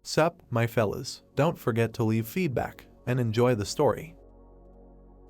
Sup, my fellas, don't forget to leave feedback, and enjoy the story.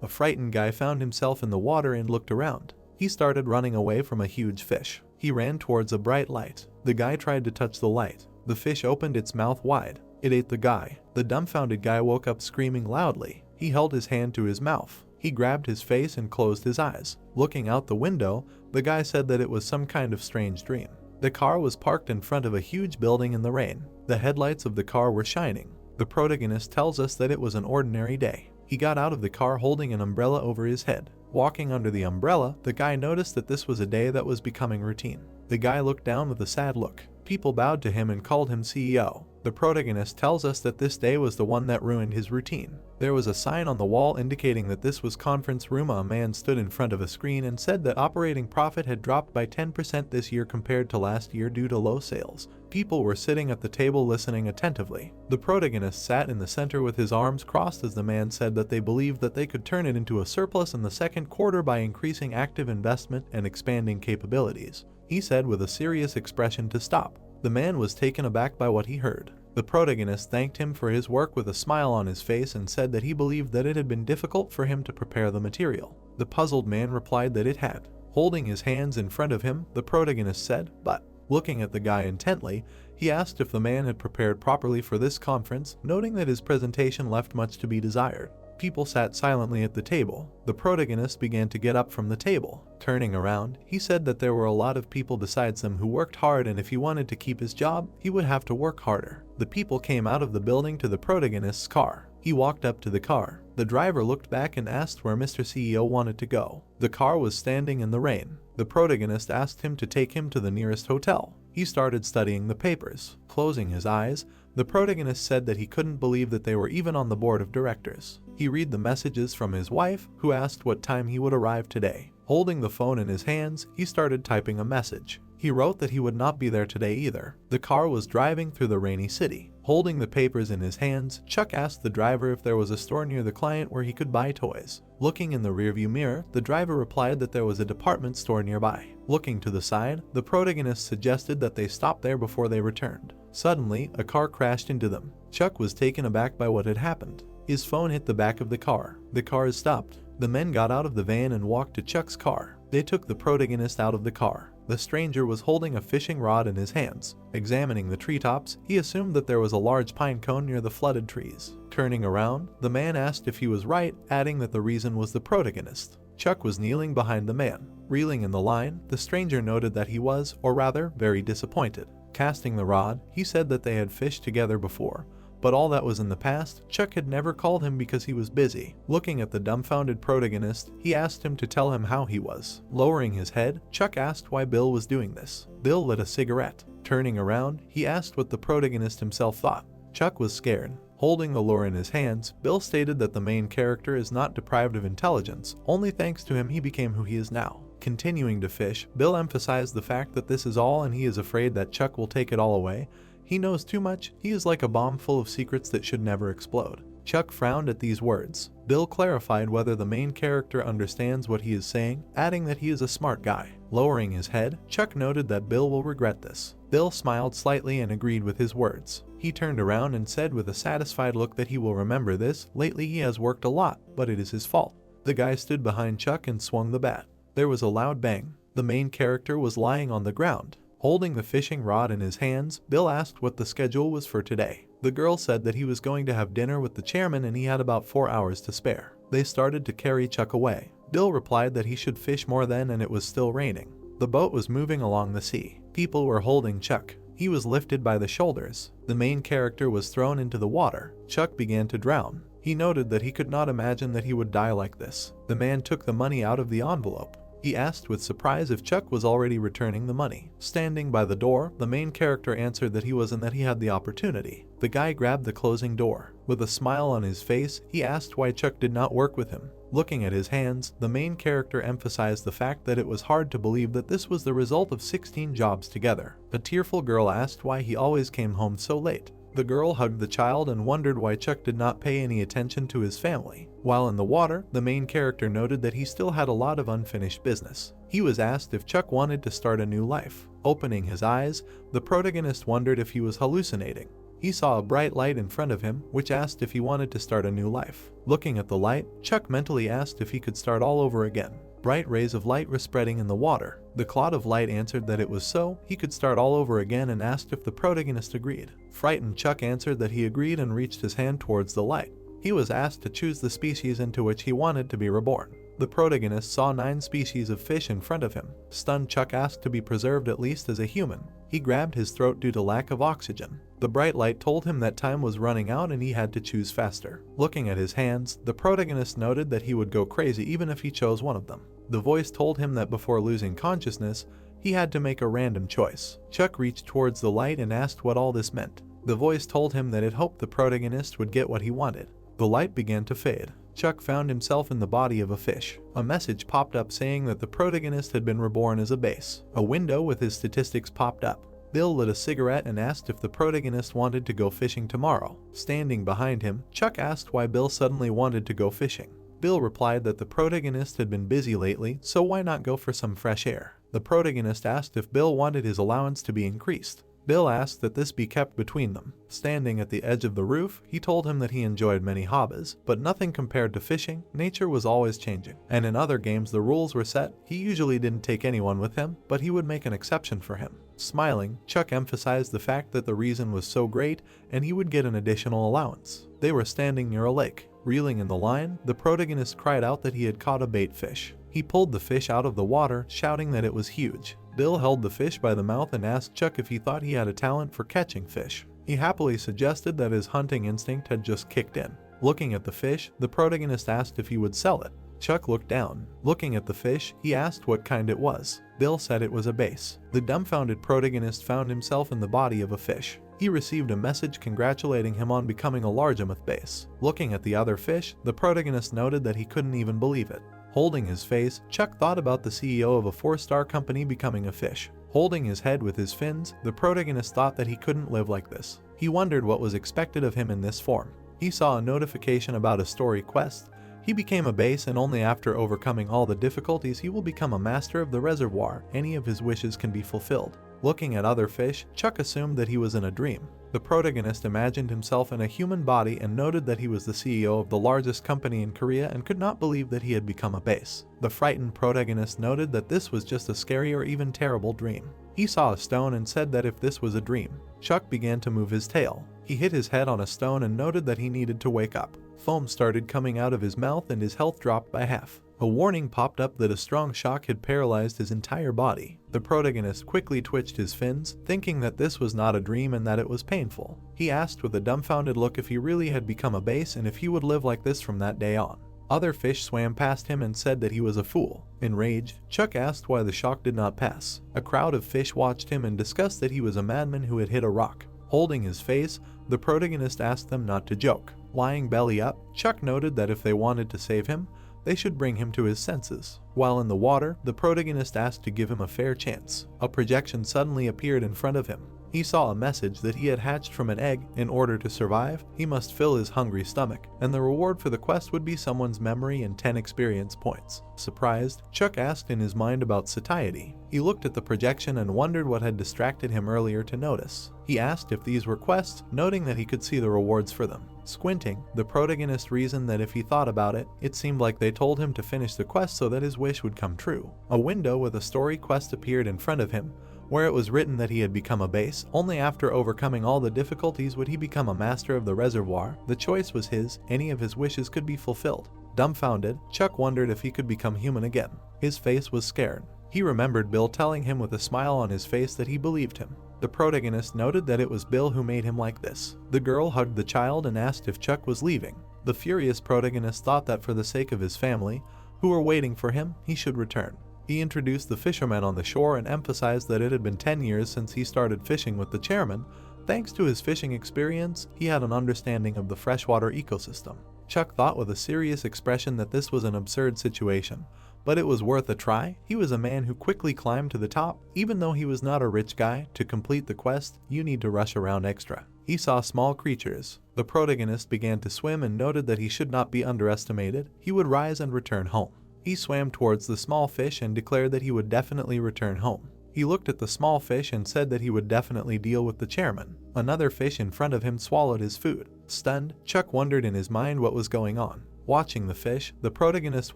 A frightened guy found himself in the water and looked around. He started running away from a huge fish. He ran towards a bright light. The guy tried to touch the light. The fish opened its mouth wide. It ate the guy. The dumbfounded guy woke up screaming loudly. He held his hand to his mouth. He grabbed his face and closed his eyes. Looking out the window, the guy said that it was some kind of strange dream. The car was parked in front of a huge building in the rain. The headlights of the car were shining. The protagonist tells us that it was an ordinary day. He got out of the car holding an umbrella over his head. Walking under the umbrella, the guy noticed that this was a day that was becoming routine. The guy looked down with a sad look. People bowed to him and called him CEO. The protagonist tells us that this day was the one that ruined his routine. There was a sign on the wall indicating that this was conference room. A man stood in front of a screen and said that operating profit had dropped by 10% this year compared to last year due to low sales. People were sitting at the table listening attentively. The protagonist sat in the center with his arms crossed as the man said that they believed that they could turn it into a surplus in the second quarter by increasing active investment and expanding capabilities. He said with a serious expression to stop. The man was taken aback by what he heard. The protagonist thanked him for his work with a smile on his face and said that he believed that it had been difficult for him to prepare the material. The puzzled man replied that it had. Holding his hands in front of him, the protagonist said, "But," looking at the guy intently, he asked if the man had prepared properly for this conference, noting that his presentation left much to be desired. People sat silently at the table. The protagonist began to get up from the table. Turning around, he said that there were a lot of people besides him who worked hard, and if he wanted to keep his job, he would have to work harder. The people came out of the building to the protagonist's car. He walked up to the car. The driver looked back and asked where Mr. CEO wanted to go. The car was standing in the rain. The protagonist asked him to take him to the nearest hotel. He started studying the papers. Closing his eyes, the protagonist said that he couldn't believe that they were even on the board of directors. He read the messages from his wife, who asked what time he would arrive today. Holding the phone in his hands, he started typing a message. He wrote that he would not be there today either. The car was driving through the rainy city. Holding the papers in his hands, Chuck asked the driver if there was a store near the client where he could buy toys. Looking in the rearview mirror, the driver replied that there was a department store nearby. Looking to the side, the protagonist suggested that they stop there before they returned. Suddenly, a car crashed into them. Chuck was taken aback by what had happened. His phone hit the back of the car. The car stopped. The men got out of the van and walked to Chuck's car. They took the protagonist out of the car. The stranger was holding a fishing rod in his hands. Examining the treetops, he assumed that there was a large pine cone near the flooded trees. Turning around, the man asked if he was right, adding that the reason was the protagonist. Chuck was kneeling behind the man. Reeling in the line, the stranger noted that he was, or rather, very disappointed. Casting the rod, he said that they had fished together before. But all that was in the past. Chuck had never called him because he was busy. Looking at the dumbfounded protagonist, he asked him to tell him how he was. Lowering his head, Chuck asked why Bill was doing this. Bill lit a cigarette. Turning around, he asked what the protagonist himself thought. Chuck was scared. Holding the lure in his hands, Bill stated that the main character is not deprived of intelligence. Only thanks to him he became who he is now. Continuing to fish, Bill emphasized the fact that this is all and he is afraid that Chuck will take it all away. He knows too much. He is like a bomb full of secrets that should never explode. Chuck frowned at these words. Bill clarified whether the main character understands what he is saying, adding that he is a smart guy. Lowering his head, Chuck noted that Bill will regret this. Bill smiled slightly and agreed with his words. He turned around and said with a satisfied look that he will remember this. Lately he has worked a lot, but it is his fault. The guy stood behind Chuck and swung the bat. There was a loud bang. The main character was lying on the ground. Holding the fishing rod in his hands, Bill asked what the schedule was for today. The girl said that he was going to have dinner with the chairman and he had about 4 hours to spare. They started to carry Chuck away. Bill replied that he should fish more then and it was still raining. The boat was moving along the sea. People were holding Chuck. He was lifted by the shoulders. The main character was thrown into the water. Chuck began to drown. He noted that he could not imagine that he would die like this. The man took the money out of the envelope. He asked with surprise if Chuck was already returning the money. Standing by the door, the main character answered that he was and that he had the opportunity. The guy grabbed the closing door. With a smile on his face, he asked why Chuck did not work with him. Looking at his hands, the main character emphasized the fact that it was hard to believe that this was the result of 16 jobs together. A tearful girl asked why he always came home so late. The girl hugged the child and wondered why Chuck did not pay any attention to his family. While in the water, the main character noted that he still had a lot of unfinished business. He was asked if Chuck wanted to start a new life. Opening his eyes, the protagonist wondered if he was hallucinating. he saw a bright light in front of him, which asked if he wanted to start a new life. Looking at the light, Chuck mentally asked if he could start all over again. Bright rays of light were spreading in the water. The clod of light answered that it was so, he could start all over again, and asked if the protagonist agreed. Frightened, Chuck answered that he agreed and reached his hand towards the light. He was asked to choose the species into which he wanted to be reborn. The protagonist saw 9 species of fish in front of him. Stunned, Chuck asked to be preserved at least as a human. He grabbed his throat due to lack of oxygen. The bright light told him that time was running out and he had to choose faster. Looking at his hands, the protagonist noted that he would go crazy even if he chose one of them. The voice told him that before losing consciousness, he had to make a random choice. Chuck reached towards the light and asked what all this meant. The voice told him that it hoped the protagonist would get what he wanted. The light began to fade. Chuck found himself in the body of a fish. A message popped up saying that the protagonist had been reborn as a base. A window with his statistics popped up. Bill lit a cigarette and asked if the protagonist wanted to go fishing tomorrow. Standing behind him, Chuck asked why Bill suddenly wanted to go fishing. Bill replied that the protagonist had been busy lately, so why not go for some fresh air? The protagonist asked if Bill wanted his allowance to be increased. Bill asked that this be kept between them. Standing at the edge of the roof, he told him that he enjoyed many hobbies, but nothing compared to fishing. Nature was always changing, and in other games the rules were set. He usually didn't take anyone with him, but he would make an exception for him. Smiling, Chuck emphasized the fact that the reason was so great and he would get an additional allowance. They were standing near a lake. Reeling in the line, the protagonist cried out that he had caught a bait fish. He pulled the fish out of the water, shouting that it was huge. Bill held the fish by the mouth and asked Chuck if he thought he had a talent for catching fish. He happily suggested that his hunting instinct had just kicked in. Looking at the fish, the protagonist asked if he would sell it. Chuck looked down. Looking at the fish, he asked what kind it was. Bill said it was a bass. The dumbfounded protagonist found himself in the body of a fish. He received a message congratulating him on becoming a largemouth bass. Looking at the other fish, the protagonist noted that he couldn't even believe it. Holding his face, Chuck thought about the CEO of a 4-star company becoming a fish. Holding his head with his fins, the protagonist thought that he couldn't live like this. He wondered what was expected of him in this form. He saw a notification about a story quest. He became a bass, and only after overcoming all the difficulties he will become a master of the reservoir. Any of his wishes can be fulfilled. Looking at other fish, Chuck assumed that he was in a dream. The protagonist imagined himself in a human body and noted that he was the CEO of the largest company in Korea and could not believe that he had become a bass. The frightened protagonist noted that this was just a scary or even terrible dream. He saw a stone and said that if this was a dream. Chuck began to move his tail. He hit his head on a stone and noted that he needed to wake up. Foam started coming out of his mouth and his health dropped by half. A warning popped up that a strong shock had paralyzed his entire body. The protagonist quickly twitched his fins, thinking that this was not a dream and that it was painful. He asked with a dumbfounded look if he really had become a bass and if he would live like this from that day on. Other fish swam past him and said that he was a fool. Enraged, Chuck asked why the shock did not pass. A crowd of fish watched him and discussed that he was a madman who had hit a rock. Holding his face, the protagonist asked them not to joke. Lying belly up, Chuck noted that if they wanted to save him, they should bring him to his senses. While in the water, the protagonist asked to give him a fair chance. A projection suddenly appeared in front of him. He saw a message that he had hatched from an egg. In order to survive, he must fill his hungry stomach, and the reward for the quest would be someone's memory and 10 experience points. Surprised, Chuck asked in his mind about satiety. He looked at the projection and wondered what had distracted him earlier to notice. He asked if these were quests, noting that he could see the rewards for them. Squinting, the protagonist reasoned that if he thought about it, it seemed like they told him to finish the quest so that his wish would come true. A window with a story quest appeared in front of him, where it was written that he had become a bass. Only after overcoming all the difficulties would he become a master of the reservoir. The choice was his. Any of his wishes could be fulfilled. Dumbfounded, Chuck wondered if he could become human again. His face was scared. He remembered Bill telling him with a smile on his face that he believed him. The protagonist noted that it was Bill who made him like this. The girl hugged the child and asked if Chuck was leaving. The furious protagonist thought that for the sake of his family, who were waiting for him, he should return. He introduced the fisherman on the shore and emphasized that it had been 10 years since he started fishing with the chairman. Thanks to his fishing experience, he had an understanding of the freshwater ecosystem. Chuck thought with a serious expression that this was an absurd situation, but it was worth a try. He was a man who quickly climbed to the top. Even though he was not a rich guy, to complete the quest, you need to rush around extra. He saw small creatures. The protagonist began to swim and noted that he should not be underestimated. He would rise and return home. He swam towards the small fish and declared that he would definitely return home. He looked at the small fish and said that he would definitely deal with the chairman. Another fish in front of him swallowed his food. Stunned, Chuck wondered in his mind what was going on. Watching the fish, the protagonist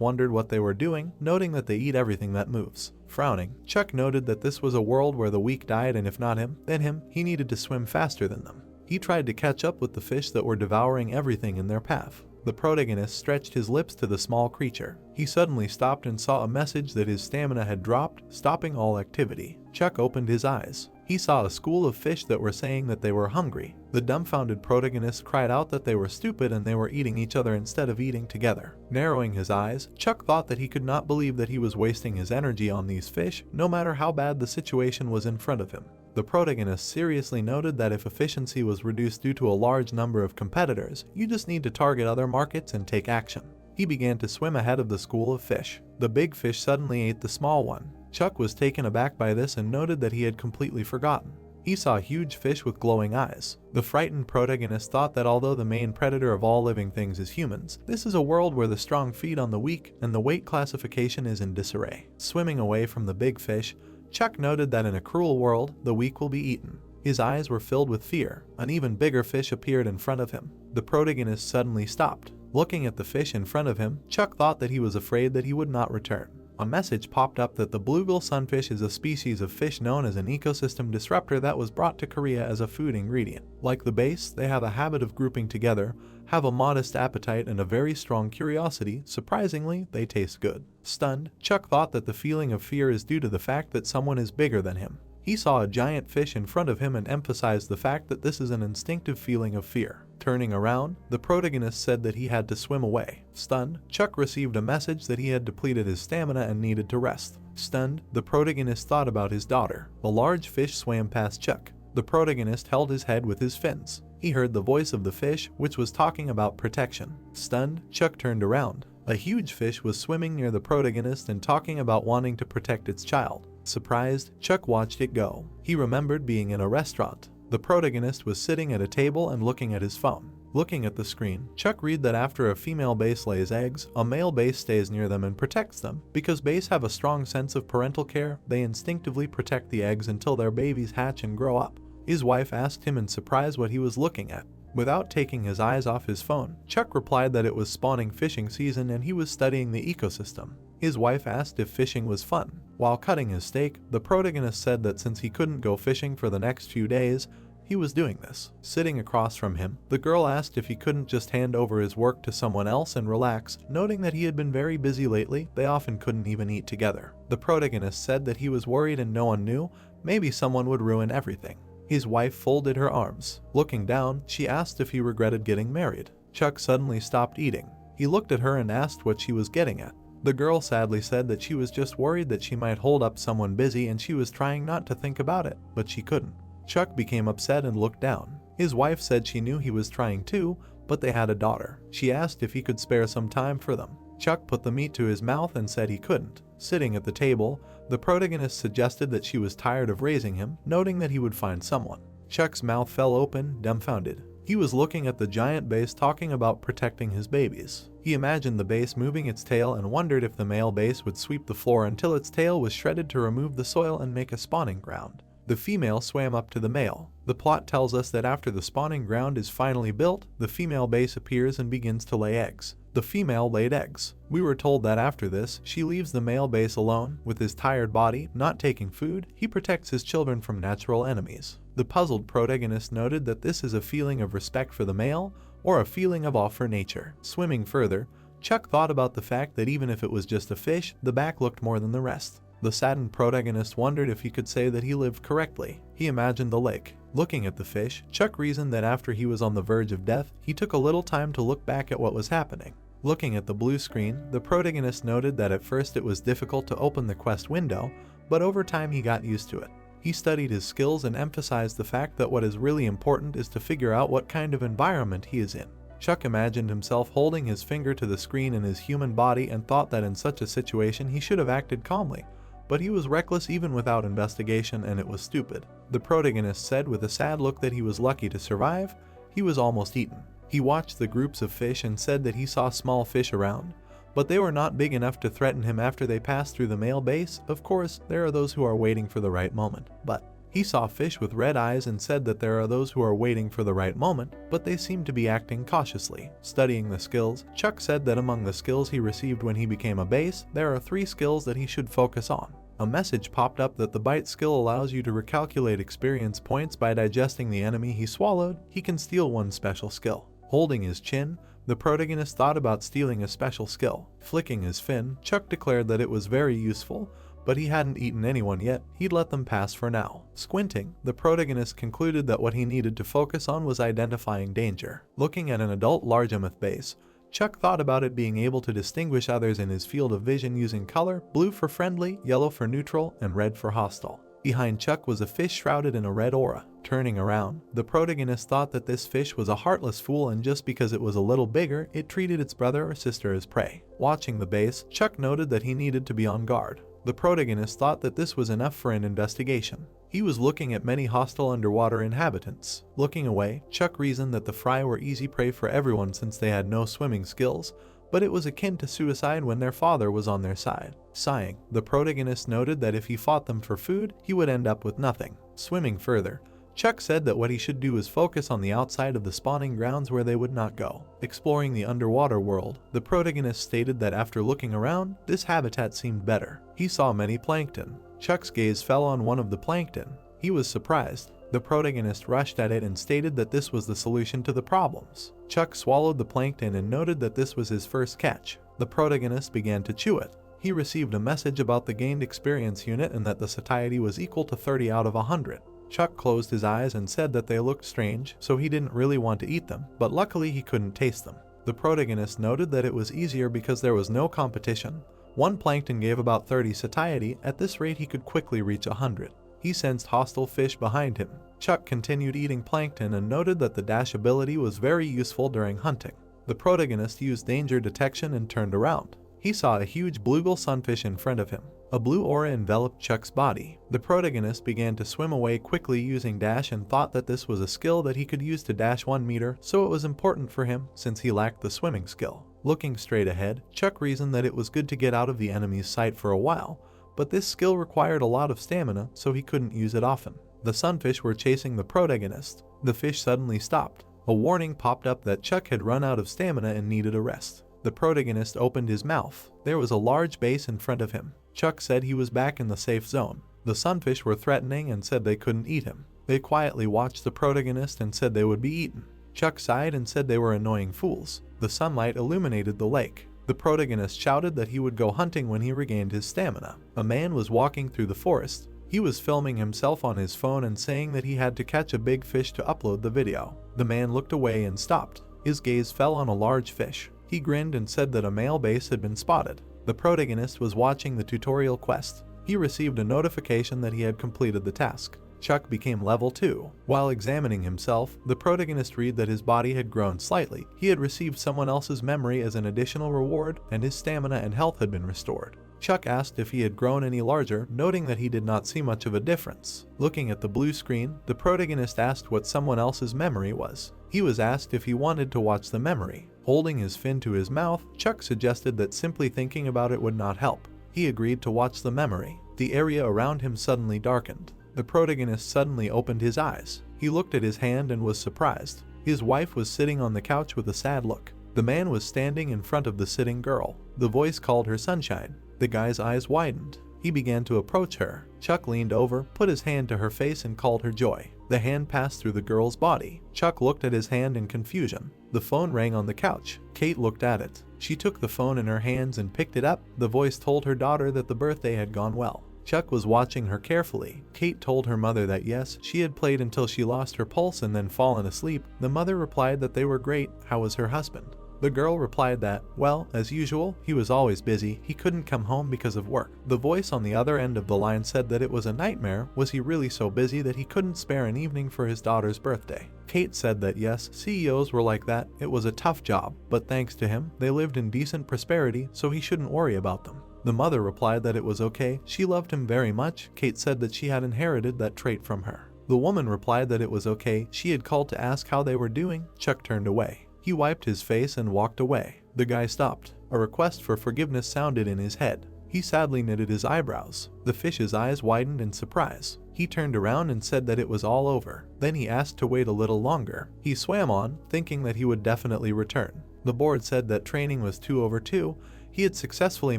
wondered what they were doing, noting that they eat everything that moves. Frowning, Chuck noted that this was a world where the weak died, and if not him, then him. He needed to swim faster than them. He tried to catch up with the fish that were devouring everything in their path. The protagonist stretched his lips to the small creature. He suddenly stopped and saw a message that his stamina had dropped, stopping all activity. Chuck opened his eyes. He saw a school of fish that were saying that they were hungry. The dumbfounded protagonist cried out that they were stupid and they were eating each other instead of eating together. Narrowing his eyes, Chuck thought that he could not believe that he was wasting his energy on these fish, no matter how bad the situation was in front of him. The protagonist seriously noted that if efficiency was reduced due to a large number of competitors, you just need to target other markets and take action. He began to swim ahead of the school of fish. The big fish suddenly ate the small one. Chuck was taken aback by this and noted that he had completely forgotten. He saw huge fish with glowing eyes. The frightened protagonist thought that although the main predator of all living things is humans, this is a world where the strong feed on the weak and the weight classification is in disarray. Swimming away from the big fish, Chuck noted that in a cruel world, the weak will be eaten. His eyes were filled with fear. An even bigger fish appeared in front of him. The protagonist suddenly stopped. Looking at the fish in front of him, Chuck thought that he was afraid that he would not return. A message popped up that the bluegill sunfish is a species of fish known as an ecosystem disruptor that was brought to Korea as a food ingredient. Like the bass, they have a habit of grouping together, have a modest appetite and a very strong curiosity. Surprisingly, they taste good. Stunned, Chuck thought that the feeling of fear is due to the fact that someone is bigger than him. He saw a giant fish in front of him and emphasized the fact that this is an instinctive feeling of fear. Turning around, the protagonist said that he had to swim away. Stunned, Chuck received a message that he had depleted his stamina and needed to rest. Stunned, the protagonist thought about his daughter. The large fish swam past Chuck. The protagonist held his head with his fins. He heard the voice of the fish, which was talking about protection. Stunned, Chuck turned around. A huge fish was swimming near the protagonist and talking about wanting to protect its child. Surprised, Chuck watched it go. He remembered being in a restaurant. The protagonist was sitting at a table and looking at his phone. Looking at the screen, Chuck read that after a female bass lays eggs, a male bass stays near them and protects them. Because bass have a strong sense of parental care, they instinctively protect the eggs until their babies hatch and grow up. His wife asked him in surprise what he was looking at. Without taking his eyes off his phone, Chuck replied that it was spawning fishing season and he was studying the ecosystem. His wife asked if fishing was fun. While cutting his steak, the protagonist said that since he couldn't go fishing for the next few days, he was doing this. Sitting across from him, the girl asked if he couldn't just hand over his work to someone else and relax, noting that he had been very busy lately. They often couldn't even eat together. The protagonist said that he was worried and no one knew, maybe someone would ruin everything. His wife folded her arms. Looking down, she asked if he regretted getting married. Chuck suddenly stopped eating. He looked at her and asked what she was getting at. The girl sadly said that she was just worried that she might hold up someone busy and she was trying not to think about it, but she couldn't. Chuck became upset and looked down. His wife said she knew he was trying too, but they had a daughter. She asked if he could spare some time for them. Chuck put the meat to his mouth and said he couldn't. Sitting at the table, the protagonist suggested that she was tired of raising him, noting that he would find someone. Chuck's mouth fell open, dumbfounded. He was looking at the giant bass talking about protecting his babies. He imagined the bass moving its tail and wondered if the male bass would sweep the floor until its tail was shredded to remove the soil and make a spawning ground. The female swam up to the male. The plot tells us that after the spawning ground is finally built, the female bass appears and begins to lay eggs. The female laid eggs. We were told that after this, she leaves the male bass alone. With his tired body, not taking food, he protects his children from natural enemies. The puzzled protagonist noted that this is a feeling of respect for the male, or a feeling of awe for nature. Swimming further, Chuck thought about the fact that even if it was just a fish, the back looked more than the rest. The saddened protagonist wondered if he could say that he lived correctly. He imagined the lake. Looking at the fish, Chuck reasoned that after he was on the verge of death, he took a little time to look back at what was happening. Looking at the blue screen, the protagonist noted that at first it was difficult to open the quest window, but over time he got used to it. He studied his skills and emphasized the fact that what is really important is to figure out what kind of environment he is in. Chuck imagined himself holding his finger to the screen in his human body and thought that in such a situation he should have acted calmly. But he was reckless even without investigation, and it was stupid. The protagonist said with a sad look that he was lucky to survive. He was almost eaten. He watched the groups of fish and said that he saw small fish around, but they were not big enough to threaten him after they passed through the male base. Of course, there are those who are waiting for the right moment, but he saw fish with red eyes and said that there are those who are waiting for the right moment, but they seem to be acting cautiously. Studying the skills, Chuck said that among the skills he received when he became a base, there are 3 skills that he should focus on. A message popped up that the bite skill allows you to recalculate experience points by digesting the enemy he swallowed. He can steal one special skill. Holding his chin, the protagonist thought about stealing a special skill. Flicking his fin, Chuck declared that it was very useful, but he hadn't eaten anyone yet. He'd let them pass for now. Squinting, the protagonist concluded that what he needed to focus on was identifying danger. Looking at an adult largemouth base, Chuck thought about it being able to distinguish others in his field of vision using color: blue for friendly, yellow for neutral, and red for hostile. Behind Chuck was a fish shrouded in a red aura. Turning around, the protagonist thought that this fish was a heartless fool, and just because it was a little bigger, it treated its brother or sister as prey. Watching the base, Chuck noted that he needed to be on guard. The protagonist thought that this was enough for an investigation. He was looking at many hostile underwater inhabitants. Looking away, Chuck reasoned that the fry were easy prey for everyone since they had no swimming skills, but it was akin to suicide when their father was on their side. Sighing, the protagonist noted that if he fought them for food, he would end up with nothing. Swimming further, Chuck said that what he should do is focus on the outside of the spawning grounds where they would not go. Exploring the underwater world, the protagonist stated that after looking around, this habitat seemed better. He saw many plankton. Chuck's gaze fell on one of the plankton. He was surprised. The protagonist rushed at it and stated that this was the solution to the problems. Chuck swallowed the plankton and noted that this was his first catch. The protagonist began to chew it. He received a message about the gained experience unit and that the satiety was equal to 30 out of 100. Chuck closed his eyes and said that they looked strange, so he didn't really want to eat them, but luckily he couldn't taste them. The protagonist noted that it was easier because there was no competition. One plankton gave about 30 satiety. At this rate he could quickly reach 100. He sensed hostile fish behind him. Chuck continued eating plankton and noted that the dash ability was very useful during hunting. The protagonist used danger detection and turned around. He saw a huge bluegill sunfish in front of him. A blue aura enveloped Chuck's body. The protagonist began to swim away quickly using dash and thought that this was a skill that he could use to dash 1 meter, so it was important for him since he lacked the swimming skill. Looking straight ahead, Chuck reasoned that it was good to get out of the enemy's sight for a while, but this skill required a lot of stamina, so he couldn't use it often. The sunfish were chasing the protagonist. The fish suddenly stopped. A warning popped up that Chuck had run out of stamina and needed a rest. The protagonist opened his mouth. There was a large base in front of him. Chuck said he was back in the safe zone. The sunfish were threatening and said they couldn't eat him. They quietly watched the protagonist and said they would be eaten. Chuck sighed and said they were annoying fools. The sunlight illuminated the lake. The protagonist shouted that he would go hunting when he regained his stamina. A man was walking through the forest. He was filming himself on his phone and saying that he had to catch a big fish to upload the video. The man looked away and stopped. His gaze fell on a large fish. He grinned and said that a male base had been spotted. The protagonist was watching the tutorial quest. He received a notification that he had completed the task. Chuck became level 2. While examining himself, the protagonist read that his body had grown slightly. He had received someone else's memory as an additional reward, and his stamina and health had been restored. Chuck asked if he had grown any larger, noting that he did not see much of a difference. Looking at the blue screen, the protagonist asked what someone else's memory was. He was asked if he wanted to watch the memory. Holding his fin to his mouth, Chuck suggested that simply thinking about it would not help. He agreed to watch the memory. The area around him suddenly darkened. The protagonist suddenly opened his eyes. He looked at his hand and was surprised. His wife was sitting on the couch with a sad look. The man was standing in front of the sitting girl. The voice called her Sunshine. The guy's eyes widened. He began to approach her. Chuck leaned over, put his hand to her face and called her Joy. The hand passed through the girl's body. Chuck looked at his hand in confusion. The phone rang on the couch. Kate looked at it. She took the phone in her hands and picked it up. The voice told her daughter that the birthday had gone well. Chuck was watching her carefully. Kate told her mother that yes, she had played until she lost her pulse and then fallen asleep. The mother replied that they were great. How was her husband? The girl replied that, well, as usual, he was always busy, he couldn't come home because of work. The voice on the other end of the line said that it was a nightmare. Was he really so busy that he couldn't spare an evening for his daughter's birthday? Kate said that yes, CEOs were like that. It was a tough job, but thanks to him, they lived in decent prosperity, so he shouldn't worry about them. The mother replied that it was okay. She loved him very much. Kate said that she had inherited that trait from her. The woman replied that it was okay. She had called to ask how they were doing. Chuck turned away. He wiped his face and walked away. The guy stopped. A request for forgiveness sounded in his head. He sadly knitted his eyebrows. The fish's eyes widened in surprise. He turned around and said that it was all over. Then he asked to wait a little longer. He swam on, thinking that he would definitely return. The board said that training was 2/2. He had successfully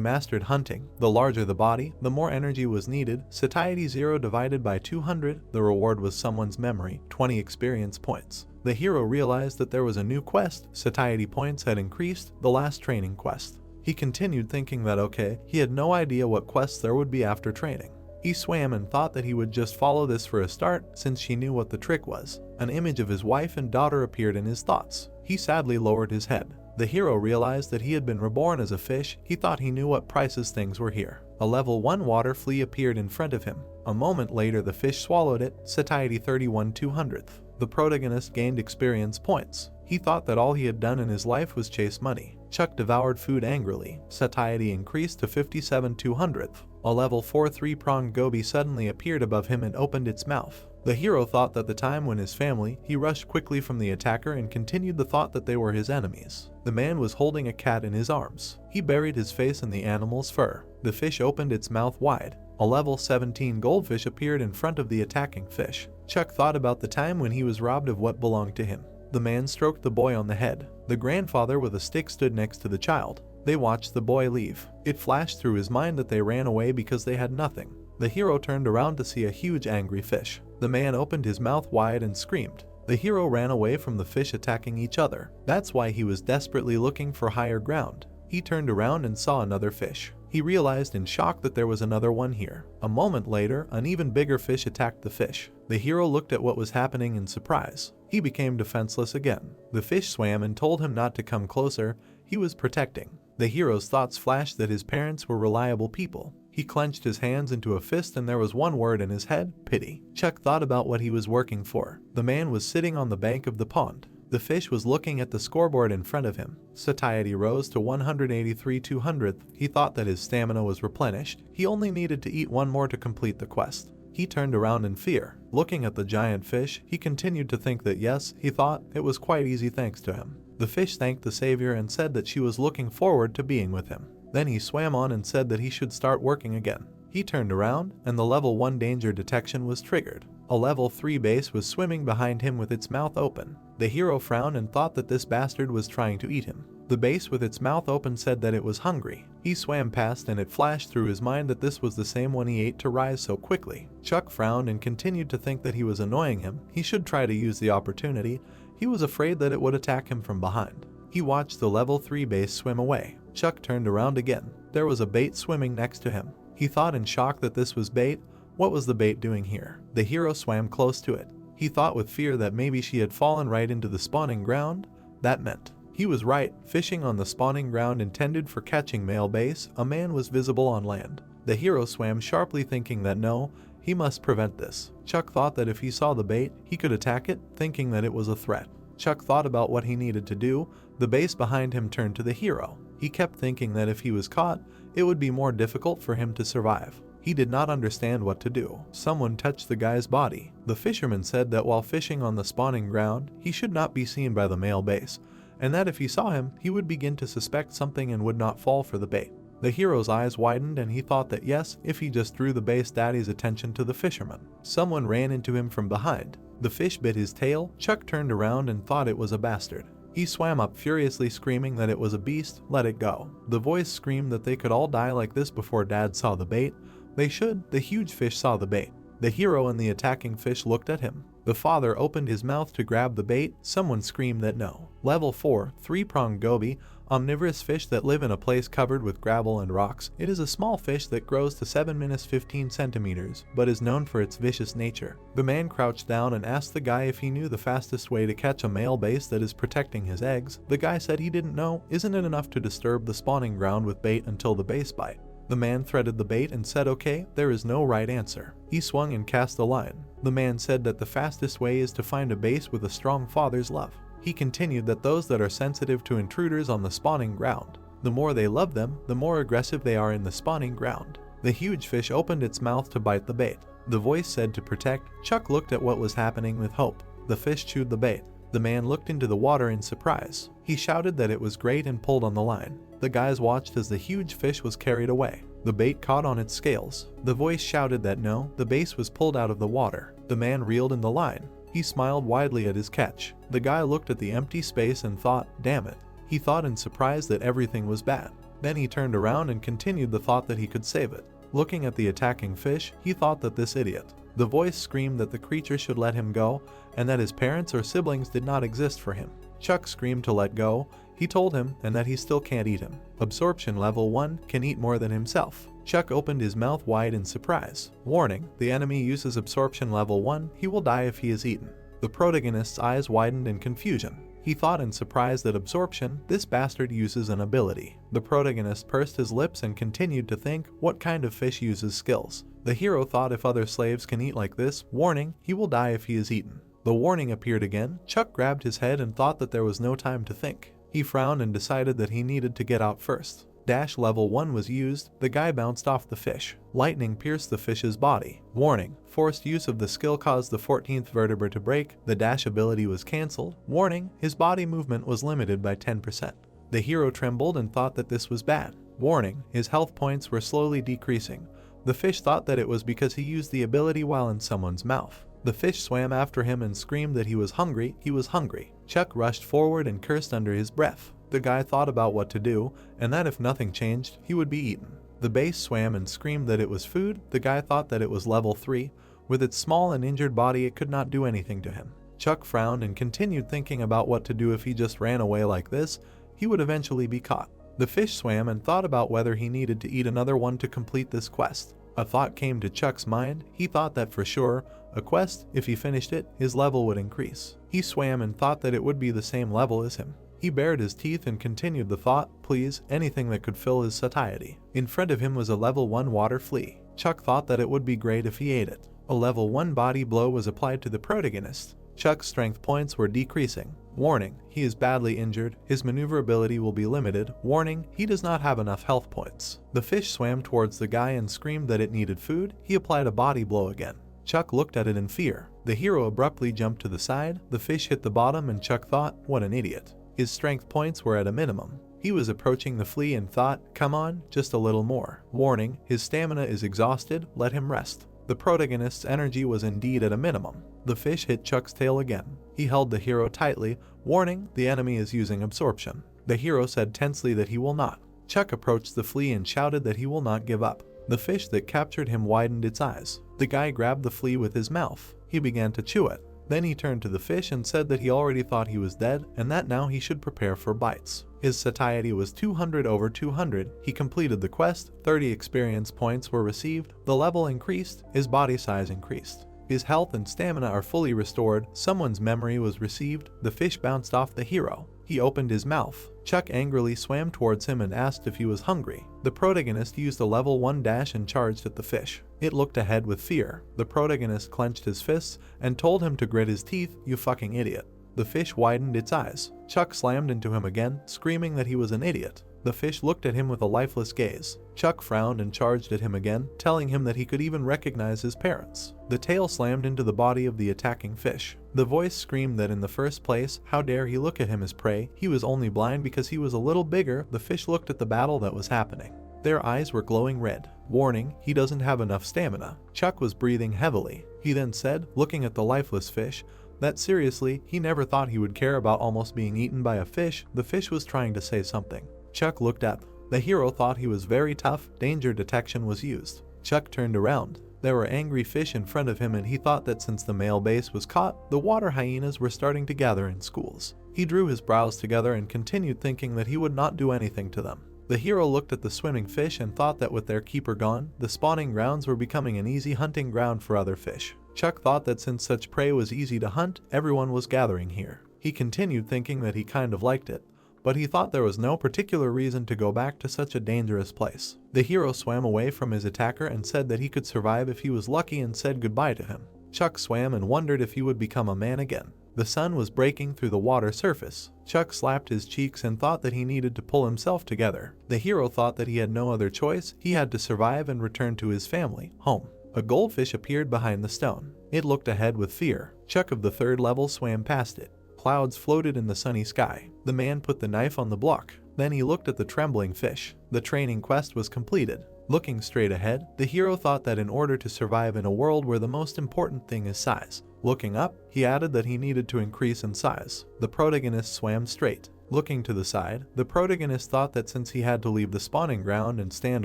mastered hunting. The larger the body, the more energy was needed. Satiety 0 divided by 200. The reward was someone's memory, 20 experience points. The hero realized that there was a new quest. Satiety points had increased, the last training quest. He continued thinking that okay, he had no idea what quests there would be after training. He swam and thought that he would just follow this for a start since she knew what the trick was. An image of his wife and daughter appeared in his thoughts. He sadly lowered his head. The hero realized that he had been reborn as a fish. He thought he knew what prices things were here. A level 1 water flea appeared in front of him. A moment later the fish swallowed it, satiety 31/200. The protagonist gained experience points. He thought that all he had done in his life was chase money. Chuck devoured food angrily. Satiety increased to 57/200. A level 4 3-pronged goby suddenly appeared above him and opened its mouth. The hero thought that the time when his family, he rushed quickly from the attacker and continued the thought that they were his enemies. The man was holding a cat in his arms. He buried his face in the animal's fur. The fish opened its mouth wide. A level 17 goldfish appeared in front of the attacking fish. Chuck thought about the time when he was robbed of what belonged to him. The man stroked the boy on the head. The grandfather with a stick stood next to the child. They watched the boy leave. It flashed through his mind that they ran away because they had nothing. The hero turned around to see a huge angry fish. The man opened his mouth wide and screamed. The hero ran away from the fish attacking each other. That's why he was desperately looking for higher ground. He turned around and saw another fish. He realized in shock that there was another one here. A moment later, an even bigger fish attacked the fish. The hero looked at what was happening in surprise. He became defenseless again. The fish swam and told him not to come closer. He was protecting. The hero's thoughts flashed that his parents were reliable people. He clenched his hands into a fist and there was one word in his head: pity. Chuck thought about what he was working for. The man was sitting on the bank of the pond. The fish was looking at the scoreboard in front of him. Satiety rose to 183/200. He thought that his stamina was replenished. He only needed to eat one more to complete the quest. He turned around in fear. Looking at the giant fish, he continued to think that yes, he thought it was quite easy thanks to him. The fish thanked the savior and said that she was looking forward to being with him. Then he swam on and said that he should start working again. He turned around, and the level 1 danger detection was triggered. A level 3 base was swimming behind him with its mouth open. The hero frowned and thought that this bastard was trying to eat him. The base with its mouth open said that it was hungry. He swam past and it flashed through his mind that this was the same one he ate to rise so quickly. Chuck frowned and continued to think that he was annoying him. He should try to use the opportunity. He was afraid that it would attack him from behind. He watched the level 3 base swim away. Chuck turned around again. There was a bait swimming next to him. He thought in shock that this was bait. What was the bait doing here? The hero swam close to it. He thought with fear that maybe she had fallen right into the spawning ground. That meant he was right. Fishing on the spawning ground intended for catching male base, a man was visible on land. The hero swam sharply thinking that no, he must prevent this. Chuck thought that if he saw the bait, he could attack it, thinking that it was a threat. Chuck thought about what he needed to do. The base behind him turned to the hero. He kept thinking that if he was caught, it would be more difficult for him to survive. He did not understand what to do. Someone touched the guy's body. The fisherman said that while fishing on the spawning ground, he should not be seen by the male base, and that if he saw him, he would begin to suspect something and would not fall for the bait. The hero's eyes widened and he thought that yes, if he just drew the base daddy's attention to the fisherman. Someone ran into him from behind. The fish bit his tail. Chuck turned around and thought it was a bastard. He swam up furiously screaming that it was a beast. Let it go. The voice screamed that they could all die like this before Dad saw the bait. They should. The huge fish saw the bait. The hero and the attacking fish looked at him. The father opened his mouth to grab the bait. Someone screamed that no. Level 4, 3-pronged goby, omnivorous fish that live in a place covered with gravel and rocks. It is a small fish that grows to 7-15 centimeters, but is known for its vicious nature. The man crouched down and asked the guy if he knew the fastest way to catch a male base that is protecting his eggs. The guy said he didn't know. Isn't it enough to disturb the spawning ground with bait until the base bite? The man threaded the bait and said okay, there is no right answer. He swung and cast a line. The man said that the fastest way is to find a base with a strong father's love. He continued that those that are sensitive to intruders on the spawning ground, the more they love them, the more aggressive they are in the spawning ground. The huge fish opened its mouth to bite the bait. The voice said to protect. Chuck looked at what was happening with hope. The fish chewed the bait. The man looked into the water in surprise. He shouted that it was great and pulled on the line. The guys watched as the huge fish was carried away. The bait caught on its scales. The voice shouted that no, the base was pulled out of the water. The man reeled in the line. He smiled widely at his catch. The guy looked at the empty space and thought, damn it. He thought in surprise that everything was bad. Then he turned around and continued the thought that he could save it. Looking at the attacking fish, he thought that this idiot. The voice screamed that the creature should let him go, and that his parents or siblings did not exist for him. Chuck screamed to let go. He told him, and that he still can't eat him. Absorption level 1 can eat more than himself. Chuck opened his mouth wide in surprise. Warning, the enemy uses absorption level 1, he will die if he is eaten. The protagonist's eyes widened in confusion. He thought in surprise that absorption, this bastard uses an ability. The protagonist pursed his lips and continued to think, what kind of fish uses skills? The hero thought if other slaves can eat like this, warning, he will die if he is eaten. The warning appeared again. Chuck grabbed his head and thought that there was no time to think. He frowned and decided that he needed to get out first. Dash level 1 was used. The guy bounced off the fish. Lightning pierced the fish's body. Warning, forced use of the skill caused the 14th vertebra to break. The dash ability was cancelled. Warning, his body movement was limited by 10%. The hero trembled and thought that this was bad. Warning, his health points were slowly decreasing. The fish thought that it was because he used the ability while in someone's mouth. The fish swam after him and screamed that he was hungry. He was hungry. Chuck rushed forward and cursed under his breath. The guy thought about what to do, and that if nothing changed, he would be eaten. The base swam and screamed that it was food. The guy thought that it was level 3. With its small and injured body, it could not do anything to him. Chuck frowned and continued thinking about what to do if he just ran away like this. He would eventually be caught. The fish swam and thought about whether he needed to eat another one to complete this quest. A thought came to Chuck's mind. He thought that for sure, a quest, if he finished it, his level would increase. He swam and thought that it would be the same level as him. He bared his teeth and continued the thought, please, anything that could fill his satiety. In front of him was a level 1 water flea. Chuck thought that it would be great if he ate it. A level 1 body blow was applied to the protagonist. Chuck's strength points were decreasing. Warning, he is badly injured. His maneuverability will be limited. Warning, he does not have enough health points. The fish swam towards the guy and screamed that it needed food. He applied a body blow again. Chuck looked at it in fear. The hero abruptly jumped to the side. The fish hit the bottom and Chuck thought, what an idiot. His strength points were at a minimum. He was approaching the flea and thought, come on, just a little more. Warning, his stamina is exhausted, let him rest. The protagonist's energy was indeed at a minimum. The fish hit Chuck's tail again. He held the hero tightly. Warning, the enemy is using absorption. The hero said tensely that he will not. Chuck approached the flea and shouted that he will not give up. The fish that captured him widened its eyes. The guy grabbed the flea with his mouth. He began to chew it. Then he turned to the fish and said that he already thought he was dead and that now he should prepare for bites. His satiety was 200 over 200. He completed the quest. 30 experience points were received. The level increased. His body size increased. His health and stamina are fully restored. Someone's memory was received. The fish bounced off the hero. He opened his mouth. Chuck angrily swam towards him and asked if he was hungry. The protagonist used a level 1 dash and charged at the fish. It looked ahead with fear. The protagonist clenched his fists and told him to grit his teeth, you fucking idiot. The fish widened its eyes. Chuck slammed into him again, screaming that he was an idiot. The fish looked at him with a lifeless gaze. Chuck frowned and charged at him again, telling him that he could even recognize his parents. The tail slammed into the body of the attacking fish. The voice screamed that in the first place, how dare he look at him as prey? He was only blind because he was a little bigger. The fish looked at the battle that was happening. Their eyes were glowing red. Warning, he doesn't have enough stamina. Chuck was breathing heavily. He then said, looking at the lifeless fish, that seriously, he never thought he would care about almost being eaten by a fish. The fish was trying to say something. Chuck looked up. The hero thought he was very tough. Danger detection was used. Chuck turned around. There were angry fish in front of him and he thought that since the male base was caught, the water hyenas were starting to gather in schools. He drew his brows together and continued thinking that he would not do anything to them. The hero looked at the swimming fish and thought that with their keeper gone, the spawning grounds were becoming an easy hunting ground for other fish. Chuck thought that since such prey was easy to hunt, everyone was gathering here. He continued thinking that he kind of liked it, but he thought there was no particular reason to go back to such a dangerous place. The hero swam away from his attacker and said that he could survive if he was lucky and said goodbye to him. Chuck swam and wondered if he would become a man again. The sun was breaking through the water surface. Chuck slapped his cheeks and thought that he needed to pull himself together. The hero thought that he had no other choice. He had to survive and return to his family, home. A goldfish appeared behind the stone. It looked ahead with fear. Chuck of the 3rd level swam past it. Clouds floated in the sunny sky. The man put the knife on the block. Then he looked at the trembling fish. The training quest was completed. Looking straight ahead, the hero thought that in order to survive in a world where the most important thing is size. Looking up, he added that he needed to increase in size. The protagonist swam straight. Looking to the side, the protagonist thought that since he had to leave the spawning ground and stand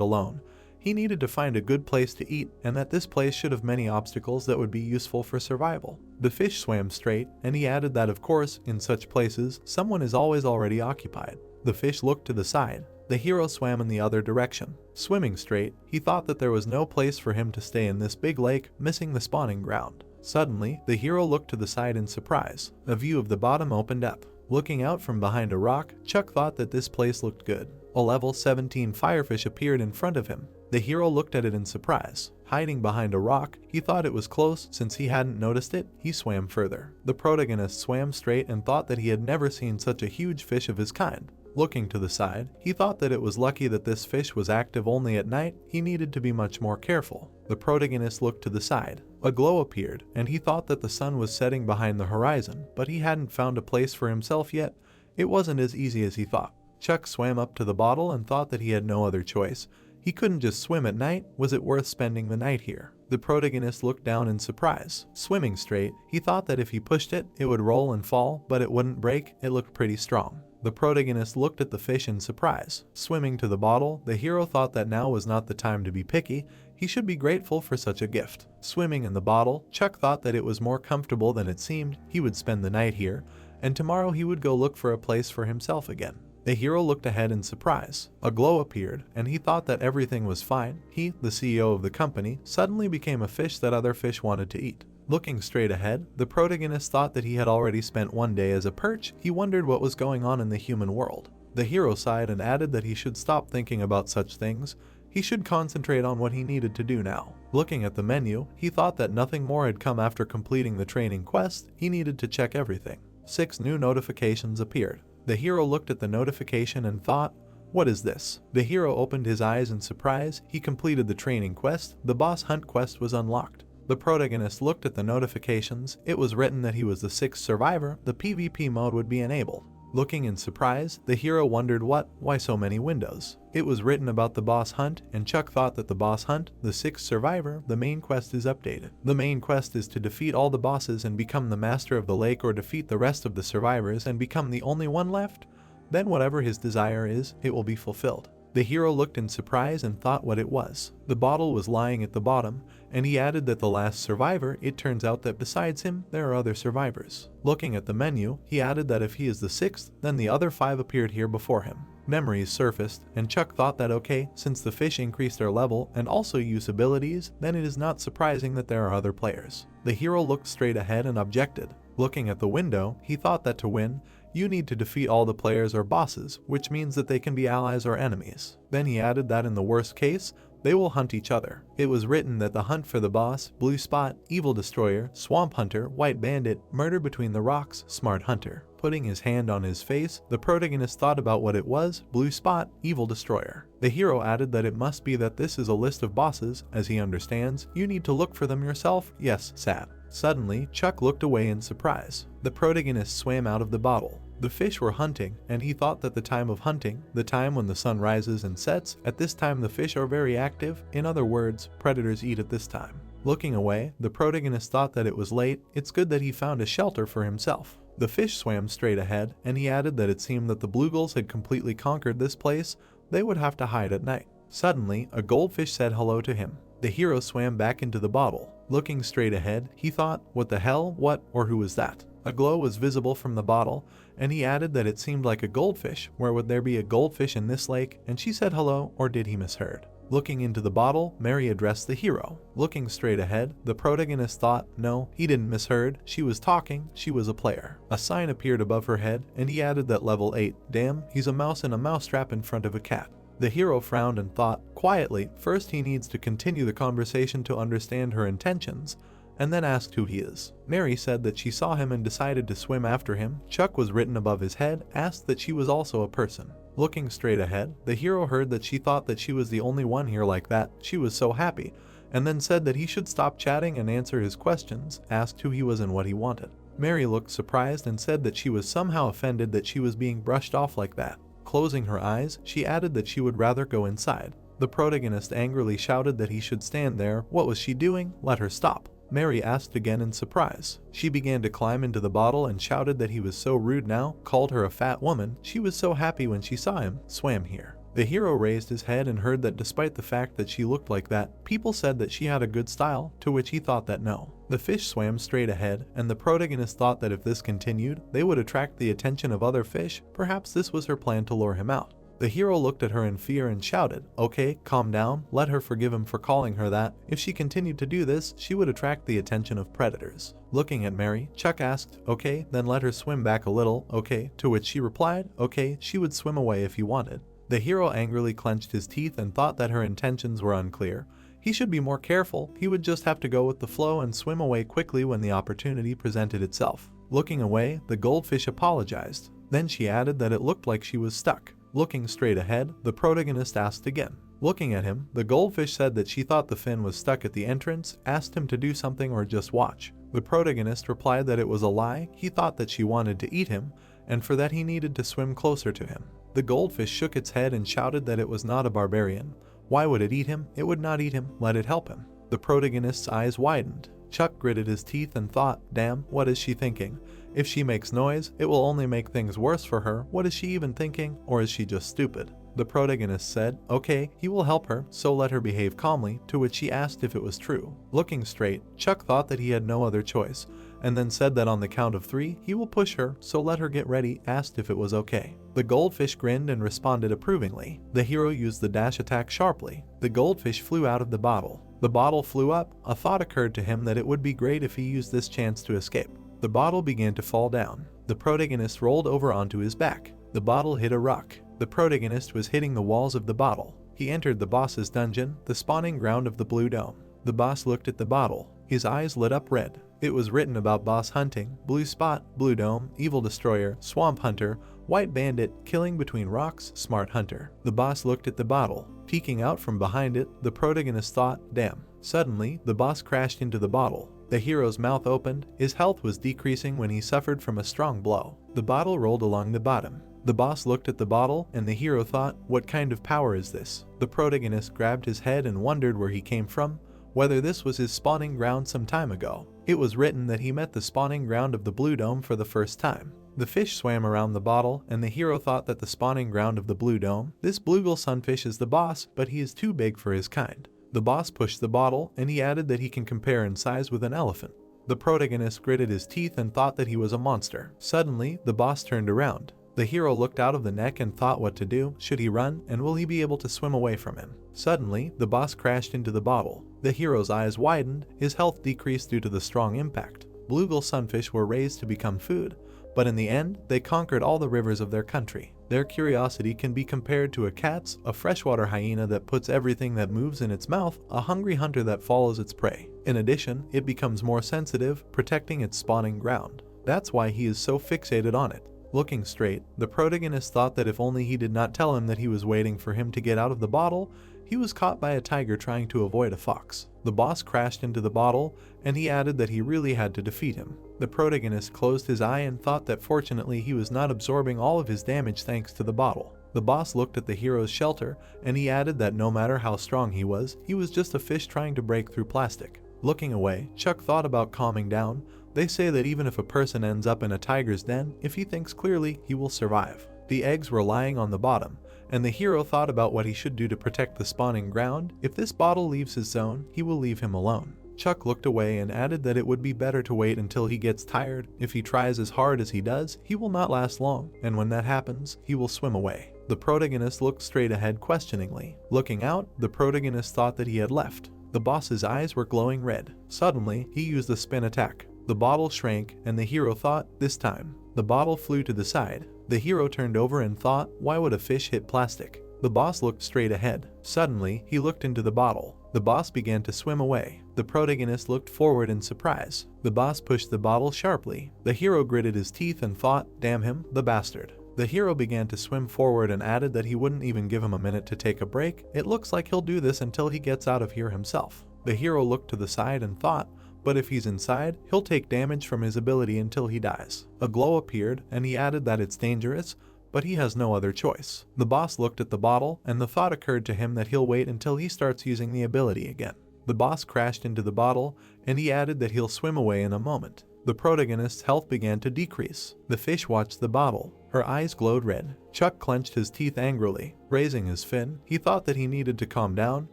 alone, he needed to find a good place to eat, and that this place should have many obstacles that would be useful for survival. The fish swam straight, and he added that of course, in such places, someone is always already occupied. The fish looked to the side. The hero swam in the other direction. Swimming straight, he thought that there was no place for him to stay in this big lake, missing the spawning ground. Suddenly, the hero looked to the side in surprise. A view of the bottom opened up. Looking out from behind a rock, Chuck thought that this place looked good. A level 17 firefish appeared in front of him. The hero looked at it in surprise. Hiding behind a rock, he thought it was close. Since he hadn't noticed it, he swam further. The protagonist swam straight and thought that he had never seen such a huge fish of his kind. Looking to the side, he thought that it was lucky that this fish was active only at night. He needed to be much more careful. The protagonist looked to the side. A glow appeared, and he thought that the sun was setting behind the horizon, but he hadn't found a place for himself yet. It wasn't as easy as he thought. Chuck swam up to the bottle and thought that he had no other choice. He couldn't just swim at night. Was it worth spending the night here? The protagonist looked down in surprise. Swimming straight, he thought that if he pushed it, it would roll and fall, but it wouldn't break. It looked pretty strong. The protagonist looked at the fish in surprise. Swimming to the bottle, the hero thought that now was not the time to be picky. He should be grateful for such a gift. Swimming in the bottle, Chuck thought that it was more comfortable than it seemed. He would spend the night here, and tomorrow he would go look for a place for himself again. The hero looked ahead in surprise. A glow appeared, and he thought that everything was fine. He, the CEO of the company, suddenly became a fish that other fish wanted to eat. Looking straight ahead, the protagonist thought that he had already spent one day as a perch. He wondered what was going on in the human world. The hero sighed and added that he should stop thinking about such things. He should concentrate on what he needed to do now. Looking at the menu, he thought that nothing more had come after completing the training quest. He needed to check everything. 6 new notifications appeared. The hero looked at the notification and thought, "What is this?" The hero opened his eyes in surprise. He completed the training quest. The boss hunt quest was unlocked. The protagonist looked at the notifications. It was written that he was the 6th survivor. The PvP mode would be enabled. Looking in surprise, the hero wondered why so many windows? It was written about the boss hunt, and Chuck thought that the boss hunt, the 6th survivor, the main quest is updated. The main quest is to defeat all the bosses and become the master of the lake, or defeat the rest of the survivors and become the only one left. Then whatever his desire is, it will be fulfilled. The hero looked in surprise and thought what it was. The bottle was lying at the bottom, and he added that the last survivor. It turns out that besides him, there are other survivors. Looking at the menu, he added that if he is the 6th, then the other 5 appeared here before him. Memories surfaced, and Chuck thought that okay, since the fish increased their level and also use abilities, then it is not surprising that there are other players. The hero looked straight ahead and objected. Looking at the window, he thought that to win, you need to defeat all the players or bosses, which means that they can be allies or enemies. Then he added that in the worst case, they will hunt each other. It was written that the hunt for the boss, Blue Spot, Evil Destroyer, Swamp Hunter, White Bandit, Murder Between the Rocks, Smart Hunter. Putting his hand on his face, the protagonist thought about what it was, Blue Spot, Evil Destroyer. The hero added that it must be that this is a list of bosses. As he understands, you need to look for them yourself. Yes, sad. Suddenly, Chuck looked away in surprise. The protagonist swam out of the bottle. The fish were hunting, and he thought that the time of hunting, the time when the sun rises and sets, at this time the fish are very active. In other words, predators eat at this time. Looking away, the protagonist thought that it was late. It's good that he found a shelter for himself. The fish swam straight ahead, and he added that it seemed that the bluegills had completely conquered this place. They would have to hide at night. Suddenly, a goldfish said hello to him. The hero swam back into the bottle. Looking straight ahead, he thought, what the hell, what, or who was that? A glow was visible from the bottle, and he added that it seemed like a goldfish. Where would there be a goldfish in this lake? And she said hello, or did he misheard? Looking into the bottle, Mary addressed the hero. Looking straight ahead, the protagonist thought, no, he didn't misheard. She was talking, she was a player. A sign appeared above her head, and he added that level 8. Damn, he's a mouse in a mousetrap in front of a cat. The hero frowned and thought, quietly, first he needs to continue the conversation to understand her intentions, and then asked who he is. Mary said that she saw him and decided to swim after him. Chuck was written above his head, asked that she was also a person. Looking straight ahead, the hero heard that she thought that she was the only one here like that. She was so happy, and then said that he should stop chatting and answer his questions, asked who he was and what he wanted. Mary looked surprised and said that she was somehow offended that she was being brushed off like that. Closing her eyes, she added that she would rather go inside. The protagonist angrily shouted that he should stand there. What was she doing? Let her stop. Mary asked again in surprise. She began to climb into the bottle and shouted that he was so rude now, called her a fat woman. She was so happy when she saw him, swam here. The hero raised his head and heard that despite the fact that she looked like that, people said that she had a good style, to which he thought that no. The fish swam straight ahead, and the protagonist thought that if this continued, they would attract the attention of other fish. Perhaps this was her plan to lure him out. The hero looked at her in fear and shouted, "Okay, calm down, let her forgive him for calling her that. If she continued to do this, she would attract the attention of predators." Looking at Mary, Chuck asked, "Okay, then let her swim back a little, okay?" To which she replied, "Okay, she would swim away if he wanted." The hero angrily clenched his teeth and thought that her intentions were unclear. He should be more careful. He would just have to go with the flow and swim away quickly when the opportunity presented itself. Looking away, the goldfish apologized. Then she added that it looked like she was stuck. Looking straight ahead, the protagonist asked again. Looking at him, the goldfish said that she thought the fin was stuck at the entrance, asked him to do something or just watch. The protagonist replied that it was a lie. He thought that she wanted to eat him, and for that he needed to swim closer to him. The goldfish shook its head and shouted that it was not a barbarian. Why would it eat him? It would not eat him. Let it help him. The protagonist's eyes widened. Chuck gritted his teeth and thought, "Damn, what is she thinking? If she makes noise, it will only make things worse for her. What is she even thinking? Or is she just stupid?" The protagonist said, "Okay, he will help her, so let her behave calmly," to which she asked if it was true. Looking straight, Chuck thought that he had no other choice, and then said that on the count of 3, he will push her, so let her get ready, asked if it was okay. The goldfish grinned and responded approvingly. The hero used the dash attack sharply. The goldfish flew out of the bottle. The bottle flew up. A thought occurred to him that it would be great if he used this chance to escape. The bottle began to fall down. The protagonist rolled over onto his back. The bottle hit a rock. The protagonist was hitting the walls of the bottle. He entered the boss's dungeon, the spawning ground of the Blue Dome. The boss looked at the bottle. His eyes lit up red. It was written about boss hunting, blue spot, blue dome, evil destroyer, swamp hunter, white bandit, killing between rocks, smart hunter. The boss looked at the bottle. Peeking out from behind it, the protagonist thought, "Damn." Suddenly, the boss crashed into the bottle. The hero's mouth opened. His health was decreasing when he suffered from a strong blow. The bottle rolled along the bottom. The boss looked at the bottle, and the hero thought, "What kind of power is this?" The protagonist grabbed his head and wondered where he came from, whether this was his spawning ground some time ago. It was written that he met the spawning ground of the Blue Dome for the first time. The fish swam around the bottle, and the hero thought that the spawning ground of the Blue Dome, this bluegill sunfish is the boss, but he is too big for his kind. The boss pushed the bottle, and he added that he can compare in size with an elephant. The protagonist gritted his teeth and thought that he was a monster. Suddenly, the boss turned around. The hero looked out of the neck and thought what to do. Should he run, and will he be able to swim away from him? Suddenly, the boss crashed into the bottle. The hero's eyes widened. His health decreased due to the strong impact. Bluegill sunfish were raised to become food, but in the end, they conquered all the rivers of their country. Their curiosity can be compared to a cat's, a freshwater hyena that puts everything that moves in its mouth, a hungry hunter that follows its prey. In addition, it becomes more sensitive, protecting its spawning ground. That's why he is so fixated on it. Looking straight, the protagonist thought that if only he did not tell him that he was waiting for him to get out of the bottle, he was caught by a tiger trying to avoid a fox. The boss crashed into the bottle, and he added that he really had to defeat him. The protagonist closed his eye and thought that fortunately he was not absorbing all of his damage thanks to the bottle. The boss looked at the hero's shelter, and he added that no matter how strong he was just a fish trying to break through plastic. Looking away, Chuck thought about calming down. They say that even if a person ends up in a tiger's den, if he thinks clearly, he will survive. The eggs were lying on the bottom, and the hero thought about what he should do to protect the spawning ground. If this bottle leaves his zone, he will leave him alone. Chuck looked away and added that it would be better to wait until he gets tired. If he tries as hard as he does, he will not last long, and when that happens, he will swim away. The protagonist looked straight ahead questioningly. Looking out, the protagonist thought that he had left. The boss's eyes were glowing red. Suddenly, he used a spin attack. The bottle shrank, and the hero thought, this time. The bottle flew to the side. The hero turned over and thought, why would a fish hit plastic? The boss looked straight ahead. Suddenly, he looked into the bottle. The boss began to swim away. The protagonist looked forward in surprise. The boss pushed the bottle sharply. The hero gritted his teeth and thought, damn him, the bastard. The hero began to swim forward and added that he wouldn't even give him a minute to take a break. It looks like he'll do this until he gets out of here himself. The hero looked to the side and thought, but if he's inside, he'll take damage from his ability until he dies. A glow appeared, and he added that it's dangerous, but he has no other choice. The boss looked at the bottle, and the thought occurred to him that he'll wait until he starts using the ability again. The boss crashed into the bottle, and he added that he'll swim away in a moment. The protagonist's health began to decrease. The fish watched the bottle. Her eyes glowed red. Chuck clenched his teeth angrily. Raising his fin, he thought that he needed to calm down.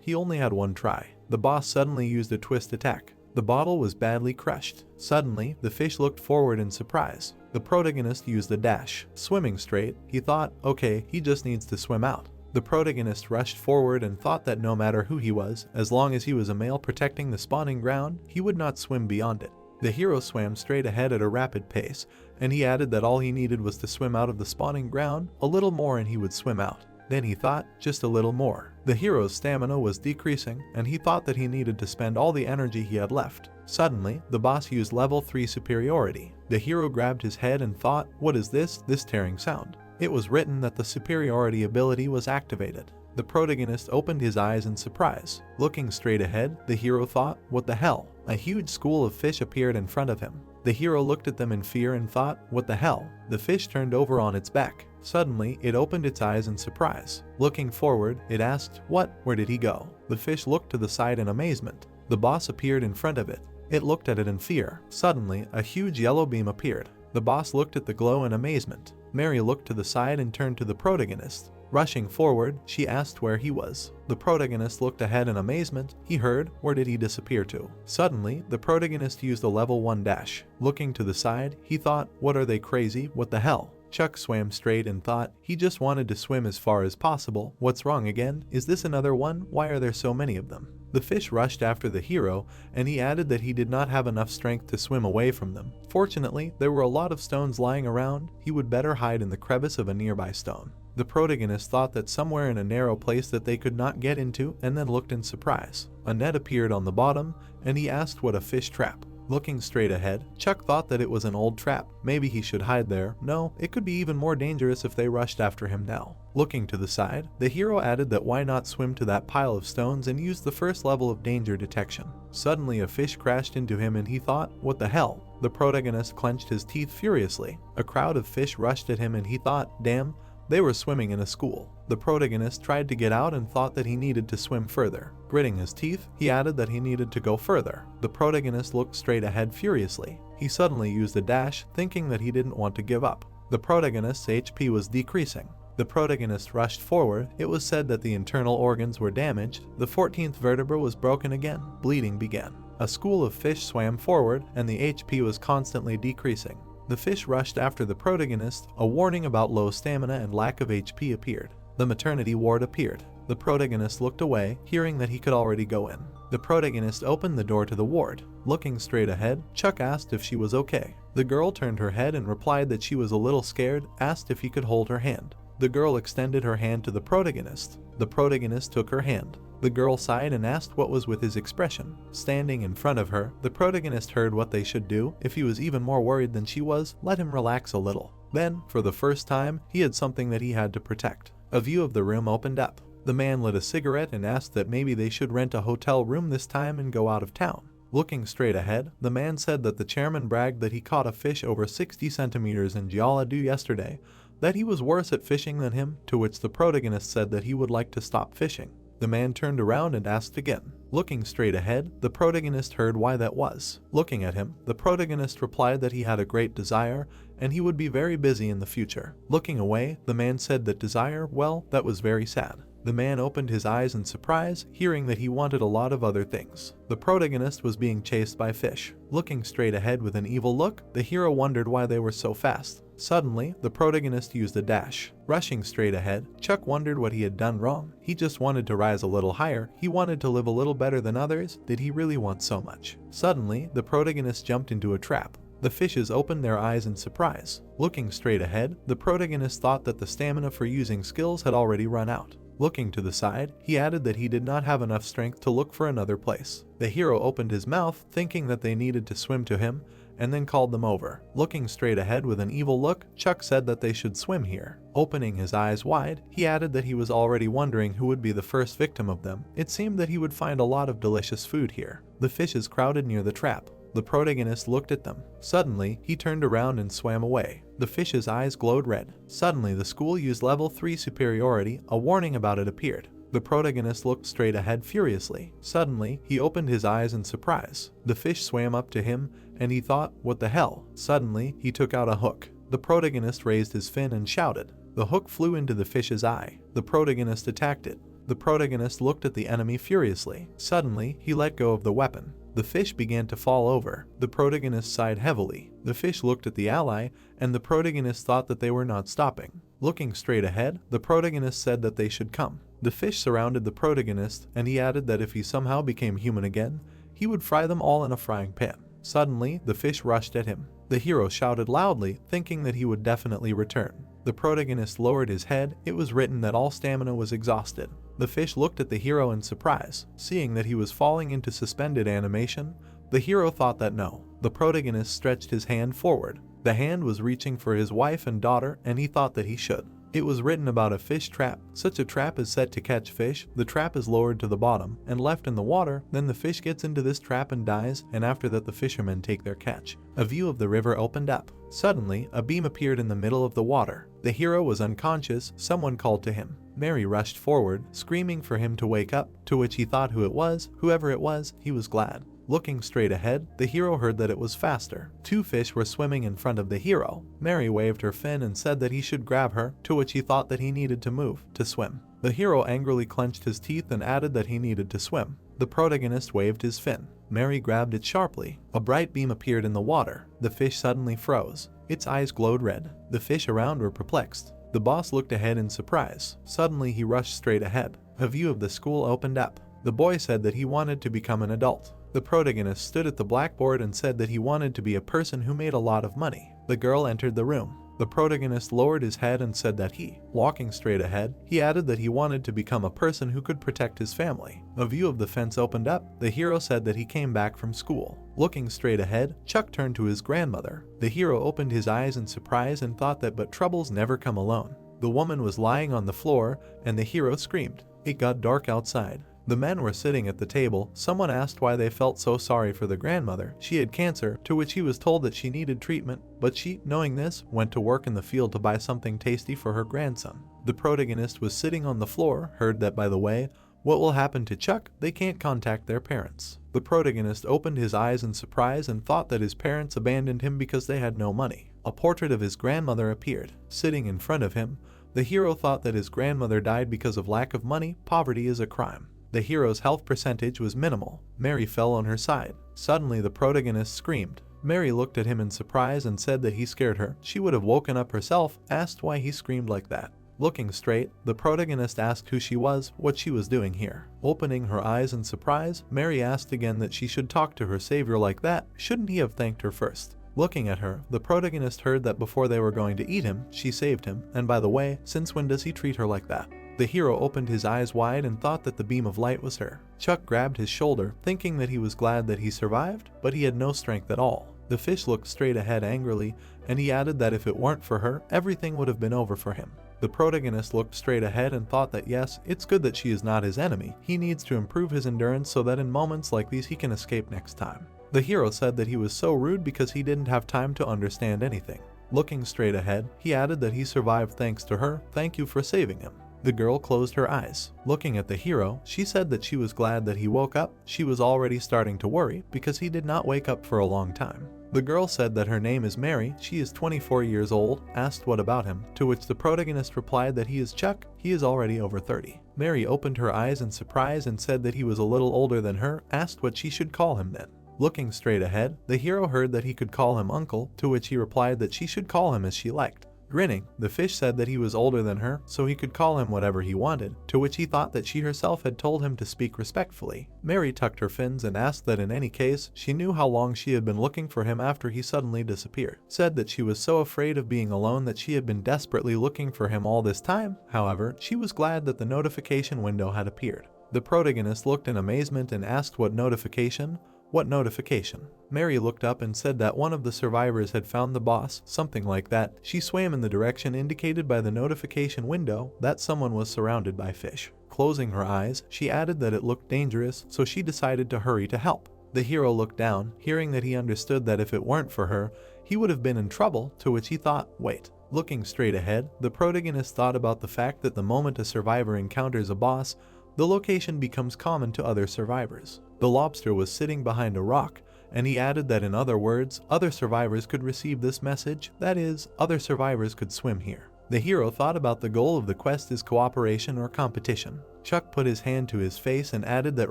He only had one try. The boss suddenly used a twist attack. The bottle was badly crushed. Suddenly, the fish looked forward in surprise. The protagonist used a dash. Swimming straight, he thought, okay, he just needs to swim out. The protagonist rushed forward and thought that no matter who he was, as long as he was a male protecting the spawning ground, he would not swim beyond it. The hero swam straight ahead at a rapid pace, and he added that all he needed was to swim out of the spawning ground a little more and he would swim out. Then he thought, just a little more. The hero's stamina was decreasing, and he thought that he needed to spend all the energy he had left. Suddenly, the boss used level 3 superiority. The hero grabbed his head and thought, what is this tearing sound? It was written that the superiority ability was activated. The protagonist opened his eyes in surprise. Looking straight ahead, the hero thought, what the hell? A huge school of fish appeared in front of him. The hero looked at them in fear and thought, what the hell? The fish turned over on its back. Suddenly, it opened its eyes in surprise. Looking forward, it asked, what? Where did he go? The fish looked to the side in amazement. The boss appeared in front of it. It looked at it in fear. Suddenly, a huge yellow beam appeared. The boss looked at the glow in amazement. Mary looked to the side and turned to the protagonist. Rushing forward, she asked where he was. The protagonist looked ahead in amazement. He heard, where did he disappear to? Suddenly, the protagonist used a level 1 dash. Looking to the side, he thought, what are they crazy? What the hell? Chuck swam straight and thought, he just wanted to swim as far as possible. What's wrong again? Is this another one? Why are there so many of them? The fish rushed after the hero, and he added that he did not have enough strength to swim away from them. Fortunately, there were a lot of stones lying around. He would better hide in the crevice of a nearby stone. The protagonist thought that somewhere in a narrow place that they could not get into, and then looked in surprise. A net appeared on the bottom, and he asked what a fish trap. Looking straight ahead, Chuck thought that it was an old trap. Maybe he should hide there. No, it could be even more dangerous if they rushed after him now. Looking to the side, the hero added that why not swim to that pile of stones and use the first level of danger detection. Suddenly a fish crashed into him and he thought, what the hell? The protagonist clenched his teeth furiously. A crowd of fish rushed at him and he thought, damn, they were swimming in a school. The protagonist tried to get out and thought that he needed to swim further. Gritting his teeth, he added that he needed to go further. The protagonist looked straight ahead furiously. He suddenly used a dash, thinking that he didn't want to give up. The protagonist's HP was decreasing. The protagonist rushed forward. It was said that the internal organs were damaged. The 14th vertebra was broken again. Bleeding began. A school of fish swam forward, and the HP was constantly decreasing. The fish rushed after the protagonist. A warning about low stamina and lack of HP appeared. The maternity ward appeared. The protagonist looked away, hearing that he could already go in. The protagonist opened the door to the ward. Looking straight ahead, Chuck asked if she was okay. The girl turned her head and replied that she was a little scared, asked if he could hold her hand. The girl extended her hand to the protagonist. The protagonist took her hand. The girl sighed and asked what was with his expression. Standing in front of her, the protagonist heard what they should do. If he was even more worried than she was, let him relax a little. Then, for the first time, he had something that he had to protect. A view of the room opened up. The man lit a cigarette and asked that maybe they should rent a hotel room this time and go out of town. Looking straight ahead, the man said that the chairman bragged that he caught a fish over 60 centimeters in Jeolla-do yesterday, that he was worse at fishing than him, to which the protagonist said that he would like to stop fishing. The man turned around and asked again. Looking straight ahead, the protagonist heard why that was. Looking at him, the protagonist replied that he had a great desire and he would be very busy in the future. Looking away, the man said that desire, well, that was very sad. The man opened his eyes in surprise, hearing that he wanted a lot of other things. The protagonist was being chased by fish. Looking straight ahead with an evil look, the hero wondered why they were so fast. Suddenly, the protagonist used a dash. Rushing straight ahead, Chuck wondered what he had done wrong. He just wanted to rise a little higher. He wanted to live a little better than others. Did he really want so much? Suddenly, the protagonist jumped into a trap. The fishes opened their eyes in surprise. Looking straight ahead, the protagonist thought that the stamina for using skills had already run out. Looking to the side, he added that he did not have enough strength to look for another place. The hero opened his mouth, thinking that they needed to swim to him, and then called them over. Looking straight ahead with an evil look, Chuck said that they should swim here. Opening his eyes wide, he added that he was already wondering who would be the first victim of them. It seemed that he would find a lot of delicious food here. The fishes crowded near the trap. The protagonist looked at them. Suddenly, he turned around and swam away. The fish's eyes glowed red. Suddenly, the school used level 3 superiority. A warning about it appeared. The protagonist looked straight ahead furiously. Suddenly, he opened his eyes in surprise. The fish swam up to him, and he thought, what the hell? Suddenly, he took out a hook. The protagonist raised his fin and shouted. The hook flew into the fish's eye. The protagonist attacked it. The protagonist looked at the enemy furiously. Suddenly, he let go of the weapon. The fish began to fall over. The protagonist sighed heavily. The fish looked at the ally, and the protagonist thought that they were not stopping. Looking straight ahead, the protagonist said that they should come. The fish surrounded the protagonist, and he added that if he somehow became human again, he would fry them all in a frying pan. Suddenly, the fish rushed at him. The hero shouted loudly, thinking that he would definitely return. The protagonist lowered his head. It was written that all stamina was exhausted. The fish looked at the hero in surprise. Seeing that he was falling into suspended animation, the hero thought that no. The protagonist stretched his hand forward. The hand was reaching for his wife and daughter, and he thought that he should. It was written about a fish trap. Such a trap is set to catch fish. The trap is lowered to the bottom and left in the water. Then the fish gets into this trap and dies, and after that the fishermen take their catch. A view of the river opened up. Suddenly, a beam appeared in the middle of the water. The hero was unconscious. Someone called to him. Mary rushed forward, screaming for him to wake up, to which he thought who it was. Whoever it was, he was glad. Looking straight ahead, the hero heard that it was faster. 2 fish were swimming in front of the hero. Mary waved her fin and said that he should grab her, to which he thought that he needed to move, to swim. The hero angrily clenched his teeth and added that he needed to swim. The protagonist waved his fin. Mary grabbed it sharply. A bright beam appeared in the water. The fish suddenly froze. Its eyes glowed red. The fish around were perplexed. The boss looked ahead in surprise. Suddenly he rushed straight ahead. A view of the school opened up. The boy said that he wanted to become an adult. The protagonist stood at the blackboard and said that he wanted to be a person who made a lot of money. The girl entered the room. The protagonist lowered his head and said that walking straight ahead, he added that he wanted to become a person who could protect his family. A view of the fence opened up. The hero said that he came back from school. Looking straight ahead, Chuck turned to his grandmother. The hero opened his eyes in surprise and thought that but troubles never come alone. The woman was lying on the floor, and the hero screamed. It got dark outside. The men were sitting at the table. Someone asked why they felt so sorry for the grandmother. She had cancer, to which he was told that she needed treatment, but she, knowing this, went to work in the field to buy something tasty for her grandson. The protagonist was sitting on the floor, heard that, by the way, what will happen to Chuck? They can't contact their parents. The protagonist opened his eyes in surprise and thought that his parents abandoned him because they had no money. A portrait of his grandmother appeared. Sitting in front of him, the hero thought that his grandmother died because of lack of money. Poverty is a crime. The hero's health percentage was minimal. Mary fell on her side. Suddenly the protagonist screamed. Mary looked at him in surprise and said that he scared her. She would have woken up herself, asked why he screamed like that. Looking straight, the protagonist asked who she was, what she was doing here. Opening her eyes in surprise, Mary asked again that she should talk to her savior like that. Shouldn't he have thanked her first? Looking at her, the protagonist heard that before they were going to eat him, she saved him. And by the way, since when does he treat her like that? The hero opened his eyes wide and thought that the beam of light was her. Chuck grabbed his shoulder, thinking that he was glad that he survived, but he had no strength at all. The fish looked straight ahead angrily, and he added that if it weren't for her, everything would have been over for him. The protagonist looked straight ahead and thought that yes, it's good that she is not his enemy. He needs to improve his endurance so that in moments like these he can escape next time. The hero said that he was so rude because he didn't have time to understand anything. Looking straight ahead, he added that he survived thanks to her. Thank you for saving him. The girl closed her eyes. Looking at the hero, she said that she was glad that he woke up. She was already starting to worry because he did not wake up for a long time. The girl said that her name is Mary, she is 24 years old, asked what about him, to which the protagonist replied that he is Chuck, he is already over 30. Mary opened her eyes in surprise and said that he was a little older than her, asked what she should call him then. Looking straight ahead, the hero heard that he could call him uncle, to which he replied that she should call him as she liked. Grinning, the fish said that he was older than her, so he could call him whatever he wanted, to which he thought that she herself had told him to speak respectfully. Mary tucked her fins and asked that in any case, she knew how long she had been looking for him after he suddenly disappeared. Said that she was so afraid of being alone that she had been desperately looking for him all this time. However, she was glad that the notification window had appeared. The protagonist looked in amazement and asked what notification? What notification? Mary looked up and said that one of the survivors had found the boss, something like that. She swam in the direction indicated by the notification window, that someone was surrounded by fish. Closing her eyes, she added that it looked dangerous, so she decided to hurry to help. The hero looked down, hearing that he understood that if it weren't for her, he would have been in trouble, to which he thought, wait. Looking straight ahead, the protagonist thought about the fact that the moment a survivor encounters a boss, the location becomes common to other survivors. The lobster was sitting behind a rock, and he added that in other words, other survivors could receive this message, that is, other survivors could swim here. The hero thought about the goal of the quest is cooperation or competition. Chuck put his hand to his face and added that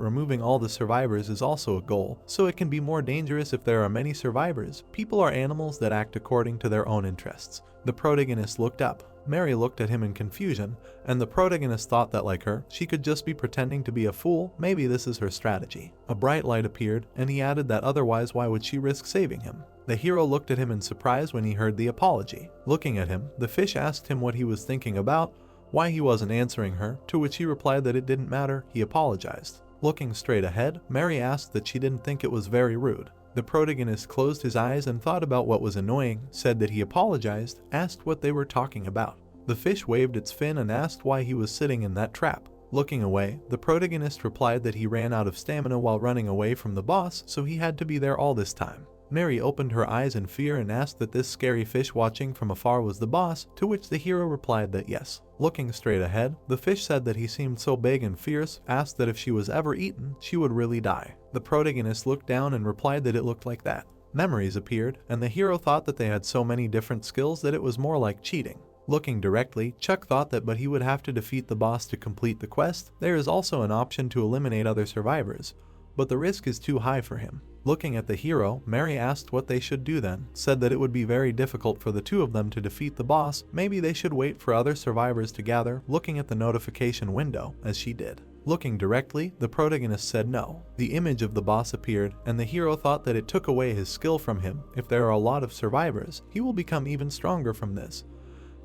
removing all the survivors is also a goal, so it can be more dangerous if there are many survivors. People are animals that act according to their own interests. The protagonist looked up. Mary looked at him in confusion, and the protagonist thought that like her, she could just be pretending to be a fool. Maybe this is her strategy. A bright light appeared, and he added that otherwise why would she risk saving him? The hero looked at him in surprise when he heard the apology. Looking at him, the fish asked him what he was thinking about, why he wasn't answering her, to which he replied that it didn't matter, he apologized. Looking straight ahead, Mary asked that she didn't think it was very rude. The protagonist closed his eyes and thought about what was annoying, said that he apologized, asked what they were talking about. The fish waved its fin and asked why he was sitting in that trap. Looking away, the protagonist replied that he ran out of stamina while running away from the boss, so he had to be there all this time. Mary opened her eyes in fear and asked that this scary fish watching from afar was the boss, to which the hero replied that yes. Looking straight ahead, the fish said that he seemed so big and fierce, asked that if she was ever eaten, she would really die. The protagonist looked down and replied that it looked like that. Memories appeared, and the hero thought that they had so many different skills that it was more like cheating. Looking directly, Chuck thought that but he would have to defeat the boss to complete the quest. There is also an option to eliminate other survivors, but the risk is too high for him. Looking at the hero, Mary asked what they should do then, said that it would be very difficult for the two of them to defeat the boss, maybe they should wait for other survivors to gather, looking at the notification window, as she did. Looking directly, the protagonist said no. The image of the boss appeared, and the hero thought that it took away his skill from him. If there are a lot of survivors, he will become even stronger from this.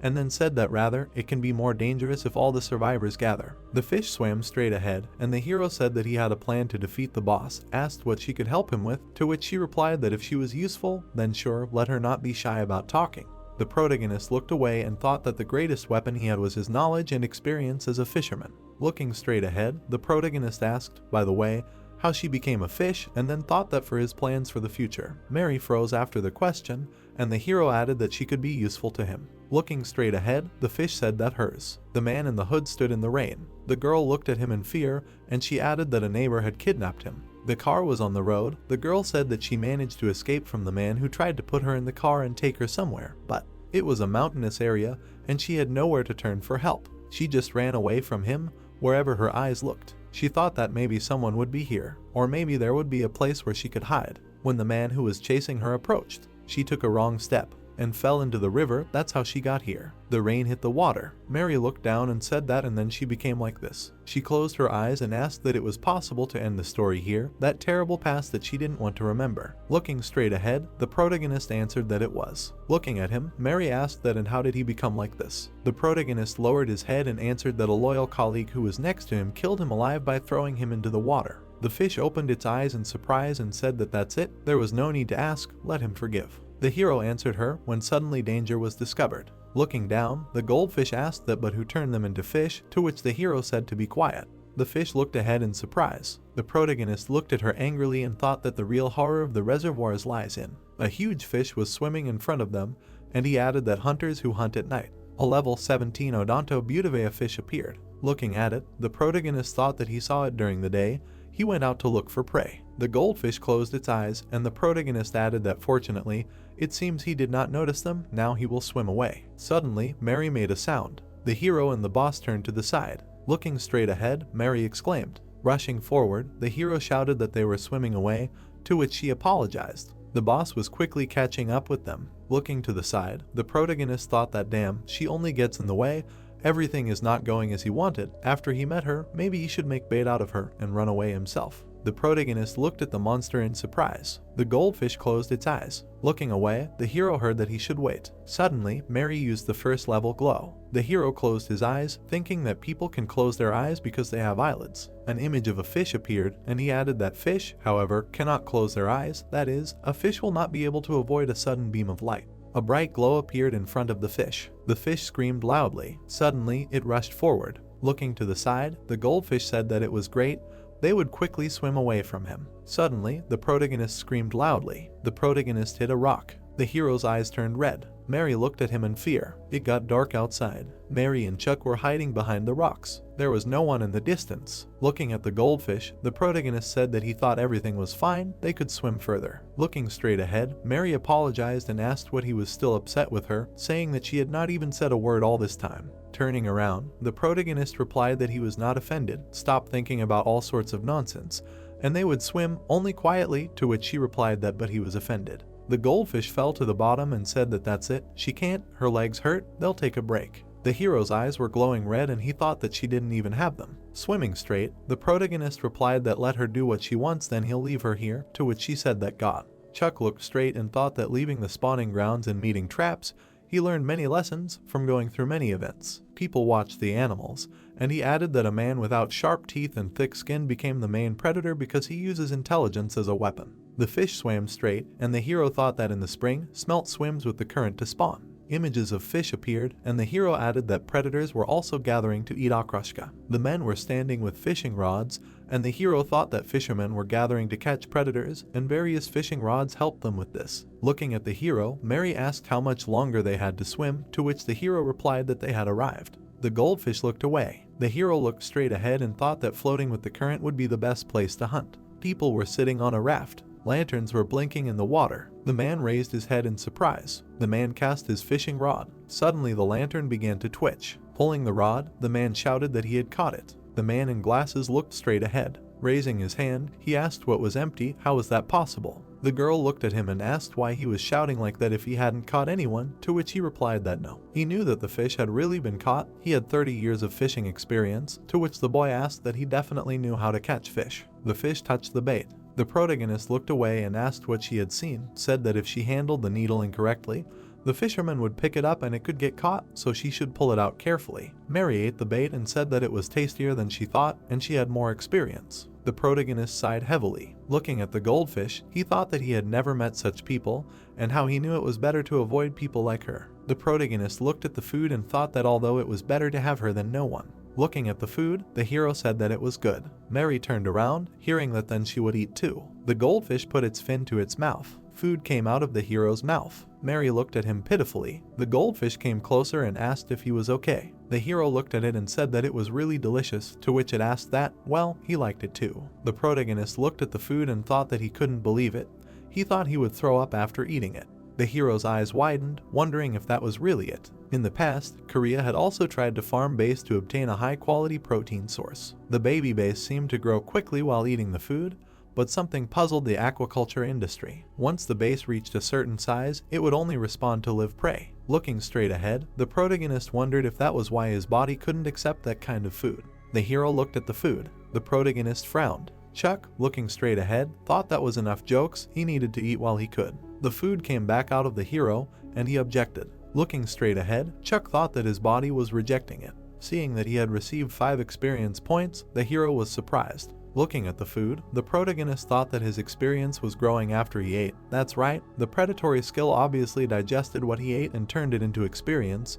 And then said that rather, it can be more dangerous if all the survivors gather. The fish swam straight ahead, and the hero said that he had a plan to defeat the boss, asked what she could help him with, to which she replied that if she was useful, then sure, let her not be shy about talking. The protagonist looked away and thought that the greatest weapon he had was his knowledge and experience as a fisherman. Looking straight ahead, the protagonist asked, by the way, how she became a fish, and then thought that for his plans for the future. Mary froze after the question, and the hero added that she could be useful to him. Looking straight ahead, the fish said that hers. The man in the hood stood in the rain. The girl looked at him in fear, and she added that a neighbor had kidnapped him. The car was on the road. The girl said that she managed to escape from the man who tried to put her in the car and take her somewhere, but it was a mountainous area, and she had nowhere to turn for help. She just ran away from him, wherever her eyes looked. She thought that maybe someone would be here, or maybe there would be a place where she could hide. When the man who was chasing her approached, she took a wrong step and fell into the river. That's how she got here. The rain hit the water. Mary looked down and said that, and then she became like this. She closed her eyes and asked that it was possible to end the story here, that terrible past that she didn't want to remember. Looking straight ahead, the protagonist answered that it was. Looking at him, Mary asked that and how did he become like this? The protagonist lowered his head and answered that a loyal colleague who was next to him killed him alive by throwing him into the water. The fish opened its eyes in surprise and said that that's it, there was no need to ask, let him forgive. The hero answered her when suddenly danger was discovered. Looking down, the goldfish asked that but who turned them into fish, to which the hero said to be quiet. The fish looked ahead in surprise. The protagonist looked at her angrily and thought that the real horror of the reservoirs lies in. A huge fish was swimming in front of them, and he added that hunters who hunt at night. A level 17 Odonto Butavea fish appeared. Looking at it, the protagonist thought that he saw it during the day. He went out to look for prey. The goldfish closed its eyes, and the protagonist added that fortunately, it seems he did not notice them, now he will swim away. Suddenly, Mary made a sound. The hero and the boss turned to the side. Looking straight ahead, Mary exclaimed. Rushing forward, the hero shouted that they were swimming away, to which she apologized. The boss was quickly catching up with them. Looking to the side, the protagonist thought that damn, she only gets in the way, everything is not going as he wanted. After he met her, maybe he should make bait out of her and run away himself. The protagonist looked at the monster in surprise. The goldfish closed its eyes. Looking away, the hero heard that he should wait. Suddenly, Mary used the first level glow. The hero closed his eyes, thinking that people can close their eyes because they have eyelids. An image of a fish appeared, and he added that fish, however, cannot close their eyes. That is, a fish will not be able to avoid a sudden beam of light. A bright glow appeared in front of the fish. The fish screamed loudly. Suddenly, it rushed forward. Looking to the side, the goldfish said that it was great, they would quickly swim away from him. Suddenly, the protagonist screamed loudly. The protagonist hit a rock. The hero's eyes turned red. Mary looked at him in fear. It got dark outside. Mary and Chuck were hiding behind the rocks. There was no one in the distance. Looking at the goldfish, the protagonist said that he thought everything was fine, they could swim further. Looking straight ahead, Mary apologized and asked what he was still upset with her, saying that she had not even said a word all this time. Turning around, the protagonist replied that he was not offended, stopped thinking about all sorts of nonsense, and they would swim only quietly, to which she replied that but he was offended. The goldfish fell to the bottom and said that that's it, she can't, her legs hurt, they'll take a break. The hero's eyes were glowing red and he thought that she didn't even have them. Swimming straight, the protagonist replied that let her do what she wants, then he'll leave her here, to which she said that God. Chuck looked straight and thought that leaving the spawning grounds and meeting traps, he learned many lessons from going through many events. People watched the animals, and he added that a man without sharp teeth and thick skin became the main predator because he uses intelligence as a weapon. The fish swam straight, and the hero thought that in the spring, smelt swims with the current to spawn. Images of fish appeared, and the hero added that predators were also gathering to eat okroshka. The men were standing with fishing rods, and the hero thought that fishermen were gathering to catch predators, and various fishing rods helped them with this. Looking at the hero, Mary asked how much longer they had to swim, to which the hero replied that they had arrived. The goldfish looked away. The hero looked straight ahead and thought that floating with the current would be the best place to hunt. People were sitting on a raft. Lanterns were blinking in the water. The man raised his head in surprise. The man cast his fishing rod. Suddenly the lantern began to twitch. Pulling the rod, the man shouted that he had caught it. The man in glasses looked straight ahead. Raising his hand, he asked what was empty, how was that possible? The girl looked at him and asked why he was shouting like that if he hadn't caught anyone, to which he replied that no. He knew that the fish had really been caught. He had 30 years of fishing experience, to which the boy asked that he definitely knew how to catch fish. The fish touched the bait. The protagonist looked away and asked what she had seen, said that if she handled the needle incorrectly, the fisherman would pick it up and it could get caught, so she should pull it out carefully. Mary ate the bait and said that it was tastier than she thought and she had more experience. The protagonist sighed heavily. Looking at the goldfish, he thought that he had never met such people and how he knew it was better to avoid people like her. The protagonist looked at the food and thought that although it was better to have her than no one. Looking at the food, the hero said that it was good. Mary turned around, hearing that then she would eat too. The goldfish put its fin to its mouth. Food came out of the hero's mouth. Mary looked at him pitifully. The goldfish came closer and asked if he was okay. The hero looked at it and said that it was really delicious, to which it asked that, well, he liked it too. The protagonist looked at the food and thought that he couldn't believe it. He thought he would throw up after eating it. The hero's eyes widened, wondering if that was really it. In the past, Korea had also tried to farm base to obtain a high-quality protein source. The baby base seemed to grow quickly while eating the food, but something puzzled the aquaculture industry. Once the base reached a certain size, it would only respond to live prey. Looking straight ahead, the protagonist wondered if that was why his body couldn't accept that kind of food. The hero looked at the food. The protagonist frowned. Chuck, looking straight ahead, thought that was enough jokes, he needed to eat while he could. The food came back out of the hero, and he objected. Looking straight ahead, Chuck thought that his body was rejecting it. Seeing that he had received 5 experience points, the hero was surprised. Looking at the food, the protagonist thought that his experience was growing after he ate. That's right, the predatory skill obviously digested what he ate and turned it into experience.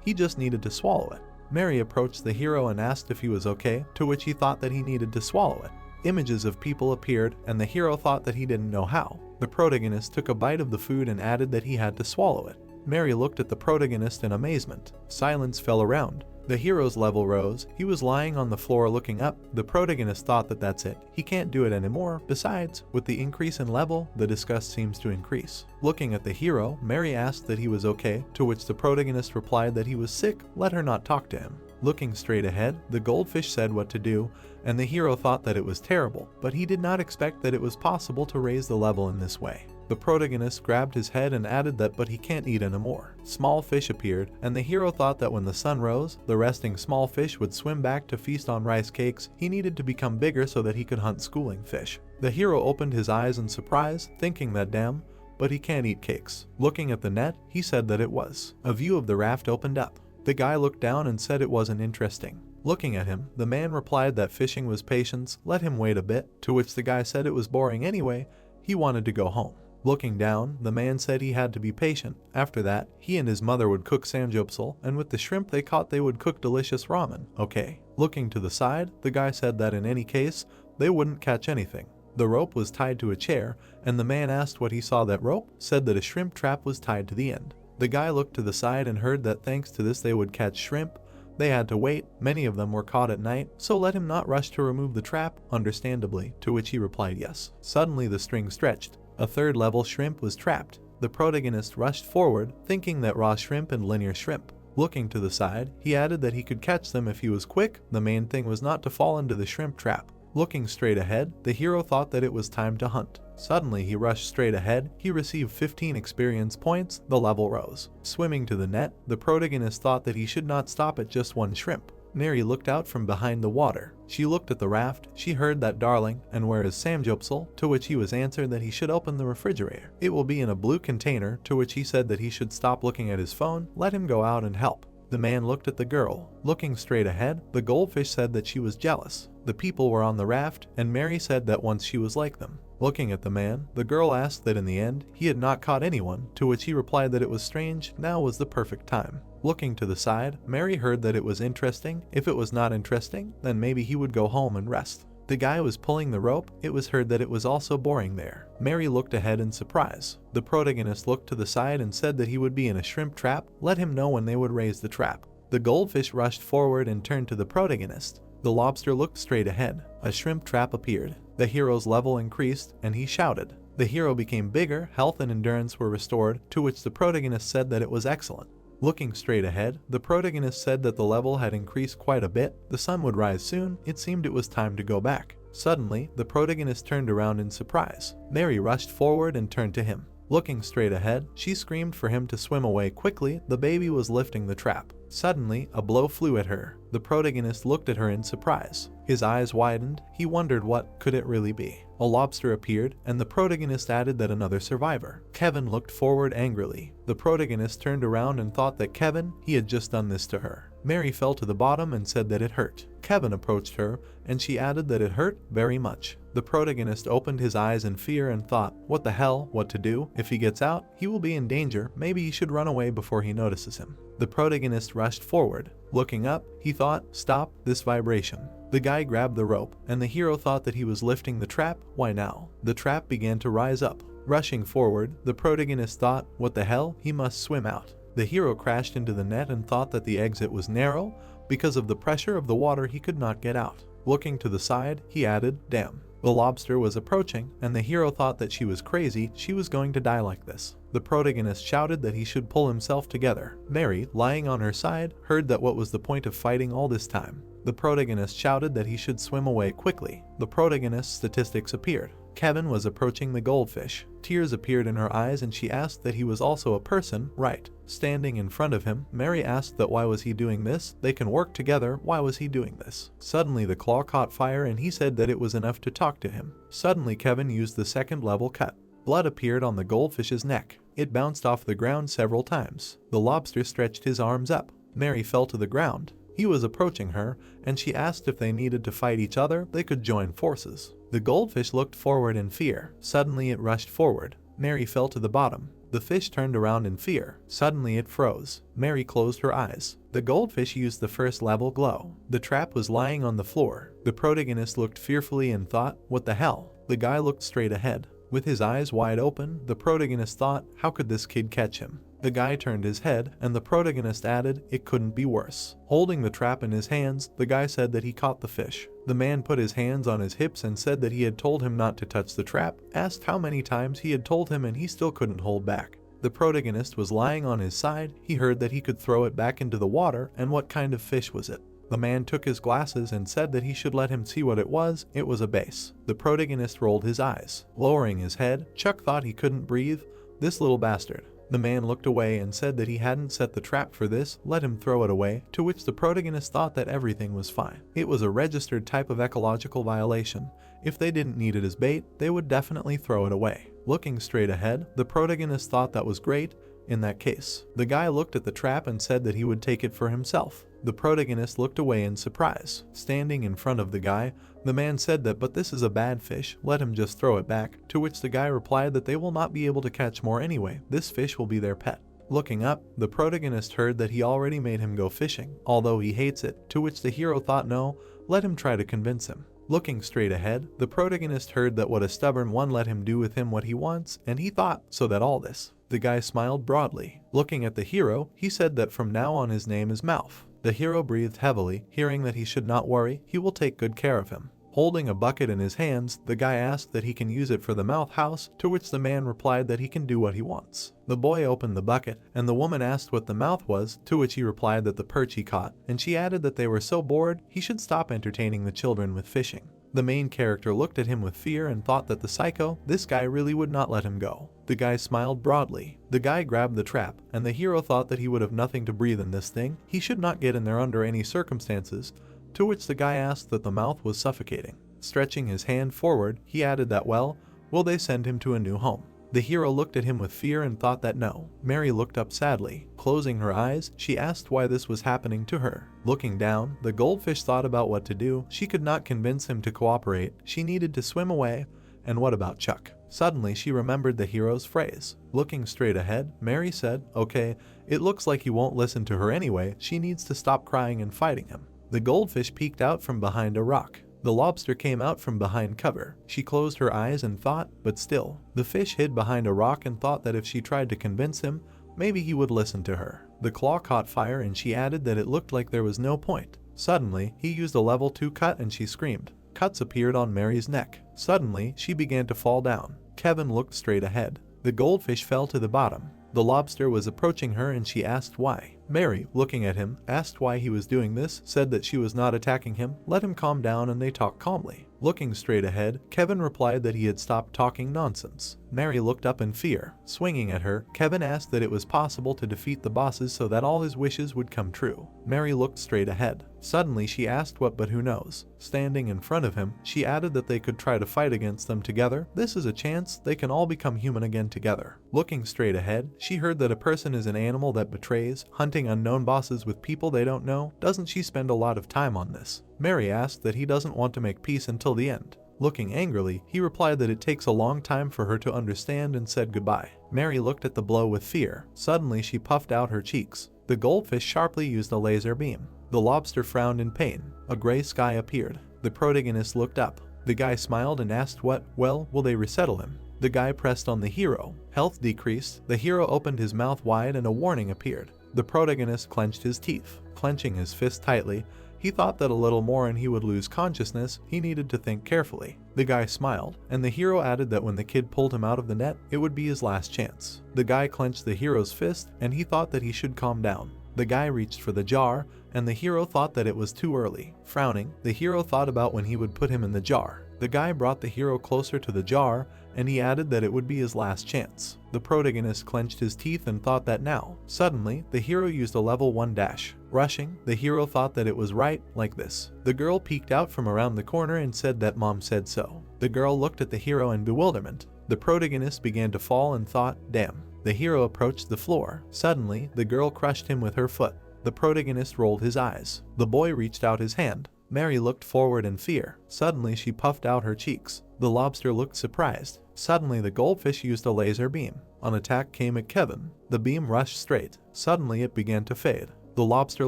He just needed to swallow it. Mary approached the hero and asked if he was okay, to which he thought that he needed to swallow it. Images of people appeared, and the hero thought that he didn't know how. The protagonist took a bite of the food and added that he had to swallow it. Mary looked at the protagonist in amazement. Silence fell around. The hero's level rose. He was lying on the floor looking up. The protagonist thought that that's it. He can't do it anymore. Besides, with the increase in level, the disgust seems to increase. Looking at the hero, Mary asked that he was okay, to which the protagonist replied that he was sick, let her not talk to him. Looking straight ahead, the goldfish said what to do, and the hero thought that it was terrible, but he did not expect that it was possible to raise the level in this way. The protagonist grabbed his head and added that but he can't eat anymore. Small fish appeared, and the hero thought that when the sun rose, the resting small fish would swim back to feast on rice cakes. He needed to become bigger so that he could hunt schooling fish. The hero opened his eyes in surprise, thinking that damn, but he can't eat cakes. Looking at the net, he said that it was. A view of the raft opened up. The guy looked down and said it wasn't interesting. Looking at him, the man replied that fishing was patience, let him wait a bit, to which the guy said it was boring anyway, he wanted to go home. Looking down, the man said he had to be patient. After that, he and his mother would cook samgyeopsal, and with the shrimp they caught they would cook delicious ramen. Okay. Looking to the side, the guy said that in any case, they wouldn't catch anything. The rope was tied to a chair, and the man asked what he saw that rope, said that a shrimp trap was tied to the end. The guy looked to the side and heard that thanks to this they would catch shrimp. They had to wait, many of them were caught at night, so let him not rush to remove the trap, understandably, to which he replied yes. Suddenly the string stretched. A third-level shrimp was trapped. The protagonist rushed forward, thinking that raw shrimp and linear shrimp. Looking to the side, he added that he could catch them if he was quick. The main thing was not to fall into the shrimp trap. Looking straight ahead, the hero thought that it was time to hunt. Suddenly he rushed straight ahead. He received 15 experience points. The level rose. Swimming to the net, the protagonist thought that he should not stop at just one shrimp. Mary looked out from behind the water. She looked at the raft. She heard that darling, and where is Samjopsal? To which he was answered that he should open the refrigerator. It will be in a blue container, to which he said that he should stop looking at his phone, let him go out and help. The man looked at the girl. Looking straight ahead, the goldfish said that she was jealous. The people were on the raft, and Mary said that once she was like them. Looking at the man, the girl asked that in the end, he had not caught anyone, to which he replied that it was strange, now was the perfect time. Looking to the side, Mary heard that it was interesting. If it was not interesting, then maybe he would go home and rest. The guy was pulling the rope. It was heard that it was also boring there. Mary looked ahead in surprise. The protagonist looked to the side and said that he would be in a shrimp trap. Let him know when they would raise the trap. The goldfish rushed forward and turned to the protagonist. The lobster looked straight ahead. A shrimp trap appeared. The hero's level increased, and he shouted. The hero became bigger, health and endurance were restored, to which the protagonist said that it was excellent. Looking straight ahead, the protagonist said that the level had increased quite a bit. The sun would rise soon. It seemed it was time to go back. Suddenly, the protagonist turned around in surprise. Mary rushed forward and turned to him. Looking straight ahead, she screamed for him to swim away quickly. The baby was lifting the trap. Suddenly, a blow flew at her. The protagonist looked at her in surprise. His eyes widened. He wondered what could it really be. A lobster appeared, and the protagonist added that another survivor. Kevin looked forward angrily. The protagonist turned around and thought that Kevin, he had just done this to her. Mary fell to the bottom and said that it hurt. Kevin approached her, and she added that it hurt very much. The protagonist opened his eyes in fear and thought, what the hell, what to do? If he gets out, he will be in danger. Maybe he should run away before he notices him. The protagonist rushed forward. Looking up, he thought, stop this vibration. The guy grabbed the rope, and the hero thought that he was lifting the trap. Why now? The trap began to rise up. Rushing forward, the protagonist thought, what the hell? He must swim out. The hero crashed into the net and thought that the exit was narrow. Because of the pressure of the water, he could not get out. Looking to the side, he added, damn. The lobster was approaching, and the hero thought that she was crazy. She was going to die like this. The protagonist shouted that he should pull himself together. Mary, lying on her side, heard that what was the point of fighting all this time. The protagonist shouted that he should swim away quickly. The protagonist's statistics appeared. Kevin was approaching the goldfish. Tears appeared in her eyes and she asked that he was also a person, right? Standing in front of him, Mary asked that why was he doing this? They can work together, why was he doing this? Suddenly the claw caught fire and he said that it was enough to talk to him. Suddenly Kevin used the second level cut. Blood appeared on the goldfish's neck. It bounced off the ground several times. The lobster stretched his arms up. Mary fell to the ground. He was approaching her, and she asked if they needed to fight each other, they could join forces. The goldfish looked forward in fear. Suddenly it rushed forward. Mary fell to the bottom. The fish turned around in fear. Suddenly it froze. Mary closed her eyes. The goldfish used the first level glow. The trap was lying on the floor. The protagonist looked fearfully and thought, what the hell? The guy looked straight ahead. With his eyes wide open, the protagonist thought, how could this kid catch him? The guy turned his head, and the protagonist added, it couldn't be worse. Holding the trap in his hands, the guy said that he caught the fish. The man put his hands on his hips and said that he had told him not to touch the trap, asked how many times he had told him and he still couldn't hold back. The protagonist was lying on his side. He heard that he could throw it back into the water, and what kind of fish was it? The man took his glasses and said that he should let him see what it was. It was a bass. The protagonist rolled his eyes. Lowering his head, Chuck thought he couldn't breathe. This little bastard. The man looked away and said that he hadn't set the trap for this, let him throw it away, to which the protagonist thought that everything was fine. It was a registered type of ecological violation. If they didn't need it as bait, they would definitely throw it away. Looking straight ahead, the protagonist thought that was great. In that case, the guy looked at the trap and said that he would take it for himself. The protagonist looked away in surprise. Standing in front of the guy, the man said that, but this is a bad fish, let him just throw it back, to which the guy replied that they will not be able to catch more anyway, this fish will be their pet. Looking up, the protagonist heard that he already made him go fishing, although he hates it, to which the hero thought no, let him try to convince him. Looking straight ahead, the protagonist heard that what a stubborn one let him do with him what he wants, and he thought, so that all this. The guy smiled broadly. Looking at the hero, he said that from now on his name is Mouth. The hero breathed heavily, hearing that he should not worry, he will take good care of him. Holding a bucket in his hands, the guy asked that he can use it for the Mouth house, to which the man replied that he can do what he wants. The boy opened the bucket, and the woman asked what the mouth was, to which he replied that the perch he caught, and she added that they were so bored, he should stop entertaining the children with fishing. The main character looked at him with fear and thought that the psycho, this guy really would not let him go. The guy smiled broadly. The guy grabbed the trap, and the hero thought that he would have nothing to breathe in this thing, he should not get in there under any circumstances, to which the guy asked that the mouth was suffocating. Stretching his hand forward, he added that well, will they send him to a new home? The hero looked at him with fear and thought that no. Mary looked up sadly. Closing her eyes, she asked why this was happening to her. Looking down, the goldfish thought about what to do. She could not convince him to cooperate. She needed to swim away. And what about Chuck? Suddenly she remembered the hero's phrase. Looking straight ahead, Mary said, okay, it looks like he won't listen to her anyway. She needs to stop crying and fighting him. The goldfish peeked out from behind a rock. The lobster came out from behind cover. She closed her eyes and thought, but still. The fish hid behind a rock and thought that if she tried to convince him, maybe he would listen to her. The claw caught fire and she added that it looked like there was no point. Suddenly, he used a level 2 cut and she screamed. Cuts appeared on Mary's neck. Suddenly, she began to fall down. Kevin looked straight ahead. The goldfish fell to the bottom. The lobster was approaching her and she asked why. Mary, looking at him, asked why he was doing this, said that she was not attacking him, let him calm down, and they talked calmly. Looking straight ahead, Kevin replied that he had stopped talking nonsense. Mary looked up in fear. Swinging at her, Kevin asked that it was possible to defeat the bosses so that all his wishes would come true. Mary looked straight ahead. Suddenly she asked what, but who knows. Standing in front of him, she added that they could try to fight against them together. This is a chance, they can all become human again together. Looking straight ahead, she heard that a person is an animal that betrays, hunting unknown bosses with people they don't know. Doesn't she spend a lot of time on this? Mary asked that he doesn't want to make peace until the end. Looking angrily, he replied that it takes a long time for her to understand and said goodbye. Mary looked at the blow with fear. Suddenly she puffed out her cheeks. The goldfish sharply used a laser beam. The lobster frowned in pain. A gray sky appeared. The protagonist looked up. The guy smiled and asked what, well, will they resettle him? The guy pressed on the hero. Health decreased. The hero opened his mouth wide and a warning appeared. The protagonist clenched his teeth. Clenching his fist tightly, he thought that a little more and he would lose consciousness. He needed to think carefully. The guy smiled, and the hero added that when the kid pulled him out of the net, it would be his last chance. The guy clenched the hero's fist, and he thought that he should calm down. The guy reached for the jar, and the hero thought that it was too early. Frowning, the hero thought about when he would put him in the jar. The guy brought the hero closer to the jar, and he added that it would be his last chance. The protagonist clenched his teeth and thought that now. Suddenly, the hero used a level 1 dash. Rushing, the hero thought that it was right, like this. The girl peeked out from around the corner and said that mom said so. The girl looked at the hero in bewilderment. The protagonist began to fall and thought, damn. The hero approached the floor. Suddenly, the girl crushed him with her foot. The protagonist rolled his eyes. The boy reached out his hand. Mary looked forward in fear. Suddenly she puffed out her cheeks. The lobster looked surprised. Suddenly the goldfish used a laser beam. An attack came at Kevin. The beam rushed straight. Suddenly it began to fade. The lobster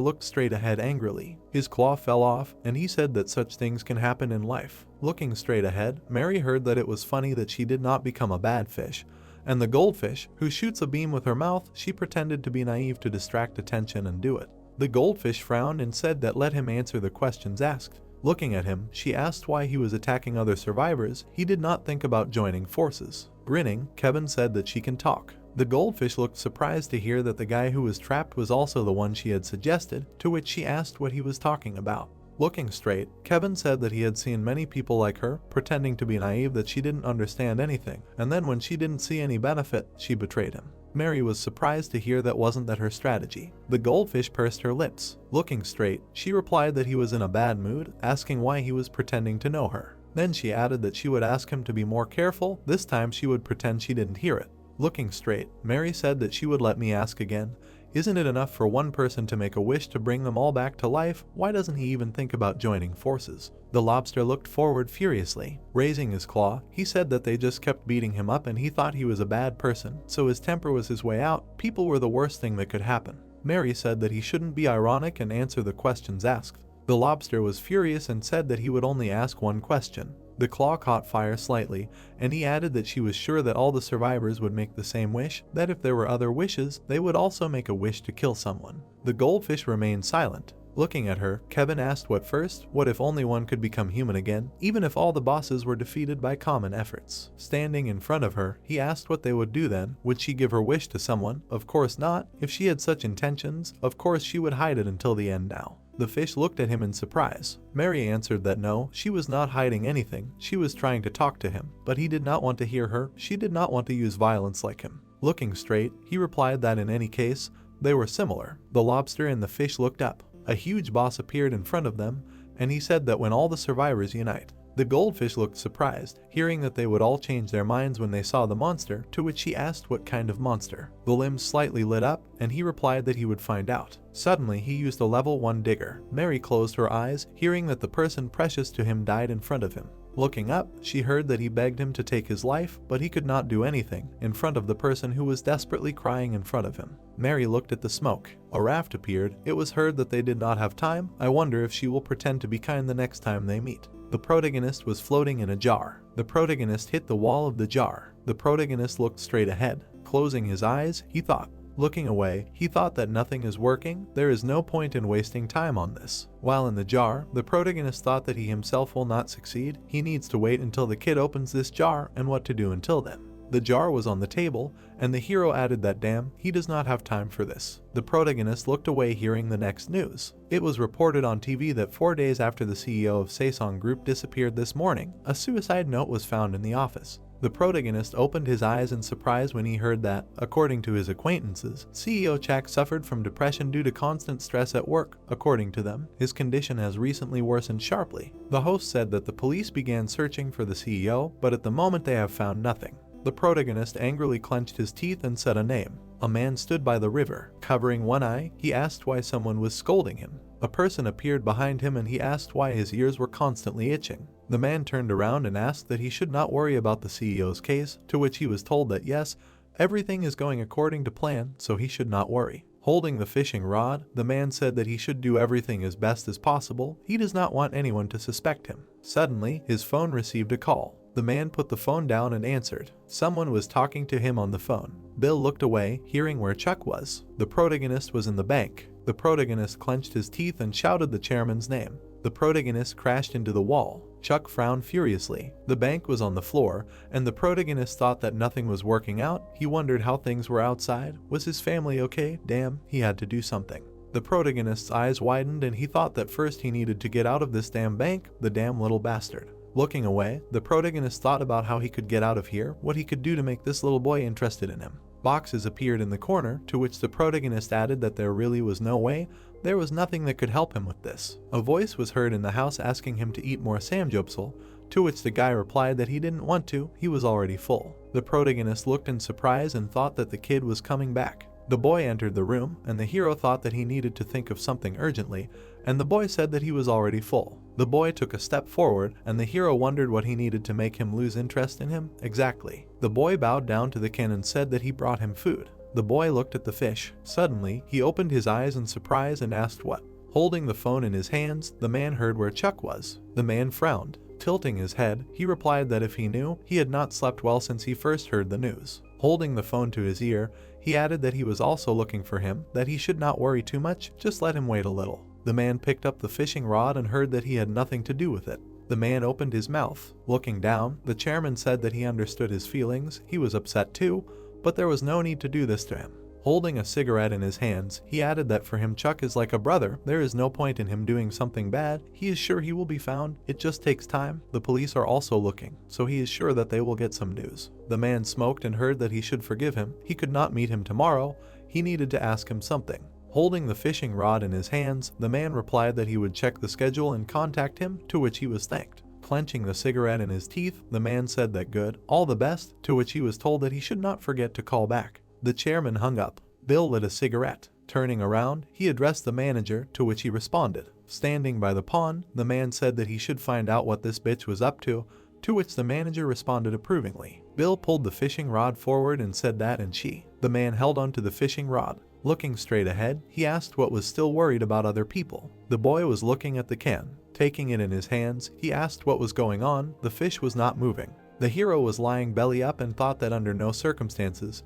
looked straight ahead angrily. His claw fell off, and he said that such things can happen in life. Looking straight ahead, Mary heard that it was funny that she did not become a bad fish. And the goldfish, who shoots a beam with her mouth, she pretended to be naive to distract attention and do it. The goldfish frowned and said that let him answer the questions asked. Looking at him, she asked why he was attacking other survivors. He did not think about joining forces. Grinning, Kevin said that she can talk. The goldfish looked surprised to hear that the guy who was trapped was also the one she had suggested, to which she asked what he was talking about. Looking straight, Kevin said that he had seen many people like her, pretending to be naive that she didn't understand anything, and then when she didn't see any benefit, she betrayed him. Mary was surprised to hear that wasn't her strategy. The goldfish pursed her lips. Looking straight, she replied that he was in a bad mood, asking why he was pretending to know her. Then she added that she would ask him to be more careful. This time she would pretend she didn't hear it. Looking straight, Mary said that she would let me ask again. Isn't it enough for one person to make a wish to bring them all back to life? Why doesn't he even think about joining forces? The lobster looked forward furiously. Raising his claw, he said that they just kept beating him up and he thought he was a bad person, so his temper was his way out. People were the worst thing that could happen. Mary said that he shouldn't be ironic and answer the questions asked. The lobster was furious and said that he would only ask one question. The claw caught fire slightly, and he added that she was sure that all the survivors would make the same wish, that if there were other wishes, they would also make a wish to kill someone. The goldfish remained silent. Looking at her, Kevin asked what first, what if only one could become human again, even if all the bosses were defeated by common efforts. Standing in front of her, he asked what they would do then. Would she give her wish to someone? Of course not. If she had such intentions, of course she would hide it until the end now. The fish looked at him in surprise. Mary answered that no, she was not hiding anything, she was trying to talk to him, but he did not want to hear her, she did not want to use violence like him. Looking straight, he replied that in any case, they were similar. The lobster and the fish looked up. A huge boss appeared in front of them, and he said that when all the survivors unite. The goldfish looked surprised, hearing that they would all change their minds when they saw the monster, to which he asked what kind of monster. The limbs slightly lit up, and he replied that he would find out. Suddenly, he used a level 1 digger. Mary closed her eyes, hearing that the person precious to him died in front of him. Looking up, she heard that he begged him to take his life, but he could not do anything in front of the person who was desperately crying in front of him. Mary looked at the smoke. A raft appeared. It was heard that they did not have time. I wonder if she will pretend to be kind the next time they meet. The protagonist was floating in a jar. The protagonist hit the wall of the jar. The protagonist looked straight ahead. Closing his eyes, he thought. Looking away, he thought that nothing is working, there is no point in wasting time on this. While in the jar, the protagonist thought that he himself will not succeed, he needs to wait until the kid opens this jar and what to do until then. The jar was on the table, and the hero added that damn, he does not have time for this. The protagonist looked away hearing the next news. It was reported on TV that 4 days after the CEO of Saesong Group disappeared this morning, a suicide note was found in the office. The protagonist opened his eyes in surprise when he heard that, according to his acquaintances, CEO Chak suffered from depression due to constant stress at work. According to them, his condition has recently worsened sharply. The host said that the police began searching for the CEO, but at the moment they have found nothing. The protagonist angrily clenched his teeth and said a name. A man stood by the river. Covering one eye, he asked why someone was scolding him. A person appeared behind him and he asked why his ears were constantly itching. The man turned around and asked that he should not worry about the CEO's case, to which he was told that yes, everything is going according to plan, so he should not worry. Holding the fishing rod, the man said that he should do everything as best as possible. He does not want anyone to suspect him. Suddenly, his phone received a call. The man put the phone down and answered. Someone was talking to him on the phone. Bill looked away, hearing where Chuck was. The protagonist was in the bank. The protagonist clenched his teeth and shouted the chairman's name. The protagonist crashed into the wall. Chuck frowned furiously. The bank was on the floor, and the protagonist thought that nothing was working out. He wondered how things were outside. Was his family okay? Damn, he had to do something. The protagonist's eyes widened and he thought that first he needed to get out of this damn bank, the damn little bastard. Looking away, the protagonist thought about how he could get out of here, what he could do to make this little boy interested in him. Boxes appeared in the corner, to which the protagonist added that there really was no way, there was nothing that could help him with this. A voice was heard in the house asking him to eat more samgyeopsal, to which the guy replied that he didn't want to, he was already full. The protagonist looked in surprise and thought that the kid was coming back. The boy entered the room, and the hero thought that he needed to think of something urgently, and the boy said that he was already full. The boy took a step forward, and the hero wondered what he needed to make him lose interest in him. Exactly. The boy bowed down to the king and said that he brought him food. The boy looked at the fish. Suddenly, he opened his eyes in surprise and asked what. Holding the phone in his hands, the man heard where Chuck was. The man frowned. Tilting his head, he replied that if he knew, he had not slept well since he first heard the news. Holding the phone to his ear, he added that he was also looking for him, that he should not worry too much, just let him wait a little. The man picked up the fishing rod and heard that he had nothing to do with it. The man opened his mouth. Looking down, the chairman said that he understood his feelings, he was upset too, but there was no need to do this to him. Holding a cigarette in his hands, he added that for him Chuck is like a brother, there is no point in him doing something bad, he is sure he will be found, it just takes time, the police are also looking, so he is sure that they will get some news. The man smoked and heard that he should forgive him, he could not meet him tomorrow, he needed to ask him something. Holding the fishing rod in his hands, the man replied that he would check the schedule and contact him, to which he was thanked. Clenching the cigarette in his teeth, the man said that good, all the best, to which he was told that he should not forget to call back. The chairman hung up. Bill lit a cigarette. Turning around, he addressed the manager, to which he responded. Standing by the pond, the man said that he should find out what this bitch was up to which the manager responded approvingly. Bill pulled the fishing rod forward and said that and she. The man held onto the fishing rod. Looking straight ahead, he asked what was still worried about other people. The boy was looking at the can. Taking it in his hands, he asked what was going on. The fish was not moving. The hero was lying belly up and thought that under no circumstances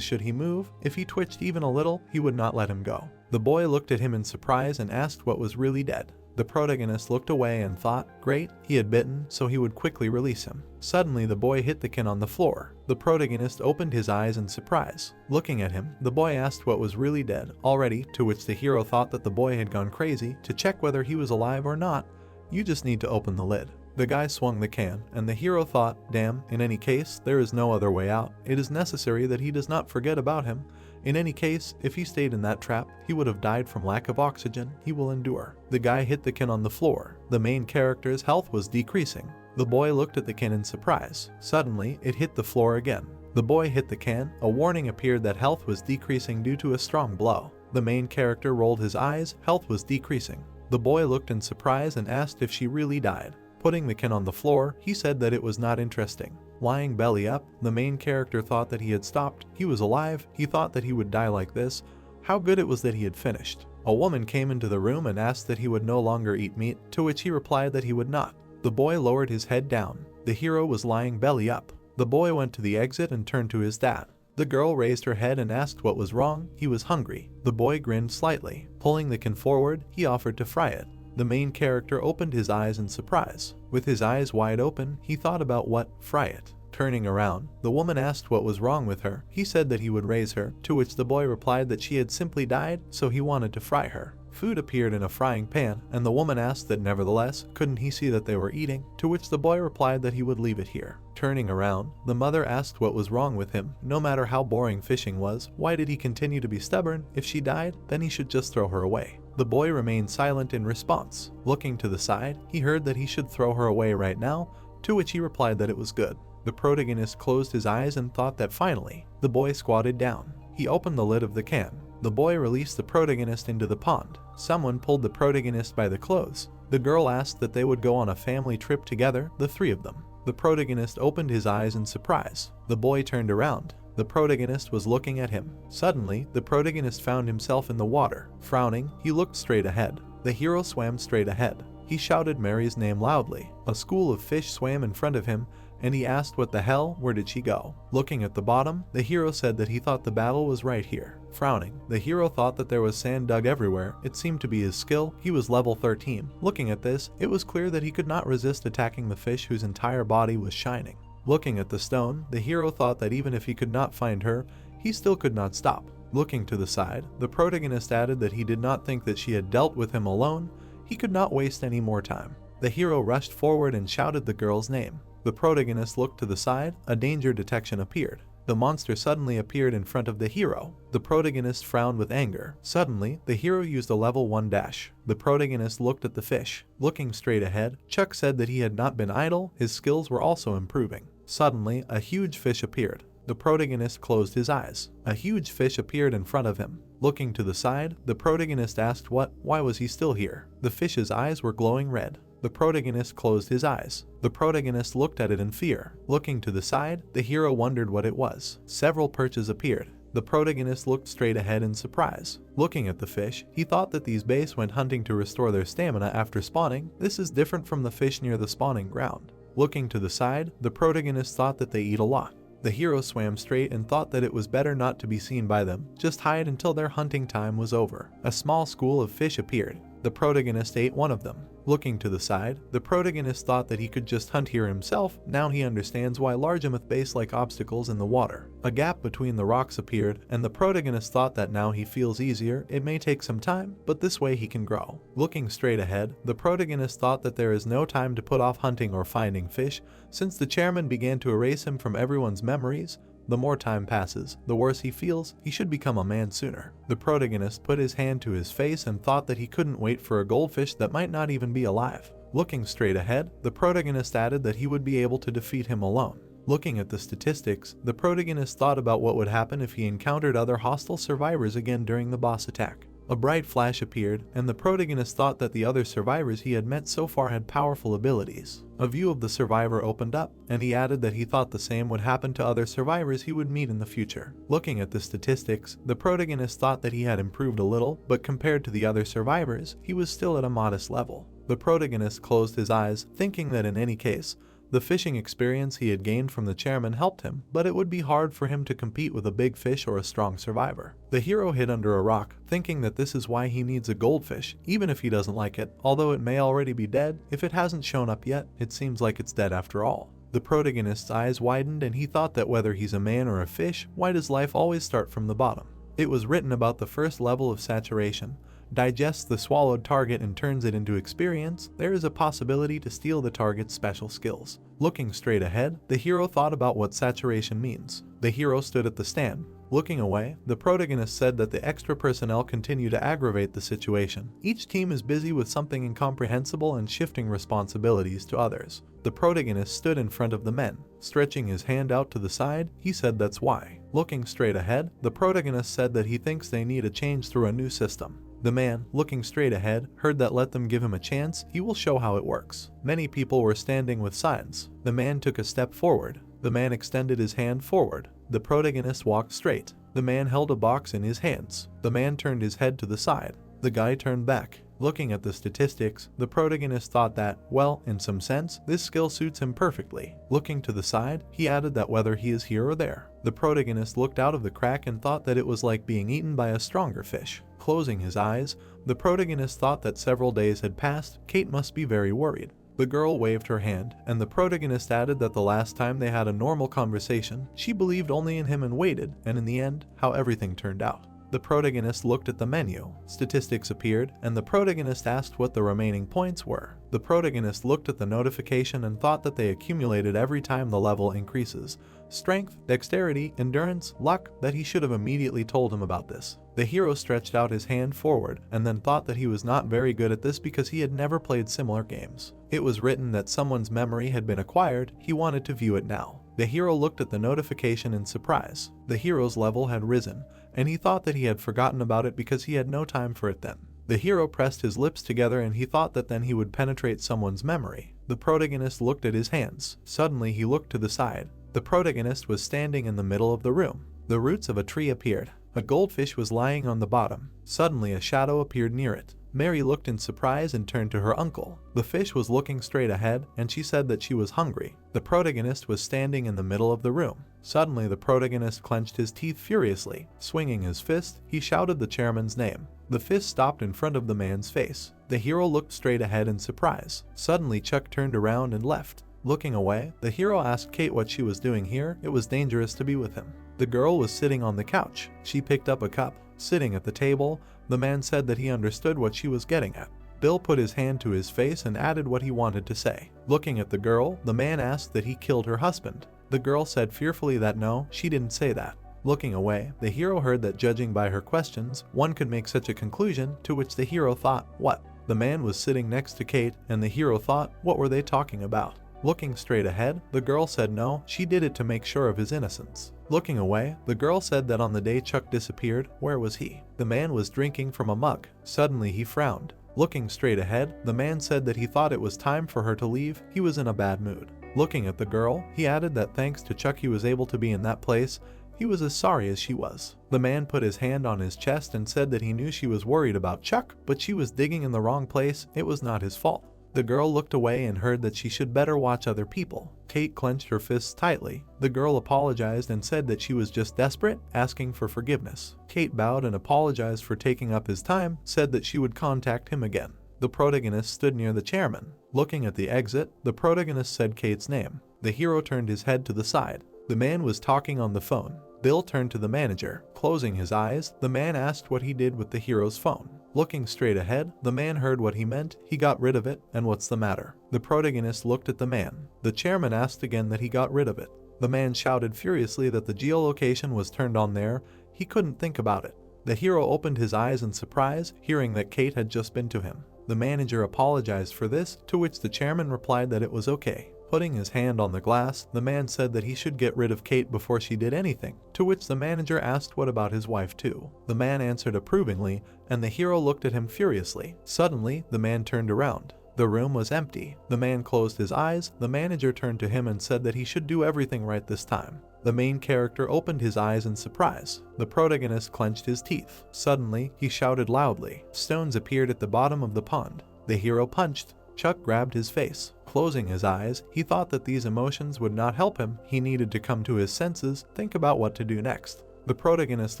should he move. If he twitched even a little, he would not let him go. The boy looked at him in surprise and asked what was really dead. The protagonist looked away and thought, great, he had bitten, so he would quickly release him. Suddenly the boy hit the can on the floor. The protagonist opened his eyes in surprise. Looking at him, the boy asked what was really dead already, to which the hero thought that the boy had gone crazy. To check whether he was alive or not, you just need to open the lid. The guy swung the can, and the hero thought, damn, in any case, there is no other way out. It is necessary that he does not forget about him. In any case, if he stayed in that trap, he would have died from lack of oxygen. He will endure. The guy hit the can on the floor. The main character's health was decreasing. The boy looked at the can in surprise. Suddenly, it hit the floor again. The boy hit the can. A warning appeared that health was decreasing due to a strong blow. The main character rolled his eyes. Health was decreasing. The boy looked in surprise and asked if she really died. Putting the can on the floor, he said that it was not interesting. Lying belly up, the main character thought that he had stopped. He was alive. He thought that he would die like this. How good it was that he had finished. A woman came into the room and asked that he would no longer eat meat, to which he replied that he would not. The boy lowered his head down. The hero was lying belly up. The boy went to the exit and turned to his dad. The girl raised her head and asked what was wrong. He was hungry. The boy grinned slightly. Pulling the can forward, he offered to fry it. The main character opened his eyes in surprise. With his eyes wide open, he thought about what, fry it. Turning around, the woman asked what was wrong with her. He said that he would raise her, to which the boy replied that she had simply died, so he wanted to fry her. Food appeared in a frying pan, and the woman asked that nevertheless, couldn't he see that they were eating, to which the boy replied that he would leave it here. Turning around, the mother asked what was wrong with him. No matter how boring fishing was, why did he continue to be stubborn? If she died, then he should just throw her away. The boy remained silent in response. Looking to the side, he heard that he should throw her away right now, to which he replied that it was good. The protagonist closed his eyes and thought that finally, the boy squatted down. He opened the lid of the can. The boy released the protagonist into the pond. Someone pulled the protagonist by the clothes. The girl asked that they would go on a family trip together, the three of them. The protagonist opened his eyes in surprise. The boy turned around. The protagonist was looking at him. Suddenly, the protagonist found himself in the water. Frowning, he looked straight ahead. The hero swam straight ahead. He shouted Mary's name loudly. A school of fish swam in front of him, and he asked what the hell, where did she go? Looking at the bottom, the hero said that he thought the battle was right here. Frowning, the hero thought that there was sand dug everywhere. It seemed to be his skill. He was level 13. Looking at this, it was clear that he could not resist attacking the fish whose entire body was shining. Looking at the stone, the hero thought that even if he could not find her, he still could not stop. Looking to the side, the protagonist added that he did not think that she had dealt with him alone. He could not waste any more time. The hero rushed forward and shouted the girl's name. The protagonist looked to the side. A danger detection appeared. The monster suddenly appeared in front of the hero. The protagonist frowned with anger. Suddenly, the hero used a level 1 dash. The protagonist looked at the fish. Looking straight ahead, Chuck said that he had not been idle. His skills were also improving. Suddenly, a huge fish appeared. The protagonist closed his eyes. A huge fish appeared in front of him. Looking to the side, the protagonist asked why was he still here? The fish's eyes were glowing red. The protagonist closed his eyes. The protagonist looked at it in fear. Looking to the side, the hero wondered what it was. Several perches appeared. The protagonist looked straight ahead in surprise. Looking at the fish, he thought that these bass went hunting to restore their stamina after spawning. This is different from the fish near the spawning ground. Looking to the side, the protagonist thought that they eat a lot. The hero swam straight and thought that it was better not to be seen by them. Just hide until their hunting time was over. A small school of fish appeared. The protagonist ate one of them. Looking to the side, the protagonist thought that he could just hunt here himself. Now he understands why large amethyst like obstacles in the water. A gap between the rocks appeared, and the protagonist thought that now he feels easier. It may take some time, but this way he can grow. Looking straight ahead, the protagonist thought that there is no time to put off hunting or finding fish, since the chairman began to erase him from everyone's memories. The more time passes, the worse he feels. He should become a man sooner. The protagonist put his hand to his face and thought that he couldn't wait for a goldfish that might not even be alive. Looking straight ahead, the protagonist added that he would be able to defeat him alone. Looking at the statistics, the protagonist thought about what would happen if he encountered other hostile survivors again during the boss attack. A bright flash appeared, and the protagonist thought that the other survivors he had met so far had powerful abilities. A view of the survivor opened up, and he added that he thought the same would happen to other survivors he would meet in the future. Looking at the statistics, the protagonist thought that he had improved a little, but compared to the other survivors, he was still at a modest level. The protagonist closed his eyes, thinking that in any case, the fishing experience he had gained from the chairman helped him, but it would be hard for him to compete with a big fish or a strong survivor. The hero hid under a rock, thinking that this is why he needs a goldfish, even if he doesn't like it. Although it may already be dead, if it hasn't shown up yet, it seems like it's dead after all. The protagonist's eyes widened, and he thought that whether he's a man or a fish, why does life always start from the bottom? It was written about the first level of saturation. Digests the swallowed target and turns it into experience. There is a possibility to steal the target's special skills. Looking straight ahead, the hero thought about what saturation means. The hero stood at the stand. Looking away, the protagonist said that the extra personnel continue to aggravate the situation. Each team is busy with something incomprehensible and shifting responsibilities to others. The protagonist stood in front of the men. Stretching his hand out to the side, he said that's why. Looking straight ahead, the protagonist said that he thinks they need a change through a new system. The man, looking straight ahead, heard that let them give him a chance, he will show how it works. Many people were standing with signs. The man took a step forward. The man extended his hand forward. The protagonist walked straight. The man held a box in his hands. The man turned his head to the side. The guy turned back. Looking at the statistics, the protagonist thought that, well, in some sense, this skill suits him perfectly. Looking to the side, he added that whether he is here or there. The protagonist looked out of the crack and thought that it was like being eaten by a stronger fish. Closing his eyes, the protagonist thought that several days had passed. Kate must be very worried. The girl waved her hand, and the protagonist added that the last time they had a normal conversation, she believed only in him and waited, and in the end, how everything turned out. The protagonist looked at the menu. Statistics appeared, and the protagonist asked what the remaining points were. The protagonist looked at the notification and thought that they accumulated every time the level increases. Strength, dexterity, endurance, luck, that he should have immediately told him about this. The hero stretched out his hand forward, and then thought that he was not very good at this because he had never played similar games. It was written that someone's memory had been acquired. He wanted to view it now. The hero looked at the notification in surprise. The hero's level had risen, and he thought that he had forgotten about it because he had no time for it then. The hero pressed his lips together, and he thought that then he would penetrate someone's memory. The protagonist looked at his hands. Suddenly he looked to the side. The protagonist was standing in the middle of the room. The roots of a tree appeared. A goldfish was lying on the bottom. Suddenly a shadow appeared near it. Mary looked in surprise and turned to her uncle. The fish was looking straight ahead, and she said that she was hungry. The protagonist was standing in the middle of the room. Suddenly the protagonist clenched his teeth furiously. Swinging his fist, he shouted the chairman's name. The fist stopped in front of the man's face. The hero looked straight ahead in surprise. Suddenly Chuck turned around and left. Looking away, the hero asked Kate what she was doing here. It was dangerous to be with him. The girl was sitting on the couch. She picked up a cup. Sitting at the table, the man said that he understood what she was getting at. Bill put his hand to his face and added what he wanted to say. Looking at the girl, the man asked that he killed her husband. The girl said fearfully that no, she didn't say that. Looking away, the hero heard that judging by her questions, one could make such a conclusion, to which the hero thought, what? The man was sitting next to Kate, and the hero thought, what were they talking about? Looking straight ahead, the girl said no, she did it to make sure of his innocence. Looking away, the girl said that on the day Chuck disappeared, where was he? The man was drinking from a mug. Suddenly he frowned. Looking straight ahead, the man said that he thought it was time for her to leave. He was in a bad mood. Looking at the girl, he added that thanks to Chuck he was able to be in that place. He was as sorry as she was. The man put his hand on his chest and said that he knew she was worried about Chuck, but she was digging in the wrong place. It was not his fault. The girl looked away and heard that she should better watch other people. Kate clenched her fists tightly. The girl apologized and said that she was just desperate, asking for forgiveness. Kate bowed and apologized for taking up his time, said that she would contact him again. The protagonist stood near the chairman. Looking at the exit, the protagonist said Kate's name. The hero turned his head to the side. The man was talking on the phone. Bill turned to the manager. Closing his eyes, the man asked what he did with the hero's phone. Looking straight ahead, the man heard what he meant. He got rid of it, and what's the matter? The protagonist looked at the man. The chairman asked again that he got rid of it. The man shouted furiously that the geolocation was turned on there. He couldn't think about it. The hero opened his eyes in surprise, hearing that Kate had just been to him. The manager apologized for this, to which the chairman replied that it was okay. Putting his hand on the glass, the man said that he should get rid of Kate before she did anything, to which the manager asked what about his wife too. The man answered approvingly, and the hero looked at him furiously. Suddenly, the man turned around. The room was empty. The man closed his eyes. The manager turned to him and said that he should do everything right this time. The main character opened his eyes in surprise. The protagonist clenched his teeth. Suddenly, he shouted loudly. Stones appeared at the bottom of the pond. The hero punched. Chuck grabbed his face. Closing his eyes, he thought that these emotions would not help him. He needed to come to his senses, think about what to do next. The protagonist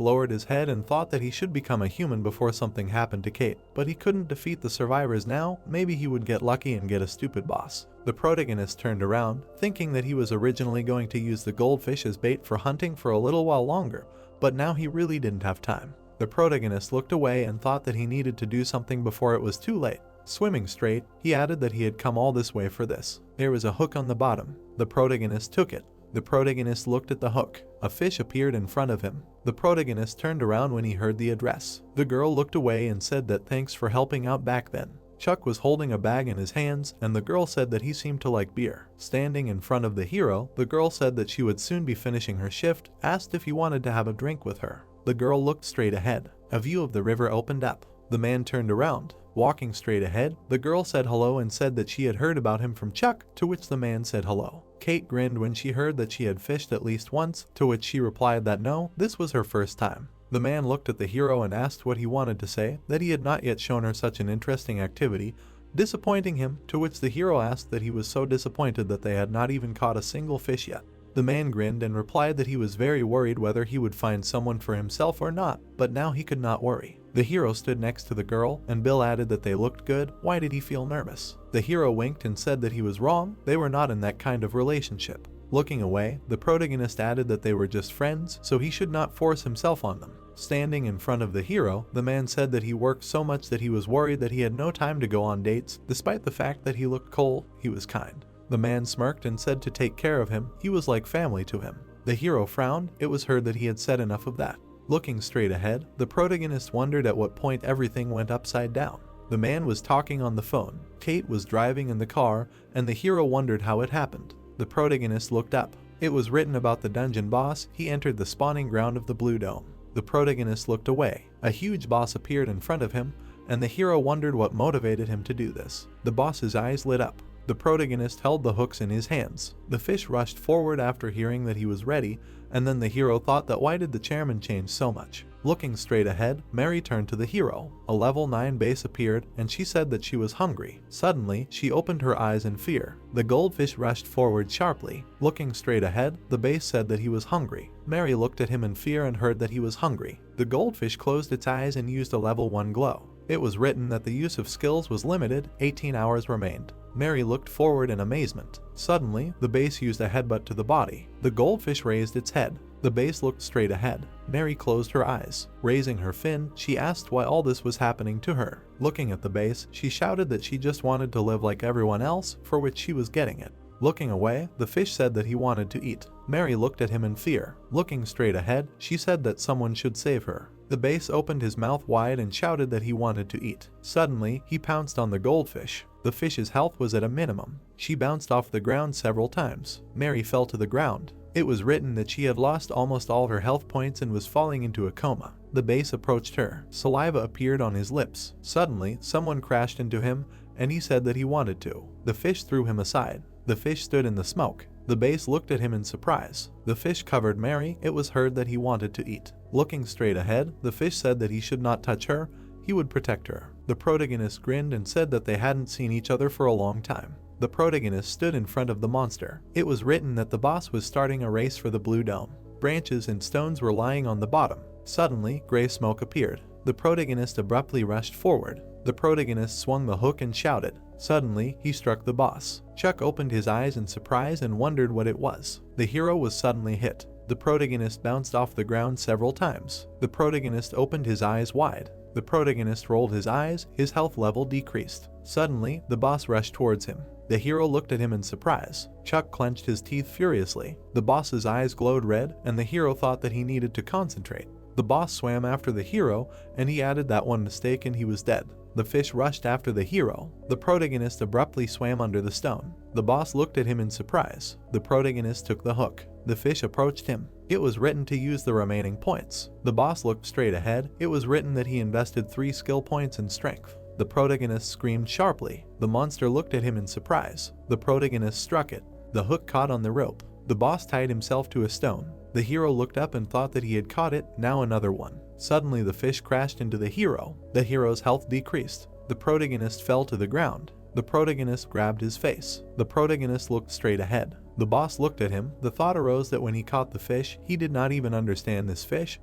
lowered his head and thought that he should become a human before something happened to Kate, but he couldn't defeat the survivors now. Maybe he would get lucky and get a stupid boss. The protagonist turned around, thinking that he was originally going to use the goldfish as bait for hunting for a little while longer, but now he really didn't have time. The protagonist looked away and thought that he needed to do something before it was too late. Swimming straight, he added that he had come all this way for this. There was a hook on the bottom. The protagonist took it. The protagonist looked at the hook. A fish appeared in front of him. The protagonist turned around when he heard the address. The girl looked away and said that thanks for helping out back then. Chuck was holding a bag in his hands, and the girl said that he seemed to like beer. Standing in front of the hero, the girl said that she would soon be finishing her shift, asked if he wanted to have a drink with her. The girl looked straight ahead. A view of the river opened up. The man turned around. Walking straight ahead, the girl said hello and said that she had heard about him from Chuck, to which the man said hello. Kate grinned when she heard that she had fished at least once, to which she replied that no, this was her first time. The man looked at the hero and asked what he wanted to say, that he had not yet shown her such an interesting activity, disappointing him, to which the hero asked that he was so disappointed that they had not even caught a single fish yet. The man grinned and replied that he was very worried whether he would find someone for himself or not, but now he could not worry. The hero stood next to the girl, and Bill added that they looked good. Why did he feel nervous? The hero winked and said that he was wrong, they were not in that kind of relationship. Looking away, the protagonist added that they were just friends, so he should not force himself on them. Standing in front of the hero, the man said that he worked so much that he was worried that he had no time to go on dates. Despite the fact that he looked cold, he was kind. The man smirked and said to take care of him, he was like family to him. The hero frowned. It was heard that he had said enough of that. Looking straight ahead, the protagonist wondered at what point everything went upside down. The man was talking on the phone. Kate was driving in the car, and the hero wondered how it happened. The protagonist looked up. It was written about the dungeon boss. He entered the spawning ground of the Blue Dome. The protagonist looked away. A huge boss appeared in front of him, and the hero wondered what motivated him to do this. The boss's eyes lit up. The protagonist held the hooks in his hands. The fish rushed forward after hearing that he was ready, and then the hero thought that why did the chairman change so much? Looking straight ahead, Mary turned to the hero. A level 9 base appeared, and she said that she was hungry. Suddenly, she opened her eyes in fear. The goldfish rushed forward sharply. Looking straight ahead, the base said that he was hungry. Mary looked at him in fear and heard that he was hungry. The goldfish closed its eyes and used a level 1 glow. It was written that the use of skills was limited. 18 hours remained. Mary looked forward in amazement. Suddenly, the base used a headbutt to the body. The goldfish raised its head. The base looked straight ahead. Mary closed her eyes. Raising her fin, she asked why all this was happening to her. Looking at the base, she shouted that she just wanted to live like everyone else, for which she was getting it. Looking away, the fish said that he wanted to eat. Mary looked at him in fear. Looking straight ahead, she said that someone should save her. The base opened his mouth wide and shouted that he wanted to eat. Suddenly, he pounced on the goldfish. The fish's health was at a minimum. She bounced off the ground several times. Mary fell to the ground. It was written that she had lost almost all her health points and was falling into a coma. The base approached her. Saliva appeared on his lips. Suddenly, someone crashed into him, and he said that he wanted to. The fish threw him aside. The fish stood in the smoke. The base looked at him in surprise. The fish covered Mary. It was heard that he wanted to eat. Looking straight ahead, the fish said that he should not touch her. He would protect her. The protagonist grinned and said that they hadn't seen each other for a long time. The protagonist stood in front of the monster. It was written that the boss was starting a race for the Blue Dome. Branches and stones were lying on the bottom. Suddenly, gray smoke appeared. The protagonist abruptly rushed forward. The protagonist swung the hook and shouted. Suddenly, he struck the boss. Chuck opened his eyes in surprise and wondered what it was. The hero was suddenly hit. The protagonist bounced off the ground several times. The protagonist opened his eyes wide. The protagonist rolled his eyes. His health level decreased. Suddenly, the boss rushed towards him. The hero looked at him in surprise. Chuck clenched his teeth furiously. The boss's eyes glowed red, and the hero thought that he needed to concentrate. The boss swam after the hero, and he added that one mistake and he was dead. The fish rushed after the hero. The protagonist abruptly swam under the stone. The boss looked at him in surprise. The protagonist took the hook. The fish approached him. It was written to use the remaining points. The boss looked straight ahead. It was written that he invested 3 skill points in strength. The protagonist screamed sharply. The monster looked at him in surprise. The protagonist struck it. The hook caught on the rope. The boss tied himself to a stone. The hero looked up and thought that he had caught it, now another one. Suddenly the fish crashed into the hero. The hero's health decreased. The protagonist fell to the ground. The protagonist grabbed his face. The protagonist looked straight ahead. The boss looked at him. The thought arose that when he caught the fish, he did not even understand this fish,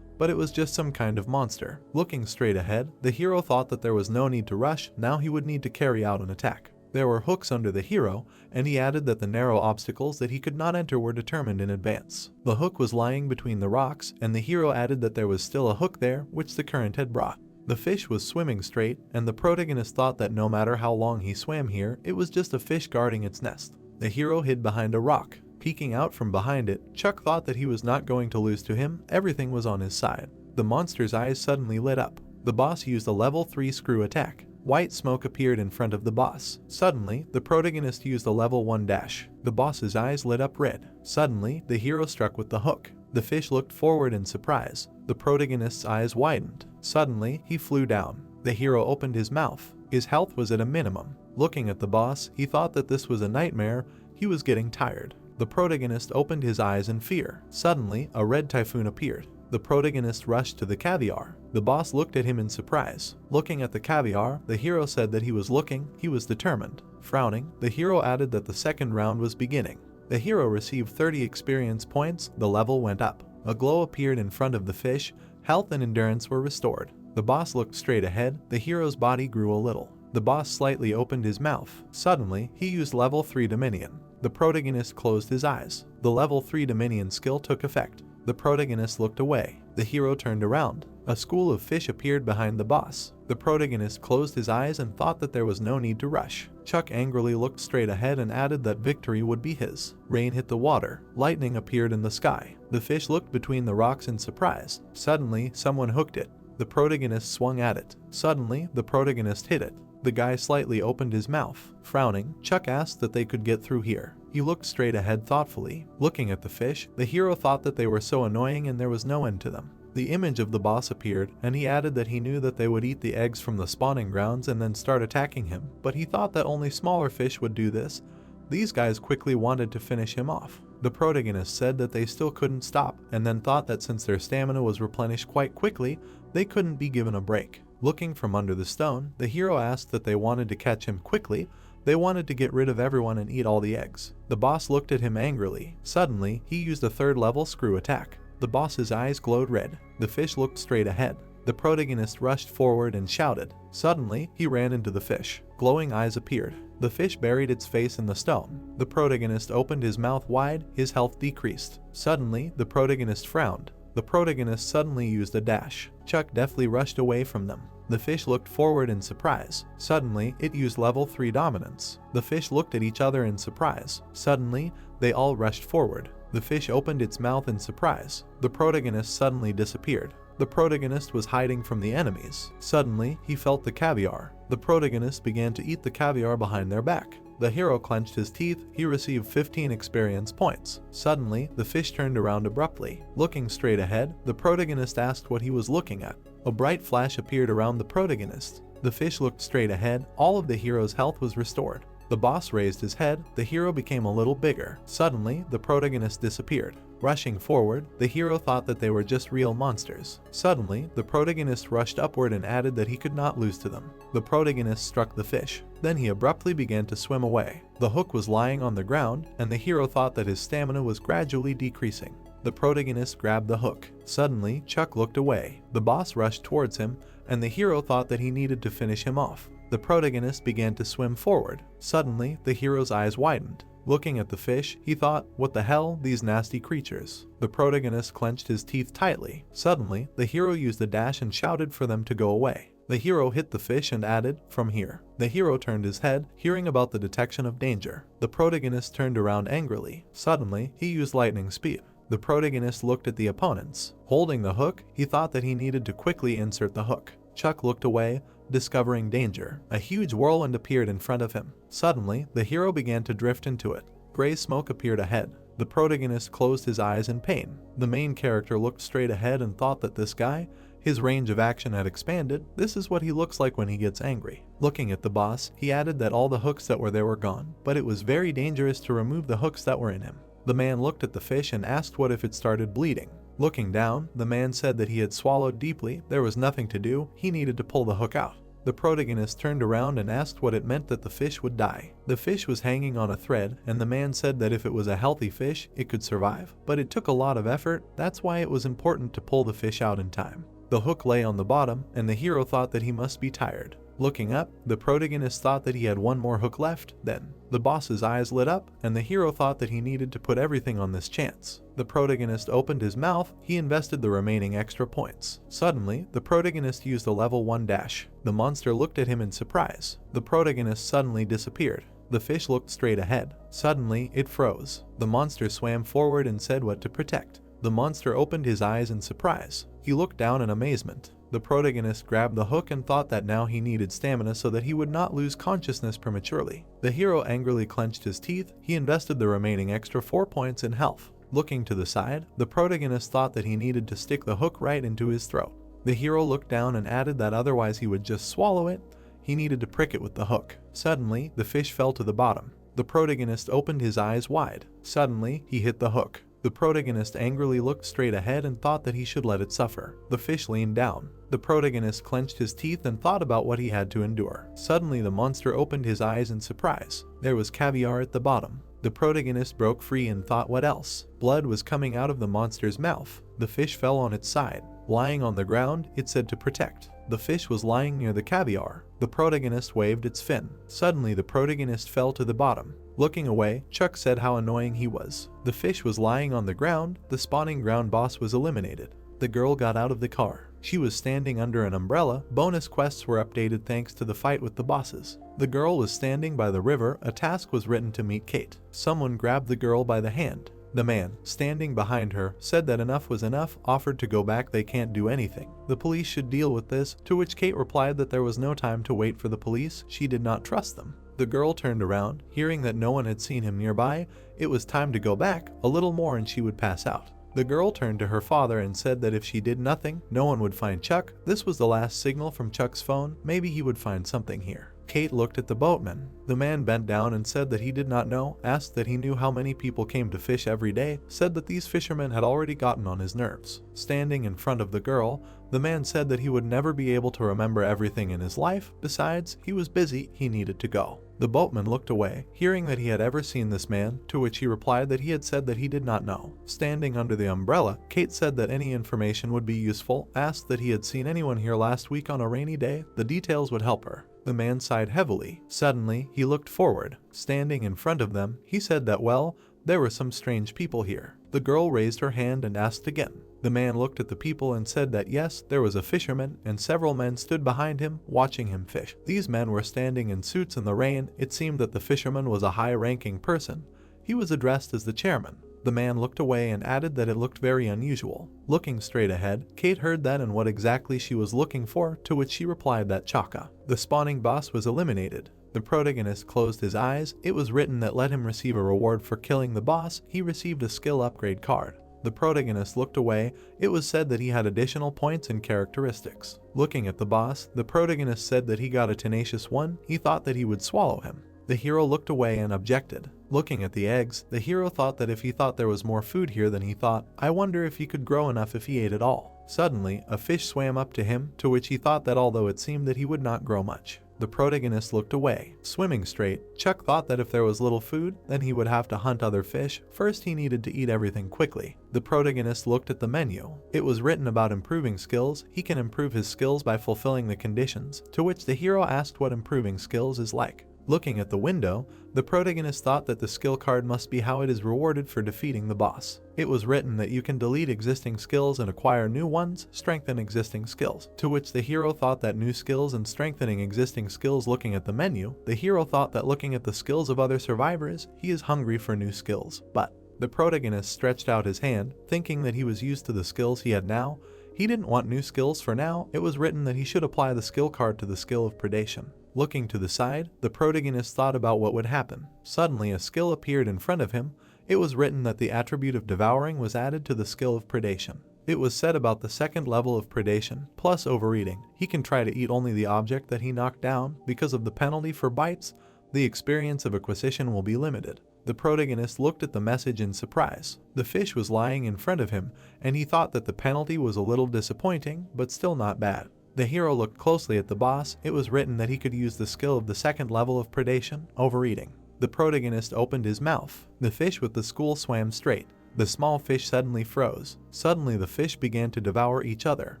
but it was just some kind of monster. Looking straight ahead, the hero thought that there was no need to rush, now he would need to carry out an attack. There were hooks under the hero, and he added that the narrow obstacles that he could not enter were determined in advance. The hook was lying between the rocks, and the hero added that there was still a hook there, which the current had brought. The fish was swimming straight, and the protagonist thought that no matter how long he swam here, it was just a fish guarding its nest. The hero hid behind a rock. Peeking out from behind it, Chuck thought that he was not going to lose to him. Everything was on his side. The monster's eyes suddenly lit up. The boss used a level 3 screw attack. White smoke appeared in front of the boss. Suddenly, the protagonist used a level 1 dash. The boss's eyes lit up red. Suddenly, the hero struck with the hook. The fish looked forward in surprise. The protagonist's eyes widened. Suddenly, he flew down. The hero opened his mouth. His health was at a minimum. Looking at the boss, he thought that this was a nightmare. He was getting tired. The protagonist opened his eyes in fear. Suddenly, a red typhoon appeared. The protagonist rushed to the caviar. The boss looked at him in surprise. Looking at the caviar, the hero said that he was determined. Frowning, the hero added that the second round was beginning. The hero received 30 experience points. The level went up. A glow appeared in front of the fish. Health and endurance were restored. The boss looked straight ahead. The hero's body grew a little. The boss slightly opened his mouth. Suddenly, he used level 3 Dominion. The protagonist closed his eyes. The level 3 Dominion skill took effect. The protagonist looked away. The hero turned around. A school of fish appeared behind the boss. The protagonist closed his eyes and thought that there was no need to rush. Chuck angrily looked straight ahead and added that victory would be his. Rain hit the water. Lightning appeared in the sky. The fish looked between the rocks in surprise. Suddenly, someone hooked it. The protagonist swung at it. Suddenly, the protagonist hit it. The guy slightly opened his mouth. Frowning, Chuck asked that they could get through here. He looked straight ahead thoughtfully. Looking at the fish, the hero thought that they were so annoying and there was no end to them. The image of the boss appeared, and he added that he knew that they would eat the eggs from the spawning grounds and then start attacking him, but he thought that only smaller fish would do this. These guys quickly wanted to finish him off. The protagonist said that they still couldn't stop, and then thought that since their stamina was replenished quite quickly, they couldn't be given a break. Looking from under the stone, the hero asked that they wanted to catch him quickly. They wanted to get rid of everyone and eat all the eggs. The boss looked at him angrily. Suddenly, he used a 3rd level screw attack. The boss's eyes glowed red. The fish looked straight ahead. The protagonist rushed forward and shouted. Suddenly, he ran into the fish. Glowing eyes appeared. The fish buried its face in the stone. The protagonist opened his mouth wide. His health decreased. Suddenly, the protagonist frowned. The protagonist suddenly used a dash. Chuck deftly rushed away from them. The fish looked forward in surprise. Suddenly, it used level 3 dominance. The fish looked at each other in surprise. Suddenly, they all rushed forward. The fish opened its mouth in surprise. The protagonist suddenly disappeared. The protagonist was hiding from the enemies. Suddenly, he felt the caviar. The protagonist began to eat the caviar behind their back. The hero clenched his teeth. He received 15 experience points. Suddenly, the fish turned around abruptly. Looking straight ahead, the protagonist asked what he was looking at. A bright flash appeared around the protagonist. The fish looked straight ahead. All of the hero's health was restored. The boss raised his head. The hero became a little bigger. Suddenly, the protagonist disappeared. Rushing forward, the hero thought that they were just real monsters. Suddenly, the protagonist rushed upward and added that he could not lose to them. The protagonist struck the fish. Then he abruptly began to swim away. The hook was lying on the ground, and the hero thought that his stamina was gradually decreasing. The protagonist grabbed the hook. Suddenly, Chuck looked away. The boss rushed towards him, and the hero thought that he needed to finish him off. The protagonist began to swim forward. Suddenly, the hero's eyes widened. Looking at the fish, he thought, what the hell, these nasty creatures. The protagonist clenched his teeth tightly. Suddenly, the hero used a dash and shouted for them to go away. The hero hit the fish and added, from here. The hero turned his head, hearing about the detection of danger. The protagonist turned around angrily. Suddenly, he used lightning speed. The protagonist looked at the opponents. Holding the hook, he thought that he needed to quickly insert the hook. Chuck looked away. discovering danger. A huge whirlwind appeared in front of him. Suddenly, the hero began to drift into it. Gray smoke appeared ahead. The protagonist closed his eyes in pain. The main character looked straight ahead and thought that this guy, his range of action had expanded. This is what he looks like when he gets angry. Looking at the boss, he added that all the hooks that were there were gone, but it was very dangerous to remove the hooks that were in him. The man looked at the fish and asked what if it started bleeding. Looking down, the man said that he had swallowed deeply, there was nothing to do, he needed to pull the hook out. The protagonist turned around and asked what it meant that the fish would die. The fish was hanging on a thread, and the man said that if it was a healthy fish, it could survive. But it took a lot of effort, that's why it was important to pull the fish out in time. The hook lay on the bottom, and the hero thought that he must be tired. Looking up, the protagonist thought that he had one more hook left. Then, the boss's eyes lit up, and the hero thought that he needed to put everything on this chance. The protagonist opened his mouth, he invested the remaining extra points. Suddenly, the protagonist used a level 1 dash. The monster looked at him in surprise. The protagonist suddenly disappeared. The fish looked straight ahead. Suddenly, it froze. The monster swam forward and said what to protect. The monster opened his eyes in surprise. He looked down in amazement. The protagonist grabbed the hook and thought that now he needed stamina so that he would not lose consciousness prematurely. The hero angrily clenched his teeth. He invested the remaining extra 4 points in health. Looking to the side, the protagonist thought that he needed to stick the hook right into his throat. The hero looked down and added that otherwise he would just swallow it. He needed to prick it with the hook. Suddenly, the fish fell to the bottom. The protagonist opened his eyes wide. Suddenly, he hit the hook. The protagonist angrily looked straight ahead and thought that he should let it suffer. The fish leaned down. The protagonist clenched his teeth and thought about what he had to endure. Suddenly, the monster opened his eyes in surprise. There was caviar at the bottom. The protagonist broke free and thought, what else? Blood was coming out of the monster's mouth. The fish fell on its side. Lying on the ground, it said to protect. The fish was lying near the caviar. The protagonist waved its fin. Suddenly, the protagonist fell to the bottom. Looking away, Chuck said how annoying he was. The fish was lying on the ground. The spawning ground boss was eliminated. The girl got out of the car. She was standing under an umbrella. Bonus quests were updated thanks to the fight with the bosses. The girl was standing by the river. A task was written to meet Kate. Someone grabbed the girl by the hand. The man, standing behind her, said that enough was enough, offered to go back, they can't do anything. The police should deal with this, to which Kate replied that there was no time to wait for the police, she did not trust them. The girl turned around, hearing that no one had seen him nearby. It was time to go back, a little more and she would pass out. The girl turned to her father and said that if she did nothing, no one would find Chuck. This was the last signal from Chuck's phone, maybe he would find something here. Kate looked at the boatman. The man bent down and said that he did not know, asked that he knew how many people came to fish every day, said that these fishermen had already gotten on his nerves. Standing in front of the girl, the man said that he would never be able to remember everything in his life, besides, he was busy, he needed to go. The boatman looked away, hearing that he had ever seen this man, to which he replied that he had said that he did not know. Standing under the umbrella, Kate said that any information would be useful, asked that he had seen anyone here last week on a rainy day, the details would help her. The man sighed heavily. Suddenly, he looked forward. Standing in front of them, he said that, well, there were some strange people here. The girl raised her hand and asked again. The man looked at the people and said that yes, there was a fisherman, and several men stood behind him, watching him fish. These men were standing in suits in the rain. It seemed that the fisherman was a high-ranking person. He was addressed as the chairman. The man looked away and added that it looked very unusual. Looking straight ahead, Kate heard that and what exactly she was looking for, to which she replied that Chaka, the spawning boss, was eliminated. The protagonist closed his eyes. It was written that let him receive a reward for killing the boss. He received a skill upgrade card. The protagonist looked away. It was said that he had additional points and characteristics. Looking at the boss, the protagonist said that he got a tenacious one. He thought that he would swallow him. The hero looked away and objected. Looking at the eggs, the hero thought that if he thought there was more food here than he thought, I wonder if he could grow enough if he ate it all. Suddenly, a fish swam up to him, to which he thought that although it seemed that he would not grow much. The protagonist looked away. Swimming straight, Chuck thought that if there was little food, then he would have to hunt other fish. First, he needed to eat everything quickly. The protagonist looked at the menu. It was written about improving skills. He can improve his skills by fulfilling the conditions, to which the hero asked what improving skills is like. Looking at the window, the protagonist thought that the skill card must be how it is rewarded for defeating the boss. It was written that you can delete existing skills and acquire new ones, strengthen existing skills, to which the hero thought that new skills and strengthening existing skills. Looking at the menu, the hero thought that looking at the skills of other survivors, he is hungry for new skills, but the protagonist stretched out his hand, thinking that he was used to the skills he had now. He didn't want new skills for now. It was written that he should apply the skill card to the skill of predation. Looking to the side, the protagonist thought about what would happen. Suddenly a skill appeared in front of him. It was written that the attribute of devouring was added to the skill of predation. It was said about the second level of predation, plus overeating. He can try to eat only the object that he knocked down. Because of the penalty for bites, the experience of acquisition will be limited. The protagonist looked at the message in surprise. The fish was lying in front of him, and he thought that the penalty was a little disappointing, but still not bad. The hero looked closely at the boss. It was written that he could use the skill of the second level of predation, overeating. The protagonist opened his mouth. The fish with the school swam straight. The small fish suddenly froze. Suddenly the fish began to devour each other.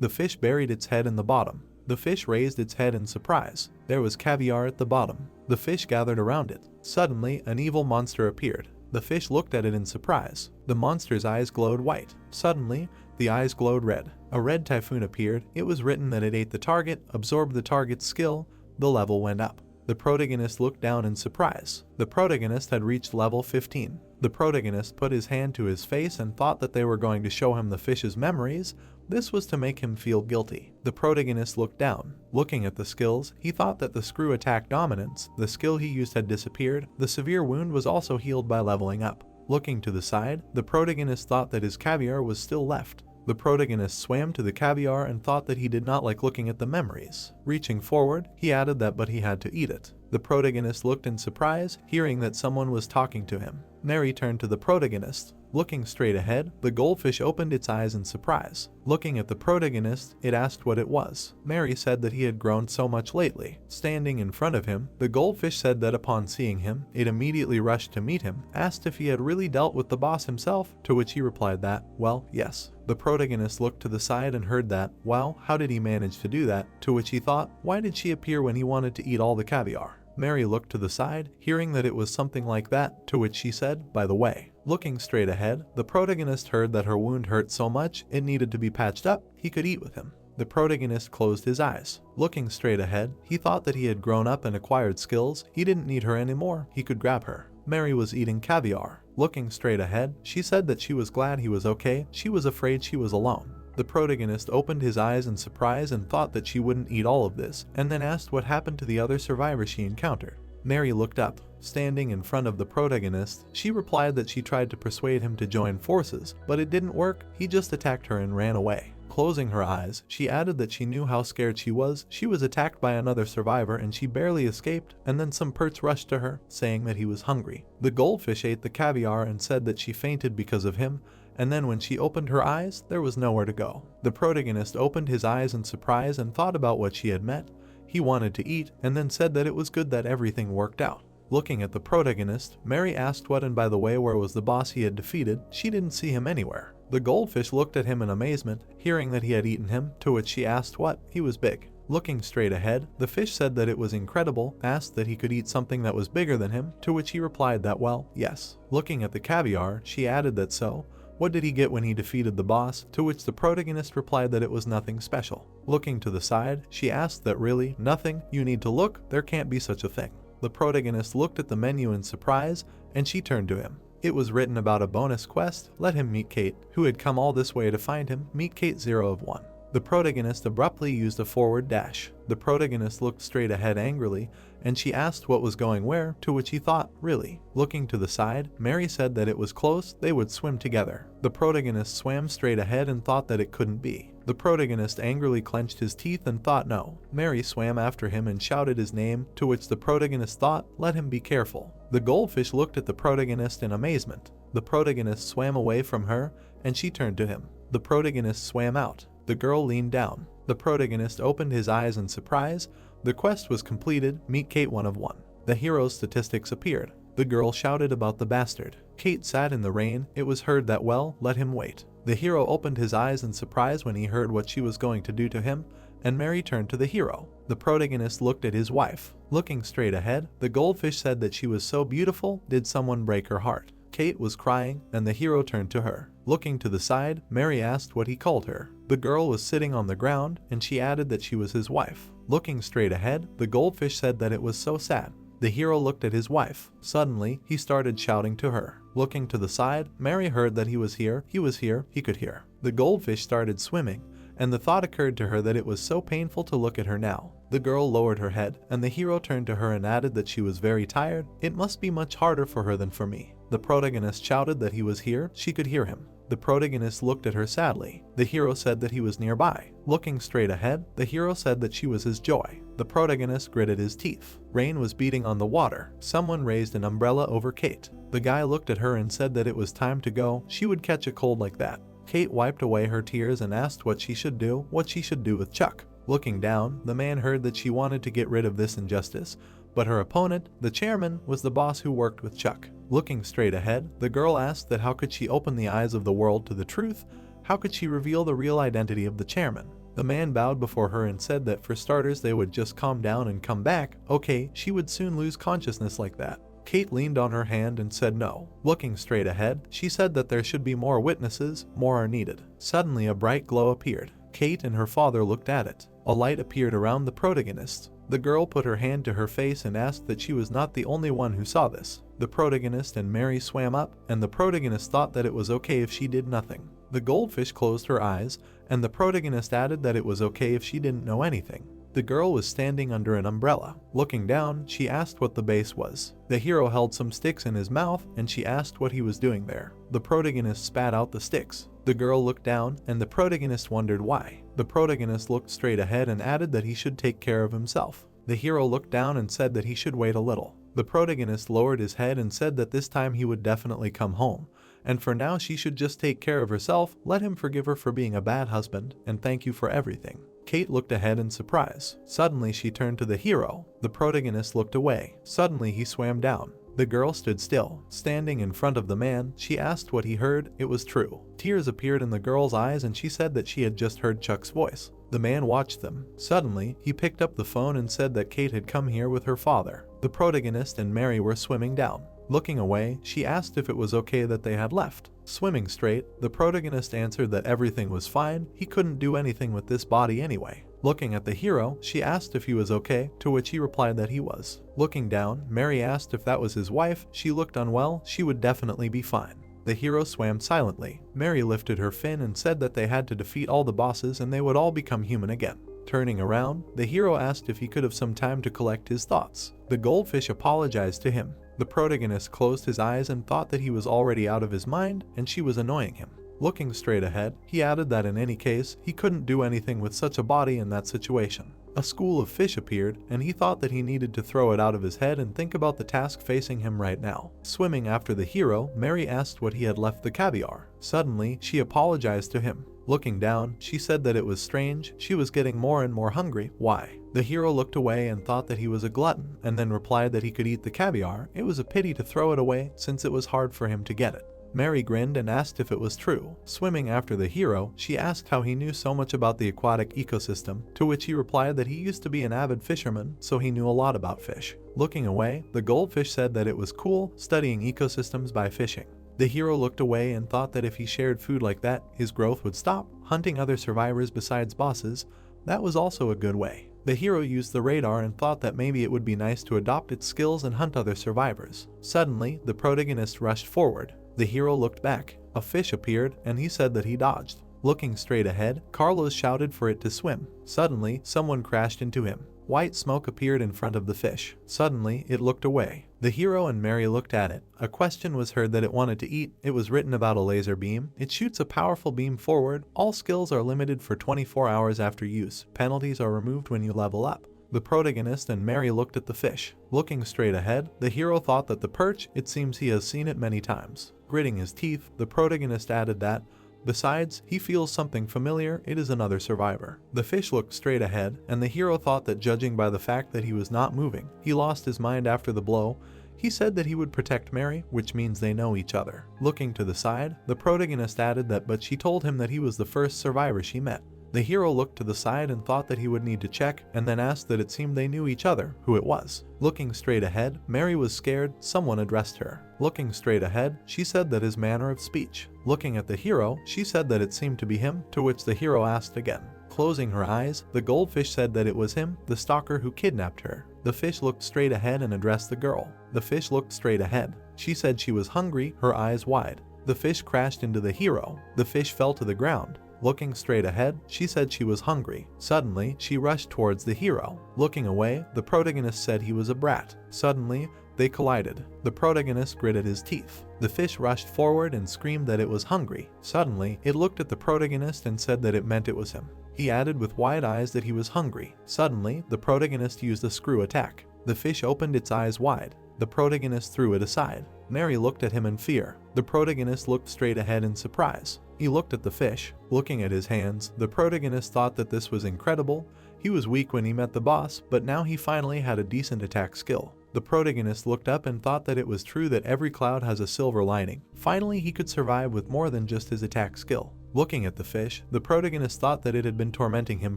The fish buried its head in the bottom. The fish raised its head in surprise. There was caviar at the bottom. The fish gathered around it. Suddenly, an evil monster appeared. The fish looked at it in surprise. The monster's eyes glowed white. Suddenly, the eyes glowed red. A red typhoon appeared. It was written that it ate the target, absorbed the target's skill. The level went up. The protagonist looked down in surprise. The protagonist had reached level 15. The protagonist put his hand to his face and thought that they were going to show him the fish's memories. This was to make him feel guilty. The protagonist looked down. Looking at the skills, he thought that the screw attack dominance, the skill he used, had disappeared. The severe wound was also healed by leveling up. Looking to the side, the protagonist thought that his caviar was still left. The protagonist swam to the caviar and thought that he did not like looking at the memories. Reaching forward, he added that but he had to eat it. The protagonist looked in surprise, hearing that someone was talking to him. Mary turned to the protagonist. Looking straight ahead, the goldfish opened its eyes in surprise. Looking at the protagonist, it asked what it was. Mary said that he had grown so much lately. Standing in front of him, the goldfish said that upon seeing him, it immediately rushed to meet him, asked if he had really dealt with the boss himself, to which he replied that, well, yes. The protagonist looked to the side and heard that, well, how did he manage to do that? To which he thought, why did she appear when he wanted to eat all the caviar? Mary looked to the side, hearing that it was something like that, to which she said, by the way. Looking straight ahead, the protagonist heard that her wound hurt so much it needed to be patched up. He could eat with him. The protagonist closed his eyes. Looking straight ahead, he thought that he had grown up and acquired skills. He didn't need her anymore. He could grab her. Mary was eating caviar. Looking straight ahead, she said that she was glad he was okay. She was afraid she was alone. The protagonist opened his eyes in surprise and thought that she wouldn't eat all of this, and then asked what happened to the other survivors she encountered. Mary looked up. Standing in front of the protagonist, she replied that she tried to persuade him to join forces, but it didn't work. He just attacked her and ran away. Closing her eyes, she added that she knew how scared she was. She was attacked by another survivor and she barely escaped, and then some perch rushed to her, saying that he was hungry. The goldfish ate the caviar and said that she fainted because of him, and then when she opened her eyes, there was nowhere to go. The protagonist opened his eyes in surprise and thought about what she had met. He wanted to eat, and then said that it was good that everything worked out. Looking at the protagonist, Mary asked what and by the way where was the boss he had defeated. She didn't see him anywhere. The goldfish looked at him in amazement, hearing that he had eaten him, to which she asked what. He was big. Looking straight ahead, the fish said that it was incredible, asked that he could eat something that was bigger than him, to which he replied that well, yes. Looking at the caviar, she added that so. What did he get when he defeated the boss? To which the protagonist replied that it was nothing special. Looking to the side, she asked that really, nothing? You need to look, there can't be such a thing. The protagonist looked at the menu in surprise, and she turned to him. It was written about a bonus quest. Let him meet Kate, who had come all this way to find him. Meet Kate 0 of 1. The protagonist abruptly used a forward dash. The protagonist looked straight ahead angrily, and she asked what was going where, to which he thought, really. Looking to the side, Mary said that it was close, they would swim together. The protagonist swam straight ahead and thought that it couldn't be. The protagonist angrily clenched his teeth and thought no. Mary swam after him and shouted his name, to which the protagonist thought, let him be careful. The goldfish looked at the protagonist in amazement. The protagonist swam away from her, and she turned to him. The protagonist swam out. The girl leaned down. The protagonist opened his eyes in surprise. The quest was completed. Meet Kate 1 of 1. The hero's statistics appeared. The girl shouted about the bastard. Kate sat in the rain. It was heard that well, let him wait. The hero opened his eyes in surprise when he heard what she was going to do to him, and Mary turned to the hero. The protagonist looked at his wife. Looking straight ahead, the goldfish said that she was so beautiful. Did someone break her heart? Kate was crying, and the hero turned to her. Looking to the side, Mary asked what he called her. The girl was sitting on the ground, and she added that she was his wife. Looking straight ahead, the goldfish said that it was so sad. The hero looked at his wife. Suddenly, he started shouting to her. Looking to the side, Mary heard that he was here, he could hear. The goldfish started swimming, and the thought occurred to her that it was so painful to look at her now. The girl lowered her head, and the hero turned to her and added that she was very tired. It must be much harder for her than for me. The protagonist shouted that he was here. She could hear him. The protagonist looked at her sadly. The hero said that he was nearby. Looking straight ahead, the hero said that she was his joy. The protagonist gritted his teeth. Rain was beating on the water. Someone raised an umbrella over Kate. The guy looked at her and said that it was time to go. She would catch a cold like that. Kate wiped away her tears and asked what she should do with Chuck. Looking down, the man heard that she wanted to get rid of this injustice, but her opponent, the chairman, was the boss who worked with Chuck. Looking straight ahead, the girl asked that how could she open the eyes of the world to the truth? How could she reveal the real identity of the chairman? The man bowed before her and said that for starters they would just calm down and come back. Okay, she would soon lose consciousness like that. Kate leaned on her hand and said no. Looking straight ahead, she said that there should be more witnesses, more are needed. Suddenly a bright glow appeared. Kate and her father looked at it. A light appeared around the protagonist. The girl put her hand to her face and asked that she was not the only one who saw this. The protagonist and Mary swam up, and the protagonist thought that it was okay if she did nothing. The goldfish closed her eyes, and the protagonist added that it was okay if she didn't know anything. The girl was standing under an umbrella. Looking down, she asked what the base was. The hero held some sticks in his mouth, and she asked what he was doing there. The protagonist spat out the sticks. The girl looked down, and the protagonist wondered why. The protagonist looked straight ahead and added that he should take care of himself. The hero looked down and said that he should wait a little. The protagonist lowered his head and said that this time he would definitely come home, and for now she should just take care of herself, let him forgive her for being a bad husband, and thank you for everything. Kate looked ahead in surprise. Suddenly she turned to the hero. The protagonist looked away. Suddenly he swam down. The girl stood still. Standing in front of the man, she asked what he heard. It was true. Tears appeared in the girl's eyes and she said that she had just heard Chuck's voice. The man watched them. Suddenly, he picked up the phone and said that Kate had come here with her father. The protagonist and Mary were swimming down. Looking away, she asked if it was okay that they had left. Swimming straight, the protagonist answered that everything was fine, he couldn't do anything with this body anyway. Looking at the hero, she asked if he was okay, to which he replied that he was. Looking down, Mary asked if that was his wife. She looked unwell, she would definitely be fine. The hero swam silently. Mary lifted her fin and said that they had to defeat all the bosses and they would all become human again. Turning around, the hero asked if he could have some time to collect his thoughts. The goldfish apologized to him. The protagonist closed his eyes and thought that he was already out of his mind and she was annoying him. Looking straight ahead, he added that in any case, he couldn't do anything with such a body in that situation. A school of fish appeared, and he thought that he needed to throw it out of his head and think about the task facing him right now. Swimming after the hero, Mary asked what he had left the caviar. Suddenly, she apologized to him. Looking down, she said that it was strange, she was getting more and more hungry. Why? The hero looked away and thought that he was a glutton, and then replied that he could eat the caviar. It was a pity to throw it away, since it was hard for him to get it. Mary grinned and asked if it was true. Swimming after the hero, she asked how he knew so much about the aquatic ecosystem, to which he replied that he used to be an avid fisherman, so he knew a lot about fish. Looking away, the goldfish said that it was cool, studying ecosystems by fishing. The hero looked away and thought that if he shared food like that, his growth would stop. Hunting other survivors besides bosses, that was also a good way. The hero used the radar and thought that maybe it would be nice to adopt its skills and hunt other survivors. Suddenly, the protagonist rushed forward. The hero looked back. A fish appeared, and he said that he dodged. Looking straight ahead, Carlos shouted for it to swim. Suddenly, someone crashed into him. White smoke appeared in front of the fish. Suddenly, it looked away. The hero and Mary looked at it. A question was heard that it wanted to eat. It was written about a laser beam. It shoots a powerful beam forward. All skills are limited for 24 hours after use. Penalties are removed when you level up. The protagonist and Mary looked at the fish. Looking straight ahead, the hero thought that the perch, it seems he has seen it many times. Gritting his teeth, the protagonist added that, besides, he feels something familiar, it is another survivor. The fish looked straight ahead, and the hero thought that judging by the fact that he was not moving, he lost his mind after the blow. He said that he would protect Mary, which means they know each other. Looking to the side, the protagonist added that but she told him that he was the first survivor she met. The hero looked to the side and thought that he would need to check, and then asked that it seemed they knew each other, who it was. Looking straight ahead, Mary was scared. Someone addressed her. Looking straight ahead, she said that his manner of speech. Looking at the hero, she said that it seemed to be him, to which the hero asked again. Closing her eyes, the goldfish said that it was him, the stalker who kidnapped her. The fish looked straight ahead and addressed the girl. The fish looked straight ahead. She said she was hungry, her eyes wide. The fish crashed into the hero. The fish fell to the ground. Looking straight ahead, she said she was hungry. Suddenly, she rushed towards the hero. Looking away, the protagonist said he was a brat. Suddenly, they collided. The protagonist gritted his teeth. The fish rushed forward and screamed that it was hungry. Suddenly, it looked at the protagonist and said that it meant it was him. He added with wide eyes that he was hungry. Suddenly, the protagonist used a screw attack. The fish opened its eyes wide. The protagonist threw it aside. Mary looked at him in fear. The protagonist looked straight ahead in surprise. He looked at the fish. Looking at his hands, the protagonist thought that this was incredible. He was weak when he met the boss, but now he finally had a decent attack skill. The protagonist looked up and thought that it was true that every cloud has a silver lining. Finally, he could survive with more than just his attack skill. Looking at the fish, the protagonist thought that it had been tormenting him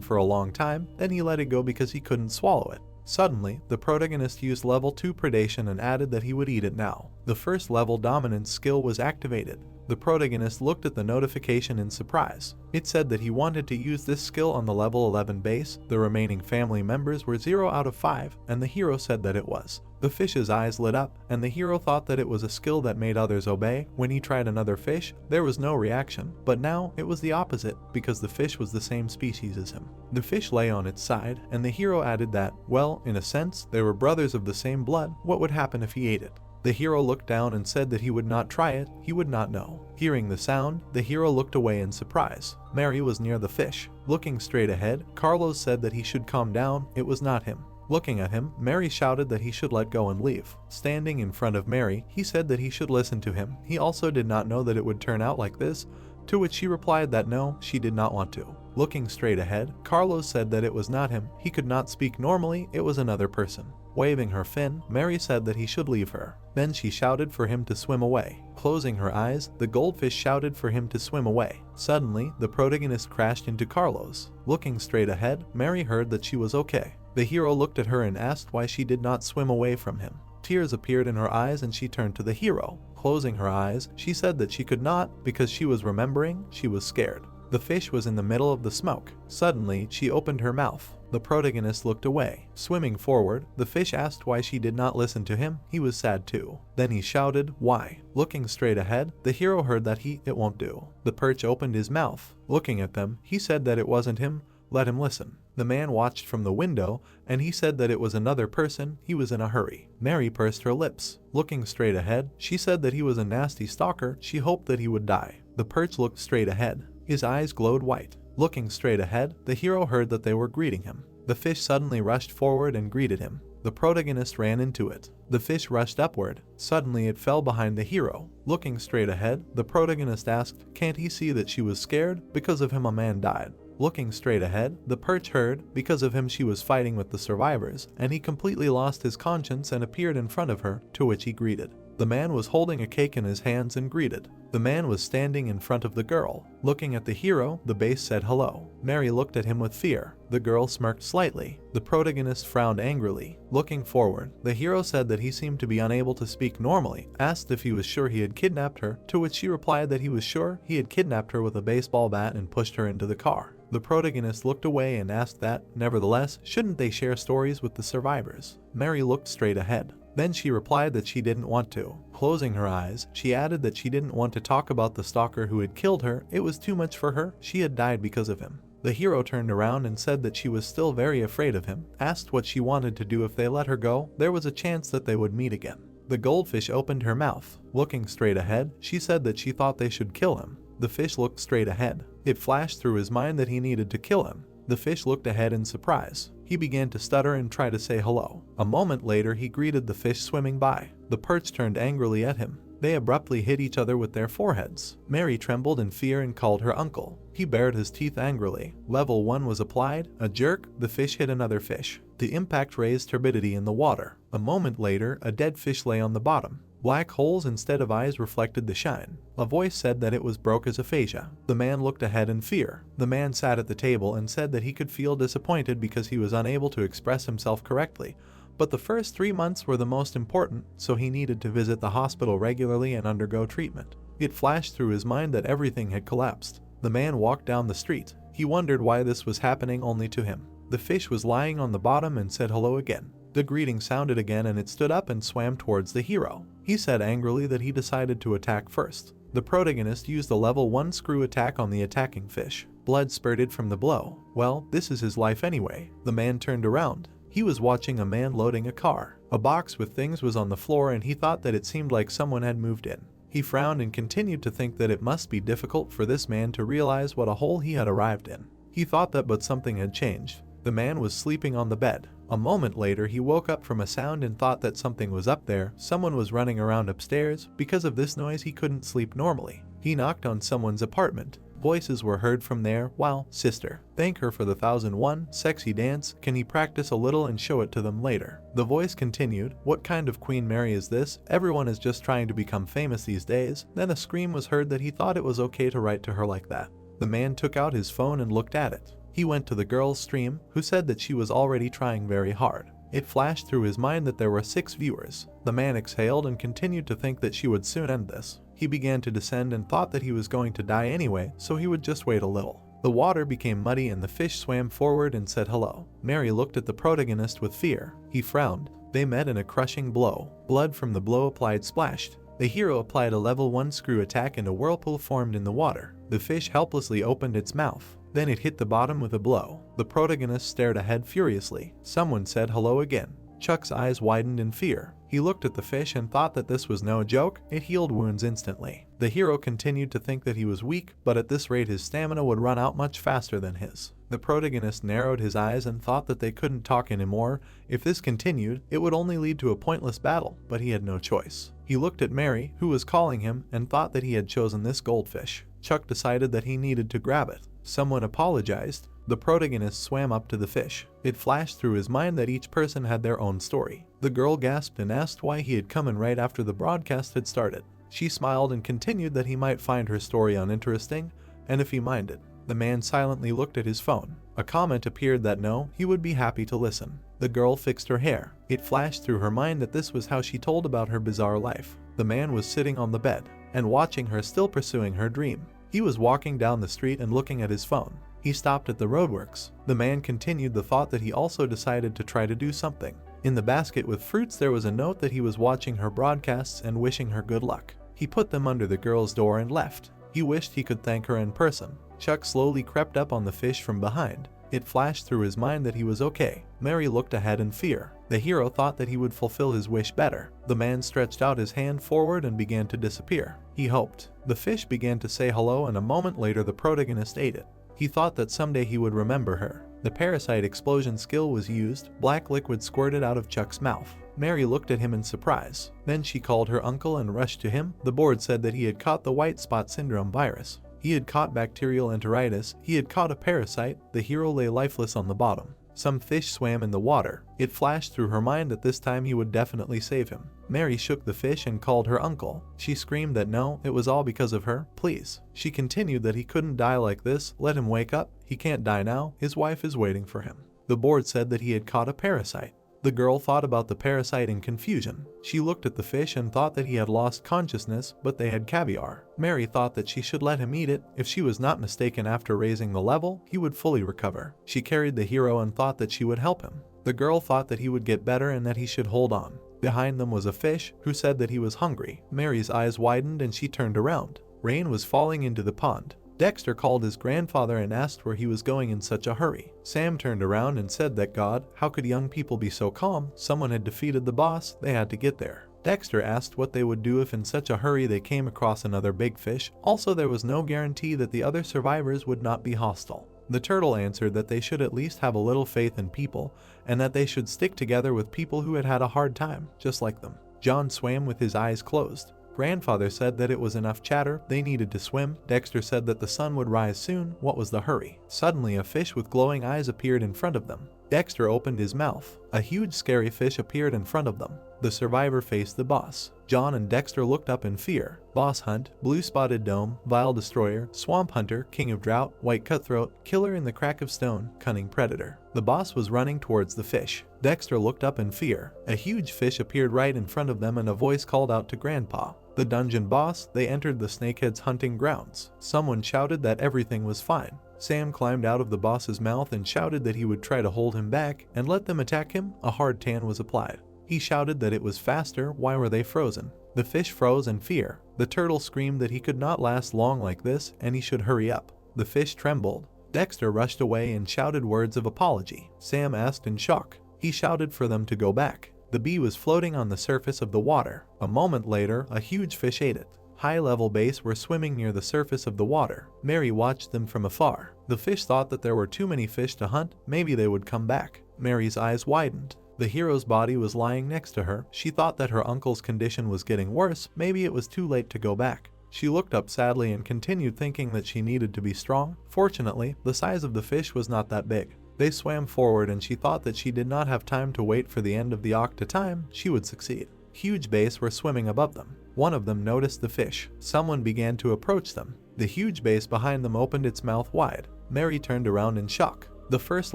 for a long time, then he let it go because he couldn't swallow it. Suddenly, the protagonist used level 2 predation and added that he would eat it now. The first level dominance skill was activated. The protagonist looked at the notification in surprise. It said that he wanted to use this skill on the level 11 base. The remaining family members were 0 out of 5, and the hero said that it was. The fish's eyes lit up, and the hero thought that it was a skill that made others obey. When he tried another fish, there was no reaction, but now it was the opposite, because the fish was the same species as him. The fish lay on its side, and the hero added that, well, in a sense, they were brothers of the same blood. What would happen if he ate it? The hero looked down and said that he would not try it, he would not know. Hearing the sound, the hero looked away in surprise. Mary was near the fish. Looking straight ahead, Carlos said that he should calm down, it was not him. Looking at him, Mary shouted that he should let go and leave. Standing in front of Mary, he said that he should listen to him. He also did not know that it would turn out like this, to which she replied that no, she did not want to. Looking straight ahead, Carlos said that it was not him. He could not speak normally, it was another person. Waving her fin, Mary said that he should leave her. Then she shouted for him to swim away. Closing her eyes, the goldfish shouted for him to swim away. Suddenly, the protagonist crashed into Carlos. Looking straight ahead, Mary heard that she was okay. The hero looked at her and asked why she did not swim away from him. Tears appeared in her eyes and she turned to the hero. Closing her eyes, she said that she could not because she was remembering, she was scared. The fish was in the middle of the smoke. Suddenly, she opened her mouth. The protagonist looked away. Swimming forward, the fish asked why she did not listen to him. He was sad too. Then he shouted, "Why?" Looking straight ahead, the hero heard that it won't do. The perch opened his mouth. Looking at them, he said that it wasn't him. Let him listen. The man watched from the window, and he said that it was another person. He was in a hurry. Mary pursed her lips. Looking straight ahead, she said that he was a nasty stalker. She hoped that he would die. The perch looked straight ahead. His eyes glowed white. Looking straight ahead, the hero heard that they were greeting him. The fish suddenly rushed forward and greeted him. The protagonist ran into it. The fish rushed upward. Suddenly it fell behind the hero. Looking straight ahead, the protagonist asked, can't he see that she was scared? Because of him a man died. Looking straight ahead, the perch heard, because of him she was fighting with the survivors, and he completely lost his conscience and appeared in front of her, to which he greeted. The man was holding a cake in his hands and greeted. The man was standing in front of the girl. Looking at the hero, the base said hello. Mary looked at him with fear. The girl smirked slightly. The protagonist frowned angrily. Looking forward, the hero said that he seemed to be unable to speak normally, asked if he was sure he had kidnapped her, to which she replied that he was sure he had kidnapped her with a baseball bat and pushed her into the car. The protagonist looked away and asked that, nevertheless, shouldn't they share stories with the survivors? Mary looked straight ahead. Then she replied that she didn't want to. Closing her eyes, she added that she didn't want to talk about the stalker who had killed her. It was too much for her. She had died because of him. The hero turned around and said that she was still very afraid of him, asked what she wanted to do if they let her go. There was a chance that they would meet again. The goldfish opened her mouth. Looking straight ahead, she said that she thought they should kill him. The fish looked straight ahead. It flashed through his mind that he needed to kill him. The fish looked ahead in surprise. He began to stutter and try to say hello. A moment later, he greeted the fish swimming by. The perch turned angrily at him. They abruptly hit each other with their foreheads. Mary trembled in fear and called her uncle. He bared his teeth angrily. Level 1 was applied. A jerk, the fish hit another fish. The impact raised turbidity in the water. A moment later, a dead fish lay on the bottom. Black holes instead of eyes reflected the shine. A voice said that it was broke as aphasia. The man looked ahead in fear. The man sat at the table and said that he could feel disappointed because he was unable to express himself correctly. But the first 3 months were the most important, so he needed to visit the hospital regularly and undergo treatment. It flashed through his mind that everything had collapsed. The man walked down the street. He wondered why this was happening only to him. The fish was lying on the bottom and said hello again. The greeting sounded again and it stood up and swam towards the hero. He said angrily that he decided to attack first. The protagonist used a level 1 screw attack on the attacking fish. Blood spurted from the blow. Well, this is his life anyway. The man turned around. He was watching a man loading a car. A box with things was on the floor and he thought that it seemed like someone had moved in. He frowned and continued to think that it must be difficult for this man to realize what a hole he had arrived in. He thought that, but something had changed. The man was sleeping on the bed. A moment later he woke up from a sound and thought that something was up there. Someone was running around upstairs. Because of this noise he couldn't sleep normally. He knocked on someone's apartment. Voices were heard from there. Wow, sister, thank her for the 1001 sexy dance. Can he practice a little and show it to them later? The voice continued, what kind of Queen Mary is this? Everyone is just trying to become famous these days. Then a scream was heard that he thought it was okay to write to her like that. The man took out his phone and looked at it. He went to the girl's stream, who said that she was already trying very hard. It flashed through his mind that there were 6 viewers. The man exhaled and continued to think that she would soon end this. He began to descend and thought that he was going to die anyway, so he would just wait a little. The water became muddy and the fish swam forward and said hello. Mary looked at the protagonist with fear. He frowned. They met in a crushing blow. Blood from the blow applied splashed. The hero applied a level 1 screw attack and a whirlpool formed in the water. The fish helplessly opened its mouth. Then it hit the bottom with a blow. The protagonist stared ahead furiously. Someone said hello again. Chuck's eyes widened in fear. He looked at the fish and thought that this was no joke. It healed wounds instantly. The hero continued to think that he was weak, but at this rate his stamina would run out much faster than his. The protagonist narrowed his eyes and thought that they couldn't talk anymore. If this continued, it would only lead to a pointless battle, but he had no choice. He looked at Mary, who was calling him, and thought that he had chosen this goldfish. Chuck decided that he needed to grab it. Someone apologized. The protagonist swam up to the fish. It flashed through his mind that each person had their own story. The girl gasped and asked why he had come in right after the broadcast had started. She smiled and continued that he might find her story uninteresting, and if he minded. The man silently looked at his phone. A comment appeared that no, he would be happy to listen. The girl fixed her hair. It flashed through her mind that this was how she told about her bizarre life. The man was sitting on the bed and watching her, still pursuing her dream. He was walking down the street and looking at his phone. He stopped at the roadworks. The man continued the thought that he also decided to try to do something. In the basket with fruits there was a note that he was watching her broadcasts and wishing her good luck. He put them under the girl's door and left. He wished he could thank her in person. Chuck slowly crept up on the fish from behind. It flashed through his mind that he was okay. Mary looked ahead in fear. The hero thought that he would fulfill his wish better. The man stretched out his hand forward and began to disappear. He hoped. The fish began to say hello and a moment later the protagonist ate it. He thought that someday he would remember her. The parasite explosion skill was used. Black liquid squirted out of Chuck's mouth. Mary looked at him in surprise. Then she called her uncle and rushed to him. The board said that he had caught the white spot syndrome virus. He had caught bacterial enteritis. He had caught a parasite. The hero lay lifeless on the bottom. Some fish swam in the water. It flashed through her mind that this time he would definitely save him. Mary shook the fish and called her uncle. She screamed that no, it was all because of her, please. She continued that he couldn't die like this. Let him wake up. He can't die now. His wife is waiting for him. The board said that he had caught a parasite. The girl thought about the parasite in confusion. She looked at the fish and thought that he had lost consciousness, but they had caviar. Mary thought that she should let him eat it. If she was not mistaken, after raising the level, he would fully recover. She carried the hero and thought that she would help him. The girl thought that he would get better and that he should hold on. Behind them was a fish, who said that he was hungry. Mary's eyes widened and she turned around. Rain was falling into the pond. Dexter called his grandfather and asked where he was going in such a hurry. Sam turned around and said that God, how could young people be so calm? Someone had defeated the boss, they had to get there. Dexter asked what they would do if in such a hurry they came across another big fish. Also, there was no guarantee that the other survivors would not be hostile. The turtle answered that they should at least have a little faith in people, and that they should stick together with people who had had a hard time, just like them. John swam with his eyes closed. Grandfather said that it was enough chatter, they needed to swim. Dexter said that the sun would rise soon. What was the hurry? Suddenly a fish with glowing eyes appeared in front of them. Dexter opened his mouth. A huge scary fish appeared in front of them. The survivor faced the boss. John and Dexter looked up in fear. Boss Hunt, Blue Spotted Dome, Vile Destroyer, Swamp Hunter, King of Drought, White Cutthroat, Killer in the Crack of Stone, Cunning Predator. The boss was running towards the fish. Dexter looked up in fear. A huge fish appeared right in front of them and a voice called out to Grandpa. The dungeon boss, they entered the snakehead's hunting grounds. Someone shouted that everything was fine. Sam climbed out of the boss's mouth and shouted that he would try to hold him back and let them attack him. A hard tan was applied. He shouted that it was faster. Why were they frozen? The fish froze in fear. The turtle screamed that he could not last long like this and he should hurry up. The fish trembled. Dexter rushed away and shouted words of apology. Sam asked in shock. He shouted for them to go back. The bee was floating on the surface of the water. A moment later, a huge fish ate it. High-level base were swimming near the surface of the water. Mary watched them from afar. The fish thought that there were too many fish to hunt, maybe they would come back. Mary's eyes widened. The hero's body was lying next to her. She thought that her uncle's condition was getting worse, maybe it was too late to go back. She looked up sadly and continued thinking that she needed to be strong. Fortunately, the size of the fish was not that big. They swam forward and she thought that she did not have time to wait for the end of the octa time, she would succeed. Huge bass were swimming above them. One of them noticed the fish. Someone began to approach them. The huge bass behind them opened its mouth wide. Mary turned around in shock. The first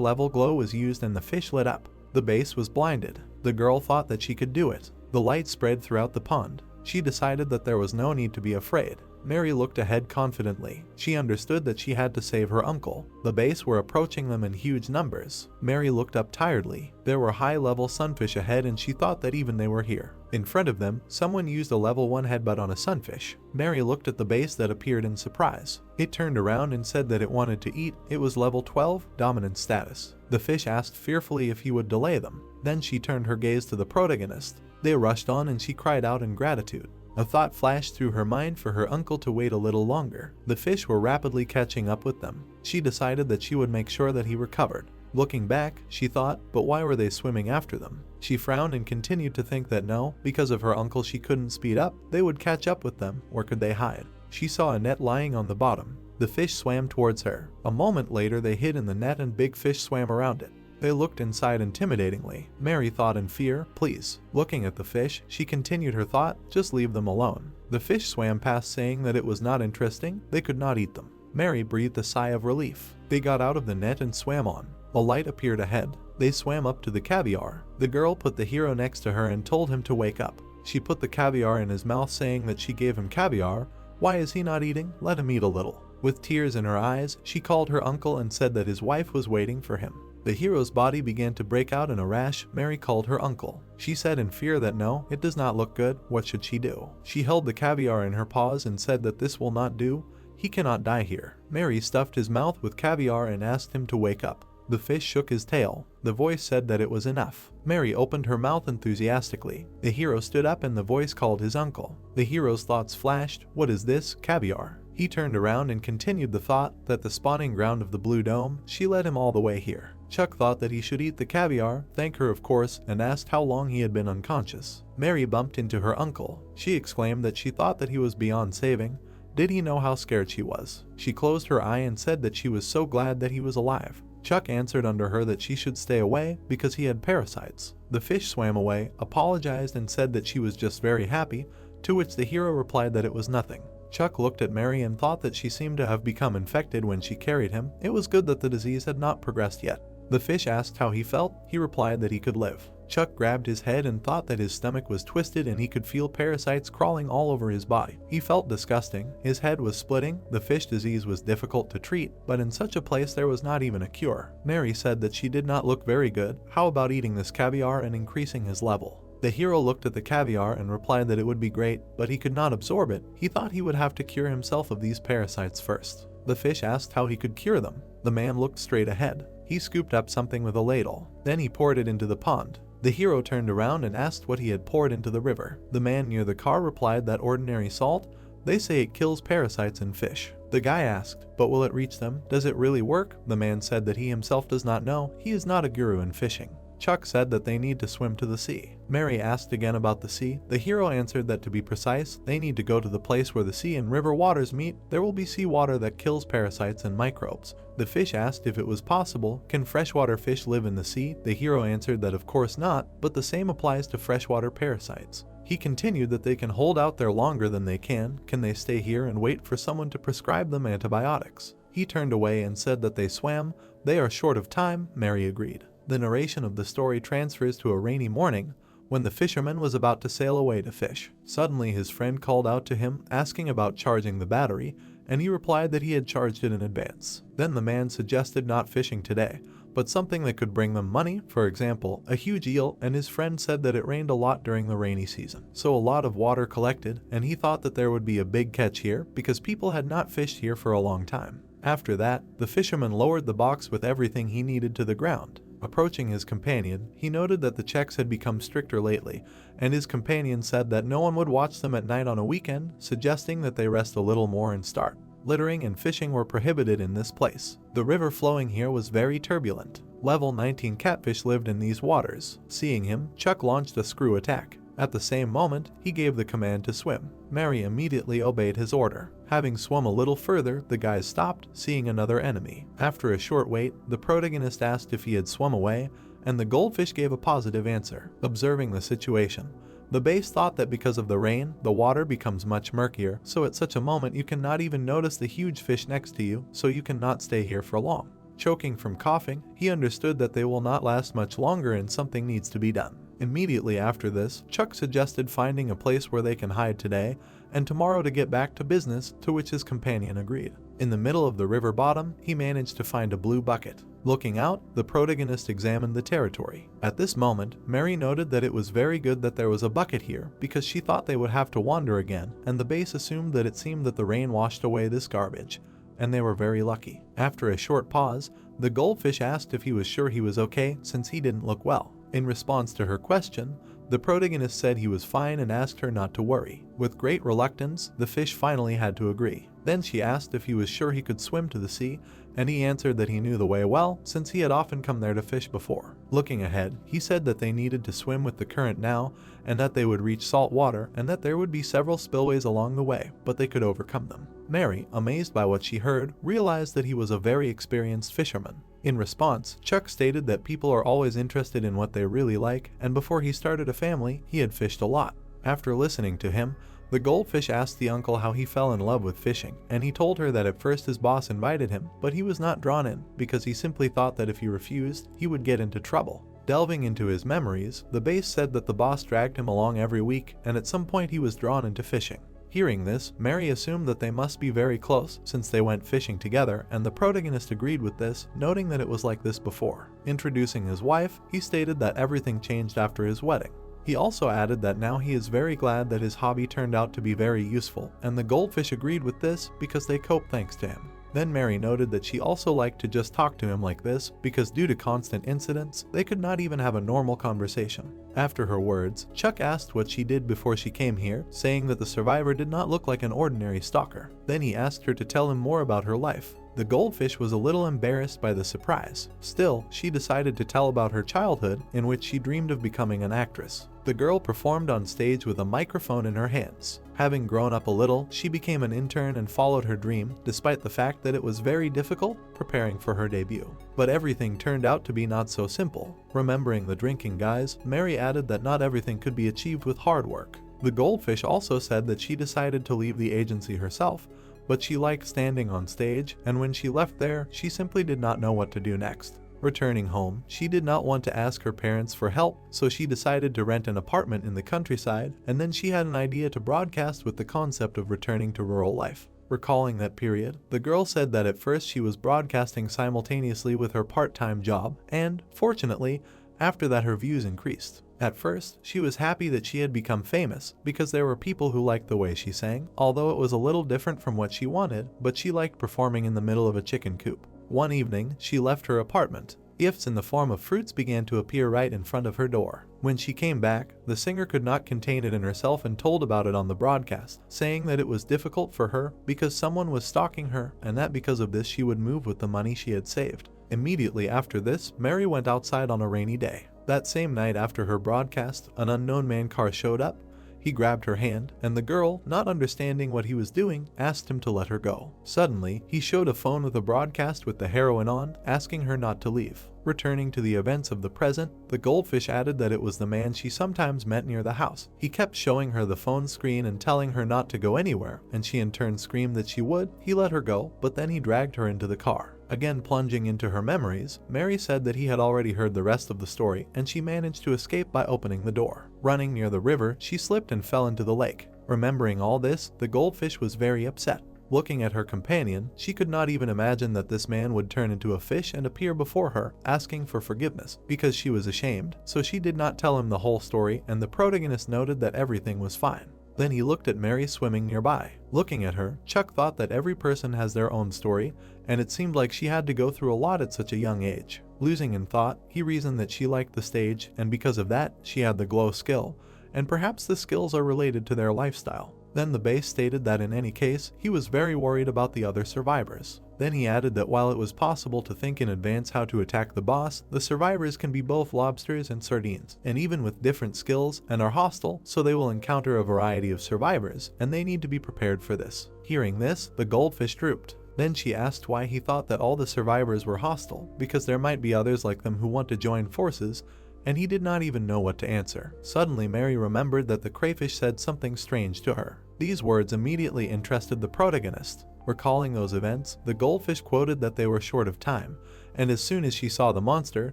level glow was used and the fish lit up. The bass was blinded. The girl thought that she could do it. The light spread throughout the pond. She decided that there was no need to be afraid. Mary looked ahead confidently. She understood that she had to save her uncle. The base were approaching them in huge numbers. Mary looked up tiredly. There were high-level sunfish ahead and she thought that even they were here. In front of them, someone used a level 1 headbutt on a sunfish. Mary looked at the base that appeared in surprise. It turned around and said that it wanted to eat. It was level 12, dominant status. The fish asked fearfully if he would delay them. Then she turned her gaze to the protagonist. They rushed on and she cried out in gratitude. A thought flashed through her mind for her uncle to wait a little longer. The fish were rapidly catching up with them. She decided that she would make sure that he recovered. Looking back, she thought, but why were they swimming after them? She frowned and continued to think that no, because of her uncle she couldn't speed up, they would catch up with them, or could they hide? She saw a net lying on the bottom. The fish swam towards her. A moment later they hid in the net and big fish swam around it. They looked inside intimidatingly. Mary thought in fear, please. Looking at the fish, she continued her thought, just leave them alone. The fish swam past saying that it was not interesting, they could not eat them. Mary breathed a sigh of relief. They got out of the net and swam on. A light appeared ahead. They swam up to the caviar. The girl put the hero next to her and told him to wake up. She put the caviar in his mouth saying that she gave him caviar. Why is he not eating? Let him eat a little. With tears in her eyes, she called her uncle and said that his wife was waiting for him. The hero's body began to break out in a rash. Mary called her uncle. She said in fear that no, it does not look good. What should she do? She held the caviar in her paws and said that this will not do. He cannot die here. Mary stuffed his mouth with caviar and asked him to wake up. The fish shook his tail. The voice said that it was enough. Mary opened her mouth enthusiastically. The hero stood up and the voice called his uncle. The hero's thoughts flashed. What is this? Caviar. He turned around and continued the thought that the spawning ground of the Blue Dome. She led him all the way here. Chuck thought that he should eat the caviar, thank her of course, and asked how long he had been unconscious. Mary bumped into her uncle. She exclaimed that she thought that he was beyond saving. Did he know how scared she was? She closed her eye and said that she was so glad that he was alive. Chuck answered under her that she should stay away because he had parasites. The fish swam away, apologized and said that she was just very happy, to which the hero replied that it was nothing. Chuck looked at Mary and thought that she seemed to have become infected when she carried him. It was good that the disease had not progressed yet. The fish asked how he felt. He replied that he could live. Chuck grabbed his head and thought that his stomach was twisted and he could feel parasites crawling all over his body. He felt disgusting. His head was splitting. The fish disease was difficult to treat, but in such a place there was not even a cure. Mary said that she did not look very good. How about eating this caviar and increasing his level? The hero looked at the caviar and replied that it would be great, but he could not absorb it. He thought he would have to cure himself of these parasites first. The fish asked how he could cure them. The man looked straight ahead. He scooped up something with a ladle. Then he poured it into the pond. The hero turned around and asked what he had poured into the river. The man near the car replied that ordinary salt. They say it kills parasites in fish. The guy asked, but will it reach them? Does it really work? The man said that he himself does not know. He is not a guru in fishing. Chuck said that they need to swim to the sea. Mary asked again about the sea. The hero answered that to be precise, they need to go to the place where the sea and river waters meet. There will be sea water that kills parasites and microbes. The fish asked if it was possible. Can freshwater fish live in the sea? The hero answered that of course not, but the same applies to freshwater parasites. He continued that they can hold out there longer than they can. Can they stay here and wait for someone to prescribe them antibiotics? He turned away and said that they swam. They are short of time. Mary agreed. The narration of the story transfers to a rainy morning when the fisherman was about to sail away to fish. Suddenly his friend called out to him, asking about charging the battery, and he replied that he had charged it in advance. Then the man suggested not fishing today, but something that could bring them money, for example, a huge eel, and his friend said that it rained a lot during the rainy season. So a lot of water collected, and he thought that there would be a big catch here because people had not fished here for a long time. After that, the fisherman lowered the box with everything he needed to the ground. Approaching his companion, he noted that the checks had become stricter lately, and his companion said that no one would watch them at night on a weekend, suggesting that they rest a little more and start. Littering and fishing were prohibited in this place. The river flowing here was very turbulent. Level 19 catfish lived in these waters. Seeing him, Chuck launched a screw attack. At the same moment, he gave the command to swim. Mary immediately obeyed his order. Having swum a little further, the guys stopped, seeing another enemy. After a short wait, the protagonist asked if he had swum away, and the goldfish gave a positive answer. Observing the situation, the base thought that because of the rain, the water becomes much murkier, so at such a moment you cannot even notice the huge fish next to you, so you cannot stay here for long. Choking from coughing, he understood that they will not last much longer and something needs to be done. Immediately after this, Chuck suggested finding a place where they can hide today and tomorrow to get back to business, to which his companion agreed. In the middle of the river bottom, he managed to find a blue bucket. Looking out, the protagonist examined the territory. At this moment, Mary noted that it was very good that there was a bucket here because she thought they would have to wander again, and the base assumed that it seemed that the rain washed away this garbage, and they were very lucky. After a short pause, the goldfish asked if he was sure he was okay since he didn't look well. In response to her question, the protagonist said he was fine and asked her not to worry. With great reluctance, the fish finally had to agree. Then she asked if he was sure he could swim to the sea, and he answered that he knew the way well since he had often come there to fish before. Looking ahead, he said that they needed to swim with the current now, and that they would reach salt water, and that there would be several spillways along the way, but they could overcome them. Mary, amazed by what she heard, realized that he was a very experienced fisherman. In response, Chuck stated that people are always interested in what they really like, and before he started a family, he had fished a lot. After listening to him, the goldfish asked the uncle how he fell in love with fishing, and he told her that at first his boss invited him, but he was not drawn in because he simply thought that if he refused, he would get into trouble. Delving into his memories, the base said that the boss dragged him along every week, and at some point he was drawn into fishing. Hearing this, Mary assumed that they must be very close since they went fishing together, and the protagonist agreed with this, noting that it was like this before. Introducing his wife, he stated that everything changed after his wedding. He also added that now he is very glad that his hobby turned out to be very useful, and the goldfish agreed with this because they coped thanks to him. Then Mary noted that she also liked to just talk to him like this because due to constant incidents, they could not even have a normal conversation. After her words, Chuck asked what she did before she came here, saying that the survivor did not look like an ordinary stalker. Then he asked her to tell him more about her life. The goldfish was a little embarrassed by the surprise. Still, she decided to tell about her childhood, in which she dreamed of becoming an actress. The girl performed on stage with a microphone in her hands. Having grown up a little, she became an intern and followed her dream, despite the fact that it was very difficult preparing for her debut. But everything turned out to be not so simple. Remembering the drinking guys, Mary added that not everything could be achieved with hard work. The goldfish also said that she decided to leave the agency herself, but she liked standing on stage, and when she left there, she simply did not know what to do next. Returning home, she did not want to ask her parents for help, so she decided to rent an apartment in the countryside, and then she had an idea to broadcast with the concept of returning to rural life. Recalling that period, the girl said that at first she was broadcasting simultaneously with her part-time job, and, fortunately, after that her views increased. At first, she was happy that she had become famous because there were people who liked the way she sang, although it was a little different from what she wanted, but she liked performing in the middle of a chicken coop. One evening, she left her apartment. Gifts in the form of fruits began to appear right in front of her door. When she came back, the singer could not contain it in herself and told about it on the broadcast, saying that it was difficult for her because someone was stalking her and that because of this she would move with the money she had saved. Immediately after this, Mary went outside on a rainy day. That same night after her broadcast, an unknown man car showed up. He grabbed her hand, and the girl, not understanding what he was doing, asked him to let her go. Suddenly, he showed a phone with a broadcast with the heroine on, asking her not to leave. Returning to the events of the present, the goldfish added that it was the man she sometimes met near the house. He kept showing her the phone screen and telling her not to go anywhere, and she in turn screamed that she would. He let her go, but then he dragged her into the car. Again plunging into her memories, Mary said that he had already heard the rest of the story, and she managed to escape by opening the door. Running near the river, she slipped and fell into the lake. Remembering all this, the goldfish was very upset. Looking at her companion, she could not even imagine that this man would turn into a fish and appear before her, asking for forgiveness, because she was ashamed, so she did not tell him the whole story, and the protagonist noted that everything was fine. Then he looked at Mary swimming nearby. Looking at her, Chuck thought that every person has their own story, and it seemed like she had to go through a lot at such a young age. Losing in thought, he reasoned that she liked the stage, and because of that, she had the glow skill, and perhaps the skills are related to their lifestyle. Then the base stated that in any case, he was very worried about the other survivors. Then he added that while it was possible to think in advance how to attack the boss, the survivors can be both lobsters and sardines, and even with different skills, and are hostile, so they will encounter a variety of survivors, and they need to be prepared for this. Hearing this, the goldfish drooped. Then she asked why he thought that all the survivors were hostile, because there might be others like them who want to join forces, and he did not even know what to answer. Suddenly Mary remembered that the crayfish said something strange to her. These words immediately interested the protagonist. Recalling those events, the goldfish quoted that they were short of time, and as soon as she saw the monster,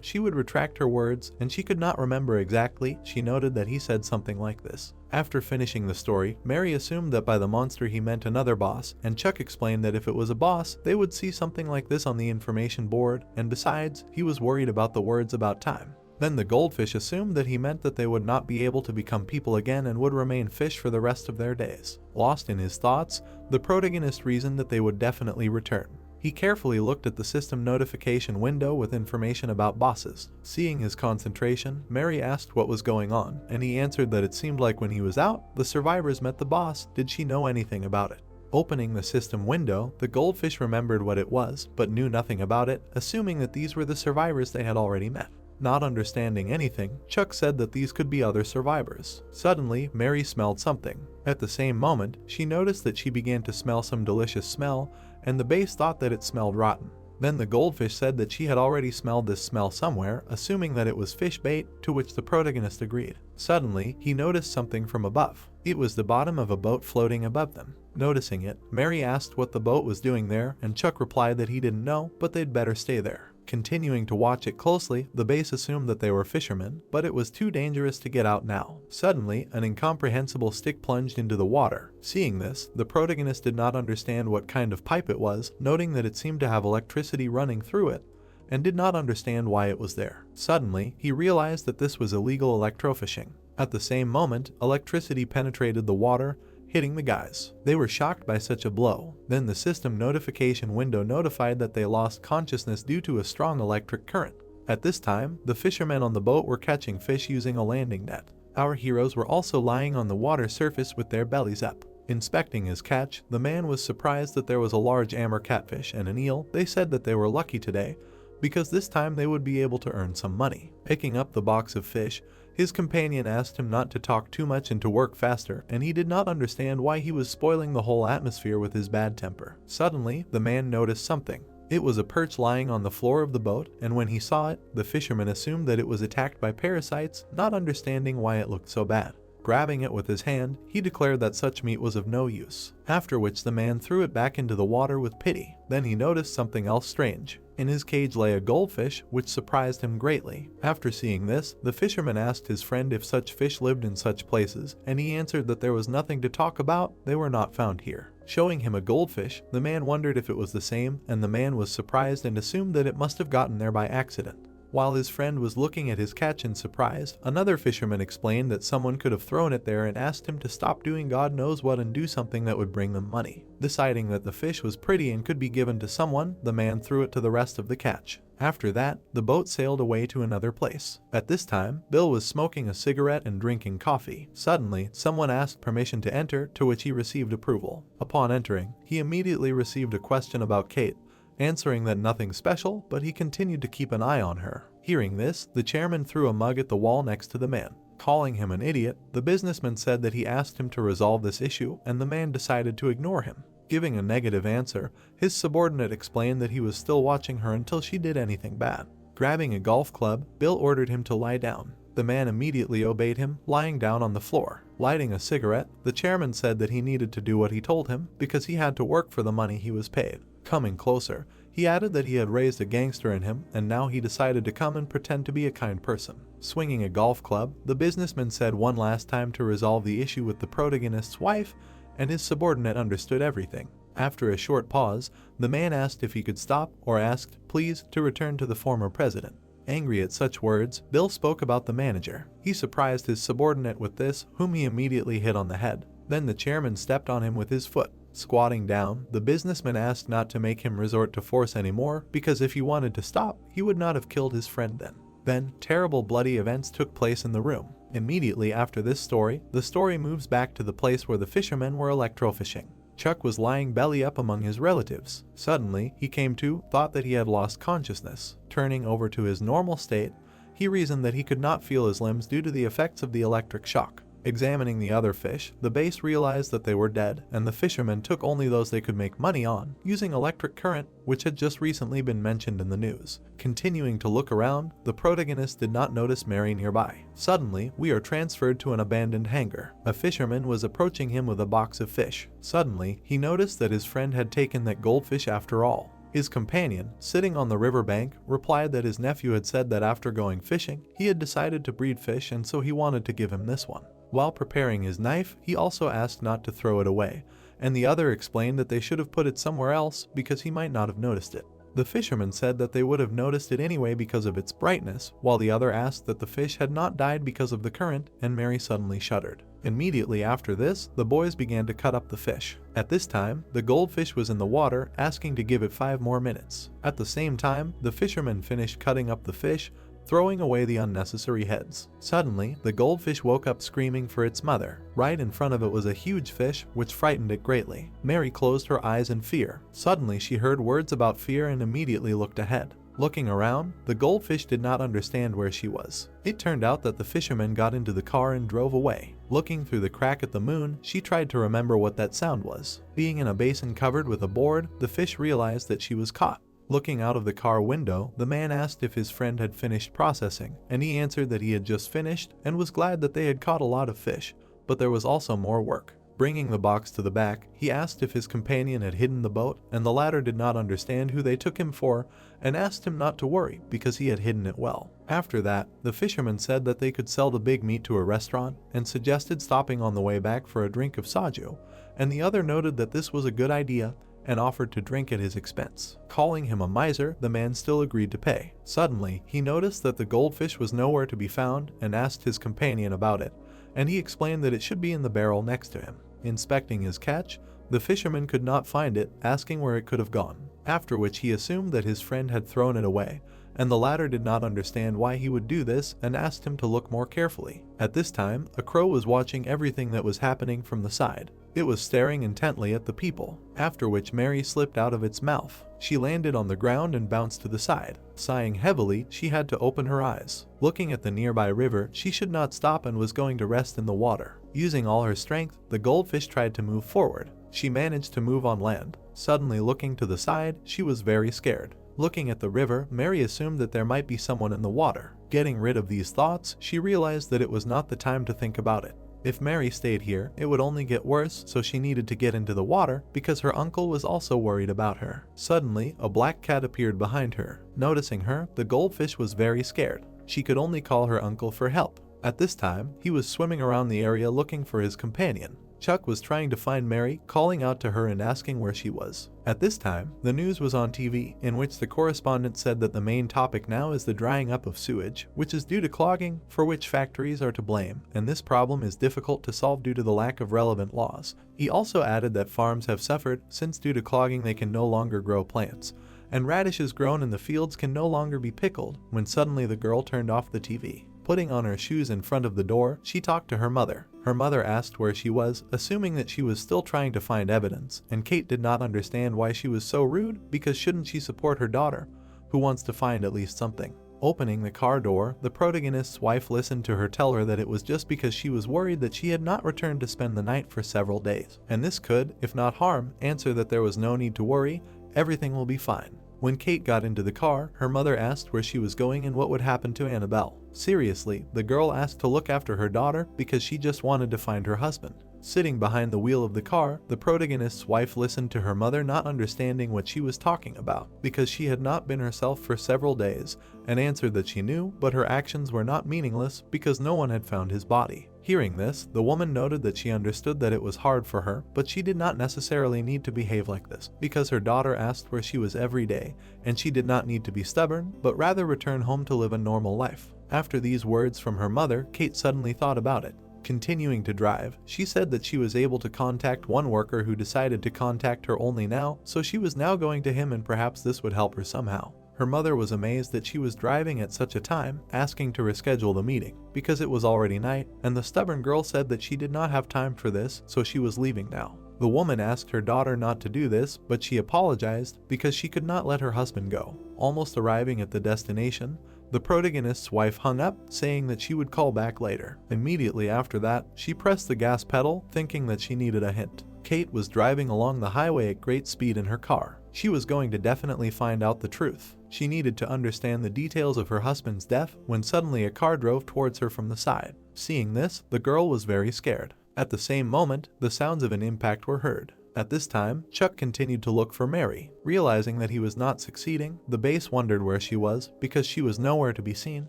she would retract her words, and she could not remember exactly. She noted that he said something like this. After finishing the story, Mary assumed that by the monster he meant another boss, and Chuck explained that if it was a boss, they would see something like this on the information board, and besides, he was worried about the words about time. Then the goldfish assumed that he meant that they would not be able to become people again and would remain fish for the rest of their days. Lost in his thoughts, the protagonist reasoned that they would definitely return. He carefully looked at the system notification window with information about bosses. Seeing his concentration, Mary asked what was going on, and he answered that it seemed like when he was out, the survivors met the boss. Did she know anything about it? Opening the system window, the goldfish remembered what it was, but knew nothing about it, assuming that these were the survivors they had already met. Not understanding anything, Chuck said that these could be other survivors. Suddenly, Mary smelled something. At the same moment, she noticed that she began to smell some delicious smell, and the base thought that it smelled rotten. Then the goldfish said that she had already smelled this smell somewhere, assuming that it was fish bait, to which the protagonist agreed. Suddenly, he noticed something from above. It was the bottom of a boat floating above them. Noticing it, Mary asked what the boat was doing there, and Chuck replied that he didn't know, but they'd better stay there. Continuing to watch it closely, the base assumed that they were fishermen, but it was too dangerous to get out now. Suddenly, an incomprehensible stick plunged into the water. Seeing this, the protagonist did not understand what kind of pipe it was, noting that it seemed to have electricity running through it, and did not understand why it was there. Suddenly, he realized that this was illegal electrofishing. At the same moment, electricity penetrated the water, hitting the guys. They were shocked by such a blow. Then the system notification window notified that they lost consciousness due to a strong electric current. At this time, the fishermen on the boat were catching fish using a landing net. Our heroes were also lying on the water surface with their bellies up. Inspecting his catch, the man was surprised that there was a large amber catfish and an eel. They said that they were lucky today, because this time they would be able to earn some money. Picking up the box of fish, his companion asked him not to talk too much and to work faster, and he did not understand why he was spoiling the whole atmosphere with his bad temper. Suddenly, the man noticed something. It was a perch lying on the floor of the boat, and when he saw it, the fisherman assumed that it was attacked by parasites, not understanding why it looked so bad. Grabbing it with his hand, he declared that such meat was of no use, after which the man threw it back into the water with pity. Then he noticed something else strange. In his cage lay a goldfish, which surprised him greatly. After seeing this, the fisherman asked his friend if such fish lived in such places, and he answered that there was nothing to talk about, they were not found here. Showing him a goldfish, the man wondered if it was the same, and the man was surprised and assumed that it must have gotten there by accident. While his friend was looking at his catch in surprise, another fisherman explained that someone could have thrown it there and asked him to stop doing God knows what and do something that would bring them money. Deciding that the fish was pretty and could be given to someone, the man threw it to the rest of the catch. After that, the boat sailed away to another place. At this time, Bill was smoking a cigarette and drinking coffee. Suddenly, someone asked permission to enter, to which he received approval. Upon entering, he immediately received a question about Kate, answering that nothing special, but he continued to keep an eye on her. Hearing this, the chairman threw a mug at the wall next to the man. Calling him an idiot, the businessman said that he asked him to resolve this issue, and the man decided to ignore him. Giving a negative answer, his subordinate explained that he was still watching her until she did anything bad. Grabbing a golf club, Bill ordered him to lie down. The man immediately obeyed him, lying down on the floor. Lighting a cigarette, the chairman said that he needed to do what he told him, because he had to work for the money he was paid. Coming closer, he added that he had raised a gangster in him, and now he decided to come and pretend to be a kind person. Swinging a golf club, the businessman said one last time to resolve the issue with the protagonist's wife, and his subordinate understood everything. After a short pause, the man asked if he could stop, or asked, please, to return to the former president. Angry at such words, Bill spoke about the manager. He surprised his subordinate with this, whom he immediately hit on the head. Then the chairman stepped on him with his foot. Squatting down, the businessman asked not to make him resort to force anymore because if he wanted to stop, he would not have killed his friend then. Then, terrible bloody events took place in the room. Immediately after this story, the story moves back to the place where the fishermen were electrofishing. Chuck was lying belly up among his relatives. Suddenly, he came to, thought that he had lost consciousness. Turning over to his normal state, he reasoned that he could not feel his limbs due to the effects of the electric shock. Examining the other fish, the base realized that they were dead, and the fishermen took only those they could make money on, using electric current, which had just recently been mentioned in the news. Continuing to look around, the protagonist did not notice Mary nearby. Suddenly, we are transferred to an abandoned hangar. A fisherman was approaching him with a box of fish. Suddenly, he noticed that his friend had taken that goldfish after all. His companion, sitting on the riverbank, replied that his nephew had said that after going fishing, he had decided to breed fish and so he wanted to give him this one. While preparing his knife, he also asked not to throw it away, and the other explained that they should have put it somewhere else because he might not have noticed it. The fisherman said that they would have noticed it anyway because of its brightness, while the other asked that the fish had not died because of the current, and Mary suddenly shuddered. Immediately after this, the boys began to cut up the fish. At this time, the goldfish was in the water, asking to give it 5 more minutes. At the same time, the fisherman finished cutting up the fish, throwing away the unnecessary heads. Suddenly, the goldfish woke up screaming for its mother. Right in front of it was a huge fish, which frightened it greatly. Mary closed her eyes in fear. Suddenly, she heard words about fear and immediately looked ahead. Looking around, the goldfish did not understand where she was. It turned out that the fisherman got into the car and drove away. Looking through the crack at the moon, she tried to remember what that sound was. Being in a basin covered with a board, the fish realized that she was caught. Looking out of the car window, the man asked if his friend had finished processing, and he answered that he had just finished and was glad that they had caught a lot of fish, but there was also more work. Bringing the box to the back, he asked if his companion had hidden the boat, and the latter did not understand who they took him for and asked him not to worry because he had hidden it well. After that, the fisherman said that they could sell the big meat to a restaurant and suggested stopping on the way back for a drink of soju, and the other noted that this was a good idea and offered to drink at his expense. Calling him a miser, the man still agreed to pay. Suddenly, he noticed that the goldfish was nowhere to be found and asked his companion about it, and he explained that it should be in the barrel next to him. Inspecting his catch, the fisherman could not find it, asking where it could have gone, after which he assumed that his friend had thrown it away, and the latter did not understand why he would do this and asked him to look more carefully. At this time, a crow was watching everything that was happening from the side. It was staring intently at the people, after which Mary slipped out of its mouth. She landed on the ground and bounced to the side. Sighing heavily, she had to open her eyes. Looking at the nearby river, she should not stop and was going to rest in the water. Using all her strength, the goldfish tried to move forward. She managed to move on land. Suddenly looking to the side, she was very scared. Looking at the river, Mary assumed that there might be someone in the water. Getting rid of these thoughts, she realized that it was not the time to think about it. If Mary stayed here, it would only get worse, so she needed to get into the water because her uncle was also worried about her. Suddenly, a black cat appeared behind her. Noticing her, the goldfish was very scared. She could only call her uncle for help. At this time, he was swimming around the area looking for his companion. Chuck was trying to find Mary, calling out to her and asking where she was. At this time, the news was on TV, in which the correspondent said that the main topic now is the drying up of sewage, which is due to clogging, for which factories are to blame, and this problem is difficult to solve due to the lack of relevant laws. He also added that farms have suffered, since due to clogging they can no longer grow plants, and radishes grown in the fields can no longer be pickled, when suddenly the girl turned off the TV. Putting on her shoes in front of the door, she talked to her mother. Her mother asked where she was, assuming that she was still trying to find evidence, and Kate did not understand why she was so rude because shouldn't she support her daughter, who wants to find at least something. Opening the car door, the protagonist's wife listened to her tell her that it was just because she was worried that she had not returned to spend the night for several days, and this could, if not harm, answer that there was no need to worry, everything will be fine. When Kate got into the car, her mother asked where she was going and what would happen to Annabelle. Seriously, the girl asked to look after her daughter because she just wanted to find her husband. Sitting behind the wheel of the car, the protagonist's wife listened to her mother, not understanding what she was talking about because she had not been herself for several days, and answered that she knew, but her actions were not meaningless because no one had found his body. Hearing this, the woman noted that she understood that it was hard for her, but she did not necessarily need to behave like this, because her daughter asked where she was every day, and she did not need to be stubborn, but rather return home to live a normal life. After these words from her mother, Kate suddenly thought about it. Continuing to drive, she said that she was able to contact one worker who decided to contact her only now, so she was now going to him and perhaps this would help her somehow. Her mother was amazed that she was driving at such a time, asking to reschedule the meeting, because it was already night, and the stubborn girl said that she did not have time for this, so she was leaving now. The woman asked her daughter not to do this, but she apologized because she could not let her husband go. Almost arriving at the destination, the protagonist's wife hung up, saying that she would call back later. Immediately after that, she pressed the gas pedal, thinking that she needed a hint. Kate was driving along the highway at great speed in her car. She was going to definitely find out the truth. She needed to understand the details of her husband's death when suddenly a car drove towards her from the side. Seeing this, the girl was very scared. At the same moment, the sounds of an impact were heard. At this time, Chuck continued to look for Mary. Realizing that he was not succeeding, the base wondered where she was because she was nowhere to be seen,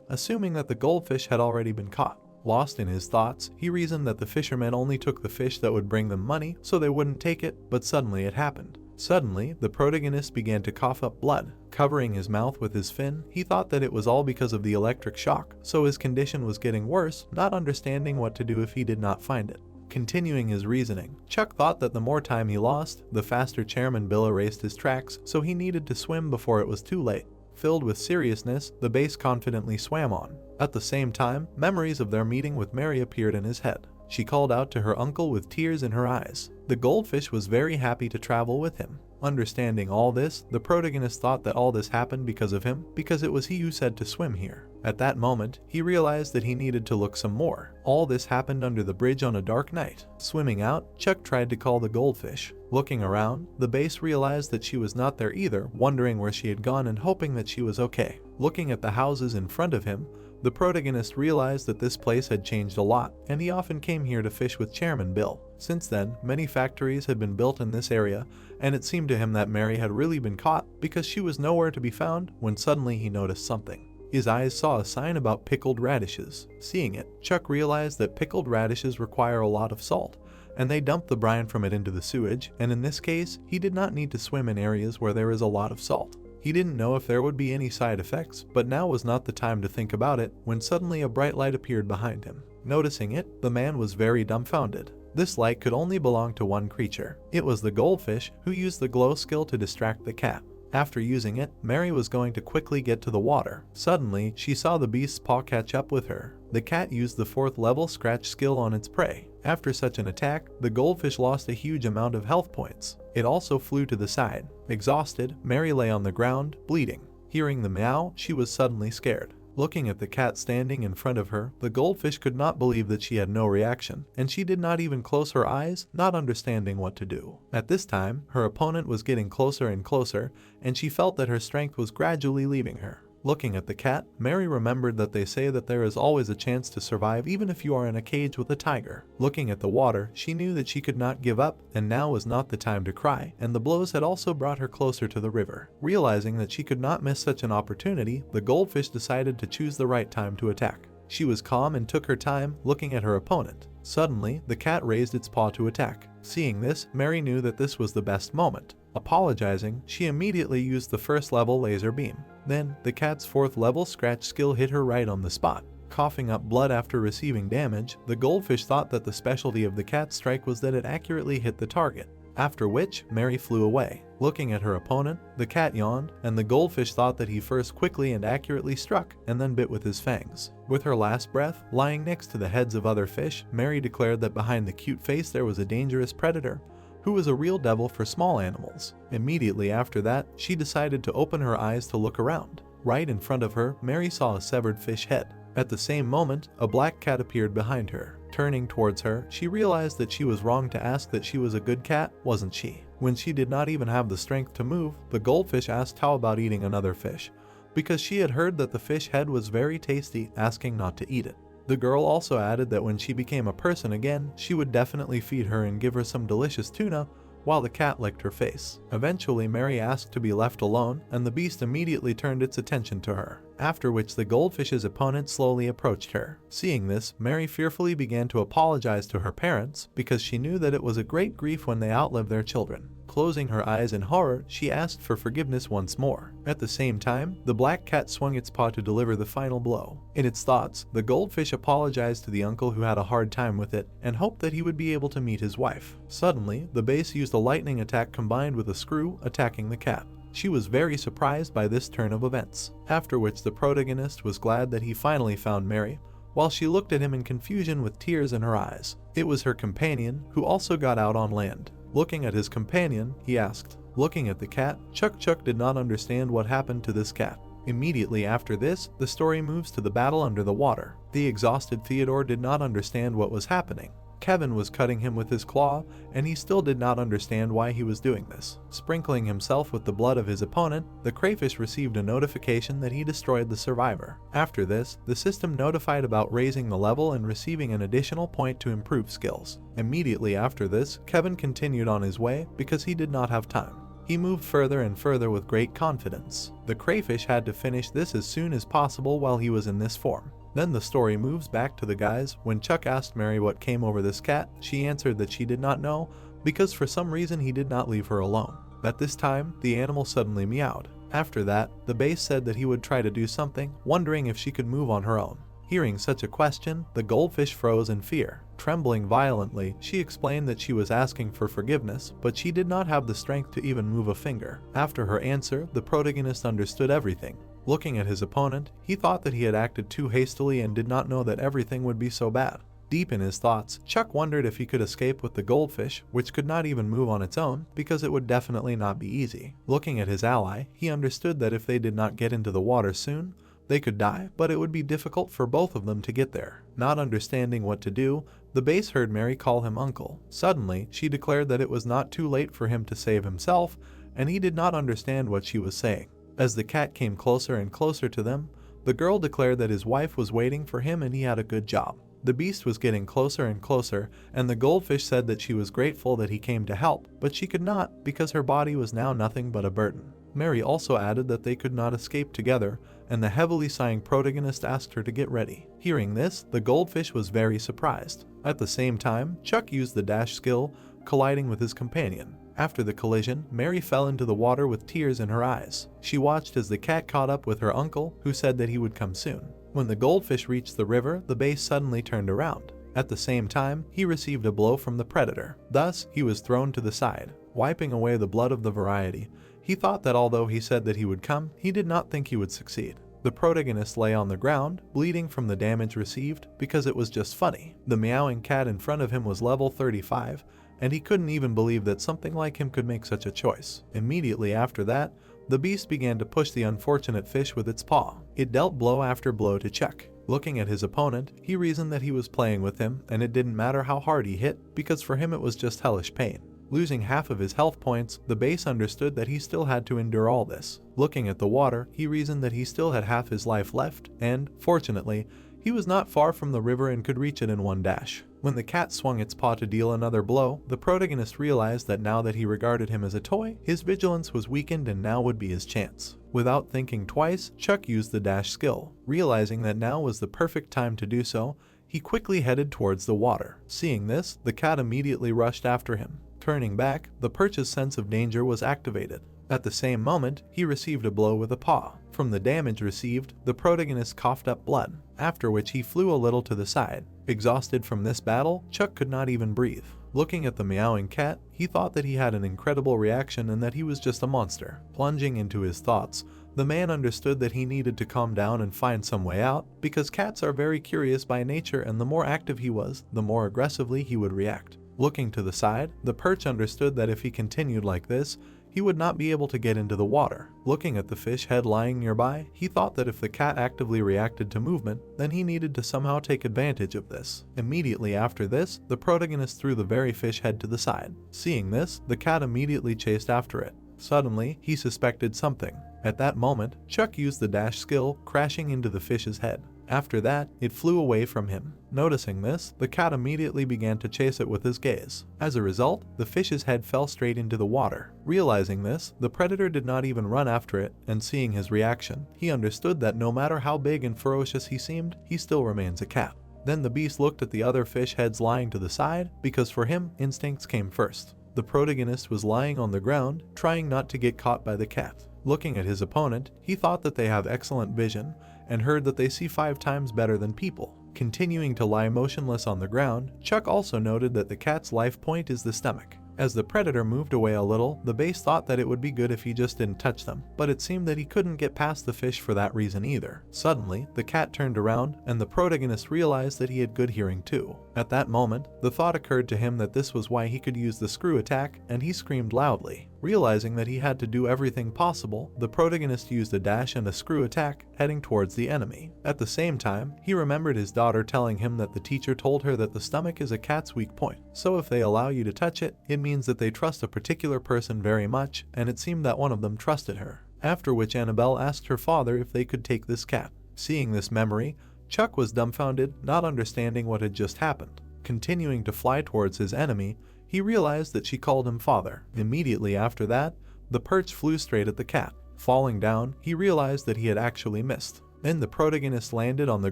assuming that the goldfish had already been caught. Lost in his thoughts, he reasoned that the fishermen only took the fish that would bring them money, so they wouldn't take it, but suddenly it happened. Suddenly, the protagonist began to cough up blood. Covering his mouth with his fin, he thought that it was all because of the electric shock, so his condition was getting worse, not understanding what to do if he did not find it. Continuing his reasoning, Chuck thought that the more time he lost, the faster Chairman Bill erased his tracks, so he needed to swim before it was too late. Filled with seriousness, the base confidently swam on. At the same time, memories of their meeting with Mary appeared in his head. She called out to her uncle with tears in her eyes. The goldfish was very happy to travel with him. Understanding all this, the protagonist thought that all this happened because of him, because it was he who said to swim here. At that moment, he realized that he needed to look some more. All this happened under the bridge on a dark night. Swimming out, Chuck tried to call the goldfish. Looking around, the base realized that she was not there either, wondering where she had gone and hoping that she was okay. Looking at the houses in front of him, the protagonist realized that this place had changed a lot, and he often came here to fish with Chairman Bill. Since then, many factories had been built in this area, and it seemed to him that Mary had really been caught because she was nowhere to be found when suddenly he noticed something. His eyes saw a sign about pickled radishes. Seeing it, Chuck realized that pickled radishes require a lot of salt, and they dumped the brine from it into the sewage, and in this case, he did not need to swim in areas where there is a lot of salt. He didn't know if there would be any side effects, but now was not the time to think about it when suddenly a bright light appeared behind him. Noticing it, the man was very dumbfounded. This light could only belong to one creature. It was the goldfish, who used the glow skill to distract the cat. After using it, Mary was going to quickly get to the water. Suddenly, she saw the beast's paw catch up with her. The cat used the 4th level scratch skill on its prey. After such an attack, the goldfish lost a huge amount of health points. It also flew to the side. Exhausted, Mary lay on the ground, bleeding. Hearing the meow, she was suddenly scared. Looking at the cat standing in front of her, the goldfish could not believe that she had no reaction, and she did not even close her eyes, not understanding what to do. At this time, her opponent was getting closer and closer, and she felt that her strength was gradually leaving her. Looking at the cat, Mary remembered that they say that there is always a chance to survive even if you are in a cage with a tiger. Looking at the water, she knew that she could not give up, and now was not the time to cry, and the blows had also brought her closer to the river. Realizing that she could not miss such an opportunity, the goldfish decided to choose the right time to attack. She was calm and took her time, looking at her opponent. Suddenly, the cat raised its paw to attack. Seeing this, Mary knew that this was the best moment. Apologizing, she immediately used the 1st level laser beam. Then, the cat's 4th level scratch skill hit her right on the spot. Coughing up blood after receiving damage, the goldfish thought that the specialty of the cat's strike was that it accurately hit the target. After which, Mary flew away. Looking at her opponent, the cat yawned, and the goldfish thought that he first quickly and accurately struck, and then bit with his fangs. With her last breath, lying next to the heads of other fish, Mary declared that behind the cute face there was a dangerous predator, who was a real devil for small animals. Immediately after that, she decided to open her eyes to look around. Right in front of her, Mary saw a severed fish head. At the same moment, a black cat appeared behind her. Turning towards her, she realized that she was wrong to ask that she was a good cat, wasn't she? When she did not even have the strength to move, the goldfish asked how about eating another fish, because she had heard that the fish head was very tasty, asking not to eat it. The girl also added that when she became a person again, she would definitely feed her and give her some delicious tuna, while the cat licked her face. Eventually, Mary asked to be left alone, and the beast immediately turned its attention to her, after which the goldfish's opponent slowly approached her. Seeing this, Mary fearfully began to apologize to her parents, because she knew that it was a great grief when they outlived their children. Closing her eyes in horror, she asked for forgiveness once more. At the same time, the black cat swung its paw to deliver the final blow. In its thoughts, the goldfish apologized to the uncle who had a hard time with it and hoped that he would be able to meet his wife. Suddenly, the base used a lightning attack combined with a screw, attacking the cat. She was very surprised by this turn of events, after which the protagonist was glad that he finally found Mary, while she looked at him in confusion with tears in her eyes. It was her companion, who also got out on land. Looking at his companion, he asked. Looking at the cat, Chuck did not understand what happened to this cat. Immediately after this, the story moves to the battle under the water. The exhausted Theodore did not understand what was happening. Kevin was cutting him with his claw, and he still did not understand why he was doing this. Sprinkling himself with the blood of his opponent, the crayfish received a notification that he destroyed the survivor. After this, the system notified about raising the level and receiving an additional point to improve skills. Immediately after this, Kevin continued on his way because he did not have time. He moved further and further with great confidence. The crayfish had to finish this as soon as possible while he was in this form. Then the story moves back to the guys. When Chuck asked Mary what came over this cat, she answered that she did not know because for some reason he did not leave her alone. At this time, the animal suddenly meowed. After that, the base said that he would try to do something, wondering if she could move on her own. Hearing such a question, the goldfish froze in fear. Trembling violently, she explained that she was asking for forgiveness, but she did not have the strength to even move a finger. After her answer, the protagonist understood everything. Looking at his opponent, he thought that he had acted too hastily and did not know that everything would be so bad. Deep in his thoughts, Chuck wondered if he could escape with the goldfish, which could not even move on its own, because it would definitely not be easy. Looking at his ally, he understood that if they did not get into the water soon, they could die, but it would be difficult for both of them to get there. Not understanding what to do, the base heard Mary call him uncle. Suddenly, she declared that it was not too late for him to save himself, and he did not understand what she was saying. As the cat came closer and closer to them, the girl declared that his wife was waiting for him and he had a good job. The beast was getting closer and closer, and the goldfish said that she was grateful that he came to help, but she could not because her body was now nothing but a burden. Mary also added that they could not escape together, and the heavily sighing protagonist asked her to get ready. Hearing this, the goldfish was very surprised. At the same time, Chuck used the dash skill, colliding with his companion. After the collision, Mary fell into the water with tears in her eyes. She watched as the cat caught up with her uncle, who said that he would come soon. When the goldfish reached the river, the base suddenly turned around. At the same time, he received a blow from the predator. Thus, he was thrown to the side. Wiping away the blood of the variety, he thought that although he said that he would come, he did not think he would succeed. The protagonist lay on the ground, bleeding from the damage received, because it was just funny. The meowing cat in front of him was level 35, and he couldn't even believe that something like him could make such a choice. Immediately after that, the beast began to push the unfortunate fish with its paw. It dealt blow after blow to Chuck. Looking at his opponent, he reasoned that he was playing with him, and it didn't matter how hard he hit, because for him it was just hellish pain. Losing half of his health points, the base understood that he still had to endure all this. Looking at the water, he reasoned that he still had half his life left, and, fortunately, he was not far from the river and could reach it in one dash. When the cat swung its paw to deal another blow, the protagonist realized that now that he regarded him as a toy, his vigilance was weakened and now would be his chance. Without thinking twice, Chuck used the dash skill. Realizing that now was the perfect time to do so, he quickly headed towards the water. Seeing this, the cat immediately rushed after him. Turning back, the perch's sense of danger was activated. At the same moment, he received a blow with a paw. From the damage received, the protagonist coughed up blood, after which he flew a little to the side. Exhausted from this battle, Chuck could not even breathe. Looking at the meowing cat, he thought that he had an incredible reaction and that he was just a monster. Plunging into his thoughts, the man understood that he needed to calm down and find some way out, because cats are very curious by nature, and the more active he was, the more aggressively he would react. Looking to the side, the perch understood that if he continued like this, he would not be able to get into the water. Looking at the fish head lying nearby, he thought that if the cat actively reacted to movement, then he needed to somehow take advantage of this. Immediately after this, the protagonist threw the very fish head to the side. Seeing this, the cat immediately chased after it. Suddenly, he suspected something. At that moment, Chuck used the dash skill, crashing into the fish's head. After that, it flew away from him. Noticing this, the cat immediately began to chase it with his gaze. As a result, the fish's head fell straight into the water. Realizing this, the predator did not even run after it, and seeing his reaction, he understood that no matter how big and ferocious he seemed, he still remains a cat. Then the beast looked at the other fish heads lying to the side, because for him, instincts came first. the protagonist was lying on the ground, trying not to get caught by the cat. Looking at his opponent, he thought that they have excellent vision and heard that they see 5 times better than people. Continuing to lie motionless on the ground, Chuck also noted that the cat's life point is the stomach. As the predator moved away a little, the base thought that it would be good if he just didn't touch them, but it seemed that he couldn't get past the fish for that reason either. Suddenly, the cat turned around, and the protagonist realized that he had good hearing too. At that moment, the thought occurred to him that this was why he could use the screw attack, and he screamed loudly. Realizing that he had to do everything possible, the protagonist used a dash and a screw attack, heading towards the enemy. At the same time, he remembered his daughter telling him that the teacher told her that the stomach is a cat's weak point, so if they allow you to touch it, it means that they trust a particular person very much, and it seemed that one of them trusted her. After which Annabelle asked her father if they could take this cat. Seeing this memory, Chuck was dumbfounded, not understanding what had just happened. Continuing to fly towards his enemy, he realized that she called him father. Immediately after that, the perch flew straight at the cat. Falling down, he realized that he had actually missed. Then the protagonist landed on the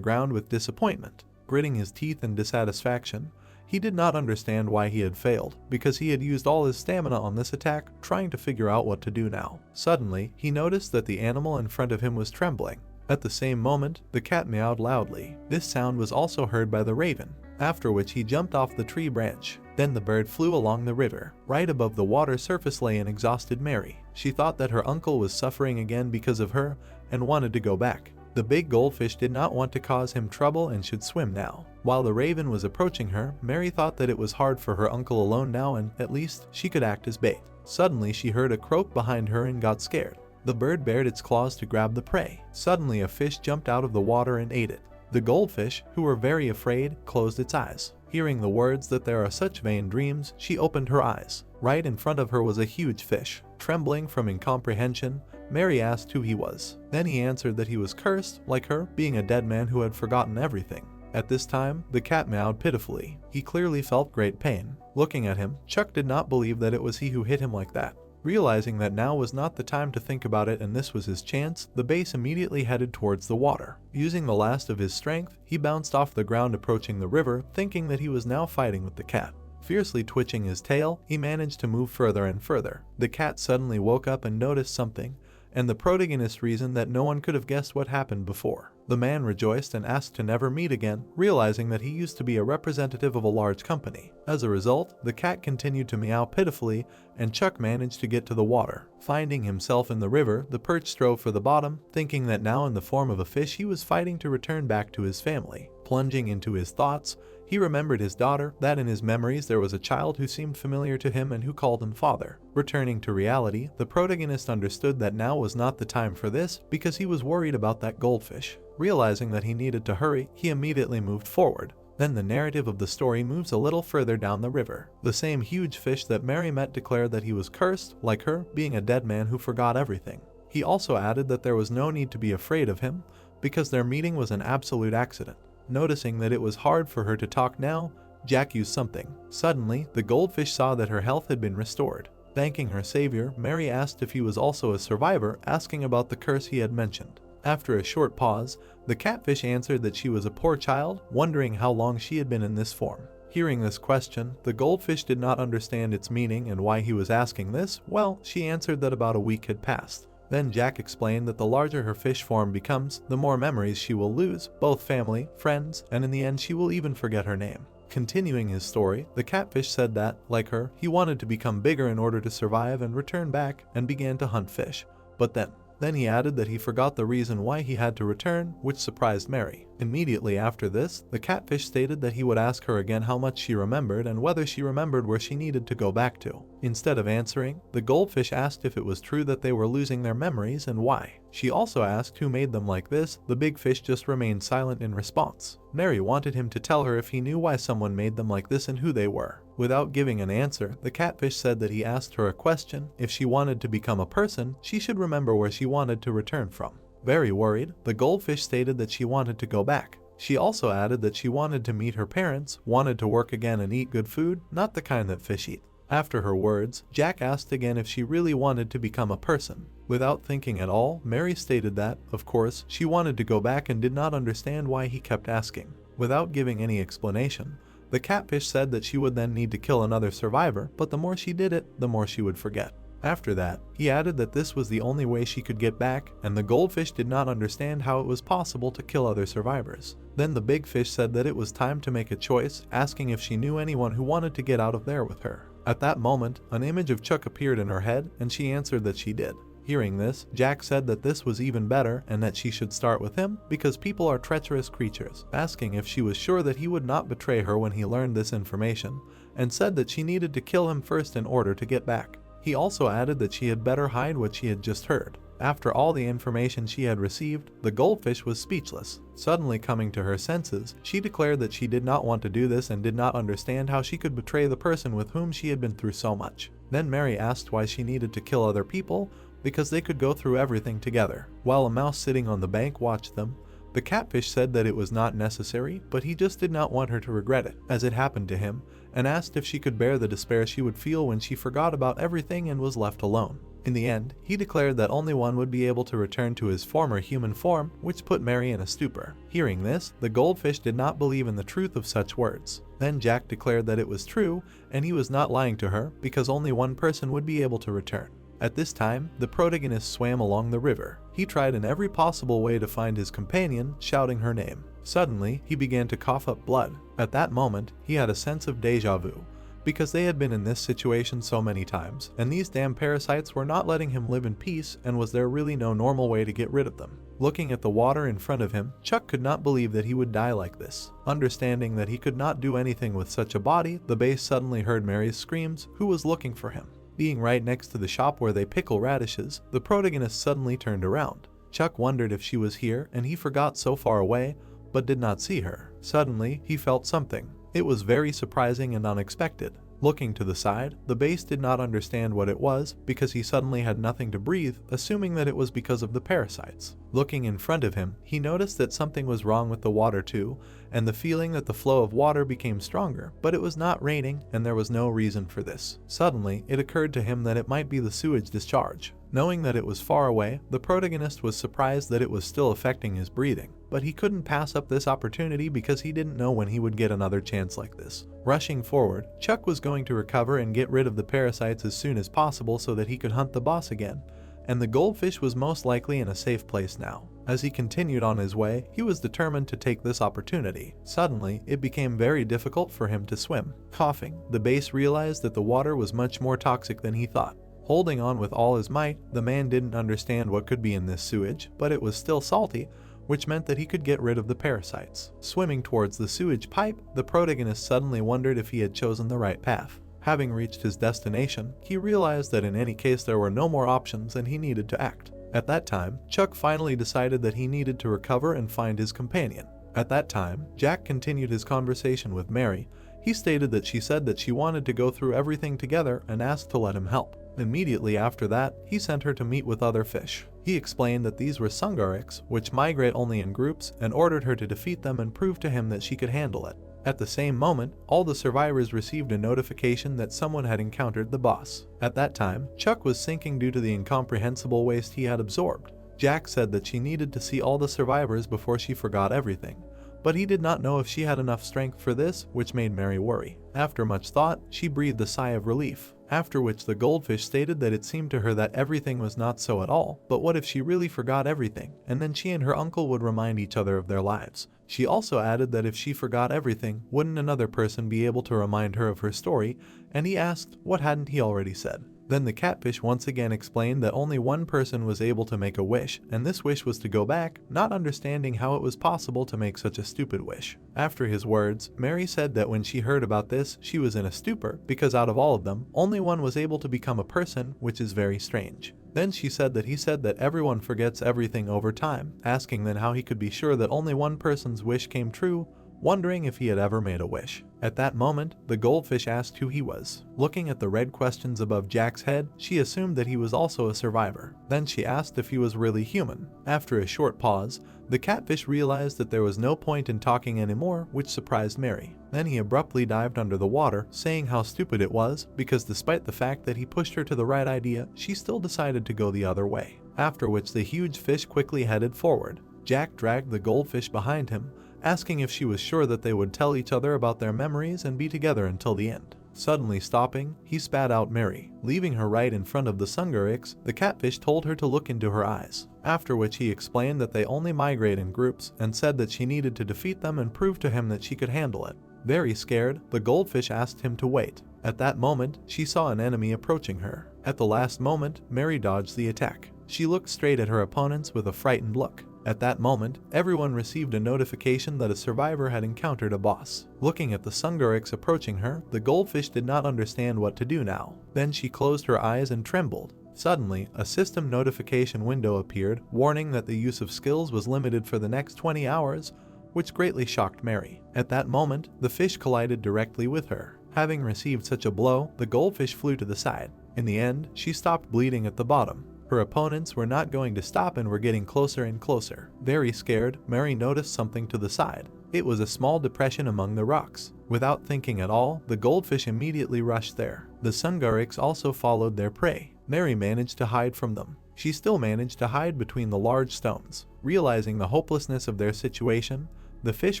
ground with disappointment. Gritting his teeth in dissatisfaction, he did not understand why he had failed, because he had used all his stamina on this attack, trying to figure out what to do now. Suddenly, he noticed that the animal in front of him was trembling. At the same moment, the cat meowed loudly. This sound was also heard by the raven, after which he jumped off the tree branch. Then the bird flew along the river. Right above the water surface lay an exhausted Mary. She thought that her uncle was suffering again because of her, and wanted to go back. The big goldfish did not want to cause him trouble and should swim now. While the raven was approaching her, Mary thought that it was hard for her uncle alone now and, at least, she could act as bait. Suddenly she heard a croak behind her and got scared. The bird bared its claws to grab the prey. Suddenly a fish jumped out of the water and ate it. The goldfish, who were very afraid, closed its eyes. Hearing the words that there are such vain dreams, she opened her eyes. Right in front of her was a huge fish. Trembling from incomprehension, Mary asked who he was. Then he answered that he was cursed, like her, being a dead man who had forgotten everything. At this time, the cat meowed pitifully. He clearly felt great pain. Looking at him, Chuck did not believe that it was he who hit him like that. Realizing that now was not the time to think about it and this was his chance, the base immediately headed towards the water. Using the last of his strength, he bounced off the ground approaching the river, thinking that he was now fighting with the cat. Fiercely twitching his tail, he managed to move further and further. The cat suddenly woke up and noticed something, and the protagonist reasoned that no one could have guessed what happened before. The man rejoiced and asked to never meet again, realizing that he used to be a representative of a large company. As a result, the cat continued to meow pitifully, and Chuck managed to get to the water. Finding himself in the river, the perch strove for the bottom, thinking that now in the form of a fish he was fighting to return back to his family. Plunging into his thoughts, he remembered his daughter, that in his memories there was a child who seemed familiar to him and who called him father. Returning to reality, the protagonist understood that now was not the time for this because he was worried about that goldfish. Realizing that he needed to hurry, he immediately moved forward. Then the narrative of the story moves a little further down the river. The same huge fish that Mary met declared that he was cursed, like her, being a dead man who forgot everything. He also added that there was no need to be afraid of him because their meeting was an absolute accident. Noticing that it was hard for her to talk now, Jack used something. Suddenly, the goldfish saw that her health had been restored. Thanking her savior, Mary asked if he was also a survivor, asking about the curse he had mentioned. After a short pause, the catfish answered that she was a poor child, wondering how long she had been in this form. Hearing this question, the goldfish did not understand its meaning and why he was asking this. Well, she answered that about a week had passed. Then Jack explained that the larger her fish form becomes, the more memories she will lose, both family, friends, and in the end she will even forget her name. Continuing his story, the catfish said that, like her, he wanted to become bigger in order to survive and return back and began to hunt fish. But then he added that he forgot the reason why he had to return, which surprised Mary. Immediately after this, the catfish stated that he would ask her again how much she remembered and whether she remembered where she needed to go back to. Instead of answering, the goldfish asked if it was true that they were losing their memories and why. She also asked who made them like this. The big fish just remained silent in response. Mary wanted him to tell her if he knew why someone made them like this and who they were. Without giving an answer, the catfish said that he asked her a question. If she wanted to become a person, she should remember where she wanted to return from. Very worried, the goldfish stated that she wanted to go back. She also added that she wanted to meet her parents, wanted to work again and eat good food, not the kind that fish eat. After her words, Jack asked again if she really wanted to become a person. Without thinking at all, Mary stated that, of course, she wanted to go back and did not understand why he kept asking. Without giving any explanation, The catfish said that she would then need to kill another survivor, but the more she did it, the more she would forget. After that, he added that this was the only way she could get back, and the goldfish did not understand how it was possible to kill other survivors. Then the big fish said that it was time to make a choice, asking if she knew anyone who wanted to get out of there with her. At that moment, an image of Chuck appeared in her head, and she answered that she did. Hearing this, Jack said that this was even better and that she should start with him because people are treacherous creatures, asking if she was sure that he would not betray her when he learned this information, and said that she needed to kill him first in order to get back. He also added that she had better hide what she had just heard. After all the information she had received, the goldfish was speechless. Suddenly coming to her senses, she declared that she did not want to do this and did not understand how she could betray the person with whom she had been through so much. Then Mary asked why she needed to kill other people, because they could go through everything together. While a mouse sitting on the bank watched them, the catfish said that it was not necessary, but he just did not want her to regret it, as it happened to him, and asked if she could bear the despair she would feel when she forgot about everything and was left alone. In the end, he declared that only one would be able to return to his former human form, which put Mary in a stupor. Hearing this, the goldfish did not believe in the truth of such words. Then Jack declared that it was true, and he was not lying to her, because only one person would be able to return. At this time, the protagonist swam along the river. He tried in every possible way to find his companion, shouting her name. Suddenly, he began to cough up blood. At that moment, he had a sense of déjà vu, because they had been in this situation so many times, and these damn parasites were not letting him live in peace, and was there really no normal way to get rid of them? Looking at the water in front of him, Chuck could not believe that he would die like this. Understanding that he could not do anything with such a body, the base suddenly heard Mary's screams, who was looking for him. Being right next to the shop where they pickle radishes, the protagonist suddenly turned around. Chuck wondered if she was here, and he forgot so far away, but did not see her. Suddenly, he felt something. It was very surprising and unexpected. Looking to the side, the base did not understand what it was because he suddenly had nothing to breathe, assuming that it was because of the parasites. Looking in front of him, he noticed that something was wrong with the water too, and the feeling that the flow of water became stronger, but it was not raining and there was no reason for this. Suddenly, it occurred to him that it might be the sewage discharge. Knowing that it was far away, the protagonist was surprised that it was still affecting his breathing, but he couldn't pass up this opportunity because he didn't know when he would get another chance like this. Rushing forward, Chuck was going to recover and get rid of the parasites as soon as possible so that he could hunt the boss again, and the goldfish was most likely in a safe place now. As he continued on his way, he was determined to take this opportunity. Suddenly, it became very difficult for him to swim. Coughing, the base realized that the water was much more toxic than he thought. Holding on with all his might, the man didn't understand what could be in this sewage, but it was still salty, which meant that he could get rid of the parasites. Swimming towards the sewage pipe, the protagonist suddenly wondered if he had chosen the right path. Having reached his destination, he realized that in any case there were no more options and he needed to act. At that time, Chuck finally decided that he needed to recover and find his companion. At that time, Jack continued his conversation with Mary. He stated that she said that she wanted to go through everything together and asked to let him help. Immediately after that, he sent her to meet with other fish. He explained that these were sungarics, which migrate only in groups, and ordered her to defeat them and prove to him that she could handle it. At the same moment, all the survivors received a notification that someone had encountered the boss. At that time, Chuck was sinking due to the incomprehensible waste he had absorbed. Jack said that she needed to see all the survivors before she forgot everything, but he did not know if she had enough strength for this, which made Mary worry. After much thought, she breathed a sigh of relief. After which the goldfish stated that it seemed to her that everything was not so at all, but what if she really forgot everything, and then she and her uncle would remind each other of their lives. She also added that if she forgot everything, wouldn't another person be able to remind her of her story, and he asked, what hadn't he already said? Then the catfish once again explained that only one person was able to make a wish, and this wish was to go back, not understanding how it was possible to make such a stupid wish. After his words, Mary said that when she heard about this, she was in a stupor, because out of all of them, only one was able to become a person, which is very strange. Then she said that he said that everyone forgets everything over time, asking then how he could be sure that only one person's wish came true, wondering if he had ever made a wish. At that moment, the goldfish asked who he was. Looking at the red questions above Jack's head, she assumed that he was also a survivor. Then she asked if he was really human. After a short pause, the catfish realized that there was no point in talking anymore, which surprised Mary. Then he abruptly dived under the water, saying how stupid it was, because despite the fact that he pushed her to the right idea, she still decided to go the other way. After which the huge fish quickly headed forward. Jack dragged the goldfish behind him, asking if she was sure that they would tell each other about their memories and be together until the end. Suddenly stopping, he spat out Mary, leaving her right in front of the Sungurix. The catfish told her to look into her eyes, after which he explained that they only migrate in groups and said that she needed to defeat them and prove to him that she could handle it. Very scared, the goldfish asked him to wait. At that moment, she saw an enemy approaching her. At the last moment, Mary dodged the attack. She looked straight at her opponents with a frightened look. At that moment, everyone received a notification that a survivor had encountered a boss. Looking at the Sungurix approaching her, the goldfish did not understand what to do now. Then she closed her eyes and trembled. Suddenly, a system notification window appeared, warning that the use of skills was limited for the next 20 hours, which greatly shocked Mary. At that moment, the fish collided directly with her. Having received such a blow, the goldfish flew to the side. In the end, she stopped bleeding at the bottom. Her opponents were not going to stop and were getting closer and closer. Very scared, Mary noticed something to the side. It was a small depression among the rocks. Without thinking at all, the goldfish immediately rushed there. The Sungurix also followed their prey. Mary managed to hide from them. She still managed to hide between the large stones. Realizing the hopelessness of their situation, the fish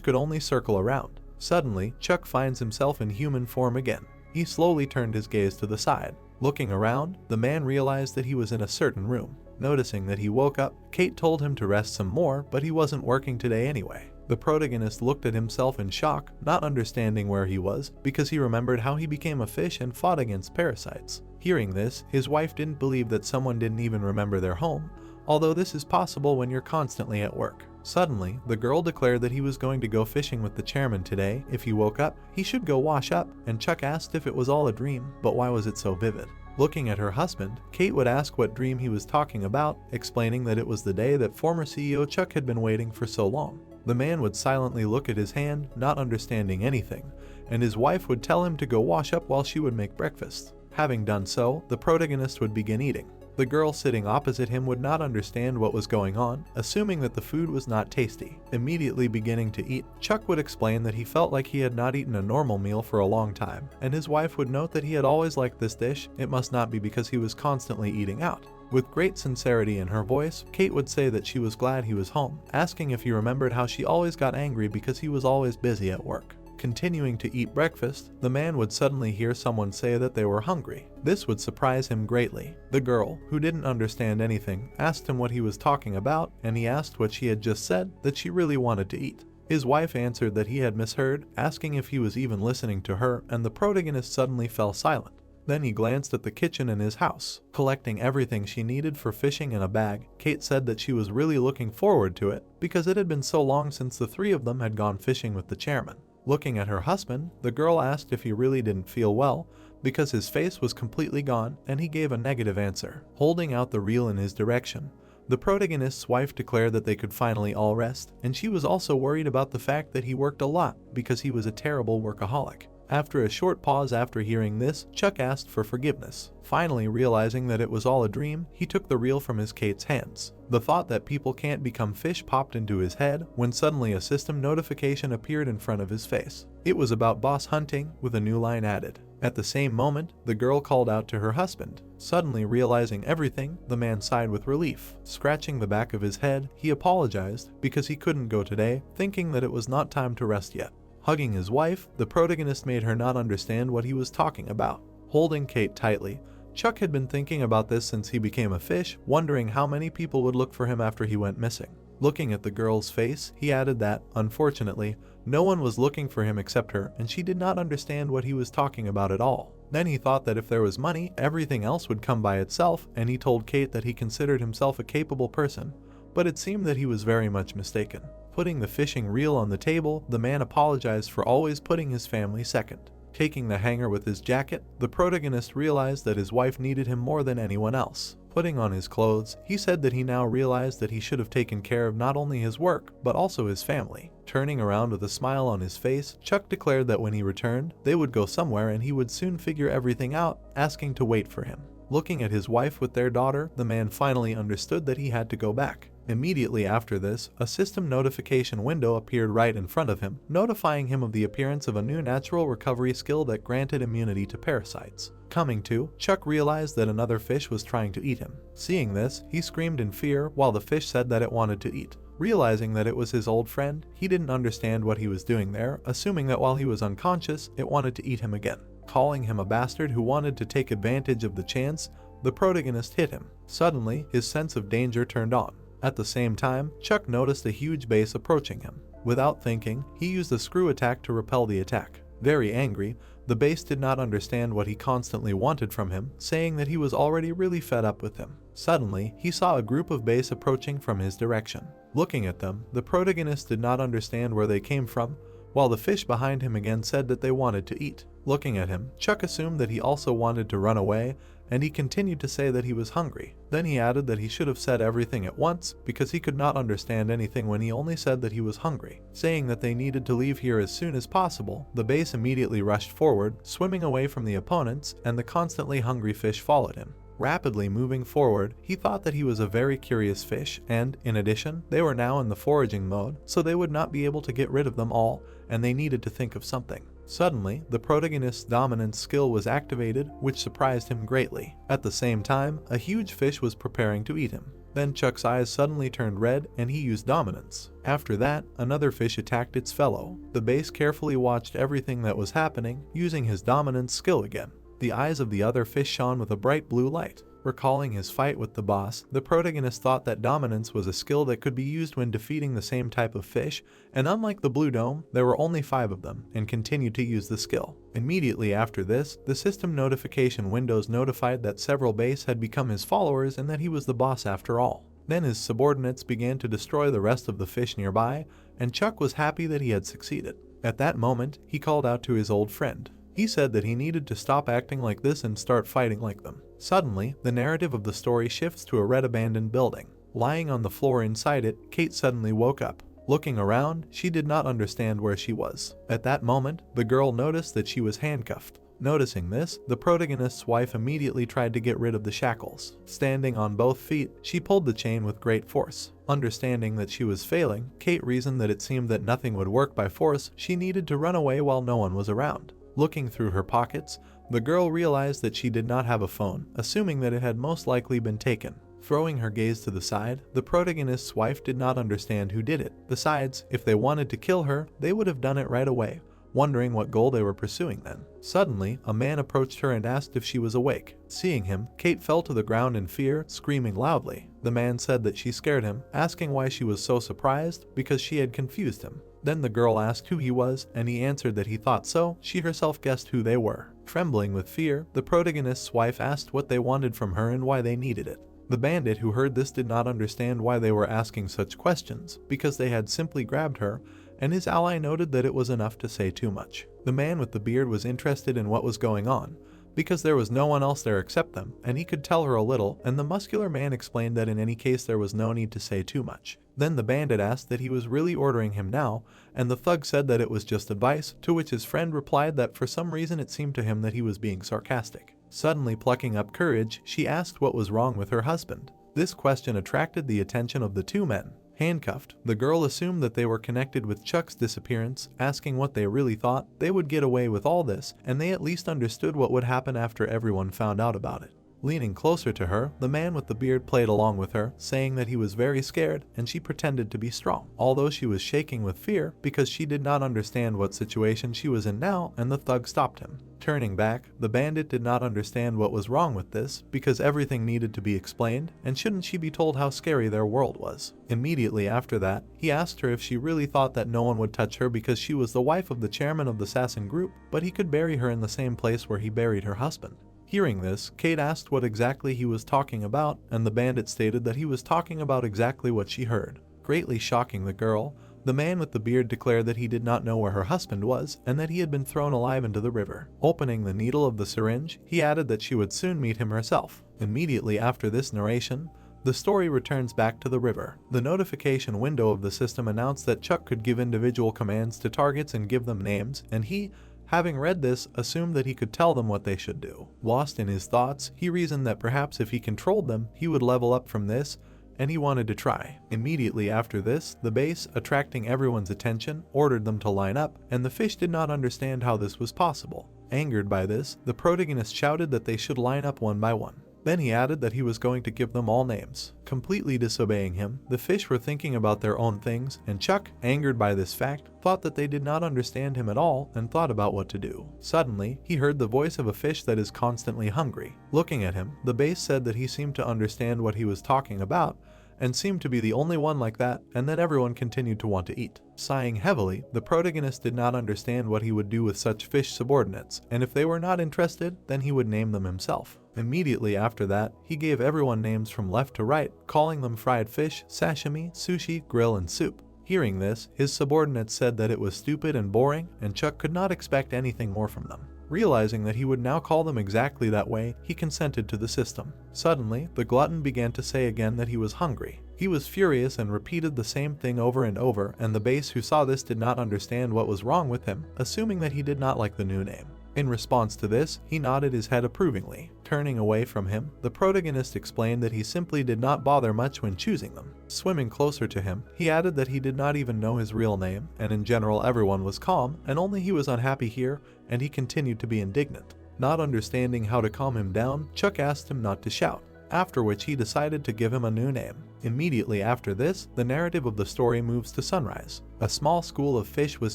could only circle around. Suddenly, Chuck finds himself in human form again. He slowly turned his gaze to the side. Looking around, the man realized that he was in a certain room. Noticing that he woke up, Kate told him to rest some more, but he wasn't working today anyway. The protagonist looked at himself in shock, not understanding where he was, because he remembered how he became a fish and fought against parasites. Hearing this, his wife didn't believe that someone didn't even remember their home, although this is possible when you're constantly at work. Suddenly, the girl declared that he was going to go fishing with the chairman today. If he woke up, he should go wash up, and Chuck asked if it was all a dream, but why was it so vivid? Looking at her husband, Kate would ask what dream he was talking about, explaining that it was the day that former CEO Chuck had been waiting for so long. The man would silently look at his hand, not understanding anything, and his wife would tell him to go wash up while she would make breakfast. Having done so, the protagonist would begin eating. The girl sitting opposite him would not understand what was going on, assuming that the food was not tasty. Immediately beginning to eat, Chuck would explain that he felt like he had not eaten a normal meal for a long time, and his wife would note that he had always liked this dish. It must not be because he was constantly eating out. With great sincerity in her voice, Kate would say that she was glad he was home, asking if he remembered how she always got angry because he was always busy at work. Continuing to eat breakfast, the man would suddenly hear someone say that they were hungry. This would surprise him greatly. The girl, who didn't understand anything, asked him what he was talking about, and he asked what she had just said, that she really wanted to eat. His wife answered that he had misheard, asking if he was even listening to her, and the protagonist suddenly fell silent. Then he glanced at the kitchen in his house, collecting everything she needed for fishing in a bag. Kate said that she was really looking forward to it, because it had been so long since the three of them had gone fishing with the chairman. Looking at her husband, the girl asked if he really didn't feel well, because his face was completely gone, and he gave a negative answer, holding out the reel in his direction. The protagonist's wife declared that they could finally all rest, and she was also worried about the fact that he worked a lot, because he was a terrible workaholic. After a short pause after hearing this, Chuck asked for forgiveness. Finally realizing that it was all a dream, he took the reel from Kate's hands. The thought that people can't become fish popped into his head when suddenly a system notification appeared in front of his face. It was about boss hunting, with a new line added. At the same moment, the girl called out to her husband. Suddenly realizing everything, the man sighed with relief. Scratching the back of his head, he apologized because he couldn't go today, thinking that it was not time to rest yet. Hugging his wife, the protagonist made her not understand what he was talking about. Holding Kate tightly, Chuck had been thinking about this since he became a fish, wondering how many people would look for him after he went missing. Looking at the girl's face, he added that, unfortunately, no one was looking for him except her, and she did not understand what he was talking about at all. Then he thought that if there was money, everything else would come by itself, and he told Kate that he considered himself a capable person, but it seemed that he was very much mistaken. Putting the fishing reel on the table, the man apologized for always putting his family second. Taking the hanger with his jacket, the protagonist realized that his wife needed him more than anyone else. Putting on his clothes, he said that he now realized that he should have taken care of not only his work, but also his family. Turning around with a smile on his face, Chuck declared that when he returned, they would go somewhere and he would soon figure everything out, asking to wait for him. Looking at his wife with their daughter, the man finally understood that he had to go back. Immediately after this, a system notification window appeared right in front of him, notifying him of the appearance of a new natural recovery skill that granted immunity to parasites. Coming to, Chuck realized that another fish was trying to eat him. Seeing this, he screamed in fear while the fish said that it wanted to eat. Realizing that it was his old friend, he didn't understand what he was doing there, assuming that while he was unconscious, it wanted to eat him again. Calling him a bastard who wanted to take advantage of the chance, the protagonist hit him. Suddenly, his sense of danger turned on. At the same time, Chuck noticed a huge base approaching him. Without thinking, he used a screw attack to repel the attack. Very angry, the base did not understand what he constantly wanted from him, saying that he was already really fed up with him. Suddenly, he saw a group of base approaching from his direction. Looking at them, the protagonist did not understand where they came from, while the fish behind him again said that they wanted to eat. Looking at him, Chuck assumed that he also wanted to run away, and he continued to say that he was hungry. Then he added that he should have said everything at once because he could not understand anything when he only said that he was hungry. Saying that they needed to leave here as soon as possible, the base immediately rushed forward, swimming away from the opponents, and the constantly hungry fish followed him. Rapidly moving forward, he thought that he was a very curious fish, and, in addition, they were now in the foraging mode, so they would not be able to get rid of them all, and they needed to think of something. Suddenly, the protagonist's dominance skill was activated, which surprised him greatly. At the same time, a huge fish was preparing to eat him. Then Chuck's eyes suddenly turned red and he used dominance. After that, another fish attacked its fellow. The base carefully watched everything that was happening, using his dominance skill again. The eyes of the other fish shone with a bright blue light. Recalling his fight with the boss, the protagonist thought that dominance was a skill that could be used when defeating the same type of fish, and unlike the Blue Dome, there were only 5 of them, and continued to use the skill. Immediately after this, the system notification windows notified that several base had become his followers and that he was the boss after all. Then his subordinates began to destroy the rest of the fish nearby, and Chuck was happy that he had succeeded. At that moment, he called out to his old friend. He said that he needed to stop acting like this and start fighting like them. Suddenly, the narrative of the story shifts to a red abandoned building. Lying on the floor inside it, Kate suddenly woke up. Looking around, she did not understand where she was. At that moment, the girl noticed that she was handcuffed. Noticing this, the protagonist's wife immediately tried to get rid of the shackles. Standing on both feet, she pulled the chain with great force. Understanding that she was failing, Kate reasoned that it seemed that nothing would work by force, she needed to run away while no one was around. Looking through her pockets, the girl realized that she did not have a phone, assuming that it had most likely been taken. Throwing her gaze to the side, the protagonist's wife did not understand who did it. Besides, if they wanted to kill her, they would have done it right away, wondering what goal they were pursuing then. Suddenly, a man approached her and asked if she was awake. Seeing him, Kate fell to the ground in fear, screaming loudly. The man said that she scared him, asking why she was so surprised, because she had confused him. Then the girl asked who he was, and he answered that he thought so. She herself guessed who they were. Trembling with fear, the protagonist's wife asked what they wanted from her and why they needed it. The bandit who heard this did not understand why they were asking such questions, because they had simply grabbed her, and his ally noted that it was enough to say too much. The man with the beard was interested in what was going on, because there was no one else there except them, and he could tell her a little, and the muscular man explained that in any case there was no need to say too much. Then the bandit asked that he was really ordering him now, and the thug said that it was just advice, to which his friend replied that for some reason it seemed to him that he was being sarcastic. Suddenly plucking up courage, she asked what was wrong with her husband. This question attracted the attention of the two men. Handcuffed, the girl assumed that they were connected with Chuck's disappearance, asking what they really thought they would get away with all this, and they at least understood what would happen after everyone found out about it. Leaning closer to her, the man with the beard played along with her, saying that he was very scared, and she pretended to be strong, although she was shaking with fear because she did not understand what situation she was in now, and the thug stopped him. Turning back, the bandit did not understand what was wrong with this, because everything needed to be explained, and shouldn't she be told how scary their world was? Immediately after that, he asked her if she really thought that no one would touch her because she was the wife of the chairman of the assassin group, but he could bury her in the same place where he buried her husband. Hearing this, Kate asked what exactly he was talking about, and the bandit stated that he was talking about exactly what she heard. Greatly shocking the girl, the man with the beard declared that he did not know where her husband was, and that he had been thrown alive into the river. Opening the needle of the syringe, he added that she would soon meet him herself. Immediately after this narration, the story returns back to the river. The notification window of the system announced that Chuck could give individual commands to targets and give them names, and he, having read this, assumed that he could tell them what they should do. Lost in his thoughts, he reasoned that perhaps if he controlled them, he would level up from this, and he wanted to try. Immediately after this, the base, attracting everyone's attention, ordered them to line up, and the fish did not understand how this was possible. Angered by this, the protagonist shouted that they should line up one by one. Then he added that he was going to give them all names. Completely disobeying him, the fish were thinking about their own things, and Chuck, angered by this fact, thought that they did not understand him at all and thought about what to do. Suddenly, he heard the voice of a fish that is constantly hungry. Looking at him, the base said that he seemed to understand what he was talking about, and seemed to be the only one like that, and that everyone continued to want to eat. Sighing heavily, the protagonist did not understand what he would do with such fish subordinates, and if they were not interested, then he would name them himself. Immediately after that, he gave everyone names from left to right, calling them fried fish, sashimi, sushi, grill, and soup. Hearing this, his subordinates said that it was stupid and boring, and Chuck could not expect anything more from them. Realizing that he would now call them exactly that way, he consented to the system. Suddenly, the glutton began to say again that he was hungry. He was furious and repeated the same thing over and over, and the base who saw this did not understand what was wrong with him, assuming that he did not like the new name. In response to this, he nodded his head approvingly. Turning away from him, the protagonist explained that he simply did not bother much when choosing them. Swimming closer to him, he added that he did not even know his real name, and in general everyone was calm, and only he was unhappy here, and he continued to be indignant. Not understanding how to calm him down, Chuck asked him not to shout, after which he decided to give him a new name. Immediately after this, the narrative of the story moves to sunrise. A small school of fish was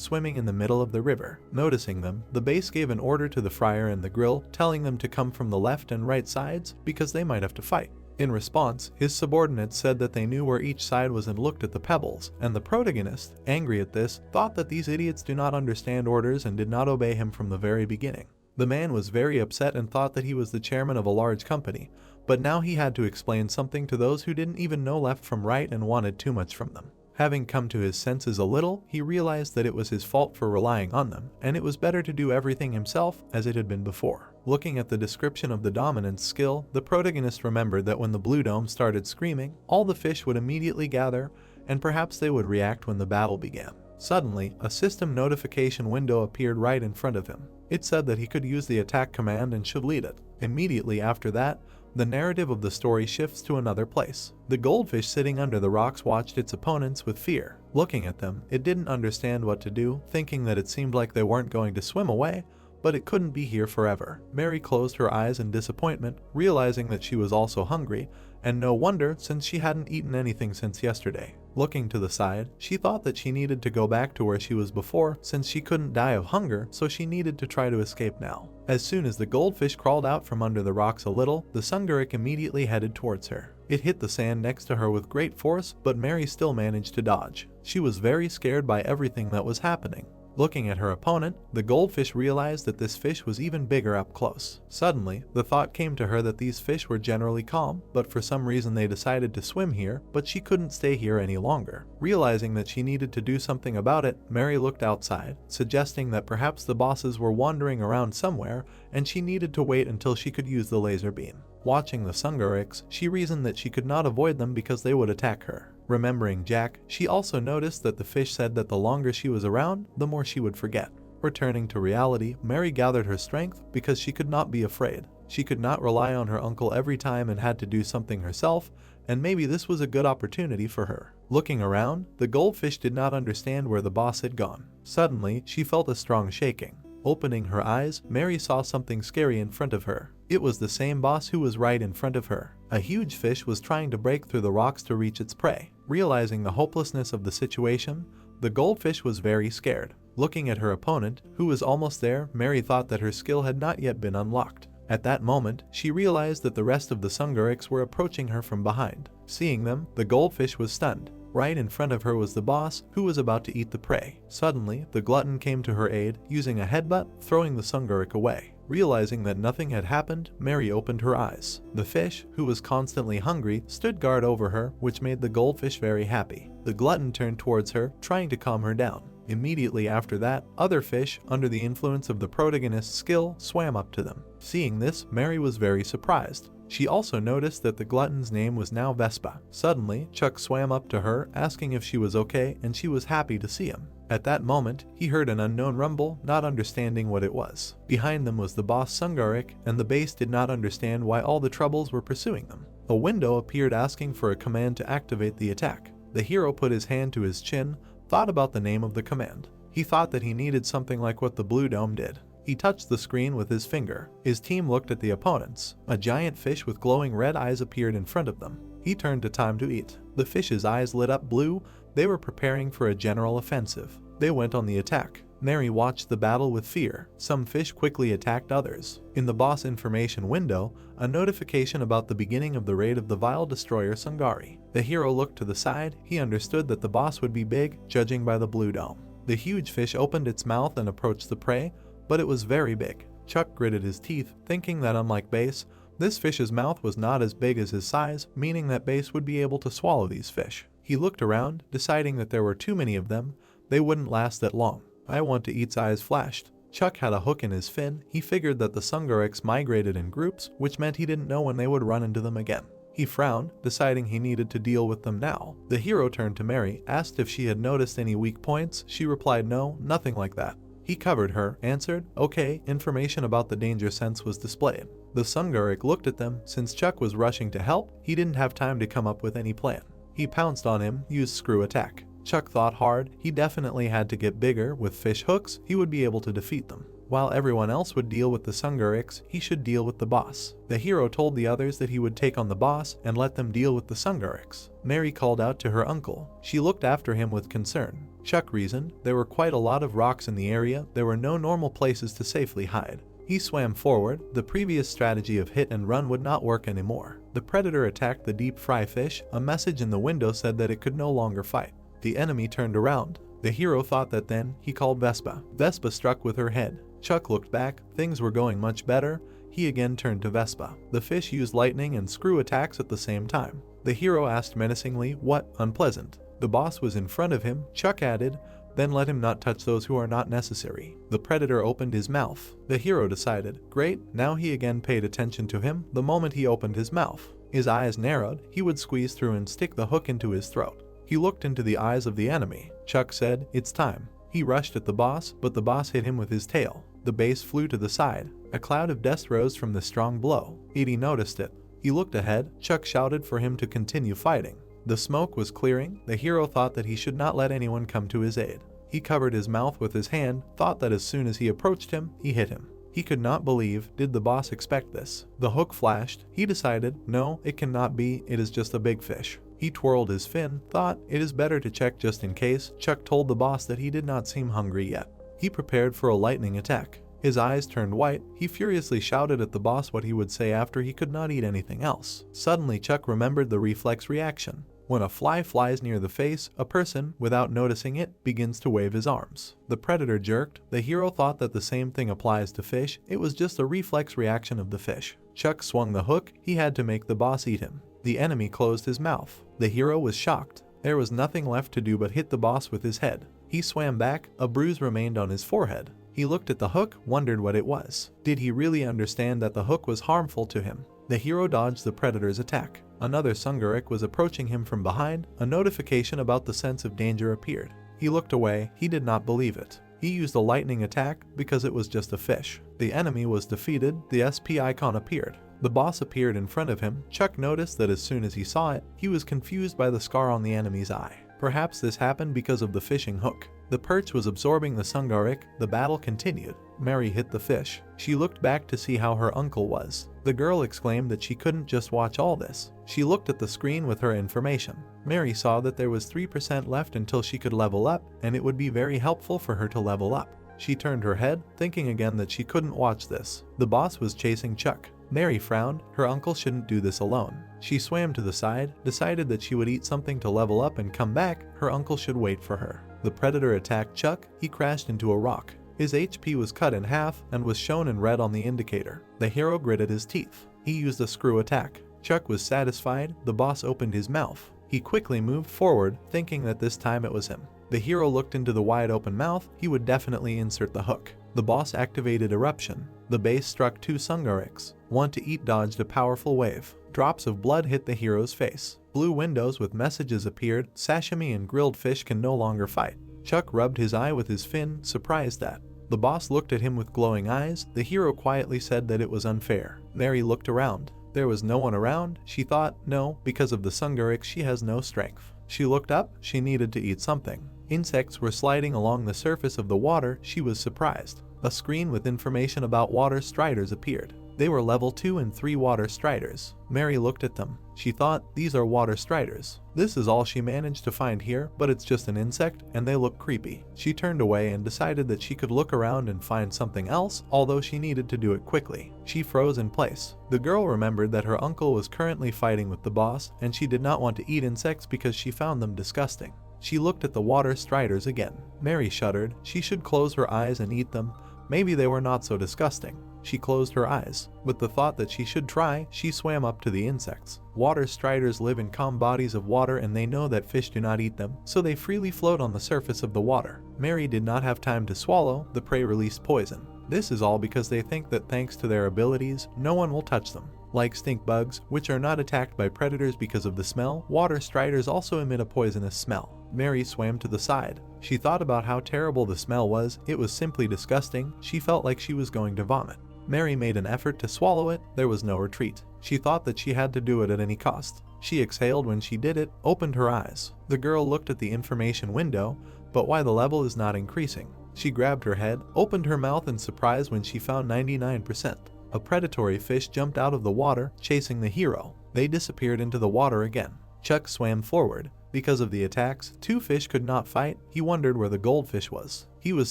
swimming in the middle of the river. Noticing them, the base gave an order to the fryer and the grill, telling them to come from the left and right sides because they might have to fight. In response, his subordinates said that they knew where each side was and looked at the pebbles, and the protagonist, angry at this, thought that these idiots do not understand orders and did not obey him from the very beginning. The man was very upset and thought that he was the chairman of a large company, but now he had to explain something to those who didn't even know left from right and wanted too much from them. Having come to his senses a little, he realized that it was his fault for relying on them, and it was better to do everything himself as it had been before. Looking at the description of the dominance skill, the protagonist remembered that when the blue dome started screaming, all the fish would immediately gather, and perhaps they would react when the battle began. Suddenly, a system notification window appeared right in front of him. It said that he could use the attack command and should lead it. Immediately after that, the narrative of the story shifts to another place. The goldfish sitting under the rocks watched its opponents with fear. Looking at them, it didn't understand what to do, thinking that it seemed like they weren't going to swim away, but it couldn't be here forever. Mary closed her eyes in disappointment, realizing that she was also hungry, and no wonder since she hadn't eaten anything since yesterday. Looking to the side, she thought that she needed to go back to where she was before since she couldn't die of hunger, so she needed to try to escape now. As soon as the goldfish crawled out from under the rocks a little, the sungurik immediately headed towards her. It hit the sand next to her with great force, but Mary still managed to dodge. She was very scared by everything that was happening. Looking at her opponent, the goldfish realized that this fish was even bigger up close. Suddenly, the thought came to her that these fish were generally calm, but for some reason they decided to swim here, but she couldn't stay here any longer. Realizing that she needed to do something about it, Mary looked outside, suggesting that perhaps the bosses were wandering around somewhere, and she needed to wait until she could use the laser beam. Watching the sunguriks, she reasoned that she could not avoid them because they would attack her. Remembering Jack, she also noticed that the fish said that the longer she was around, the more she would forget. Returning to reality, Mary gathered her strength because she could not be afraid. She could not rely on her uncle every time and had to do something herself, and maybe this was a good opportunity for her. Looking around, the goldfish did not understand where the boss had gone. Suddenly, she felt a strong shaking. Opening her eyes, Mary saw something scary in front of her. It was the same boss who was right in front of her. A huge fish was trying to break through the rocks to reach its prey. Realizing the hopelessness of the situation, the goldfish was very scared. Looking at her opponent, who was almost there, Mary thought that her skill had not yet been unlocked. At that moment, she realized that the rest of the sunguriks were approaching her from behind. Seeing them, the goldfish was stunned. Right in front of her was the boss, who was about to eat the prey. Suddenly, the glutton came to her aid, using a headbutt, throwing the sungurik away. Realizing that nothing had happened, Mary opened her eyes. The fish, who was constantly hungry, stood guard over her, which made the goldfish very happy. The glutton turned towards her, trying to calm her down. Immediately after that, other fish, under the influence of the protagonist's skill, swam up to them. Seeing this, Mary was very surprised. She also noticed that the glutton's name was now Vespa. Suddenly, Chuck swam up to her, asking if she was okay, and she was happy to see him. At that moment, he heard an unknown rumble, not understanding what it was. Behind them was the boss Sungurik, and the base did not understand why all the troubles were pursuing them. A window appeared asking for a command to activate the attack. The hero put his hand to his chin, thought about the name of the command. He thought that he needed something like what the Blue Dome did. He touched the screen with his finger. His team looked at the opponents. A giant fish with glowing red eyes appeared in front of them. He turned to time to eat. The fish's eyes lit up blue. They were preparing for a general offensive. They went on the attack. Mary watched the battle with fear. Some fish quickly attacked others. In the boss information window, a notification about the beginning of the raid of the vile destroyer Sungari. The hero looked to the side. He understood that the boss would be big, judging by the blue dome. The huge fish opened its mouth and approached the prey, but it was very big. Chuck gritted his teeth, thinking that unlike Base, this fish's mouth was not as big as his size, meaning that Base would be able to swallow these fish. He looked around, deciding that there were too many of them. They wouldn't last that long. I want to eat's eyes flashed. Chuck had a hook in his fin. He figured that the Sungariks migrated in groups, which meant he didn't know when they would run into them again. He frowned, deciding he needed to deal with them now. The hero turned to Mary, asked if she had noticed any weak points. She replied no, nothing like that. He covered her, answered, okay. Information about the danger sense was displayed. The Sungarik looked at them. Since Chuck was rushing to help, he didn't have time to come up with any plan. He pounced on him, used screw attack. Chuck thought hard. He definitely had to get bigger. With fish hooks, he would be able to defeat them. While everyone else would deal with the Sungariks, he should deal with the boss. The hero told the others that he would take on the boss and let them deal with the Sungariks. Mary called out to her uncle. She looked after him with concern. Chuck reasoned, there were quite a lot of rocks in the area. There were no normal places to safely hide. He swam forward. The previous strategy of hit and run would not work anymore. The predator attacked the deep fry fish. A message in the window said that it could no longer fight. The enemy turned around. The hero thought that then. He called Vespa. Vespa struck with her head. Chuck looked back. Things were going much better. He again turned to Vespa. The fish used lightning and screw attacks at the same time. The hero asked menacingly, what? Unpleasant. The boss was in front of him. Chuck added, then let him not touch those who are not necessary. The predator opened his mouth. The hero decided, great. Now he again paid attention to him. The moment he opened his mouth, his eyes narrowed. He would squeeze through and stick the hook into his throat. He looked into the eyes of the enemy. Chuck said, it's time. He rushed at the boss, but the boss hit him with his tail. The base flew to the side. A cloud of dust rose from the strong blow. Edie noticed it. He looked ahead. Chuck shouted for him to continue fighting. The smoke was clearing. The hero thought that he should not let anyone come to his aid. He covered his mouth with his hand, thought that as soon as he approached him, he hit him. He could not believe, did the boss expect this? The hook flashed. He decided, no, it cannot be, it is just a big fish. He twirled his fin, thought, it is better to check just in case. Chuck told the boss that he did not seem hungry yet. He prepared for a lightning attack. His eyes turned white. He furiously shouted at the boss what he would say after he could not eat anything else. Suddenly Chuck remembered the reflex reaction. When a fly flies near the face, a person, without noticing it, begins to wave his arms. The predator jerked. The hero thought that the same thing applies to fish. It was just a reflex reaction of the fish. Chuck swung the hook. He had to make the boss eat him. The enemy closed his mouth. The hero was shocked. There was nothing left to do but hit the boss with his head. He swam back. A bruise remained on his forehead. He looked at the hook, wondered what it was. Did he really understand that the hook was harmful to him? The hero dodged the predator's attack. Another Sungarik was approaching him from behind. A notification about the sense of danger appeared. He looked away. He did not believe it. He used a lightning attack because it was just a fish. The enemy was defeated. The SP icon appeared. The boss appeared in front of him. Chuck noticed that as soon as he saw it, he was confused by the scar on the enemy's eye. Perhaps this happened because of the fishing hook. The perch was absorbing the Sungarik. The battle continued. Mary hit the fish. She looked back to see how her uncle was. The girl exclaimed that she couldn't just watch all this. She looked at the screen with her information. Mary saw that there was 3% left until she could level up, and it would be very helpful for her to level up. She turned her head, thinking again that she couldn't watch this. The boss was chasing Chuck. Mary frowned. Her uncle shouldn't do this alone. She swam to the side, decided that she would eat something to level up and come back. Her uncle should wait for her. The predator attacked Chuck. He crashed into a rock. His HP was cut in half and was shown in red on the indicator. The hero gritted his teeth. He used a screw attack. Chuck was satisfied. The boss opened his mouth. He quickly moved forward, thinking that this time it was him. The hero looked into the wide open mouth. He would definitely insert the hook. The boss activated eruption. The base struck two Sungariks. One to eat dodged a powerful wave. Drops of blood hit the hero's face. Blue windows with messages appeared. Sashimi and grilled fish can no longer fight. Chuck rubbed his eye with his fin, surprised that. The boss looked at him with glowing eyes. The hero quietly said that it was unfair. Mary looked around. There was no one around. She thought, no, because of the Sungarik she has no strength. She looked up. She needed to eat something. Insects were sliding along the surface of the water. She was surprised. A screen with information about water striders appeared. They were level 2 and 3 water striders. Mary looked at them. She thought, these are water striders. This is all she managed to find here, but it's just an insect and they look creepy. She turned away and decided that she could look around and find something else, although she needed to do it quickly. She froze in place. The girl remembered that her uncle was currently fighting with the boss, and she did not want to eat insects because she found them disgusting. She looked at the water striders again. Mary shuddered. She should close her eyes and eat them. Maybe they were not so disgusting. She closed her eyes. With the thought that she should try, she swam up to the insects. Water striders live in calm bodies of water and they know that fish do not eat them, so they freely float on the surface of the water. Mary did not have time to swallow. The prey released poison. This is all because they think that thanks to their abilities, no one will touch them. Like stink bugs, which are not attacked by predators because of the smell, water striders also emit a poisonous smell. Mary swam to the side. She thought about how terrible the smell was. It was simply disgusting. She felt like she was going to vomit. Mary made an effort to swallow it. There was no retreat. She thought that she had to do it at any cost. She exhaled when she did it, opened her eyes. The girl looked at the information window, but why the level is not increasing? She grabbed her head, opened her mouth in surprise when she found 99%. A predatory fish jumped out of the water, chasing the hero. They disappeared into the water again. Chuck swam forward. Because of the attacks, 2 fish could not fight. He wondered where the goldfish was. He was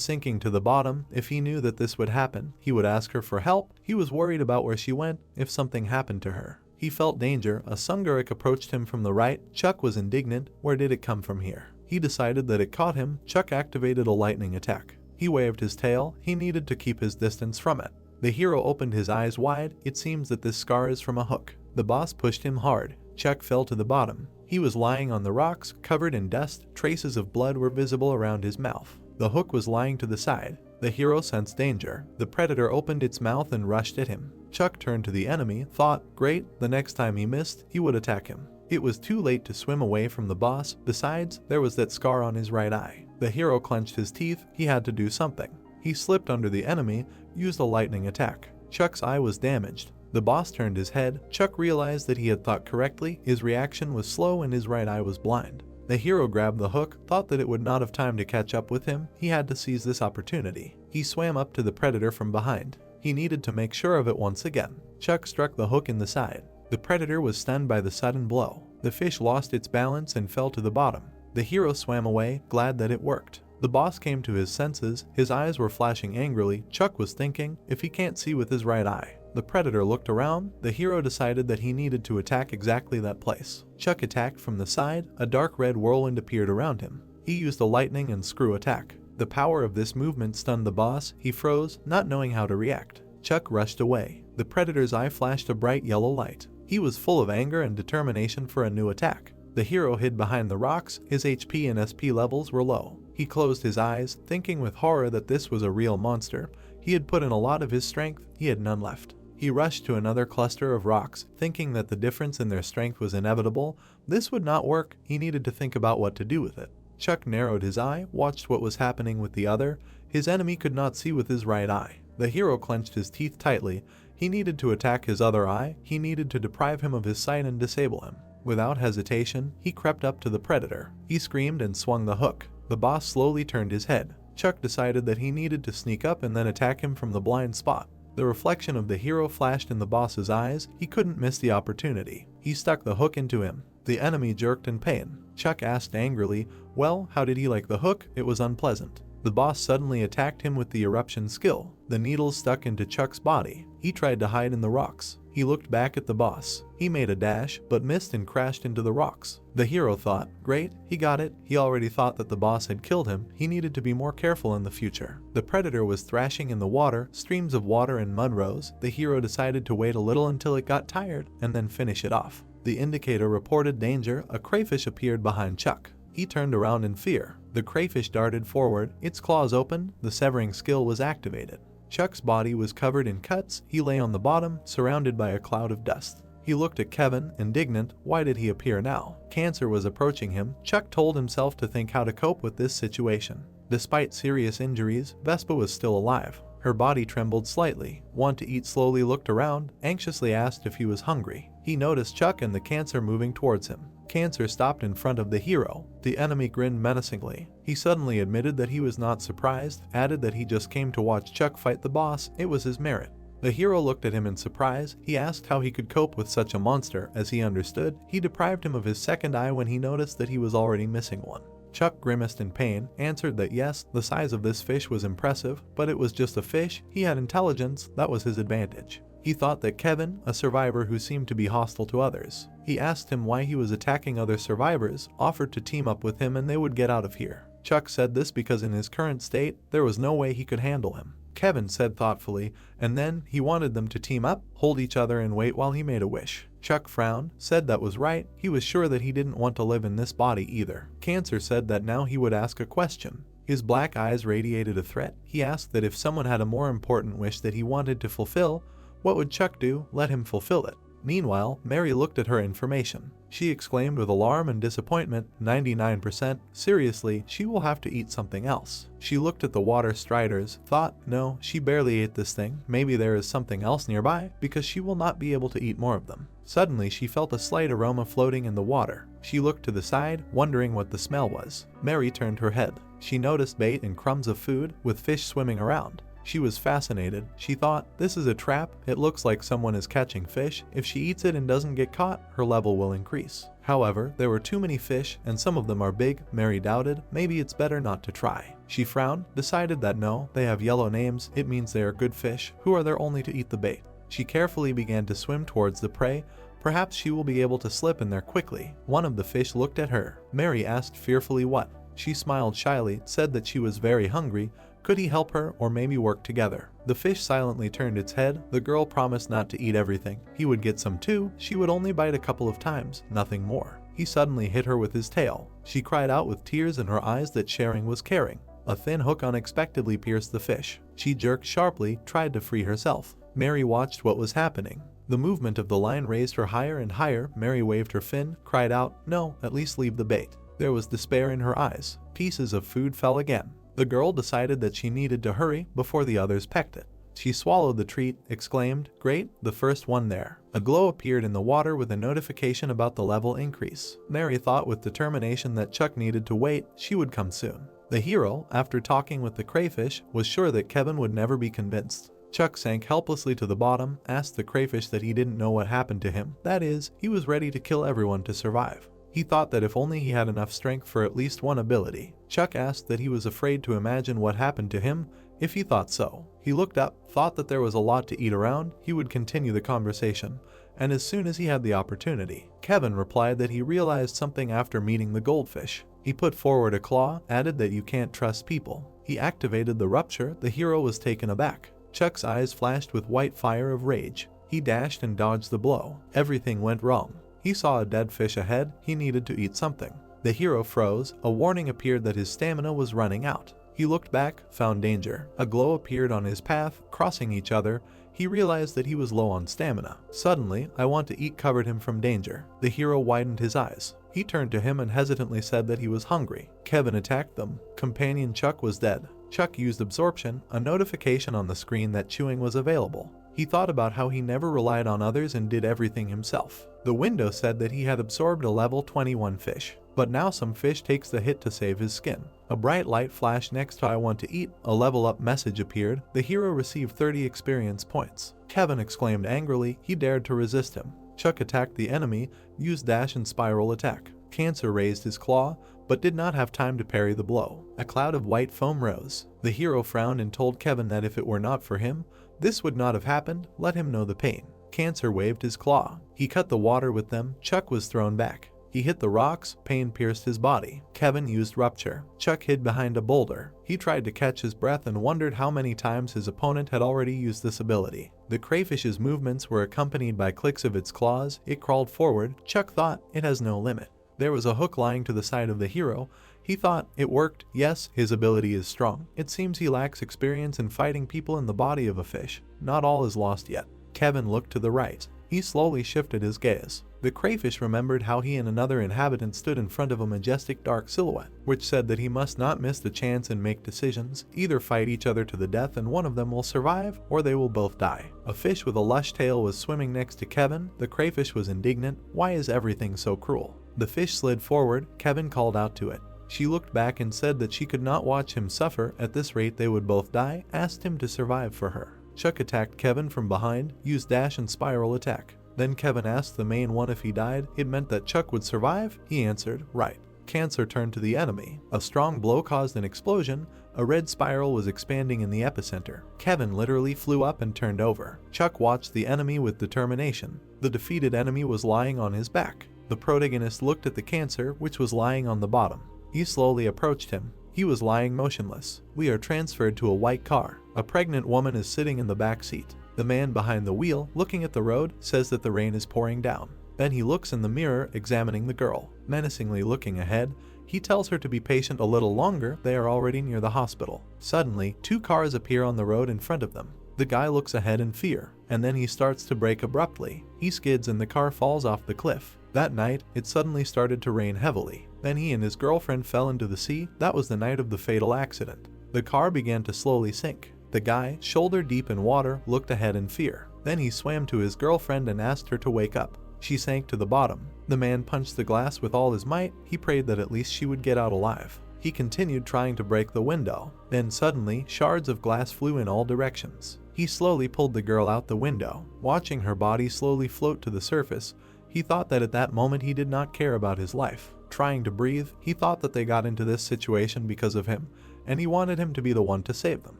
sinking to the bottom. If he knew that this would happen, he would ask her for help. He was worried about where she went if something happened to her. He felt danger. A sungarik approached him from the right. Chuck was indignant. Where did it come from here? He decided that it caught him. Chuck activated a lightning attack. He waved his tail. He needed to keep his distance from it. The hero opened his eyes wide. It seems that this scar is from a hook. The boss pushed him hard. Chuck fell to the bottom. He was lying on the rocks, covered in dust. Traces of blood were visible around his mouth. The hook was lying to the side. The hero sensed danger. The predator opened its mouth and rushed at him. Chuck turned to the enemy, thought, great, the next time he missed, he would attack him. It was too late to swim away from the boss. Besides, there was that scar on his right eye. The hero clenched his teeth. He had to do something. He slipped under the enemy, used a lightning attack. Chuck's eye was damaged. The boss turned his head. Chuck realized that he had thought correctly. His reaction was slow and his right eye was blind. The hero grabbed the hook, thought that it would not have time to catch up with him. He had to seize this opportunity. He swam up to the predator from behind. He needed to make sure of it once again. Chuck struck the hook in the side. The predator was stunned by the sudden blow. The fish lost its balance and fell to the bottom. The hero swam away, glad that it worked. The boss came to his senses. His eyes were flashing angrily. Chuck was thinking, if he can't see with his right eye. The predator looked around. The hero decided that he needed to attack exactly that place. Chuck attacked from the side. A dark red whirlwind appeared around him. He used a lightning and screw attack. The power of this movement stunned the boss. He froze, not knowing how to react. Chuck rushed away. The predator's eye flashed a bright yellow light. He was full of anger and determination for a new attack. The hero hid behind the rocks. His HP and SP levels were low. He closed his eyes, thinking with horror that this was a real monster. He had put in a lot of his strength. He had none left. He rushed to another cluster of rocks, thinking that the difference in their strength was inevitable. This would not work. He needed to think about what to do with it. Chuck narrowed his eye, watched what was happening with the other. His enemy could not see with his right eye. The hero clenched his teeth tightly. He needed to attack his other eye. He needed to deprive him of his sight and disable him. Without hesitation, he crept up to the predator. He screamed and swung the hook. The boss slowly turned his head. Chuck decided that he needed to sneak up and then attack him from the blind spot. The reflection of the hero flashed in the boss's eyes. He couldn't miss the opportunity. He stuck the hook into him. The enemy jerked in pain. Chuck asked angrily, well, how did he like the hook? It was unpleasant. The boss suddenly attacked him with the eruption skill. The needles stuck into Chuck's body. He tried to hide in the rocks. He looked back at the boss. He made a dash, but missed and crashed into the rocks. The hero thought, great, he got it. He already thought that the boss had killed him. He needed to be more careful in the future. The predator was thrashing in the water. Streams of water and mud rose. The hero decided to wait a little until it got tired, and then finish it off. The indicator reported danger. A crayfish appeared behind Chuck. He turned around in fear. The crayfish darted forward. Its claws opened. The severing skill was activated. Chuck's body was covered in cuts. He lay on the bottom, surrounded by a cloud of dust. He looked at Kevin, indignant. Why did he appear now? Cancer was approaching him. Chuck told himself to think how to cope with this situation. Despite serious injuries, Vespa was still alive. Her body trembled slightly. Want to eat slowly looked around, anxiously asked if he was hungry. He noticed Chuck and the Cancer moving towards him. Cancer stopped in front of the hero. The enemy grinned menacingly. He suddenly admitted that he was not surprised, added that he just came to watch Chuck fight the boss, it was his merit. The hero looked at him in surprise. He asked how he could cope with such a monster. As he understood, he deprived him of his second eye when he noticed that he was already missing one. Chuck grimaced in pain, answered that yes, the size of this fish was impressive, but it was just a fish. He had intelligence, that was his advantage. He thought that Kevin, a survivor who seemed to be hostile to others. He asked him why he was attacking other survivors, offered to team up with him and they would get out of here. Chuck said this because in his current state, there was no way he could handle him. Kevin said thoughtfully, and then he wanted them to team up, hold each other and wait while he made a wish. Chuck frowned, said that was right. He was sure that he didn't want to live in this body either. Cancer said that now he would ask a question. His black eyes radiated a threat. He asked that if someone had a more important wish that he wanted to fulfill, what would Chuck do? Let him fulfill it. Meanwhile, Mary looked at her information. She exclaimed with alarm and disappointment, 99%, seriously, she will have to eat something else. She looked at the water striders, thought, no, she barely ate this thing, maybe there is something else nearby, because she will not be able to eat more of them. Suddenly she felt a slight aroma floating in the water. She looked to the side, wondering what the smell was. Mary turned her head. She noticed bait and crumbs of food, with fish swimming around. She was fascinated. She thought, this is a trap, it looks like someone is catching fish. If she eats it and doesn't get caught, her level will increase. However, there were too many fish, and some of them are big. Mary doubted, maybe it's better not to try. She frowned, decided that no, they have yellow names, it means they are good fish, who are there only to eat the bait. She carefully began to swim towards the prey. Perhaps she will be able to slip in there quickly. One of the fish looked at her. Mary asked fearfully what. She smiled shyly, said that she was very hungry. Could he help her or maybe work together? The fish silently turned its head. The girl promised not to eat everything. He would get some too. She would only bite a couple of times, nothing more. He suddenly hit her with his tail. She cried out with tears in her eyes that sharing was caring. A thin hook unexpectedly pierced the fish. She jerked sharply, tried to free herself. Mary watched what was happening. The movement of the line raised her higher and higher. Mary waved her fin, cried out, no, at least leave the bait. There was despair in her eyes. Pieces of food fell again. The girl decided that she needed to hurry before the others pecked it. She swallowed the treat, exclaimed, great, the first one there. A glow appeared in the water with a notification about the level increase. Mary thought with determination that Chuck needed to wait, she would come soon. The hero, after talking with the crayfish, was sure that Kevin would never be convinced. Chuck sank helplessly to the bottom, asked the crayfish that he didn't know what happened to him. That is, he was ready to kill everyone to survive. He thought that if only he had enough strength for at least one ability. Chuck asked that he was afraid to imagine what happened to him, if he thought so. He looked up, thought that there was a lot to eat around. He would continue the conversation, and as soon as he had the opportunity. Kevin replied that he realized something after meeting the goldfish. He put forward a claw, added that you can't trust people. He activated the rupture. The hero was taken aback. Chuck's eyes flashed with white fire of rage. He dashed and dodged the blow. Everything went wrong. He saw a dead fish ahead. He needed to eat something. The hero froze. A warning appeared that his stamina was running out. He looked back, found danger. A glow appeared on his path, crossing each other. He realized that he was low on stamina. Suddenly, I want to eat covered him from danger. The hero widened his eyes. He turned to him and hesitantly said that he was hungry. Kevin attacked them. Companion Chuck was dead. Chuck used absorption, a notification on the screen that chewing was available. He thought about how he never relied on others and did everything himself. The window said that he had absorbed a level 21 fish, but now some fish takes the hit to save his skin. A bright light flashed next to I want to eat. A level up message appeared. The hero received 30 experience points. Kevin exclaimed angrily. He dared to resist him. Chuck attacked the enemy, used dash and spiral attack. Cancer raised his claw, but did not have time to parry the blow. A cloud of white foam rose. The hero frowned and told Kevin that if it were not for him, this would not have happened. Let him know the pain. Cancer waved his claw. He cut the water with them. Chuck was thrown back. He hit the rocks. Pain pierced his body. Kevin used rupture. Chuck hid behind a boulder. He tried to catch his breath and wondered how many times his opponent had already used this ability. The crayfish's movements were accompanied by clicks of its claws. It crawled forward. Chuck thought, it has no limit. There was a hook lying to the side of the hero. He thought, it worked. Yes, his ability is strong. It seems he lacks experience in fighting people in the body of a fish. Not all is lost yet. Kevin looked to the right. He slowly shifted his gaze. The crayfish remembered how he and another inhabitant stood in front of a majestic dark silhouette, which said that he must not miss the chance and make decisions, either fight each other to the death and one of them will survive, or they will both die. A fish with a lush tail was swimming next to Kevin. The crayfish was indignant. Why is everything so cruel? The fish slid forward. Kevin called out to it. She looked back and said that she could not watch him suffer. At this rate they would both die, asked him to survive for her. Chuck attacked Kevin from behind, used dash and spiral attack. Then Kevin asked the main one if he died, it meant that Chuck would survive? He answered, right. Cancer turned to the enemy. A strong blow caused an explosion. A red spiral was expanding in the epicenter. Kevin literally flew up and turned over. Chuck watched the enemy with determination. The defeated enemy was lying on his back. The protagonist looked at the cancer, which was lying on the bottom. He slowly approached him. He was lying motionless. We are transferred to a white car. A pregnant woman is sitting in the back seat. The man behind the wheel, looking at the road, says that the rain is pouring down. Then he looks in the mirror, examining the girl. Menacingly looking ahead, he tells her to be patient a little longer. They are already near the hospital. Suddenly, 2 cars appear on the road in front of them. The guy looks ahead in fear, and then he starts to brake abruptly. He skids and the car falls off the cliff. That night, it suddenly started to rain heavily. Then he and his girlfriend fell into the sea. That was the night of the fatal accident. The car began to slowly sink. The guy, shoulder deep in water, looked ahead in fear. Then he swam to his girlfriend and asked her to wake up. She sank to the bottom. The man punched the glass with all his might. He prayed that at least she would get out alive. He continued trying to break the window. Then suddenly, shards of glass flew in all directions. He slowly pulled the girl out the window. Watching her body slowly float to the surface, he thought that at that moment he did not care about his life. Trying to breathe, he thought that they got into this situation because of him, and he wanted him to be the one to save them.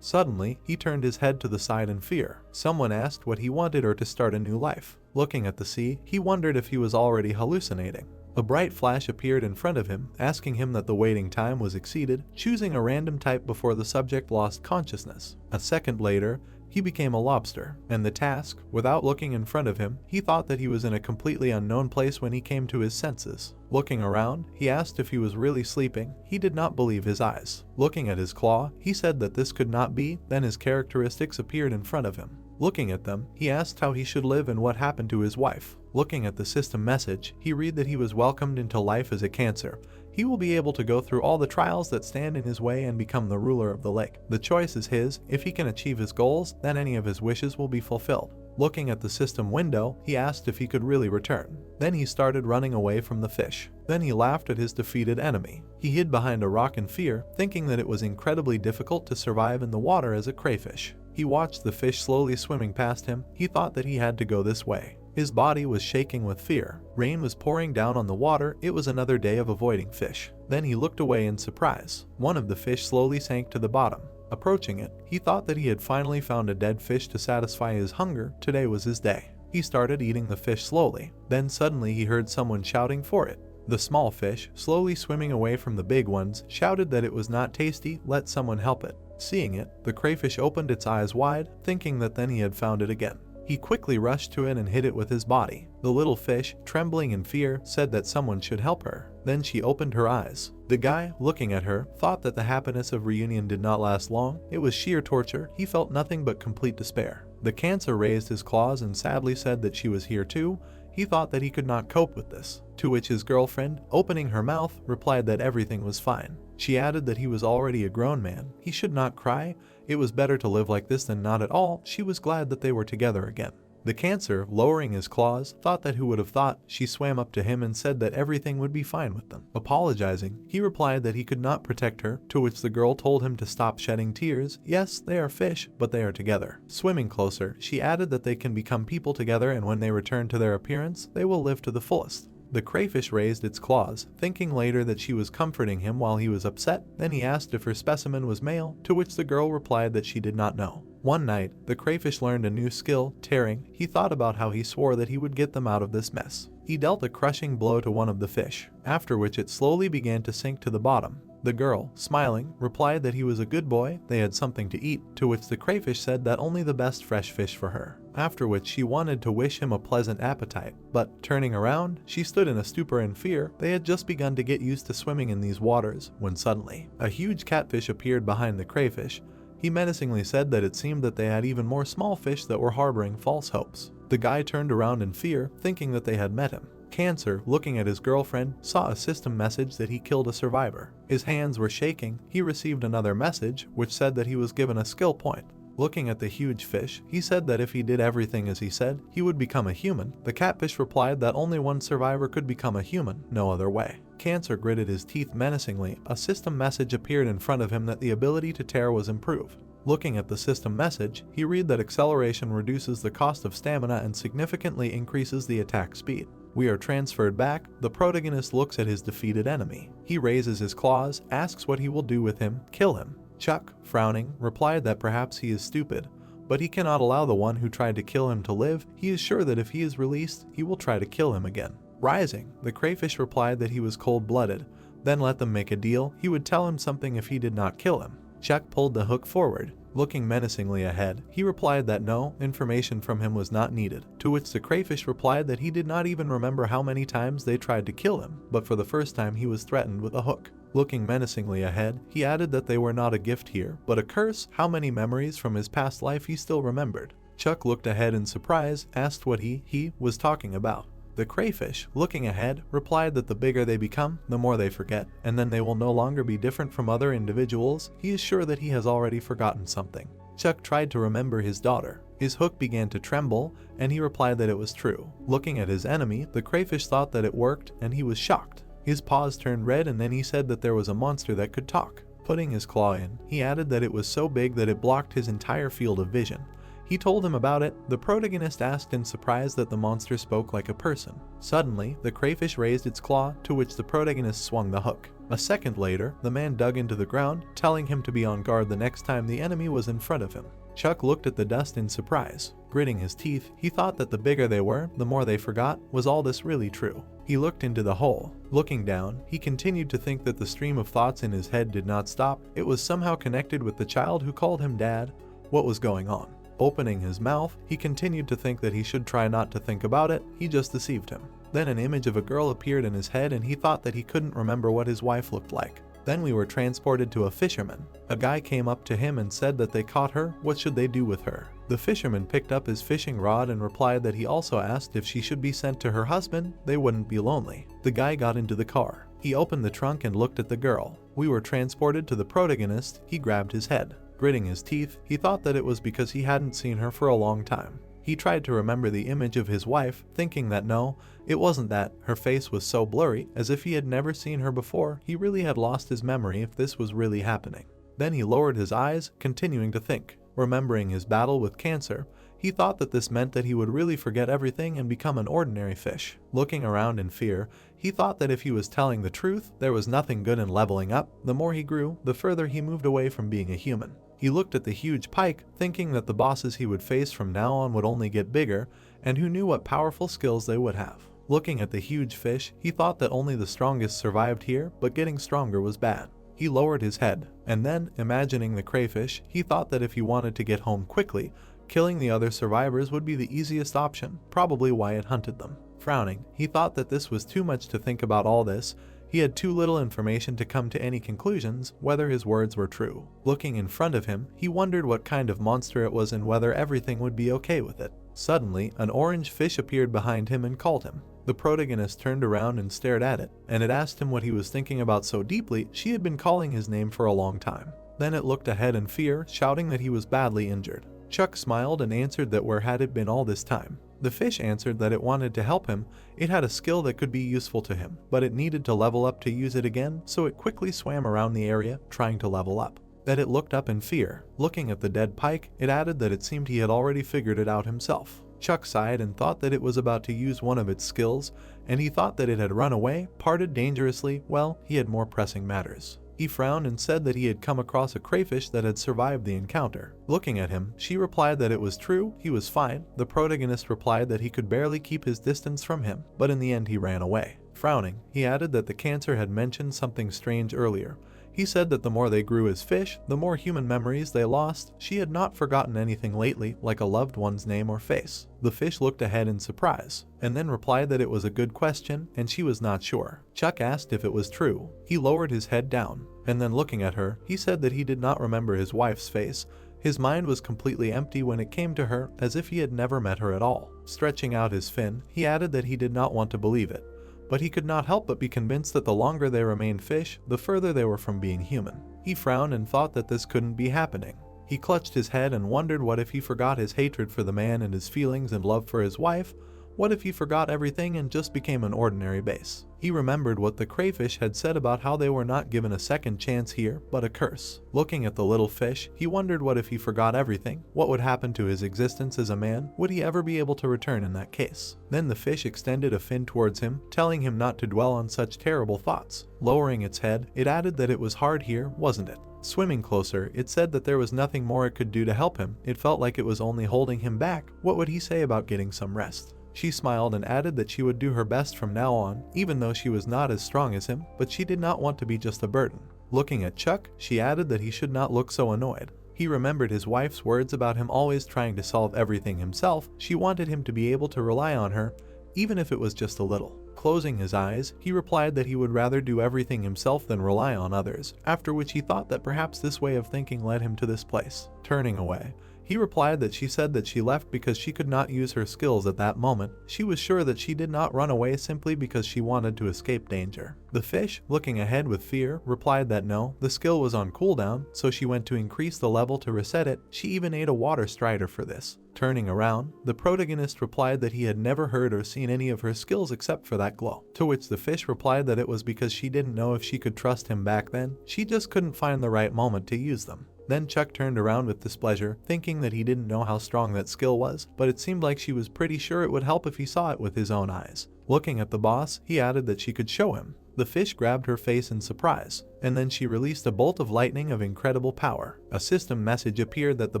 Suddenly, he turned his head to the side in fear. Someone asked what he wanted or to start a new life. Looking at the sea, he wondered if he was already hallucinating. A bright flash appeared in front of him, asking him that the waiting time was exceeded, choosing a random type before the subject lost consciousness. A second later, he became a lobster, and the task, without looking in front of him, he thought that he was in a completely unknown place when he came to his senses. Looking around, he asked if he was really sleeping. He did not believe his eyes. Looking at his claw, he said that this could not be. Then his characteristics appeared in front of him. Looking at them, he asked how he should live and what happened to his wife. Looking at the system message, he read that he was welcomed into life as a cancer. He will be able to go through all the trials that stand in his way and become the ruler of the lake. The choice is his. If he can achieve his goals, then any of his wishes will be fulfilled. Looking at the system window, he asked if he could really return. Then he started running away from the fish. Then he laughed at his defeated enemy. He hid behind a rock in fear, thinking that it was incredibly difficult to survive in the water as a crayfish. He watched the fish slowly swimming past him. He thought that he had to go this way. His body was shaking with fear. Rain was pouring down on the water. It was another day of avoiding fish. Then he looked away in surprise. One of the fish slowly sank to the bottom. Approaching it, he thought that he had finally found a dead fish to satisfy his hunger. Today was his day. He started eating the fish slowly. Then suddenly he heard someone shouting for it. The small fish, slowly swimming away from the big ones, shouted that it was not tasty. Let someone help it. Seeing it, the crayfish opened its eyes wide, thinking that then he had found it again. He quickly rushed to it and hit it with his body. The little fish, trembling in fear, said that someone should help her. Then she opened her eyes. The guy, looking at her, thought that the happiness of reunion did not last long. It was sheer torture. He felt nothing but complete despair. The cancer raised his claws and sadly said that she was here too. He thought that he could not cope with this. To which his girlfriend, opening her mouth, replied that everything was fine. She added that he was already a grown man. He should not cry. It was better to live like this than not at all. She was glad that they were together again. The cancer, lowering his claws, thought that who would have thought. She swam up to him and said that everything would be fine with them. Apologizing, he replied that he could not protect her, to which the girl told him to stop shedding tears. Yes, they are fish, but they are together. Swimming closer, she added that they can become people together and when they return to their appearance, they will live to the fullest. The crayfish raised its claws, thinking later that she was comforting him while he was upset. Then he asked if her specimen was male, to which the girl replied that she did not know. One night, the crayfish learned a new skill, tearing. He thought about how he swore that he would get them out of this mess. He dealt a crushing blow to one of the fish, after which it slowly began to sink to the bottom. The girl, smiling, replied that he was a good boy, they had something to eat, to which the crayfish said that only the best fresh fish for her. After which she wanted to wish him a pleasant appetite, but turning around, she stood in a stupor in fear. They had just begun to get used to swimming in these waters, when suddenly, a huge catfish appeared behind the crayfish. He menacingly said that it seemed that they had even more small fish that were harboring false hopes. The guy turned around in fear, thinking that they had met him. Cancer, looking at his girlfriend, saw a system message that he killed a survivor. His hands were shaking. He received another message, which said that he was given a skill point. Looking at the huge fish, he said that if he did everything as he said, he would become a human. The catfish replied that only one survivor could become a human, no other way. Cancer gritted his teeth menacingly. A system message appeared in front of him that the ability to tear was improved. Looking at the system message, he read that acceleration reduces the cost of stamina and significantly increases the attack speed. We are transferred back. The protagonist looks at his defeated enemy. He raises his claws, asks what he will do with him, kill him. Chuck, frowning, replied that perhaps he is stupid, but he cannot allow the one who tried to kill him to live. He is sure that if he is released, he will try to kill him again. Rising, the crayfish replied that he was cold-blooded, then let them make a deal. He would tell him something if he did not kill him. Chuck pulled the hook forward. Looking menacingly ahead, he replied that no information from him was not needed, to which the crayfish replied that he did not even remember how many times they tried to kill him, but for the first time he was threatened with a hook. Looking menacingly ahead, he added that they were not a gift here, but a curse. How many memories from his past life he still remembered. Chuck looked ahead in surprise, asked what he was talking about. The crayfish, looking ahead, replied that the bigger they become, the more they forget, and then they will no longer be different from other individuals. He is sure that he has already forgotten something. Chuck tried to remember his daughter. His hook began to tremble, and he replied that it was true. Looking at his enemy, the crayfish thought that it worked, and he was shocked. His paws turned red, and then he said that there was a monster that could talk. Putting his claw in, he added that it was so big that it blocked his entire field of vision. He told him about it. The protagonist asked in surprise that the monster spoke like a person. Suddenly, the crayfish raised its claw, to which the protagonist swung the hook. A second later, the man dug into the ground, telling him to be on guard the next time the enemy was in front of him. Chuck looked at the dust in surprise. Gritting his teeth, he thought that the bigger they were, the more they forgot. Was all this really true? He looked into the hole. Looking down, he continued to think that the stream of thoughts in his head did not stop. It was somehow connected with the child who called him dad. What was going on? Opening his mouth, he continued to think that he should try not to think about it. He just deceived him. Then an image of a girl appeared in his head, and he thought that he couldn't remember what his wife looked like. Then we were transported to a fisherman. A guy came up to him and said that they caught her. What should they do with her? The fisherman picked up his fishing rod and replied that he also asked if she should be sent to her husband. They wouldn't be lonely. The guy got into the car. He opened the trunk and looked at the girl. We were transported to the protagonist. He grabbed his head. Gritting his teeth, he thought that it was because he hadn't seen her for a long time. He tried to remember the image of his wife, thinking that no, it wasn't that. Her face was so blurry, as if he had never seen her before. He really had lost his memory if this was really happening. Then he lowered his eyes, continuing to think. Remembering his battle with cancer, he thought that this meant that he would really forget everything and become an ordinary fish. Looking around in fear, he thought that if he was telling the truth, there was nothing good in leveling up. The more he grew, the further he moved away from being a human. He looked at the huge pike, thinking that the bosses he would face from now on would only get bigger, and who knew what powerful skills they would have. Looking at the huge fish, he thought that only the strongest survived here, but getting stronger was bad. He lowered his head, and then, imagining the crayfish, he thought that if he wanted to get home quickly, killing the other survivors would be the easiest option, probably why it hunted them. Frowning, he thought that this was too much to think about all this. He had too little information to come to any conclusions, whether his words were true. Looking in front of him, he wondered what kind of monster it was and whether everything would be okay with it. Suddenly, an orange fish appeared behind him and called him. The protagonist turned around and stared at it, and it asked him what he was thinking about so deeply. She had been calling his name for a long time. Then it looked ahead in fear, shouting that he was badly injured. Chuck smiled and answered that where had it been all this time. The fish answered that it wanted to help him. It had a skill that could be useful to him, but it needed to level up to use it again, so it quickly swam around the area, trying to level up. That it looked up in fear. Looking at the dead pike, it added that it seemed he had already figured it out himself. Chuck sighed and thought that it was about to use one of its skills, and he thought that it had run away, parted dangerously. Well, he had more pressing matters. He frowned and said that he had come across a crayfish that had survived the encounter. Looking at him, she replied that it was true, he was fine. The protagonist replied that he could barely keep his distance from him, but in the end he ran away. Frowning, he added that the cancer had mentioned something strange earlier. He said that the more they grew as fish, the more human memories they lost. She had not forgotten anything lately, like a loved one's name or face. The fish looked ahead in surprise, and then replied that it was a good question, and she was not sure. Chuck asked if it was true. He lowered his head down, and then looking at her, he said that he did not remember his wife's face. His mind was completely empty when it came to her, as if he had never met her at all. Stretching out his fin, he added that he did not want to believe it, but he could not help but be convinced that the longer they remained fish, the further they were from being human. He frowned and thought that this couldn't be happening. He clutched his head and wondered what if he forgot his hatred for the man and his feelings and love for his wife. What if he forgot everything and just became an ordinary base? He remembered what the crayfish had said about how they were not given a second chance here, but a curse. Looking at the little fish, he wondered what if he forgot everything? What would happen to his existence as a man? Would he ever be able to return in that case? Then the fish extended a fin towards him, telling him not to dwell on such terrible thoughts. Lowering its head, it added that it was hard here, wasn't it? Swimming closer, it said that there was nothing more it could do to help him. It felt like it was only holding him back. What would he say about getting some rest? She smiled and added that she would do her best from now on, even though she was not as strong as him, but she did not want to be just a burden. Looking at Chuck, she added that he should not look so annoyed. He remembered his wife's words about him always trying to solve everything himself. She wanted him to be able to rely on her, even if it was just a little. Closing his eyes, he replied that he would rather do everything himself than rely on others, after which he thought that perhaps this way of thinking led him to this place. Turning away, he replied that she said that she left because she could not use her skills at that moment. She was sure that she did not run away simply because she wanted to escape danger. The fish, looking ahead with fear, replied that no, the skill was on cooldown, so she went to increase the level to reset it. She even ate a water strider for this. Turning around, the protagonist replied that he had never heard or seen any of her skills except for that glow. To which the fish replied that it was because she didn't know if she could trust him back then. She just couldn't find the right moment to use them. Then Chuck turned around with displeasure, thinking that he didn't know how strong that skill was, but it seemed like she was pretty sure it would help if he saw it with his own eyes. Looking at the boss, he added that she could show him. The fish grabbed her face in surprise, and then she released a bolt of lightning of incredible power. A system message appeared that the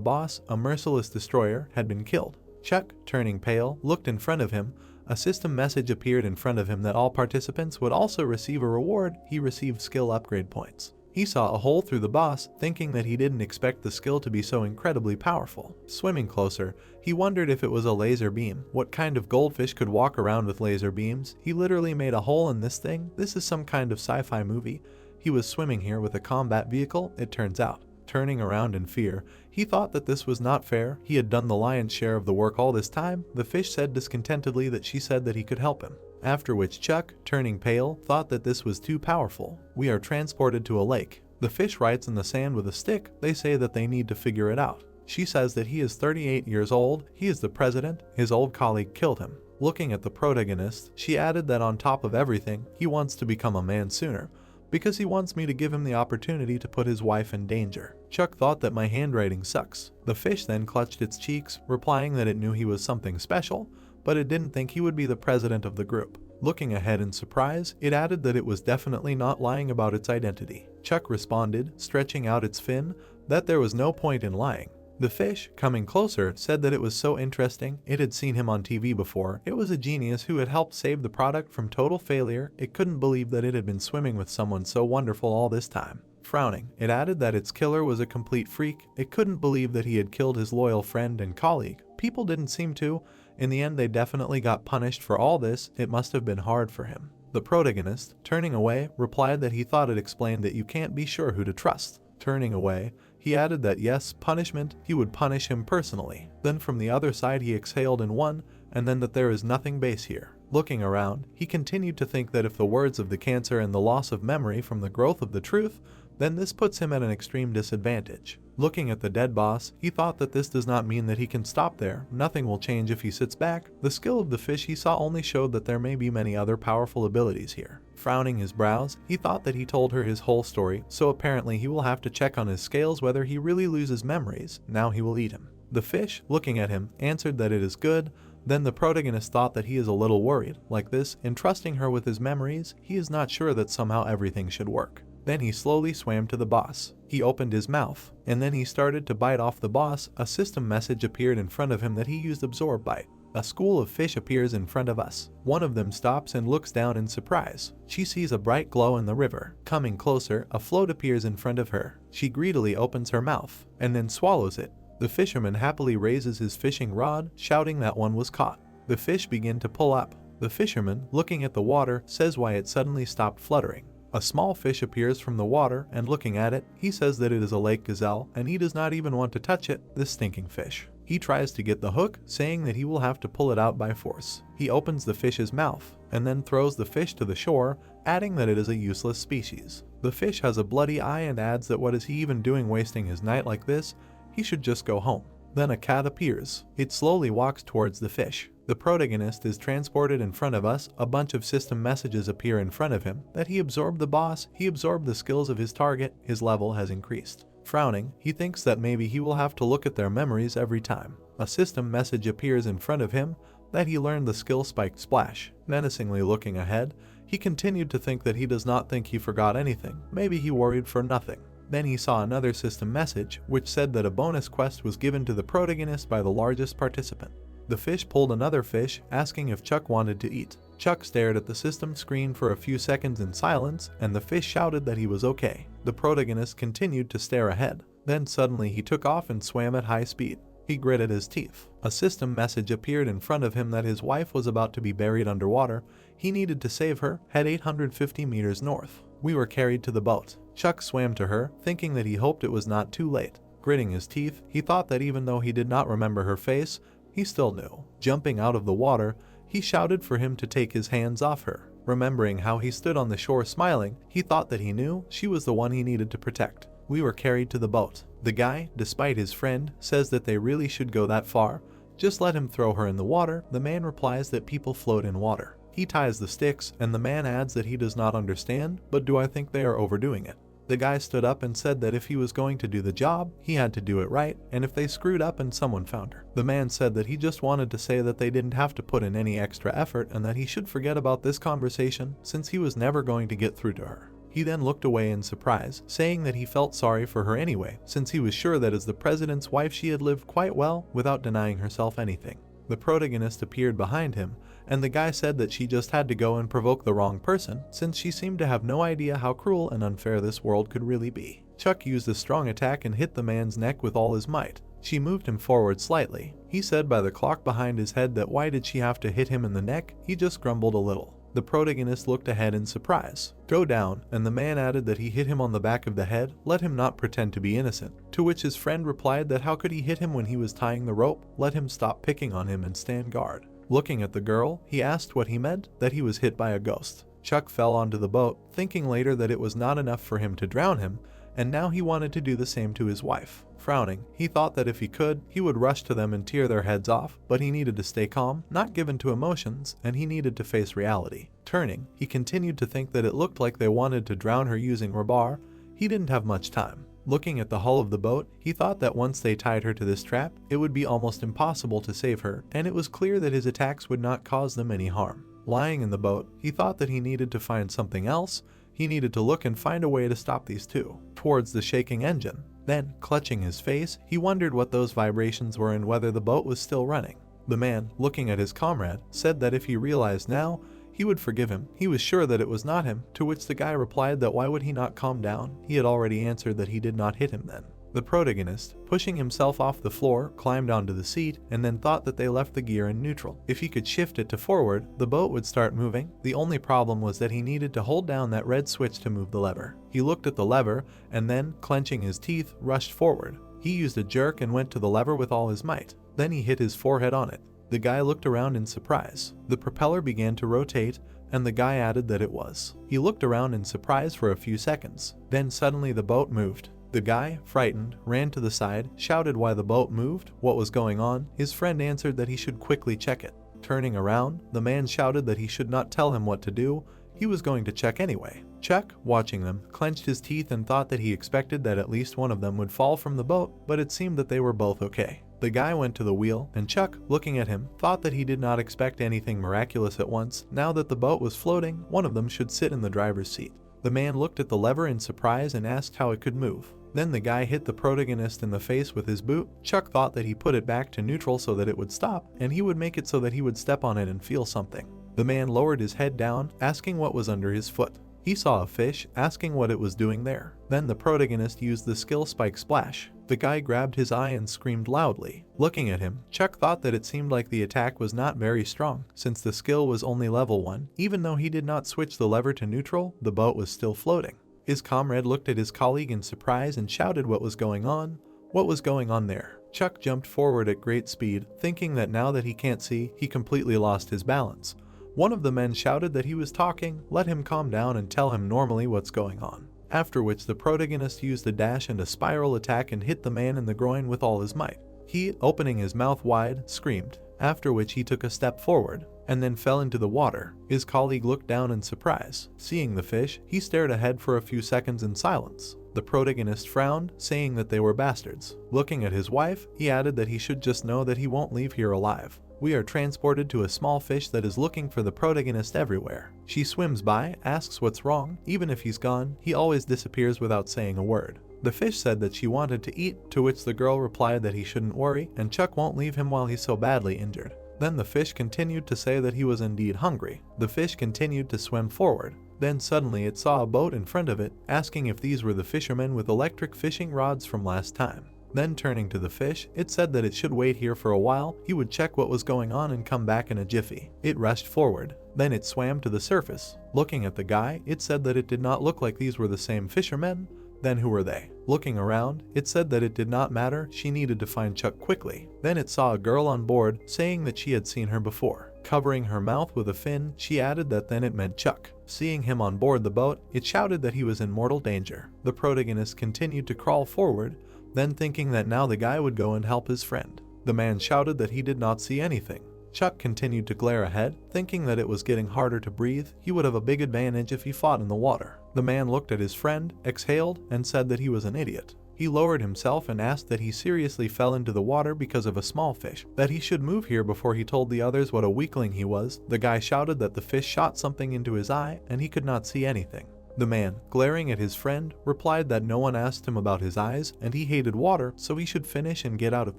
boss, a merciless destroyer, had been killed. Chuck, turning pale, looked in front of him. A system message appeared in front of him that all participants would also receive a reward. He received skill upgrade points. He saw a hole through the boss, thinking that he didn't expect the skill to be so incredibly powerful. Swimming closer, he wondered if it was a laser beam. What kind of goldfish could walk around with laser beams? He literally made a hole in this thing. This is some kind of sci-fi movie. He was swimming here with a combat vehicle, it turns out. Turning around in fear, he thought that this was not fair. He had done the lion's share of the work all this time. The fish said discontentedly that she said that he could help him. After which Chuck, turning pale, thought that this was too powerful. We are transported to a lake. The fish writes in the sand with a stick. They say that they need to figure it out. She says that he is 38 years old. He is the president. His old colleague killed him. Looking at the protagonist, she added that on top of everything, he wants to become a man sooner, because he wants me to give him the opportunity to put his wife in danger. Chuck thought that my handwriting sucks. The fish then clutched its cheeks, replying that it knew he was something special, but it didn't think he would be the president of the group. Looking ahead in surprise, it added that it was definitely not lying about its identity. Chuck responded, stretching out its fin, that there was no point in lying. The fish, coming closer, said that it was so interesting. It had seen him on TV before. It was a genius who had helped save the product from total failure. It couldn't believe that it had been swimming with someone so wonderful all this time. Frowning, it added that its killer was a complete freak. It couldn't believe that he had killed his loyal friend and colleague. People didn't seem to. In the end, they definitely got punished for all this. It must have been hard for him. The protagonist, turning away, replied that he thought it explained that you can't be sure who to trust. Turning away, he added that yes, punishment, he would punish him personally. Then from the other side he exhaled and won, and then that there is nothing base here. Looking around, he continued to think that if the words of the cancer and the loss of memory from the growth of the truth, then this puts him at an extreme disadvantage. Looking at the dead boss, he thought that this does not mean that he can stop there. Nothing will change if he sits back. The skill of the fish he saw only showed that there may be many other powerful abilities here. Frowning his brows, he thought that he told her his whole story, so apparently he will have to check on his scales whether he really loses memories. Now he will eat him. The fish, looking at him, answered that it is good. Then the protagonist thought that he is a little worried. Like this, entrusting her with his memories, he is not sure that somehow everything should work. Then he slowly swam to the boss. He opened his mouth, and then he started to bite off the boss. A system message appeared in front of him that he used absorb bite. A school of fish appears in front of us. One of them stops and looks down in surprise. She sees a bright glow in the river. Coming closer, a float appears in front of her. She greedily opens her mouth, and then swallows it. The fisherman happily raises his fishing rod, shouting that one was caught. The fish begin to pull up. The fisherman, looking at the water, says why it suddenly stopped fluttering. A small fish appears from the water, and looking at it, he says that it is a lake gazelle and he does not even want to touch it, this stinking fish. He tries to get the hook, saying that he will have to pull it out by force. He opens the fish's mouth and then throws the fish to the shore, adding that it is a useless species. The fish has a bloody eye and adds that what is he even doing wasting his night like this? He should just go home. Then a cat appears. It slowly walks towards the fish. The protagonist is transported in front of us. A bunch of system messages appear in front of him that he absorbed the boss, he absorbed the skills of his target, his level has increased. Frowning, he thinks that maybe he will have to look at their memories every time. A system message appears in front of him that he learned the skill Spiked Splash. Menacingly looking ahead, he continued to think that he does not think he forgot anything. Maybe he worried for nothing. Then he saw another system message which said that a bonus quest was given to the protagonist by the largest participant. The fish pulled another fish, asking if Chuck wanted to eat. Chuck stared at the system screen for a few seconds in silence, and the fish shouted that he was okay. The protagonist continued to stare ahead. Then suddenly he took off and swam at high speed. He gritted his teeth. A system message appeared in front of him that his wife was about to be buried underwater. He needed to save her. Head 850 meters north. We were carried to the boat. Chuck swam to her, thinking that he hoped it was not too late. Gritting his teeth, he thought that even though he did not remember her face, he still knew. Jumping out of the water, he shouted for him to take his hands off her. Remembering how he stood on the shore smiling, he thought that he knew she was the one he needed to protect. We were carried to the boat. The guy, despite his friend, says that they really should go that far. Just let him throw her in the water. The man replies that people float in water. He ties the sticks, and the man adds that he does not understand, but do I think they are overdoing it? The guy stood up and said that if he was going to do the job, he had to do it right, and if they screwed up and someone found her. The man said that he just wanted to say that they didn't have to put in any extra effort and that he should forget about this conversation since he was never going to get through to her. He then looked away in surprise, saying that he felt sorry for her anyway, since he was sure that as the president's wife she had lived quite well without denying herself anything. The protagonist appeared behind him, and the guy said that she just had to go and provoke the wrong person, since she seemed to have no idea how cruel and unfair this world could really be. Chuck used a strong attack and hit the man's neck with all his might. She moved him forward slightly. He said by the clock behind his head that why did she have to hit him in the neck? He just grumbled a little. The protagonist looked ahead in surprise. Go down, and the man added that he hit him on the back of the head, let him not pretend to be innocent. To which his friend replied that how could he hit him when he was tying the rope, let him stop picking on him and stand guard. Looking at the girl, he asked what he meant, that he was hit by a ghost. Chuck fell onto the boat, thinking later that it was not enough for him to drown him, and now he wanted to do the same to his wife. Frowning, he thought that if he could, he would rush to them and tear their heads off, but he needed to stay calm, not given to emotions, and he needed to face reality. Turning, he continued to think that it looked like they wanted to drown her using rebar. He didn't have much time. Looking at the hull of the boat, he thought that once they tied her to this trap, it would be almost impossible to save her, and it was clear that his attacks would not cause them any harm. Lying in the boat, he thought that he needed to find something else. He needed to look and find a way to stop these two. Towards the shaking engine. Then, clutching his face, he wondered what those vibrations were and whether the boat was still running. The man, looking at his comrade, said that if he realized now, he would forgive him. He was sure that it was not him, to which the guy replied that why would he not calm down? He had already answered that he did not hit him then. The protagonist, pushing himself off the floor, climbed onto the seat and then thought that they left the gear in neutral. If he could shift it to forward, the boat would start moving. The only problem was that he needed to hold down that red switch to move the lever. He looked at the lever and then, clenching his teeth, rushed forward. He used a jerk and went to the lever with all his might. Then he hit his forehead on it. The guy looked around in surprise. The propeller began to rotate, and the guy added that it was. He looked around in surprise for a few seconds. Then suddenly the boat moved. The guy, frightened, ran to the side, shouted why the boat moved, what was going on. His friend answered that he should quickly check it. Turning around, the man shouted that he should not tell him what to do. He was going to check anyway. Chuck, watching them, clenched his teeth and thought that he expected that at least one of them would fall from the boat, but it seemed that they were both okay. The guy went to the wheel, and Chuck, looking at him, thought that he did not expect anything miraculous at once. Now that the boat was floating, one of them should sit in the driver's seat. The man looked at the lever in surprise and asked how it could move. Then the guy hit the protagonist in the face with his boot. Chuck thought that he put it back to neutral so that it would stop, and he would make it so that he would step on it and feel something. The man lowered his head down, asking what was under his foot. He saw a fish, asking what it was doing there. Then the protagonist used the skill Spiked Splash. The guy grabbed his eye and screamed loudly. Looking at him, Chuck thought that it seemed like the attack was not very strong, since the skill was only level 1. Even though he did not switch the lever to neutral, the boat was still floating. His comrade looked at his colleague in surprise and shouted what was going on. What was going on there? Chuck jumped forward at great speed, thinking that now that he can't see, he completely lost his balance. One of the men shouted that he was talking, let him calm down and tell him normally what's going on. After which the protagonist used a dash and a spiral attack and hit the man in the groin with all his might. He, opening his mouth wide, screamed, after which he took a step forward, and then fell into the water. His colleague looked down in surprise. Seeing the fish, he stared ahead for a few seconds in silence. The protagonist frowned, saying that they were bastards. Looking at his wife, he added that he should just know that he won't leave here alive. We are transported to a small fish that is looking for the protagonist everywhere. She swims by, asks what's wrong. Even if he's gone, he always disappears without saying a word. The fish said that she wanted to eat, to which the girl replied that he shouldn't worry, and Chuck won't leave him while he's so badly injured. Then the fish continued to say that he was indeed hungry. The fish continued to swim forward. Then suddenly it saw a boat in front of it, asking if these were the fishermen with electric fishing rods from last time. Then turning to the fish, it said that it should wait here for a while, he would check what was going on and come back in a jiffy. It rushed forward. Then it swam to the surface. Looking at the guy, it said that it did not look like these were the same fishermen. Then who were they? Looking around, it said that it did not matter, she needed to find Chuck quickly. Then it saw a girl on board, saying that she had seen her before. Covering her mouth with a fin, she added that then it meant Chuck. Seeing him on board the boat, it shouted that he was in mortal danger. The protagonist continued to crawl forward, then thinking that now the guy would go and help his friend. The man shouted that he did not see anything. Chuck continued to glare ahead, thinking that it was getting harder to breathe. He would have a big advantage if he fought in the water. The man looked at his friend, exhaled, and said that he was an idiot. He lowered himself and asked that he seriously fell into the water because of a small fish, that he should move here before he told the others what a weakling he was. The guy shouted that the fish shot something into his eye and he could not see anything. The man, glaring at his friend, replied that no one asked him about his eyes and he hated water, so he should finish and get out of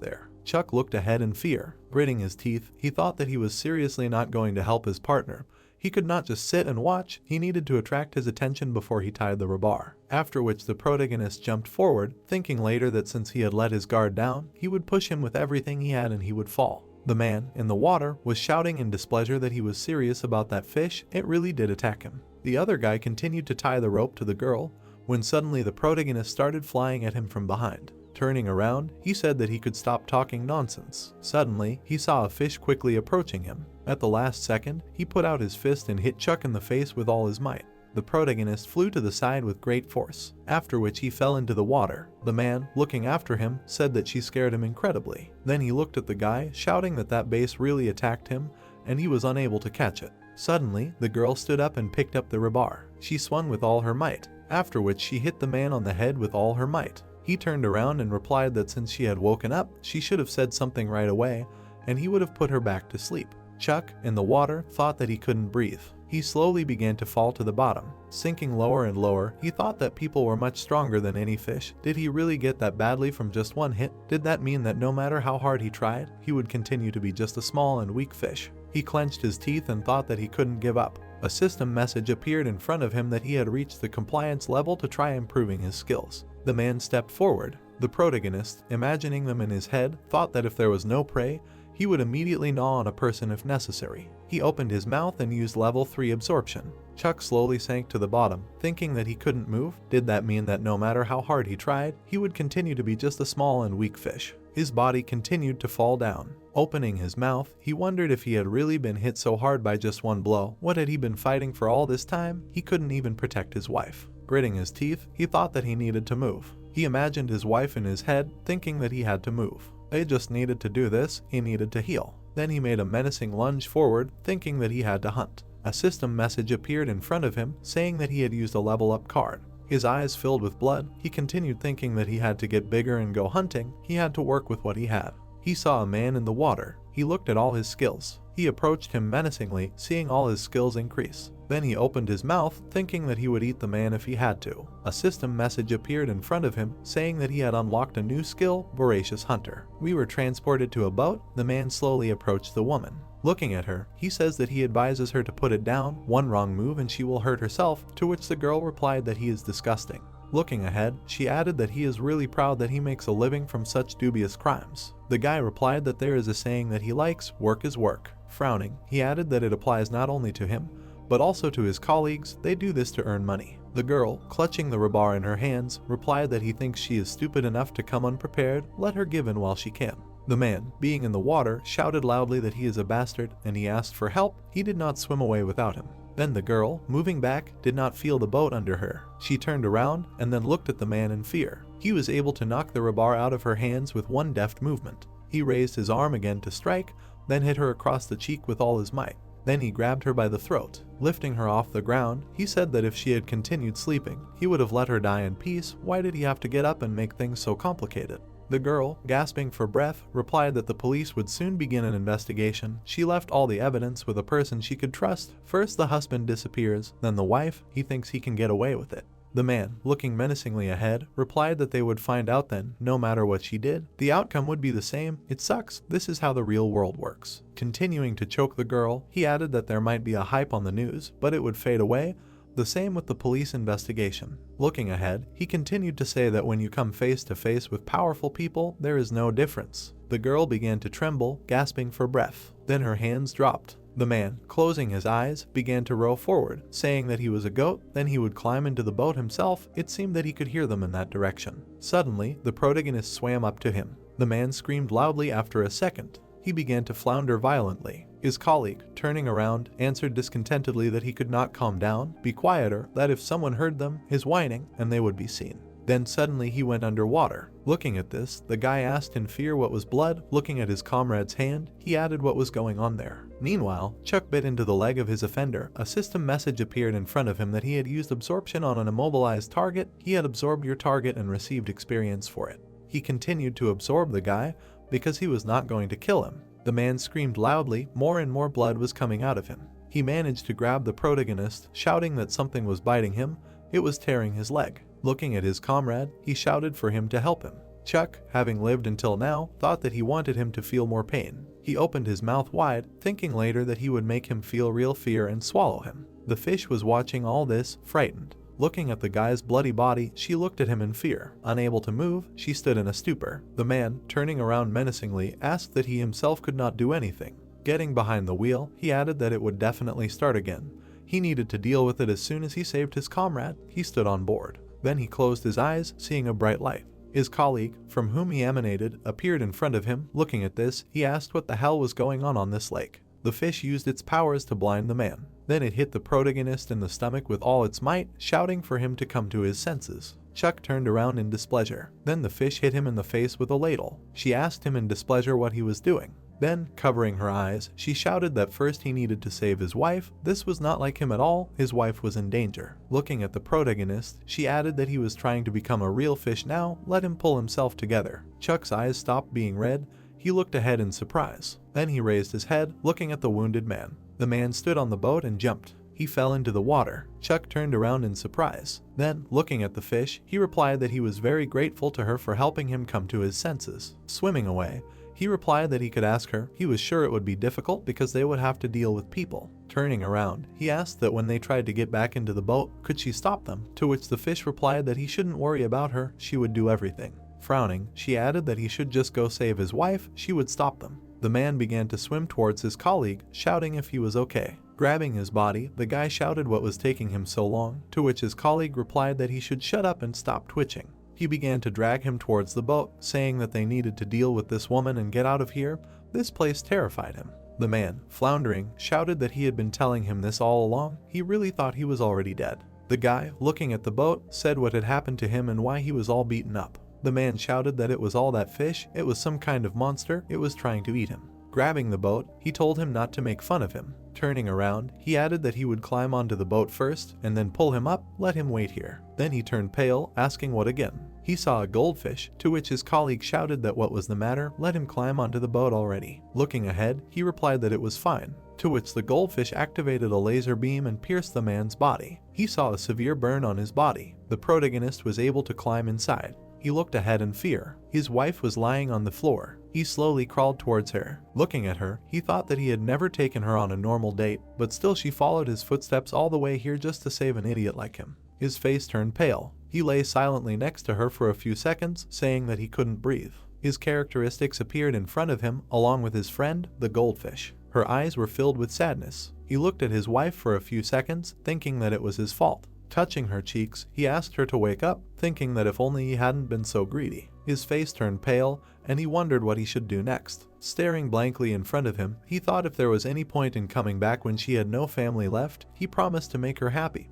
there. Chuck looked ahead in fear. Gritting his teeth, he thought that he was seriously not going to help his partner. He could not just sit and watch, he needed to attract his attention before he tied the rebar. After which the protagonist jumped forward, thinking later that since he had let his guard down, he would push him with everything he had and he would fall. The man, in the water, was shouting in displeasure that he was serious about that fish. It really did attack him. The other guy continued to tie the rope to the girl, when suddenly the protagonist started flying at him from behind. Turning around, he said that he could stop talking nonsense. Suddenly, he saw a fish quickly approaching him. At the last second, he put out his fist and hit Chuck in the face with all his might. The protagonist flew to the side with great force, after which he fell into the water. The man, looking after him, said that she scared him incredibly. Then he looked at the guy, shouting that that base really attacked him, and he was unable to catch it. Suddenly, the girl stood up and picked up the rebar. She swung with all her might, after which she hit the man on the head with all her might. He turned around and replied that since she had woken up, she should have said something right away, and he would have put her back to sleep. Chuck, in the water, thought that he couldn't breathe. He slowly began to fall to the bottom. Sinking lower and lower, he thought that people were much stronger than any fish. Did he really get that badly from just one hit? Did that mean that no matter how hard he tried, he would continue to be just a small and weak fish? He clenched his teeth and thought that he couldn't give up. A system message appeared in front of him that he had reached the compliance level to try improving his skills. The man stepped forward. The protagonist, imagining them in his head, thought that if there was no prey, he would immediately gnaw on a person if necessary. He opened his mouth and used level 3 absorption. Chuck slowly sank to the bottom, thinking that he couldn't move. Did that mean that no matter how hard he tried, he would continue to be just a small and weak fish? His body continued to fall down. Opening his mouth, he wondered if he had really been hit so hard by just one blow. What had he been fighting for all this time? He couldn't even protect his wife. Gritting his teeth, he thought that he needed to move. He imagined his wife in his head, thinking that he had to move. They just needed to do this, he needed to heal. Then he made a menacing lunge forward, thinking that he had to hunt. A system message appeared in front of him, saying that he had used a level up card. His eyes filled with blood, he continued thinking that he had to get bigger and go hunting. He had to work with what he had. He saw a man in the water. He looked at all his skills. He approached him menacingly, seeing all his skills increase. Then he opened his mouth, thinking that he would eat the man if he had to. A system message appeared in front of him, saying that he had unlocked a new skill, Voracious Hunter. We were transported to a boat. The man slowly approached the woman. Looking at her, he says that he advises her to put it down. One wrong move and she will hurt herself, to which the girl replied that he is disgusting. Looking ahead, she added that he is really proud that he makes a living from such dubious crimes. The guy replied that there is a saying that he likes, work is work. Frowning, he added that it applies not only to him, but also to his colleagues. They do this to earn money. The girl, clutching the rebar in her hands, replied that he thinks she is stupid enough to come unprepared, let her give in while she can. The man, being in the water, shouted loudly that he is a bastard, and he asked for help. He did not swim away without him. Then the girl, moving back, did not feel the boat under her. She turned around and then looked at the man in fear. He was able to knock the rebar out of her hands with one deft movement. He raised his arm again to strike, then hit her across the cheek with all his might. Then he grabbed her by the throat. Lifting her off the ground, he said that if she had continued sleeping, he would have let her die in peace. Why did he have to get up and make things so complicated? The girl, gasping for breath, replied that the police would soon begin an investigation. She left all the evidence with a person she could trust. First the husband disappears, then the wife. He thinks he can get away with it. The man, looking menacingly ahead, replied that they would find out then. No matter what she did, the outcome would be the same. It sucks. This is how the real world works. Continuing to choke the girl, he added that there might be a hype on the news, but it would fade away. The same with the police investigation. Looking ahead, he continued to say that when you come face to face with powerful people, there is no difference. The girl began to tremble, gasping for breath. Then her hands dropped. The man, closing his eyes, began to row forward, saying that he was a goat. Then he would climb into the boat himself. It seemed that he could hear them in that direction. Suddenly, the protagonist swam up to him. The man screamed loudly. After a second, he began to flounder violently. His colleague, turning around, answered discontentedly that he could not calm down, be quieter, that if someone heard them, his whining, and they would be seen. Then suddenly he went underwater. Looking at this, the guy asked in fear what was blood. Looking at his comrade's hand, he added what was going on there. Meanwhile, Chuck bit into the leg of his offender. A system message appeared in front of him that he had used absorption on an immobilized target. He had absorbed your target and received experience for it. He continued to absorb the guy because he was not going to kill him. The man screamed loudly. More and more blood was coming out of him. He managed to grab the protagonist, shouting that something was biting him. It was tearing his leg. Looking at his comrade, he shouted for him to help him. Chuck, having lived until now, thought that he wanted him to feel more pain. He opened his mouth wide, thinking later that he would make him feel real fear and swallow him. The fish was watching all this, frightened. Looking at the guy's bloody body, she looked at him in fear. Unable to move, she stood in a stupor. The man, turning around menacingly, asked that he himself could not do anything. Getting behind the wheel, he added that it would definitely start again. He needed to deal with it as soon as he saved his comrade. He stood on board. Then he closed his eyes, seeing a bright light. His colleague, from whom he emanated, appeared in front of him. Looking at this, he asked what the hell was going on this lake. The fish used its powers to blind the man. Then it hit the protagonist in the stomach with all its might, shouting for him to come to his senses. Chuck turned around in displeasure. Then the fish hit him in the face with a ladle. She asked him in displeasure what he was doing. Then, covering her eyes, she shouted that first he needed to save his wife. This was not like him at all. His wife was in danger. Looking at the protagonist, she added that he was trying to become a real fish now. Let him pull himself together. Chuck's eyes stopped being red. He looked ahead in surprise. Then he raised his head, looking at the wounded man. The man stood on the boat and jumped. He fell into the water. Chuck turned around in surprise. Then, looking at the fish, he replied that he was very grateful to her for helping him come to his senses. Swimming away, he replied that he could ask her. He was sure it would be difficult because they would have to deal with people. Turning around, he asked that when they tried to get back into the boat, could she stop them? To which the fish replied that he shouldn't worry about her, she would do everything. Frowning, she added that he should just go save his wife, she would stop them. The man began to swim towards his colleague, shouting if he was okay. Grabbing his body, the guy shouted what was taking him so long, to which his colleague replied that he should shut up and stop twitching. He began to drag him towards the boat, saying that they needed to deal with this woman and get out of here. This place terrified him. The man, floundering, shouted that he had been telling him this all along. He really thought he was already dead. The guy, looking at the boat, said what had happened to him and why he was all beaten up. The man shouted that it was all that fish. It was some kind of monster. It was trying to eat him. Grabbing the boat, he told him not to make fun of him. Turning around, he added that he would climb onto the boat first and then pull him up, let him wait here. Then he turned pale, asking what again. He saw a goldfish, to which his colleague shouted that what was the matter, let him climb onto the boat already. Looking ahead, he replied that it was fine, to which the goldfish activated a laser beam and pierced the man's body. He saw a severe burn on his body. The protagonist was able to climb inside. He looked ahead in fear. His wife was lying on the floor. He slowly crawled towards her. Looking at her, he thought that he had never taken her on a normal date, but still she followed his footsteps all the way here just to save an idiot like him. His face turned pale. He He lay silently next to her for a few seconds, saying that he couldn't breathe. His characteristics appeared in front of him, along with his friend, the goldfish. Her eyes were filled with sadness. He looked at his wife for a few seconds, thinking that it was his fault. Touching her cheeks, he asked her to wake up, thinking that if only he hadn't been so greedy. His face turned pale, and he wondered what he should do next. Staring blankly in front of him, he thought if there was any point in coming back when she had no family left, he promised to make her happy.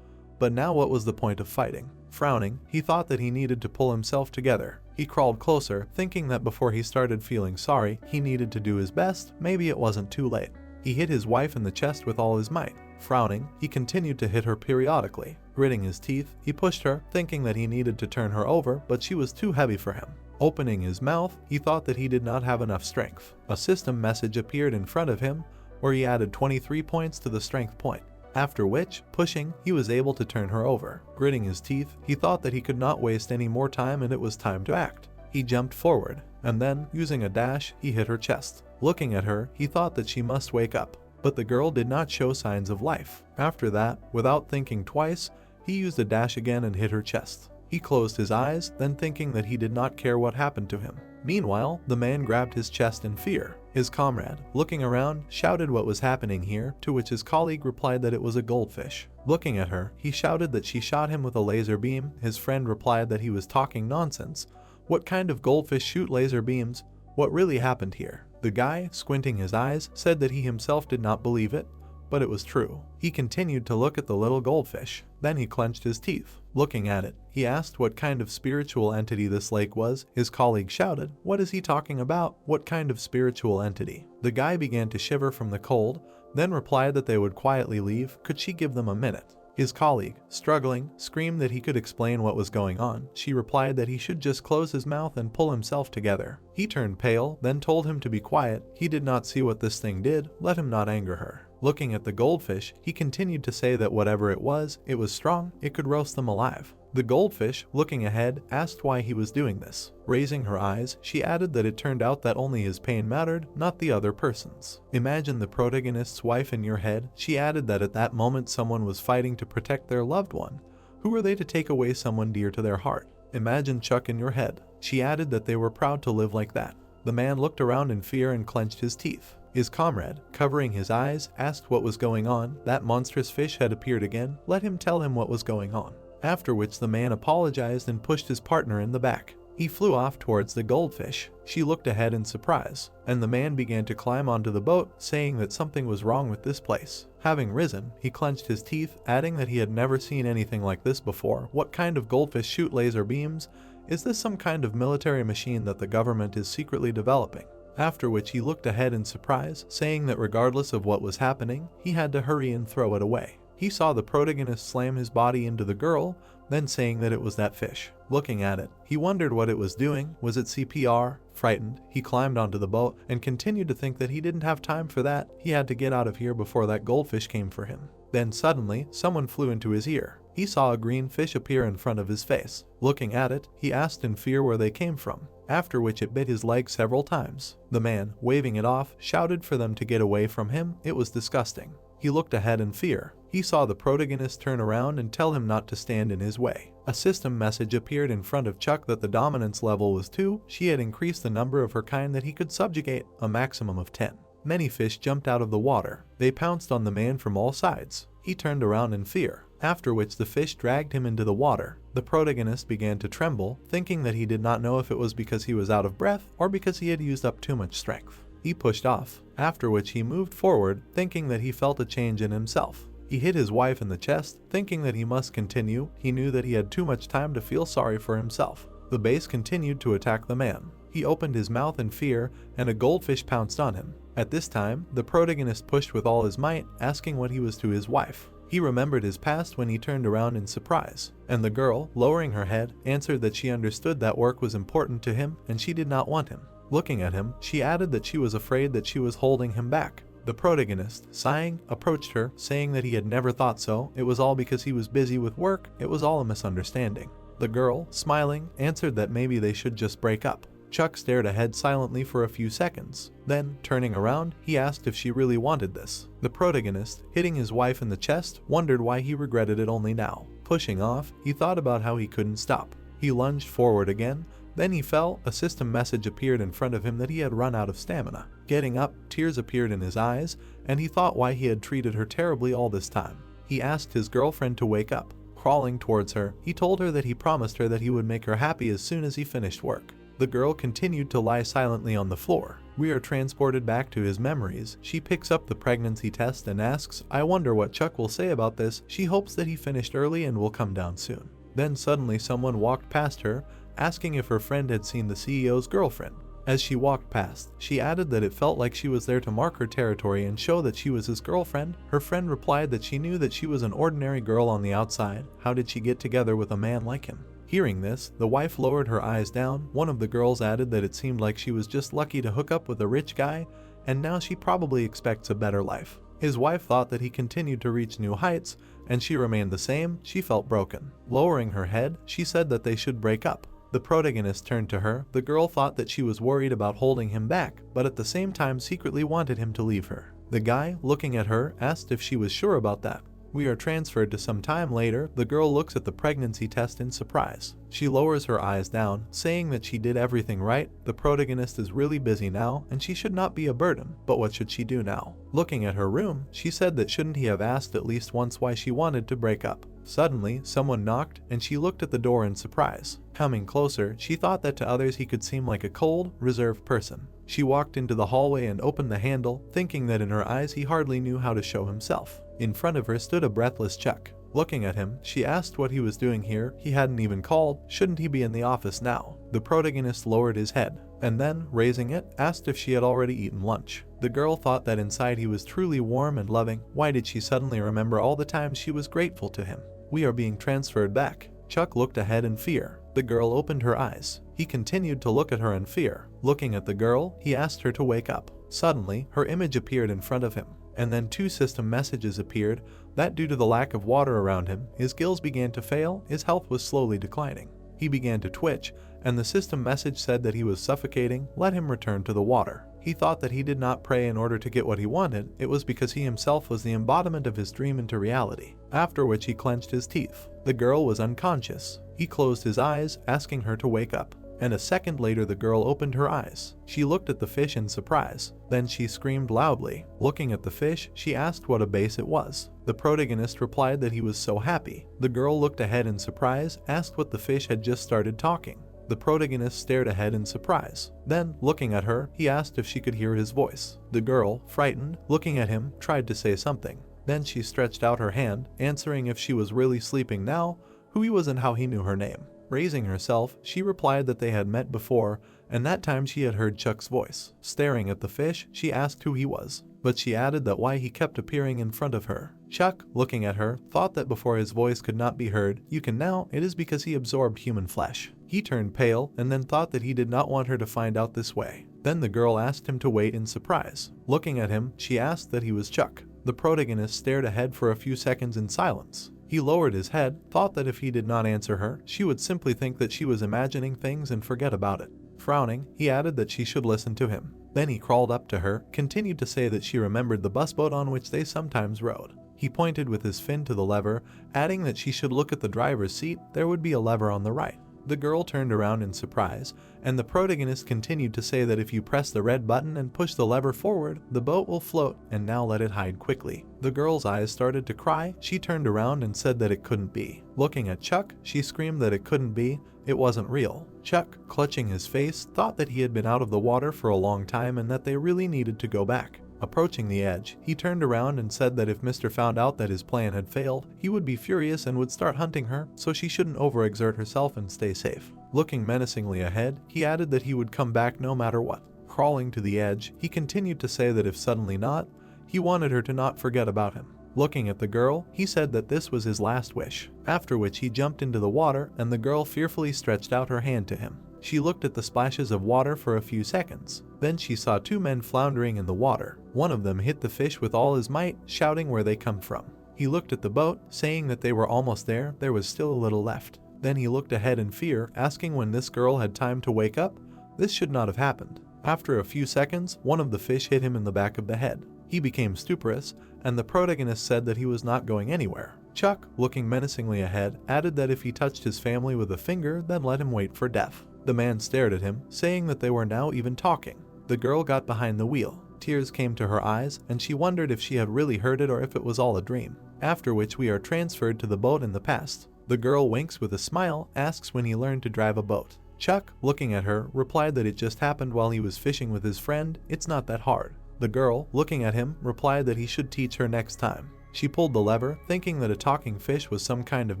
But now what was the point of fighting? Frowning, he thought that he needed to pull himself together. He crawled closer, thinking that before he started feeling sorry, he needed to do his best. Maybe it wasn't too late. He hit his wife in the chest with all his might. Frowning, he continued to hit her periodically. Gritting his teeth, he pushed her, thinking that he needed to turn her over, but she was too heavy for him. Opening his mouth, he thought that he did not have enough strength. A system message appeared in front of him, where he added 23 points to the strength point. After which, pushing, he was able to turn her over. Gritting his teeth, he thought that he could not waste any more time and it was time to act. He jumped forward, and then, using a dash, he hit her chest. Looking at her, he thought that she must wake up. But the girl did not show signs of life. After that, without thinking twice, he used a dash again and hit her chest. He closed his eyes, then thinking that he did not care what happened to him. Meanwhile, the man grabbed his chest in fear. His comrade, looking around, shouted what was happening here, to which his colleague replied that it was a goldfish. Looking at her, he shouted that she shot him with a laser beam. His friend replied that he was talking nonsense. What kind of goldfish shoot laser beams? What really happened here? The guy, squinting his eyes, said that he himself did not believe it, but it was true. He continued to look at the little goldfish. Then he clenched his teeth. Looking at it, he asked what kind of spiritual entity this lake was. His colleague shouted, "What is he talking about? What kind of spiritual entity?" The guy began to shiver from the cold, then replied that they would quietly leave. Could she give them a minute? His colleague, struggling, screamed that he could explain what was going on. She replied that he should just close his mouth and pull himself together. He turned pale, then told him to be quiet. He did not see what this thing did. Let him not anger her. Looking at the goldfish, he continued to say that whatever it was strong, it could roast them alive. The goldfish, looking ahead, asked why he was doing this. Raising her eyes, she added that it turned out that only his pain mattered, not the other person's. Imagine the protagonist's wife in your head. She added that at that moment someone was fighting to protect their loved one. Who were they to take away someone dear to their heart? Imagine Chuck in your head. She added that they were proud to live like that. The man looked around in fear and clenched his teeth. His comrade, covering his eyes, asked what was going on. That monstrous fish had appeared again. Let him tell him what was going on. After which the man apologized and pushed his partner in the back. He flew off towards the goldfish. She looked ahead in surprise, and the man began to climb onto the boat, saying that something was wrong with this place. Having risen, he clenched his teeth, adding that he had never seen anything like this before. What kind of goldfish shoot laser beams? Is this some kind of military machine that the government is secretly developing? After which he looked ahead in surprise, saying that regardless of what was happening, he had to hurry and throw it away. He saw the protagonist slam his body into the girl, then saying that it was that fish. Looking at it, he wondered what it was doing. Was it CPR? Frightened, he climbed onto the boat and continued to think that he didn't have time for that. He had to get out of here before that goldfish came for him. Then suddenly, someone flew into his ear. He saw a green fish appear in front of his face. Looking at it, he asked in fear where they came from, after which it bit his leg several times. The man, waving it off, shouted for them to get away from him. It was disgusting. He looked ahead in fear. He saw the protagonist turn around and tell him not to stand in his way. A system message appeared in front of Chuck that the dominance level was 2. She had increased the number of her kind that he could subjugate, a maximum of 10. Many fish jumped out of the water. They pounced on the man from all sides. He turned around in fear, after which the fish dragged him into the water. The protagonist began to tremble, thinking that he did not know if it was because he was out of breath or because he had used up too much strength. He pushed off, after which he moved forward, thinking that he felt a change in himself. He hit his wife in the chest, thinking that he must continue. He knew that he had too much time to feel sorry for himself. The base continued to attack the man. He opened his mouth in fear, and a goldfish pounced on him. At this time, the protagonist pushed with all his might, asking what he was to his wife. He remembered his past when he turned around in surprise, and the girl, lowering her head, answered that she understood that work was important to him and she did not want him. Looking at him, she added that she was afraid that she was holding him back. The protagonist, sighing, approached her, saying that he had never thought so. It was all because he was busy with work. It was all a misunderstanding. The girl, smiling, answered that maybe they should just break up. Chuck stared ahead silently for a few seconds. Then, turning around, he asked if she really wanted this. The protagonist, hitting his wife in the chest, wondered why he regretted it only now. Pushing off, he thought about how he couldn't stop. He lunged forward again, then he fell. A system message appeared in front of him that he had run out of stamina. Getting up, tears appeared in his eyes, and he thought why he had treated her terribly all this time. He asked his girlfriend to wake up. Crawling towards her, he told her that he promised her that he would make her happy as soon as he finished work. The girl continued to lie silently on the floor. We are transported back to his memories. She picks up the pregnancy test and asks, "I wonder what Chuck will say about this." She hopes that he finished early and will come down soon. Then suddenly someone walked past her, asking if her friend had seen the CEO's girlfriend. As she walked past, she added that it felt like she was there to mark her territory and show that she was his girlfriend. Her friend replied that she knew that she was an ordinary girl on the outside. How did she get together with a man like him? Hearing this, the wife lowered her eyes down. One of the girls added that it seemed like she was just lucky to hook up with a rich guy, and now she probably expects a better life. His wife thought that he continued to reach new heights, and she remained the same. She felt broken. Lowering her head, she said that they should break up. The protagonist turned to her. The girl thought that she was worried about holding him back, but at the same time secretly wanted him to leave her. The guy, looking at her, asked if she was sure about that. We are transferred to some time later. The girl looks at the pregnancy test in surprise. She lowers her eyes down, saying that she did everything right. The protagonist is really busy now, and she should not be a burden. But what should she do now? Looking at her room, she said that shouldn't he have asked at least once why she wanted to break up. Suddenly, someone knocked, and she looked at the door in surprise. Coming closer, she thought that to others he could seem like a cold, reserved person. She walked into the hallway and opened the handle, thinking that in her eyes he hardly knew how to show himself. In front of her stood a breathless Chuck. Looking at him, she asked what he was doing here. He hadn't even called. Shouldn't he be in the office now? The protagonist lowered his head, and then, raising it, asked if she had already eaten lunch. The girl thought that inside he was truly warm and loving. Why did she suddenly remember all the times she was grateful to him? We are being transferred back. Chuck looked ahead in fear. The girl opened her eyes. He continued to look at her in fear. Looking at the girl, he asked her to wake up. Suddenly, her image appeared in front of him, and then 2 system messages appeared that due to the lack of water around him, his gills began to fail, his health was slowly declining. He began to twitch, and the system message said that he was suffocating. Let him return to the water. He thought that he did not pray in order to get what he wanted. It was because he himself was the embodiment of his dream into reality. After which he clenched his teeth. The girl was unconscious. He closed his eyes, asking her to wake up. And a second later the girl opened her eyes. She looked at the fish in surprise. Then she screamed loudly. Looking at the fish, she asked what a base it was. The protagonist replied that he was so happy. The girl looked ahead in surprise, asked what the fish had just started talking. The protagonist stared ahead in surprise. Then, looking at her, he asked if she could hear his voice. The girl, frightened, looking at him, tried to say something. Then she stretched out her hand, answering if she was really sleeping now, who he was and how he knew her name. Raising herself, she replied that they had met before, and that time she had heard Chuck's voice. Staring at the fish, she asked who he was, but she added that why he kept appearing in front of her. Chuck, looking at her, thought that before his voice could not be heard, you can now, it is because he absorbed human flesh. He turned pale, and then thought that he did not want her to find out this way. Then the girl asked him to wait in surprise. Looking at him, she asked that he was Chuck. The protagonist stared ahead for a few seconds in silence. He lowered his head, thought that if he did not answer her, she would simply think that she was imagining things and forget about it. Frowning, he added that she should listen to him. Then he crawled up to her, continued to say that she remembered the busboat on which they sometimes rode. He pointed with his fin to the lever, adding that she should look at the driver's seat. There would be a lever on the right. The girl turned around in surprise, and the protagonist continued to say that if you press the red button and push the lever forward, the boat will float, and now let it hide quickly. The girl's eyes started to cry. She turned around and said that it couldn't be. Looking at Chuck, she screamed that it couldn't be. It wasn't real. Chuck, clutching his face, thought that he had been out of the water for a long time and that they really needed to go back. Approaching the edge, he turned around and said that if Mr. found out that his plan had failed, he would be furious and would start hunting her, so she shouldn't overexert herself and stay safe. Looking menacingly ahead, he added that he would come back no matter what. Crawling to the edge, he continued to say that if suddenly not, he wanted her to not forget about him. Looking at the girl, he said that this was his last wish, after which he jumped into the water and the girl fearfully stretched out her hand to him. She looked at the splashes of water for a few seconds. Then she saw 2 men floundering in the water. One of them hit the fish with all his might, shouting where they come from. He looked at the boat, saying that they were almost there. There was still a little left. Then he looked ahead in fear, asking when this girl had time to wake up. This should not have happened. After a few seconds, one of the fish hit him in the back of the head. He became stuporous, and the protagonist said that he was not going anywhere. Chuck, looking menacingly ahead, added that if he touched his family with a finger, then let him wait for death. The man stared at him, saying that they were now even talking. The girl got behind the wheel. Tears came to her eyes, and she wondered if she had really heard it or if it was all a dream. After which we are transferred to the boat in the past. The girl winks with a smile, asks when he learned to drive a boat. Chuck, looking at her, replied that it just happened while he was fishing with his friend, it's not that hard. The girl, looking at him, replied that he should teach her next time. She pulled the lever, thinking that a talking fish was some kind of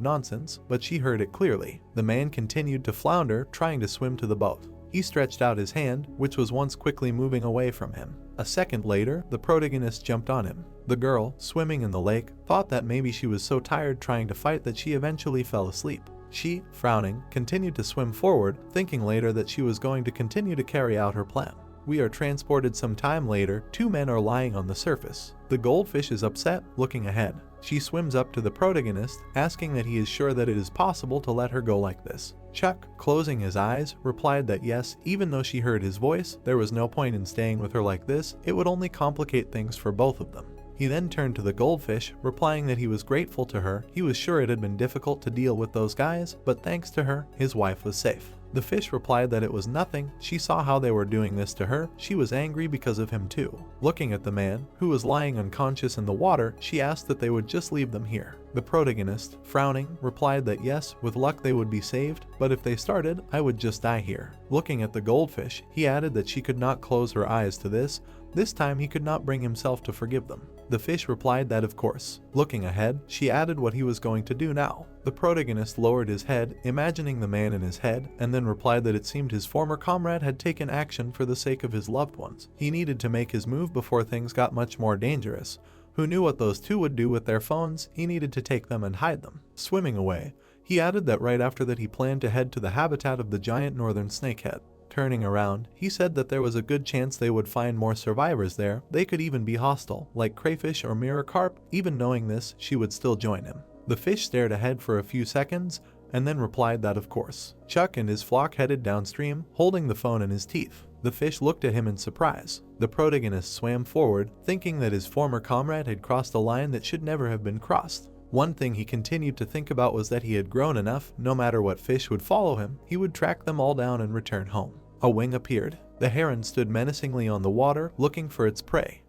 nonsense, but she heard it clearly. The man continued to flounder, trying to swim to the boat. He stretched out his hand, which was once quickly moving away from him. A second later, the protagonist jumped on him. The girl, swimming in the lake, thought that maybe she was so tired trying to fight that she eventually fell asleep. She, frowning, continued to swim forward, thinking later that she was going to continue to carry out her plan. We are transported some time later. Two men are lying on the surface. The goldfish is upset, looking ahead. She swims up to the protagonist, asking that he is sure that it is possible to let her go like this. Chuck, closing his eyes, replied that yes, even though she heard his voice, there was no point in staying with her like this, it would only complicate things for both of them. He then turned to the goldfish, replying that he was grateful to her. He was sure it had been difficult to deal with those guys, but thanks to her, his wife was safe. The fish replied that it was nothing. She saw how they were doing this to her. She was angry because of him too. Looking at the man, who was lying unconscious in the water, she asked that they would just leave them here. The protagonist, frowning, replied that yes, with luck they would be saved, but if they started, I would just die here. Looking at the goldfish, he added that she could not close her eyes to this. This time he could not bring himself to forgive them. The fish replied that of course. Looking ahead, she added what he was going to do now. The protagonist lowered his head, imagining the man in his head, and then replied that it seemed his former comrade had taken action for the sake of his loved ones. He needed to make his move before things got much more dangerous. Who knew what those two would do with their phones? He needed to take them and hide them. Swimming away, he added that right after that he planned to head to the habitat of the giant northern snakehead. Turning around, he said that there was a good chance they would find more survivors there. They could even be hostile, like crayfish or mirror carp. Even knowing this, she would still join him. The fish stared ahead for a few seconds, and then replied that of course. Chuck and his flock headed downstream, holding the phone in his teeth. The fish looked at him in surprise. The protagonist swam forward, thinking that his former comrade had crossed a line that should never have been crossed. One thing he continued to think about was that he had grown enough. No matter what fish would follow him, he would track them all down and return home. A wing appeared. The heron stood menacingly on the water, looking for its prey.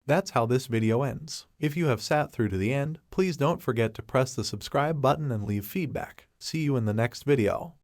That's how this video ends. If you have sat through to the end, please don't forget to press the subscribe button and leave feedback. See you in the next video.